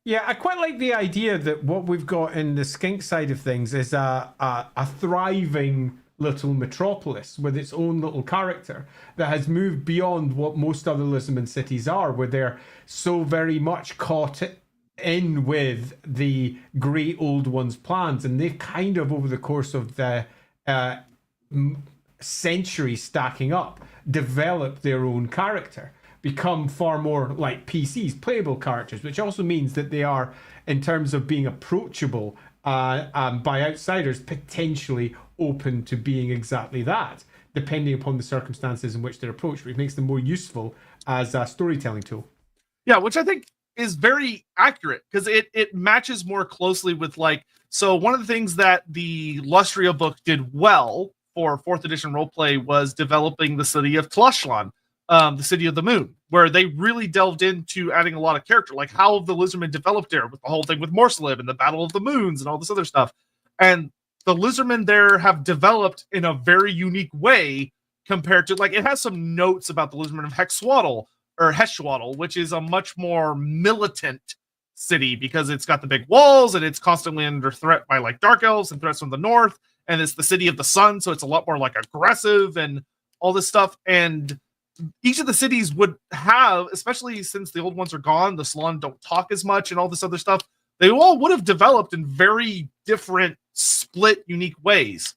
S1: Yeah, I quite like the idea that what we've got in the skink side of things is a thriving little metropolis with its own little character that has moved beyond what most other Lizardmen cities are, where they're so very much caught in with the great old one's plans, and they've kind of, over the course of the centuries stacking up, developed their own character, become far more like PCs, playable characters, which also means that they are, in terms of being approachable by outsiders, potentially open to being exactly that, depending upon the circumstances in which they're approached, which makes them more useful as a storytelling tool.
S2: Yeah, which I think is very accurate, because it matches more closely with so one of the things that the Lustria book did well for 4th edition roleplay was developing the city of Tlushlan, the city of the moon, where they really delved into adding a lot of character, like how the Lizardmen developed there with the whole thing with Morsalib and the Battle of the Moons and all this other stuff. And the Lizardmen there have developed in a very unique way compared to, it has some notes about the Lizardmen of Hexwaddle, which is a much more militant city because it's got the big walls and it's constantly under threat by like dark elves and threats from the north, and it's the city of the sun, so it's a lot more like aggressive and all this stuff. And each of the cities would have, especially since the old ones are gone, the Salon don't talk as much and all this other stuff, they all would have developed in very different, split, unique ways,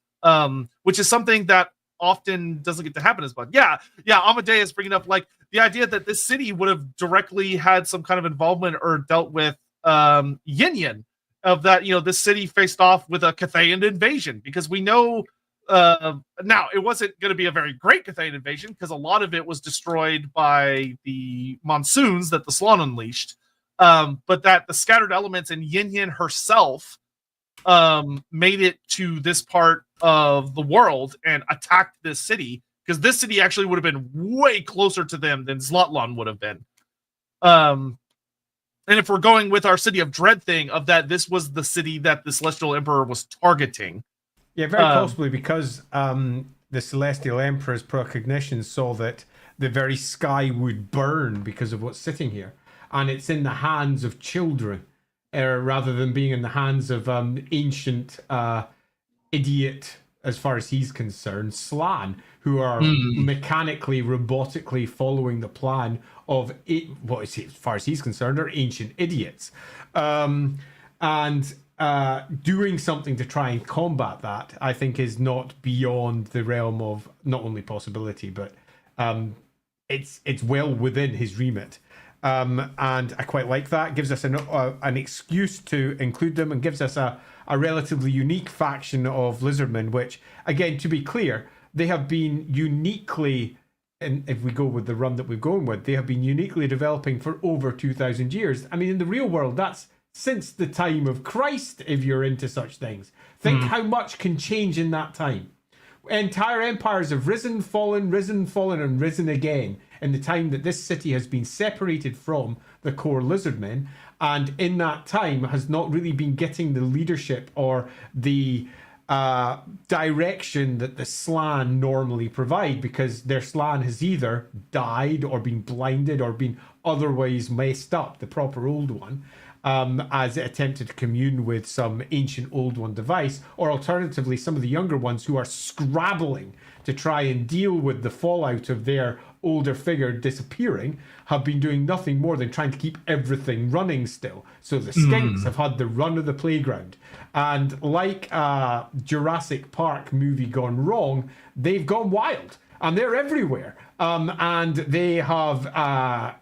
S2: which is something that often doesn't get to happen as much. Yeah, Amadeus bringing up like the idea that this city would have directly had some kind of involvement or dealt with Yin Yin, of that, you know, this city faced off with a Cathayan invasion, because we know now it wasn't going to be a very great Cathayan invasion because a lot of it was destroyed by the monsoons that the Salon unleashed, but that the scattered elements and Yin Yin herself made it to this part of the world and attacked this city, because this city actually would have been way closer to them than Zlotlan would have been. And if we're going with our City of Dread thing, of that this was the city that the Celestial Emperor was targeting.
S3: Yeah, very possibly, because the Celestial Emperor's precognition saw that the very sky would burn because of what's sitting here. And it's in the hands of children, rather than being in the hands of ancient idiot, as far as he's concerned, Slan, who are mechanically, robotically following the plan of it. Well, as far as he's concerned, are ancient idiots, and doing something to try and combat that, I think, is not beyond the realm of not only possibility, but it's well within his remit. And I quite like that. It gives us an excuse to include them, and gives us a relatively unique faction of Lizardmen, which, again, to be clear, they have been uniquely, and if we go with the run that we're going with, they have been uniquely developing for over 2,000 years. I mean, in the real world, that's since the time of Christ, if you're into such things. Think how much can change in that time. Entire empires have risen, fallen, and risen again in the time that this city has been separated from the core Lizardmen, and in that time has not really been getting the leadership or the direction that the Slan normally provide, because their Slan has either died or been blinded or been otherwise messed up, the proper old one, as it attempted to commune with some ancient old one device, or alternatively some of the younger ones who are scrabbling to try and deal with the fallout of their older figure disappearing, have been doing nothing more than trying to keep everything running still. So the skinks have had the run of the playground, and like a Jurassic Park movie gone wrong, they've gone wild and they're everywhere, and they have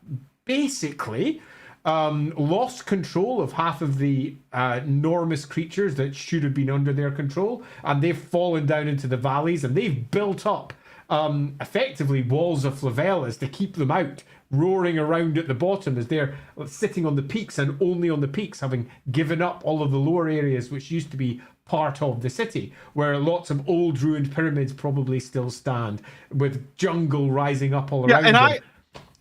S3: basically lost control of half of the enormous creatures that should have been under their control, and they've fallen down into the valleys, and they've built up effectively walls of flavellas to keep them out, roaring around at the bottom as they're sitting on the peaks, and only on the peaks, having given up all of the lower areas which used to be part of the city, where lots of old ruined pyramids probably still stand, with jungle rising up all around them.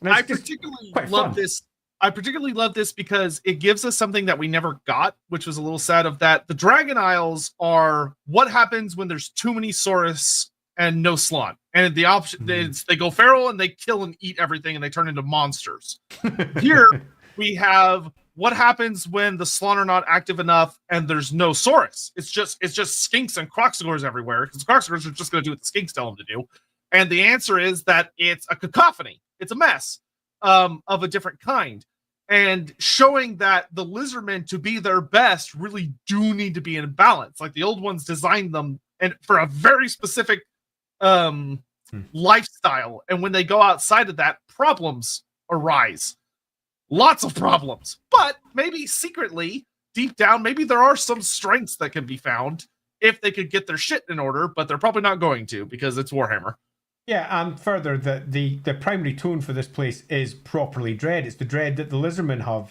S2: I particularly love this. I particularly love this because it gives us something that we never got, which was a little sad, of that the Dragon Isles are what happens when there's too many Saurus and no Slan. And the option is they go feral and they kill and eat everything and they turn into monsters. Here we have what happens when the Slan are not active enough and there's no Saurus. It's just skinks and Croxagors everywhere, because the Croxagors are just going to do what the skinks tell them to do. And the answer is that it's a cacophony. It's a mess of a different kind. And showing that the Lizardmen, to be their best, really do need to be in balance. Like the old ones designed them and for a very specific lifestyle, and when they go outside of that, problems arise. Lots of problems. But maybe secretly, deep down, maybe there are some strengths that can be found if they could get their shit in order, but they're probably not going to, because it's Warhammer.
S3: Yeah, and further, the primary tone for this place is properly dread. It's the dread that the Lizardmen have,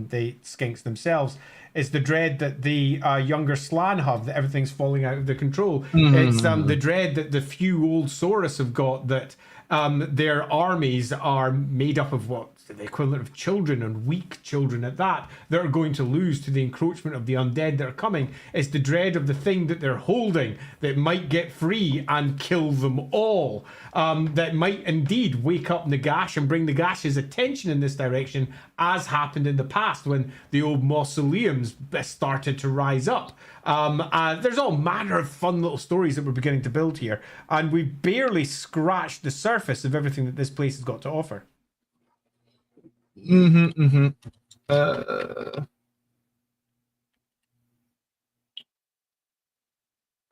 S3: the skinks themselves. It's the dread that the younger Slan have, that everything's falling out of their control. It's the dread that the few old Saurus have got, that their armies are made up of what the equivalent of children, and weak children at that are going to lose to the encroachment of the undead that are coming. It's the dread of the thing that they're holding that might get free and kill them all. That might indeed wake up Nagash and bring Nagash's attention in this direction, as happened in the past when the old mausoleums started to rise up. And there's all manner of fun little stories that we're beginning to build here, and we've barely scratched the surface of everything that this place has got to offer.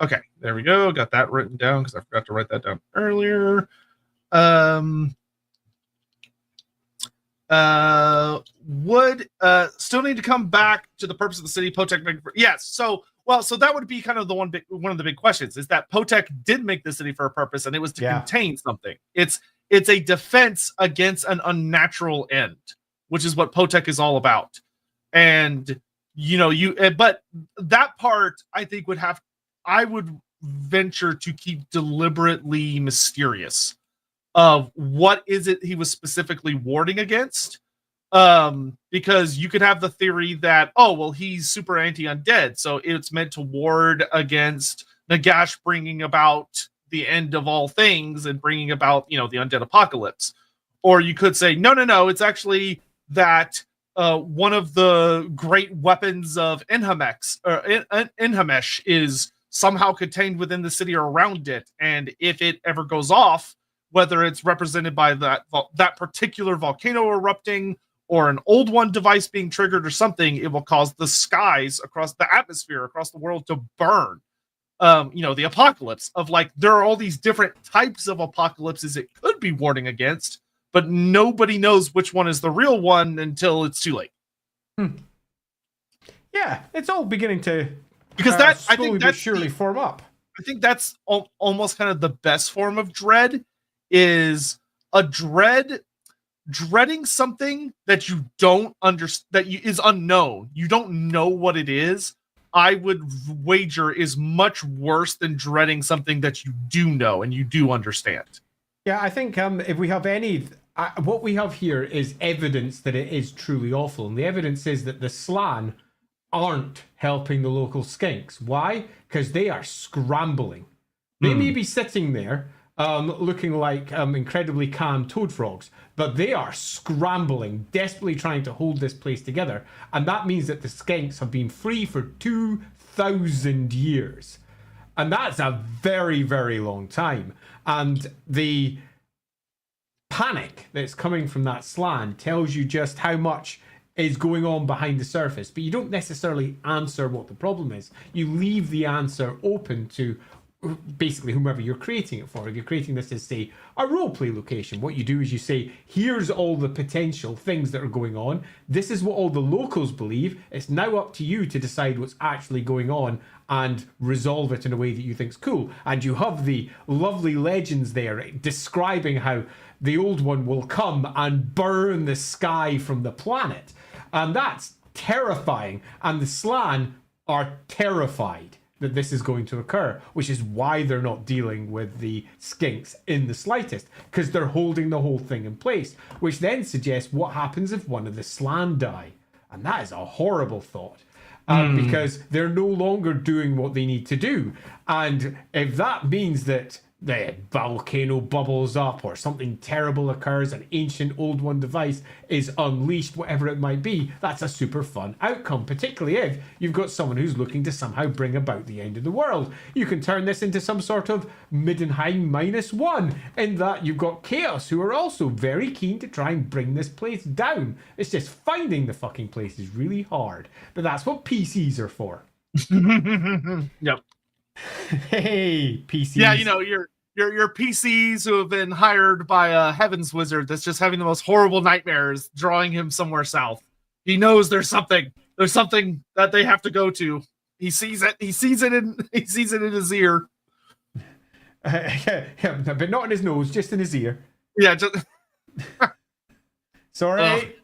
S2: Okay, there we go. Got that written down because I forgot to write that down earlier. Would still need to come back to the purpose of the city. Potek, yes. So that would be kind of one of the big questions, is that Potek did make the city for a purpose, and it was to contain something. It's a defense against an unnatural end, which is what Potek is all about. And but that part I think I would venture to keep deliberately mysterious of what is it he was specifically warding against. Because you could have the theory that, he's super anti-undead, so it's meant to ward against Nagash bringing about the end of all things and bringing about, the undead apocalypse. Or you could say, no, it's actually that one of the great weapons of Enhamesh is somehow contained within the city or around it, and if it ever goes off, whether it's represented by that particular volcano erupting or an old one device being triggered or something, it will cause the skies across the atmosphere, across the world to burn. The apocalypse of, like, there are all these different types of apocalypses it could be warding against, but nobody knows which one is the real one until it's too late.
S3: Yeah, it's all beginning to
S2: because I think that's
S3: surely form up.
S2: I think that's almost kind of the best form of dread, is a dreading something that you don't understand, that is unknown. You don't know what it is. I would wager is much worse than dreading something that you do know and you do understand.
S3: Yeah, I think if we have any, what we have here is evidence that it is truly awful, and the evidence is that the Slan aren't helping the local skinks. Why? Because they are scrambling. They may be sitting there looking like incredibly calm toad frogs, but they are scrambling, desperately trying to hold this place together. And that means that the skinks have been free for 2,000 years. And that's a very, very long time. And the panic that's coming from that Slan tells you just how much is going on behind the surface, but you don't necessarily answer what the problem is. You leave the answer open to basically whomever you're creating it for. If you're creating this as, say, a roleplay location, what you do is you say, here's all the potential things that are going on. This is what all the locals believe. It's now up to you to decide what's actually going on and resolve it in a way that you think's cool. And you have the lovely legends there describing how the old one will come and burn the sky from the planet. And that's terrifying. And the Slan are terrified that this is going to occur, which is why they're not dealing with the skinks in the slightest, because they're holding the whole thing in place, which then suggests what happens if one of the Slan die. And that is a horrible thought, because they're no longer doing what they need to do. And if that means that the volcano bubbles up or something terrible occurs, an ancient old one device is unleashed, whatever it might be, that's a super fun outcome, particularly if you've got someone who's looking to somehow bring about the end of the world. You can turn this into some sort of Middenheim -1, in that you've got Chaos, who are also very keen to try and bring this place down. It's just finding the fucking place is really hard, but that's what PCs are for.
S2: Yep.
S3: Hey, PCs.
S2: Yeah, your PCs who have been hired by a heavens wizard that's just having the most horrible nightmares, drawing him somewhere south. He knows there's something that they have to go to. He sees it in his ear.
S3: Yeah, but not in his nose, just in his ear.
S2: Yeah, just
S3: sorry.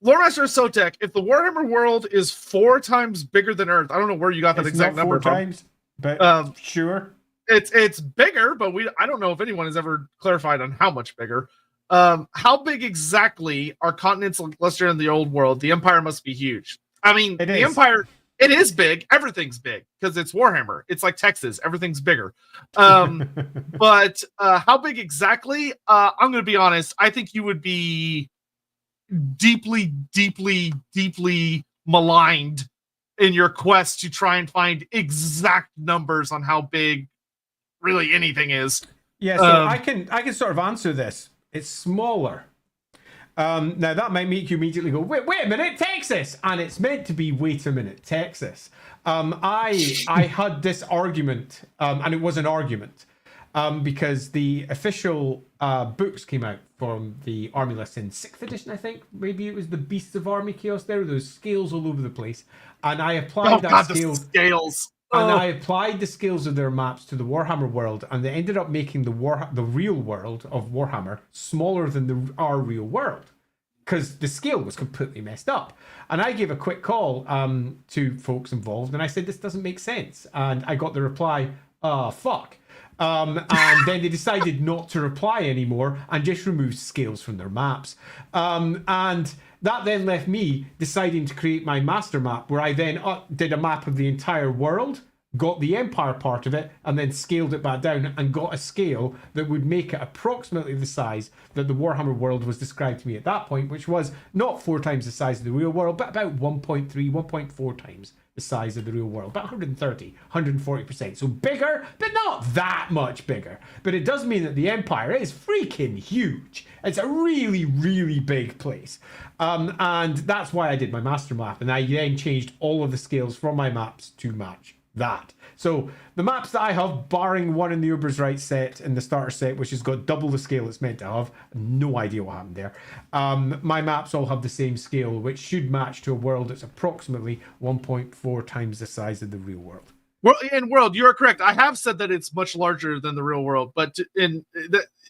S2: Loremaster of Sotek, if the Warhammer world is 4 times bigger than Earth, I don't know where you got that exact number from.
S3: 4 times, but sure.
S2: it's bigger, but I don't know if anyone has ever clarified on how much bigger. How big exactly are continents lesser in the old world? The Empire must be huge. I mean, the Empire, it is big. Everything's big because it's Warhammer. It's like Texas. Everything's bigger. But how big exactly? I'm going to be honest. I think you would be deeply, deeply, deeply maligned in your quest to try and find exact numbers on how big really anything is.
S3: Yeah, so I can sort of answer this. It's smaller. Now that might make you immediately go, wait a minute, Texas, and it's meant to be wait a minute, Texas. I had this argument, and it was an argument, because the official books came out from the army list in 6th edition, I think. Maybe it was the Beasts of Army Chaos. There were those scales all over the place, and I applied
S2: the scales.
S3: And I applied the scales of their maps to the Warhammer world, and they ended up making the real world of Warhammer smaller than our real world, because the scale was completely messed up. And I gave a quick call to folks involved, and I said, this doesn't make sense. And I got the reply, fuck. And then they decided not to reply anymore and just removed scales from their maps. And that then left me deciding to create my master map, where I then did a map of the entire world, got the Empire part of it, and then scaled it back down and got a scale that would make it approximately the size that the Warhammer world was described to me at that point, which was not 4 times the size of the real world, but about 1.3, 1.4 times the size of the real world, about 130, 140%. So bigger, but not that much bigger. But it does mean that the Empire is freaking huge. It's a really, really big place. And that's why I did my master map. And I then changed all of the scales from my maps to match that. So the maps that I have, barring one in the Ubersreich set, in the starter set, which has got double the scale it's meant to have, no idea what happened there. My maps all have the same scale, which should match to a world that's approximately 1.4 times the size of the real world.
S2: Well, in world, you're correct. I have said that it's much larger than the real world, but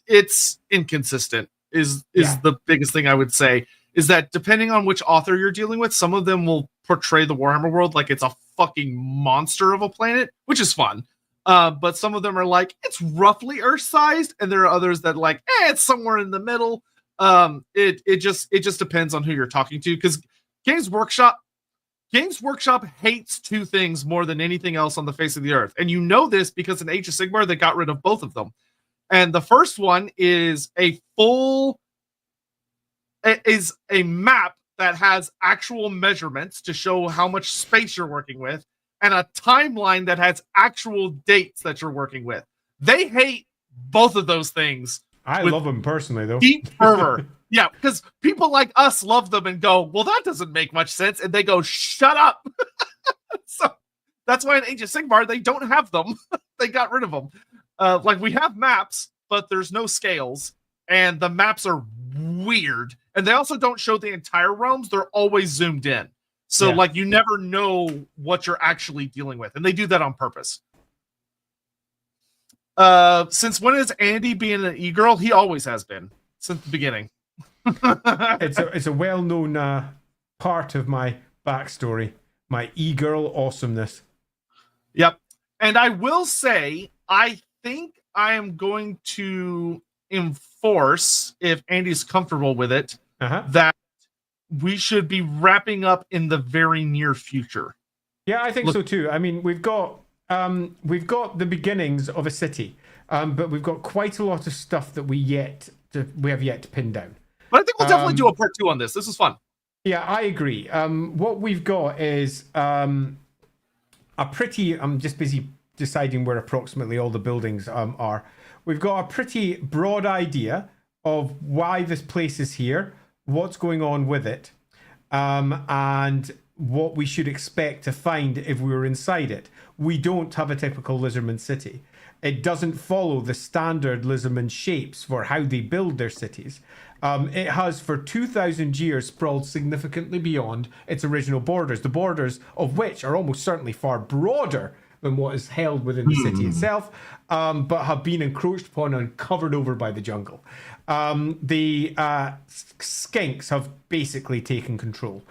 S2: it's inconsistent. Is the biggest thing I would say. Is that depending on which author you're dealing with, some of them will portray the Warhammer world like it's a fucking monster of a planet, which is fun. But some of them are like, it's roughly Earth-sized, and there are others that like, it's somewhere in the middle. It just depends on who you're talking to, because Games Workshop hates 2 things more than anything else on the face of the earth. And you know this because in Age of Sigmar, they got rid of both of them. And the first one is a map that has actual measurements to show how much space you're working with, and a timeline that has actual dates that you're working with. They hate both of those things.
S3: I love them personally, though.
S2: Deep fervor. Yeah, because people like us love them and go, well, that doesn't make much sense. And they go, shut up. So that's why in Age of Sigmar, they don't have them. They got rid of them. Like, we have maps, but there's no scales. And the maps are weird. And they also don't show the entire realms. They're always zoomed in. So, like, you never know what you're actually dealing with. And they do that on purpose. Since when is Andy being an e-girl? He always has been. Since the beginning.
S3: It's a well-known part of my backstory. My e-girl awesomeness.
S2: Yep. And I will say, I think I am going to enforce, if Andy's comfortable with it, that we should be wrapping up in the very near future.
S3: Yeah, I think so too. I mean, we've got the beginnings of a city, but we've got quite a lot of stuff that we have yet to pin down.
S2: But I think we'll definitely do a part 2 on this. This is fun.
S3: Yeah, I agree. What we've got is I'm just busy deciding where approximately all the buildings are. We've got a pretty broad idea of why this place is here, what's going on with it, and what we should expect to find if we were inside it. We don't have a typical Lizardman city. It doesn't follow the standard Lizardman shapes for how they build their cities. It has for 2,000 years sprawled significantly beyond its original borders, the borders of which are almost certainly far broader than what is held within the city itself, but have been encroached upon and covered over by the jungle. The skinks have basically taken control.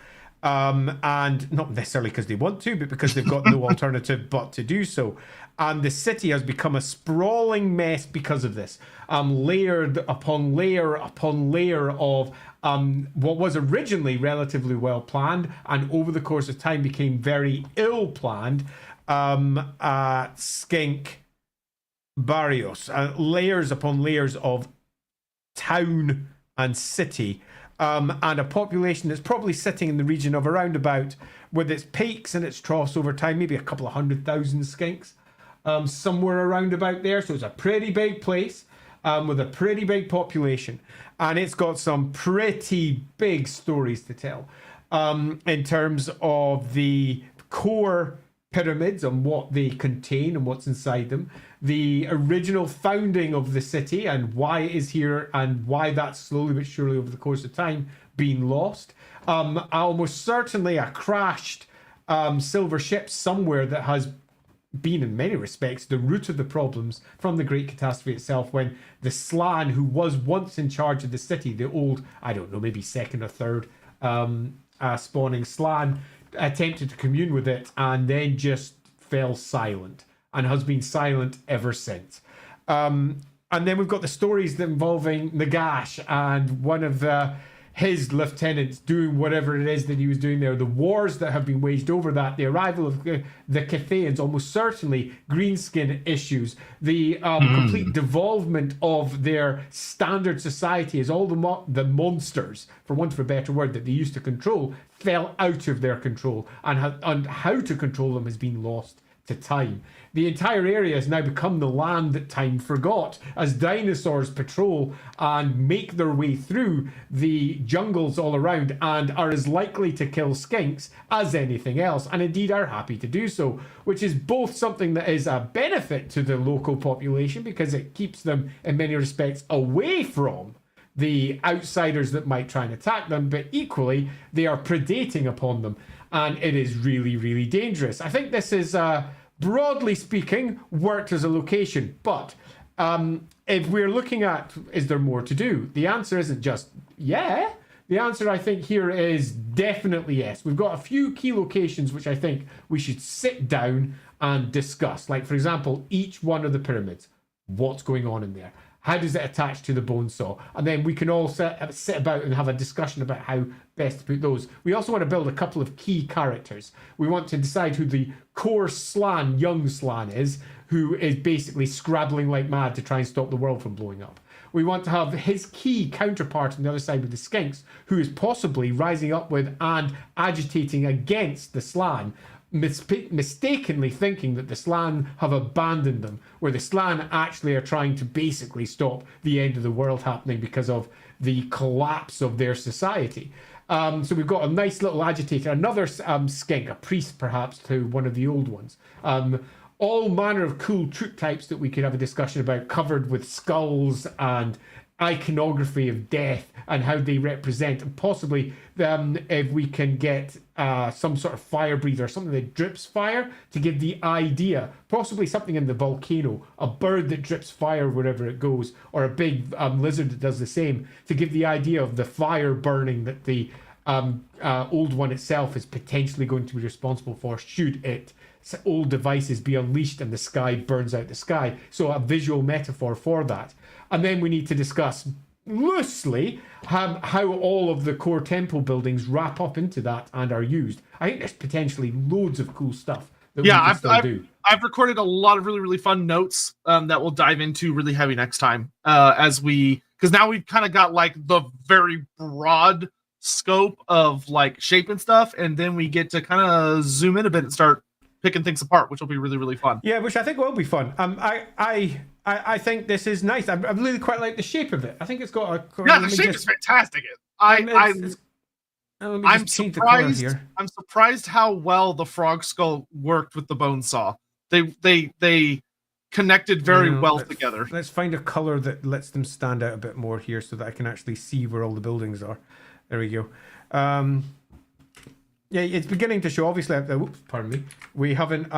S3: and not necessarily because they want to, but because they've got no alternative but to do so. And the city has become a sprawling mess because of this, layered upon layer upon layer of what was originally relatively well planned, and over the course of time became very ill planned. Skink barrios, layers upon layers of town and city. And a population that's probably sitting in the region of around about, with its peaks and its troughs over time, maybe a couple of 100,000 skinks, somewhere around about there. So it's a pretty big place with a pretty big population. And it's got some pretty big stories to tell in terms of the core pyramids and what they contain and what's inside them, the original founding of the city and why it is here and why that's slowly but surely over the course of time being lost. Almost certainly a crashed silver ship somewhere that has been in many respects the root of the problems from the Great Catastrophe itself, when the Slan, who was once in charge of the city, the old, I don't know, maybe second or third spawning Slan, attempted to commune with it and then just fell silent and has been silent ever since. And then we've got the stories involving Nagash and one of his lieutenants doing whatever it is that he was doing there, the wars that have been waged over that, the arrival of the Cathayans, almost certainly greenskin issues, the complete devolvement of their standard society as all the monsters, for want of a better word, that they used to control fell out of their control, and how to control them has been lost to time. The entire area has now become the land that time forgot as dinosaurs patrol and make their way through the jungles all around and are as likely to kill skinks as anything else, and indeed are happy to do so, which is both something that is a benefit to the local population because it keeps them in many respects away from the outsiders that might try and attack them, but equally they are predating upon them, and it is really, really dangerous. I think this is broadly speaking worked as a location, but if we're looking at is there more to do, the answer isn't just yeah. The answer I think here is definitely yes. We've got a few key locations which I think we should sit down and discuss, like for example each one of the pyramids, what's going on in there, how does it attach to the bone saw? And then we can all sit about and have a discussion about how best to put those. We also want to build a couple of key characters. We want to decide who the core Slan, young Slan is, who is basically scrabbling like mad to try and stop the world from blowing up. We want to have his key counterpart on the other side with the Skinks, who is possibly rising up with and agitating against the Slan, mistakenly thinking that the Slan have abandoned them, where the Slan actually are trying to basically stop the end of the world happening because of the collapse of their society. So we've got a nice little agitator, another skink, a priest perhaps to one of the old ones. All manner of cool troop types that we could have a discussion about, covered with skulls and iconography of death and how they represent, and possibly if we can get some sort of fire breather, something that drips fire to give the idea, possibly something in the volcano, a bird that drips fire wherever it goes, or a big lizard that does the same, to give the idea of the fire burning that the old one itself is potentially going to be responsible for should it old devices be unleashed and the sky burns out the sky. So a visual metaphor for that. And then we need to discuss loosely how all of the core temple buildings wrap up into that and are used. I think there's potentially loads of cool stuff that we can still do.
S2: I've recorded a lot of really, really fun notes that we'll dive into really heavy next time because now we've kind of got like the very broad scope of like shape and stuff, and then we get to kind of zoom in a bit and start picking things apart, which will be really, really fun.
S3: Yeah, which I think will be fun. I think this is nice. I really quite like the shape of it. I think it's got a...
S2: the shape is fantastic. I'm surprised. I'm surprised how well the frog skull worked with the bone saw. They connected very well together.
S3: Let's find a color that lets them stand out a bit more here, so that I can actually see where all the buildings are. There we go. Yeah, it's beginning to show. Obviously, oops, pardon me. We haven't.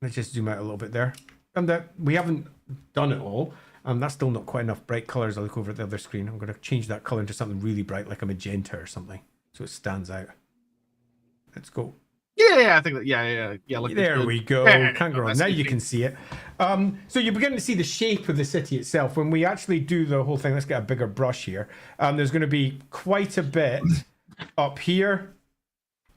S3: Let's just zoom out a little bit there. And that we haven't done it all. That's still not quite enough bright colors. I'll look over at the other screen. I'm going to change that color into something really bright, like a magenta or something, so it stands out. Let's go.
S2: Yeah, I think that. Yeah. Look,
S3: There we go. Can't go wrong. Now you can see it. So you're beginning to see the shape of the city itself. When we actually do the whole thing, let's get a bigger brush here. There's going to be quite a bit up here,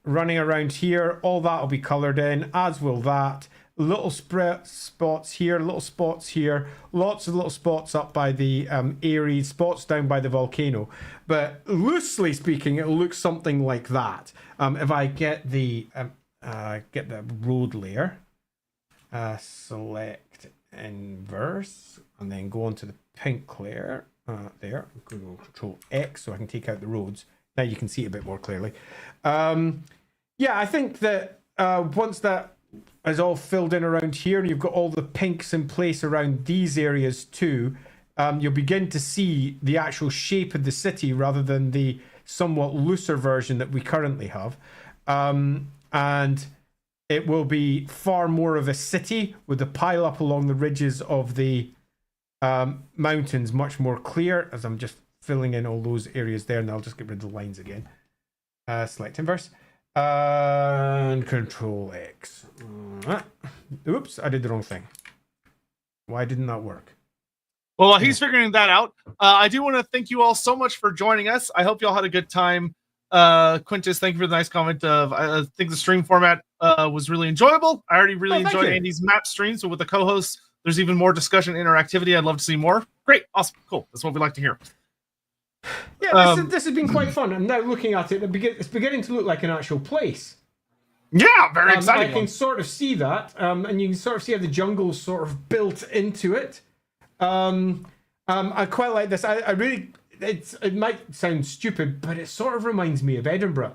S3: running around here. All that will be coloured in, as will that. Little spots here, little spots here, lots of little spots up by the Ares, spots down by the volcano. But loosely speaking, it looks something like that. If I get the road layer, select inverse, and then go onto the pink layer. There, go Control X so I can take out the roads. Now you can see it a bit more clearly. Yeah, I think that once that is all filled in around here, and you've got all the pinks in place around these areas too, you'll begin to see the actual shape of the city rather than the somewhat looser version that we currently have. And it will be far more of a city with the pile up along the ridges of the mountains much more clear, as I'm just filling in all those areas there, and I'll just get rid of the lines again. Select inverse. And Control X. Oops, I did the wrong thing. Why didn't that work?
S2: Well, while he's figuring that out, I do want to thank you all so much for joining us. I hope you all had a good time. Quintus, thank you for the nice comment of I think the stream format was really enjoyable. I already really enjoyed Andy's map stream, so with the co-hosts, there's even more discussion interactivity. I'd love to see more. Great, awesome, cool. That's what we like to hear.
S3: Yeah, this has been quite fun. I'm now looking at it. It's beginning to look like an actual place.
S2: Yeah, very exciting.
S3: I can sort of see that, and you can sort of see how the jungle's sort of built into it. I quite like this. I really, it might sound stupid, but it sort of reminds me of Edinburgh.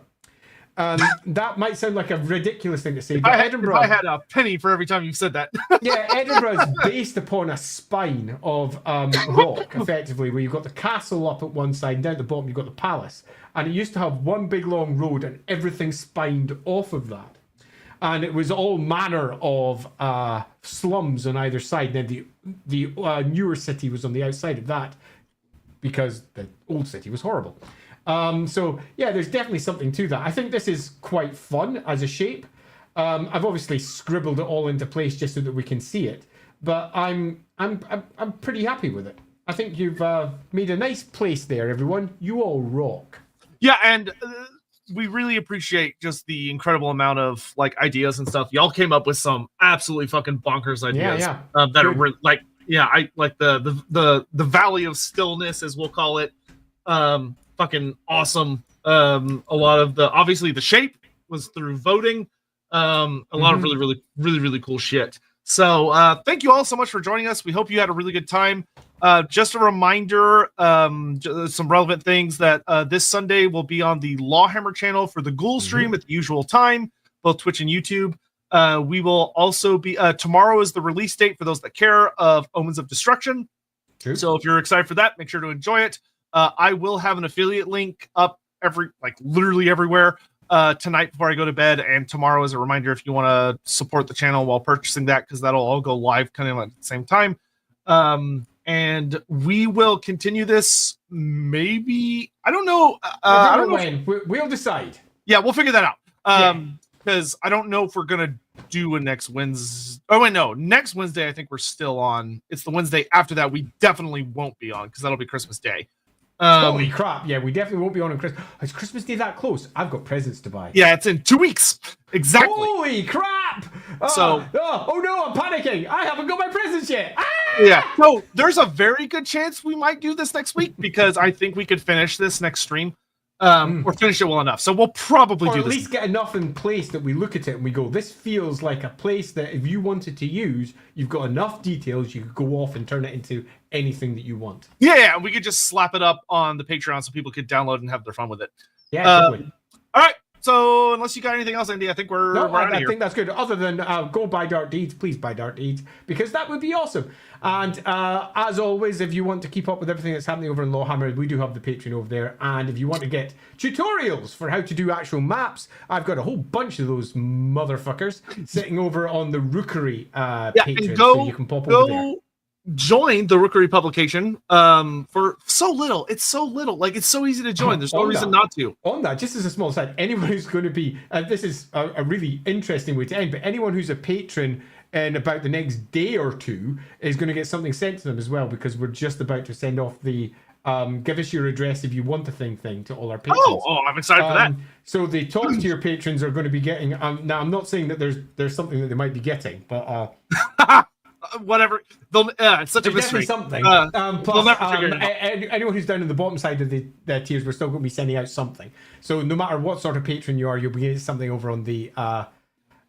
S3: That might sound like a ridiculous thing to say, but Edinburgh.
S2: If I had a penny for every time you've said that.
S3: Yeah, Edinburgh is based upon a spine of rock, effectively, where you've got the castle up at one side, and down at the bottom you've got the palace. And it used to have one big long road, and everything spined off of that. And it was all manner of slums on either side. And then the newer city was on the outside of that, because the old city was horrible. So yeah, there's definitely something to that. I think this is quite fun as a shape. I've obviously scribbled it all into place just so that we can see it, but I'm pretty happy with it. I think you've made a nice place there, everyone. You all rock.
S2: Yeah, and we really appreciate just the incredible amount of like ideas and stuff. Y'all came up with some absolutely fucking bonkers ideas that are like, yeah, I like the Valley of Stillness, as we'll call it. Fucking awesome. A lot of obviously the shape was through voting. A lot of really cool shit. So thank you all so much for joining us. We hope you had a really good time. Just a reminder, some relevant things that this Sunday will be on the LAWhammer channel for the Ghoul stream at the usual time, both Twitch and YouTube. We will also be tomorrow is the release date for those that care of Omens of Destruction.
S3: True.
S2: So if you're excited for that, make sure to enjoy it. I will have an affiliate link up literally everywhere tonight before I go to bed, and tomorrow as a reminder if you want to support the channel while purchasing that, because that'll all go live kind of at the same time. And we will continue this maybe, I don't know. I don't know
S3: when. We'll decide.
S2: Yeah, we'll figure that out. Because I don't know if we're going to do a next Wednesday. Oh, wait, no. Next Wednesday, I think we're still on. It's the Wednesday after that. We definitely won't be on because that'll be Christmas Day.
S3: Holy crap. Yeah, we definitely won't be on Christmas. Is Christmas Day that close? I've got presents to buy.
S2: Yeah, it's in 2 weeks. Exactly.
S3: Holy crap.
S2: So,
S3: oh no, I'm panicking. I haven't got my presents yet. Ah!
S2: Yeah. So there's a very good chance we might do this next week because I think we could finish this next stream. Or finish it well enough. So we'll probably do this.
S3: Or at least get enough in place that we look at it and we go, this feels like a place that if you wanted to use, you've got enough details, you could go off and turn it into anything that you want.
S2: Yeah, we could just slap it up on the Patreon so people could download and have their fun with it.
S3: Yeah, totally.
S2: All right. So unless you got anything else, Andy, I think we're out of here.
S3: I think that's good. Other than go buy Dark Deeds, please buy Dark Deeds, because that would be awesome. And as always, if you want to keep up with everything that's happening over in LAWhammer, we do have the Patreon over there. And if you want to get tutorials for how to do actual maps, I've got a whole bunch of those motherfuckers sitting over on the Rookery Patreon, so you can pop over there.
S2: joined the Rookery publication for so little. It's so little. Like, it's so easy to join. There's no reason not to.
S3: On that, just as a small side, anyone who's going to be, this is a really interesting way to end, but anyone who's a patron in about the next day or two is going to get something sent to them as well, because we're just about to send off the give us your address if you want a thing to all our patrons.
S2: Oh, I'm excited for that.
S3: So the top tier patrons are going to be getting. Now, I'm not saying that there's something that they might be getting, but
S2: whatever. It's such a mystery.
S3: Something.
S2: Plus,
S3: we'll never figure it out. Anyone who's down in the bottom side of the tiers, we're still going to be sending out something. So no matter what sort of patron you are, you'll be getting something over on the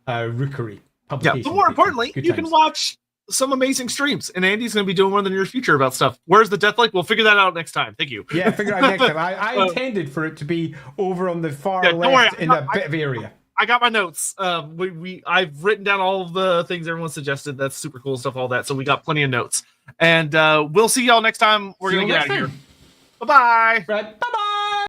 S3: Rookery publication.
S2: Yeah, but more importantly, you can watch some amazing streams, and Andy's going to be doing one in the near future about stuff. Where's the Deathlike? We'll figure that out next time. Thank you.
S3: Yeah, figure it out next time. I intended for it to be over on the far left in a bit of area.
S2: I got my notes. I've written down all of the things everyone suggested. That's super cool stuff, all that. So we got plenty of notes. And we'll see y'all next time. We're going to get out of here. Bye-bye.
S3: Right. Bye-bye.